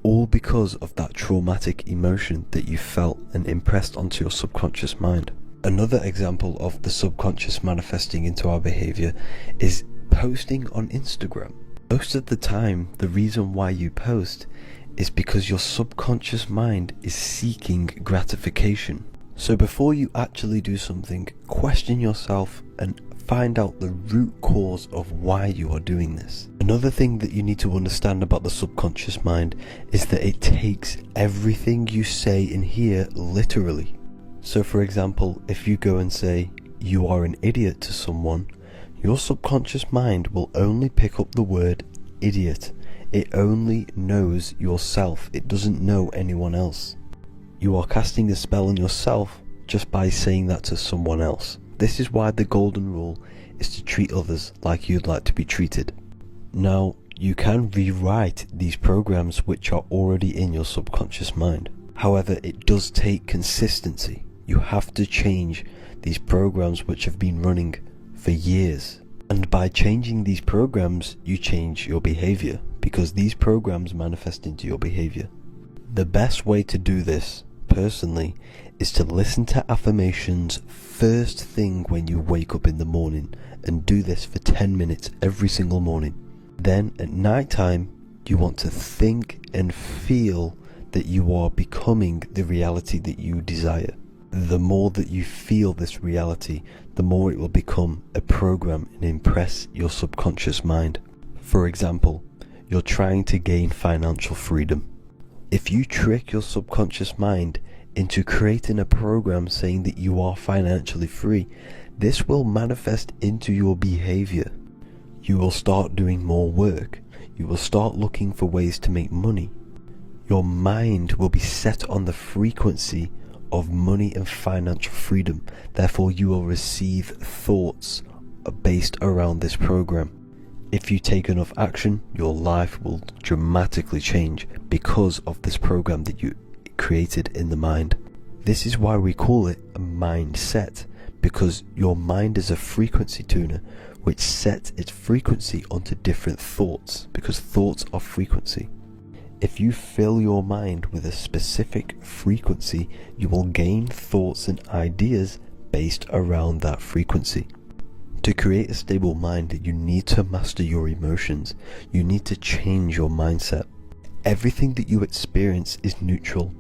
All because of that traumatic emotion that you felt and impressed onto your subconscious mind. Another example of the subconscious manifesting into our behavior is posting on Instagram. Most of the time, the reason why you post is because your subconscious mind is seeking gratification. So before you actually do something, question yourself and find out the root cause of why you are doing this. Another thing that you need to understand about the subconscious mind is that it takes everything you say and hear literally. So for example, if you go and say, "You are an idiot" to someone, your subconscious mind will only pick up the word idiot. It only knows yourself. It doesn't know anyone else. You are casting a spell on yourself just by saying that to someone else. This is why the golden rule is to treat others like you'd like to be treated. Now, you can rewrite these programs which are already in your subconscious mind. However, it does take consistency. You have to change these programs which have been running for years. And by changing these programs, you change your behavior, because these programs manifest into your behavior. The best way to do this, personally, is to listen to affirmations first thing when you wake up in the morning, and do this for 10 minutes every single morning. Then at night time, you want to think and feel that you are becoming the reality that you desire. The more that you feel this reality, the more it will become a program and impress your subconscious mind. For example, you're trying to gain financial freedom. If you trick your subconscious mind into creating a program saying that you are financially free, this will manifest into your behavior. You will start doing more work. You will start looking for ways to make money. Your mind will be set on the frequency of money and financial freedom. Therefore, you will receive thoughts based around this program. If you take enough action, your life will dramatically change because of this program that you created in the mind. This is why we call it a mindset, because your mind is a frequency tuner which sets its frequency onto different thoughts, because thoughts are frequency. If you fill your mind with a specific frequency, you will gain thoughts and ideas based around that frequency. To create a stable mind, you need to master your emotions. You need to change your mindset. Everything that you experience is neutral.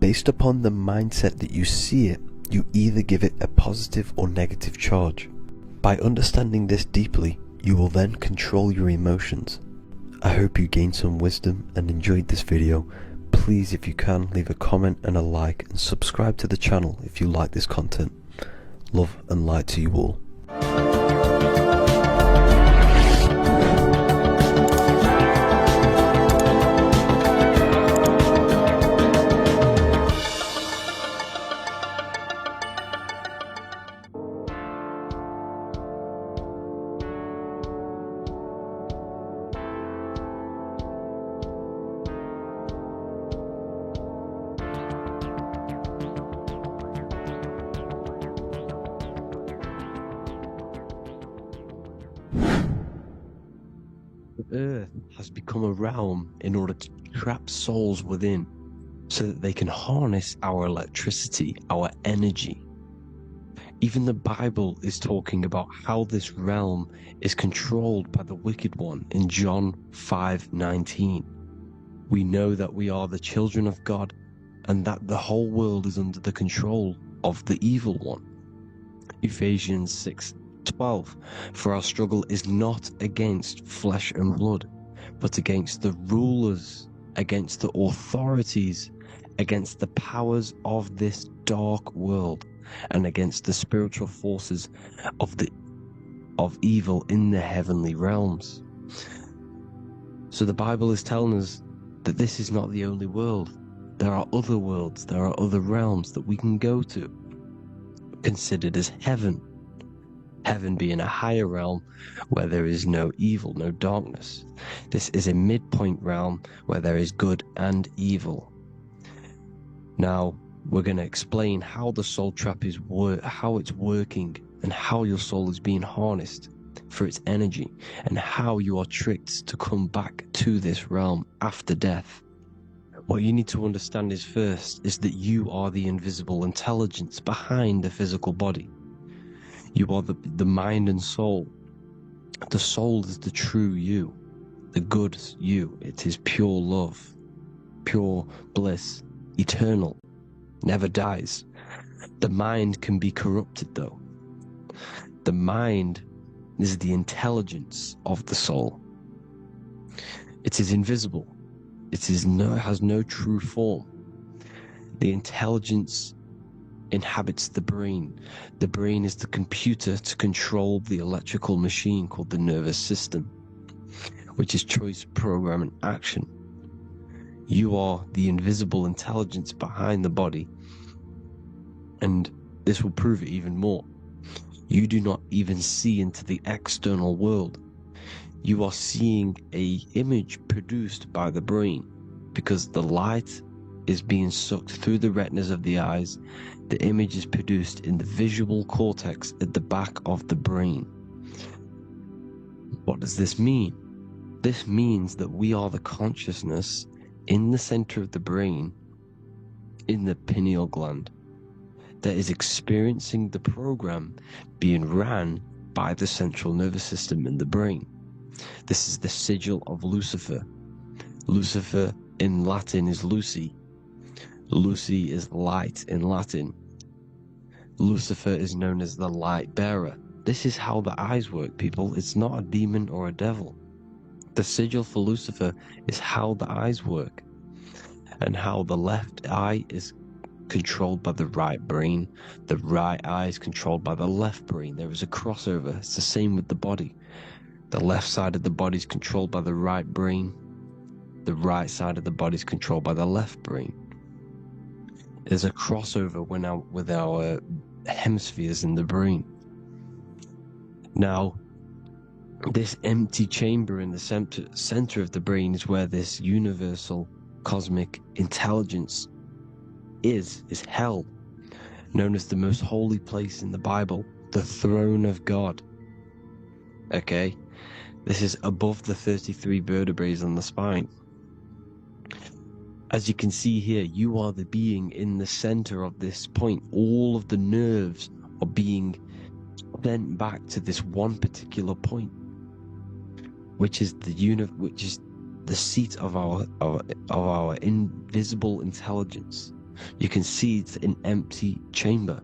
Based upon the mindset that you see it, you either give it a positive or negative charge. By understanding this deeply, you will then control your emotions. I hope you gained some wisdom and enjoyed this video. Please, if you can, leave a comment and a like, and subscribe to the channel if you like this content. Love and light to you all. The earth has become a realm in order to trap souls within, so that they can harness our electricity, our energy. Even the Bible is talking about how this realm is controlled by the wicked one in John 5:19. We know that we are the children of God and that the whole world is under the control of the evil one. Ephesians 6:12, for our struggle is not against flesh and blood, but against the rulers, against the authorities, against the powers of this dark world, and against the spiritual forces of evil in the heavenly realms. So the Bible is telling us that this is not the only world. There are other worlds, there are other realms that we can go to, considered as heaven. Heaven being a higher realm where there is no evil, no darkness. This is a midpoint realm where there is good and evil. Now, we're going to explain how the soul trap is how it's working, and how your soul is being harnessed for its energy, and how you are tricked to come back to this realm after death. What you need to understand is first is that you are the invisible intelligence behind the physical body. You are the mind and soul. The soul is the true you, the good you. It is pure love, pure bliss, eternal, never dies. The mind can be corrupted though. The mind is the intelligence of the soul. It is invisible. It has no true form. The intelligence inhabits the brain. The brain is the computer to control the electrical machine called the nervous system, which is choice, program, and action. You are the invisible intelligence behind the body, and this will prove it even more. You do not even see into the external world. You are seeing an image produced by the brain, because the light is being sucked through the retinas of the eyes. The image is produced in the visual cortex at the back of the brain. What does this mean? This means that we are the consciousness in the center of the brain, in the pineal gland, that is experiencing the program being ran by the central nervous system in the brain. This is the sigil of Lucifer. Lucifer in Latin is Lucy. Lucy is light in Latin. Lucifer is known as the light bearer. This is how the eyes work, people. It's not a demon or a devil. The sigil for Lucifer is how the eyes work, and how the left eye is controlled by the right brain. The right eye is controlled by the left brain. There is a crossover. It's the same with the body. The left side of the body is controlled by the right brain. The right side of the body is controlled by the left brain. There's a crossover with our hemispheres in the brain. Now, this empty chamber in the center of the brain is where this universal cosmic intelligence is held, known as the most holy place in the Bible, the throne of God. Okay, this is above the 33 vertebrae on the spine. As you can see here, you are the being in the center of this point. All of the nerves are being sent back to this one particular point, which is the seat of our invisible intelligence. You can see it's an empty chamber.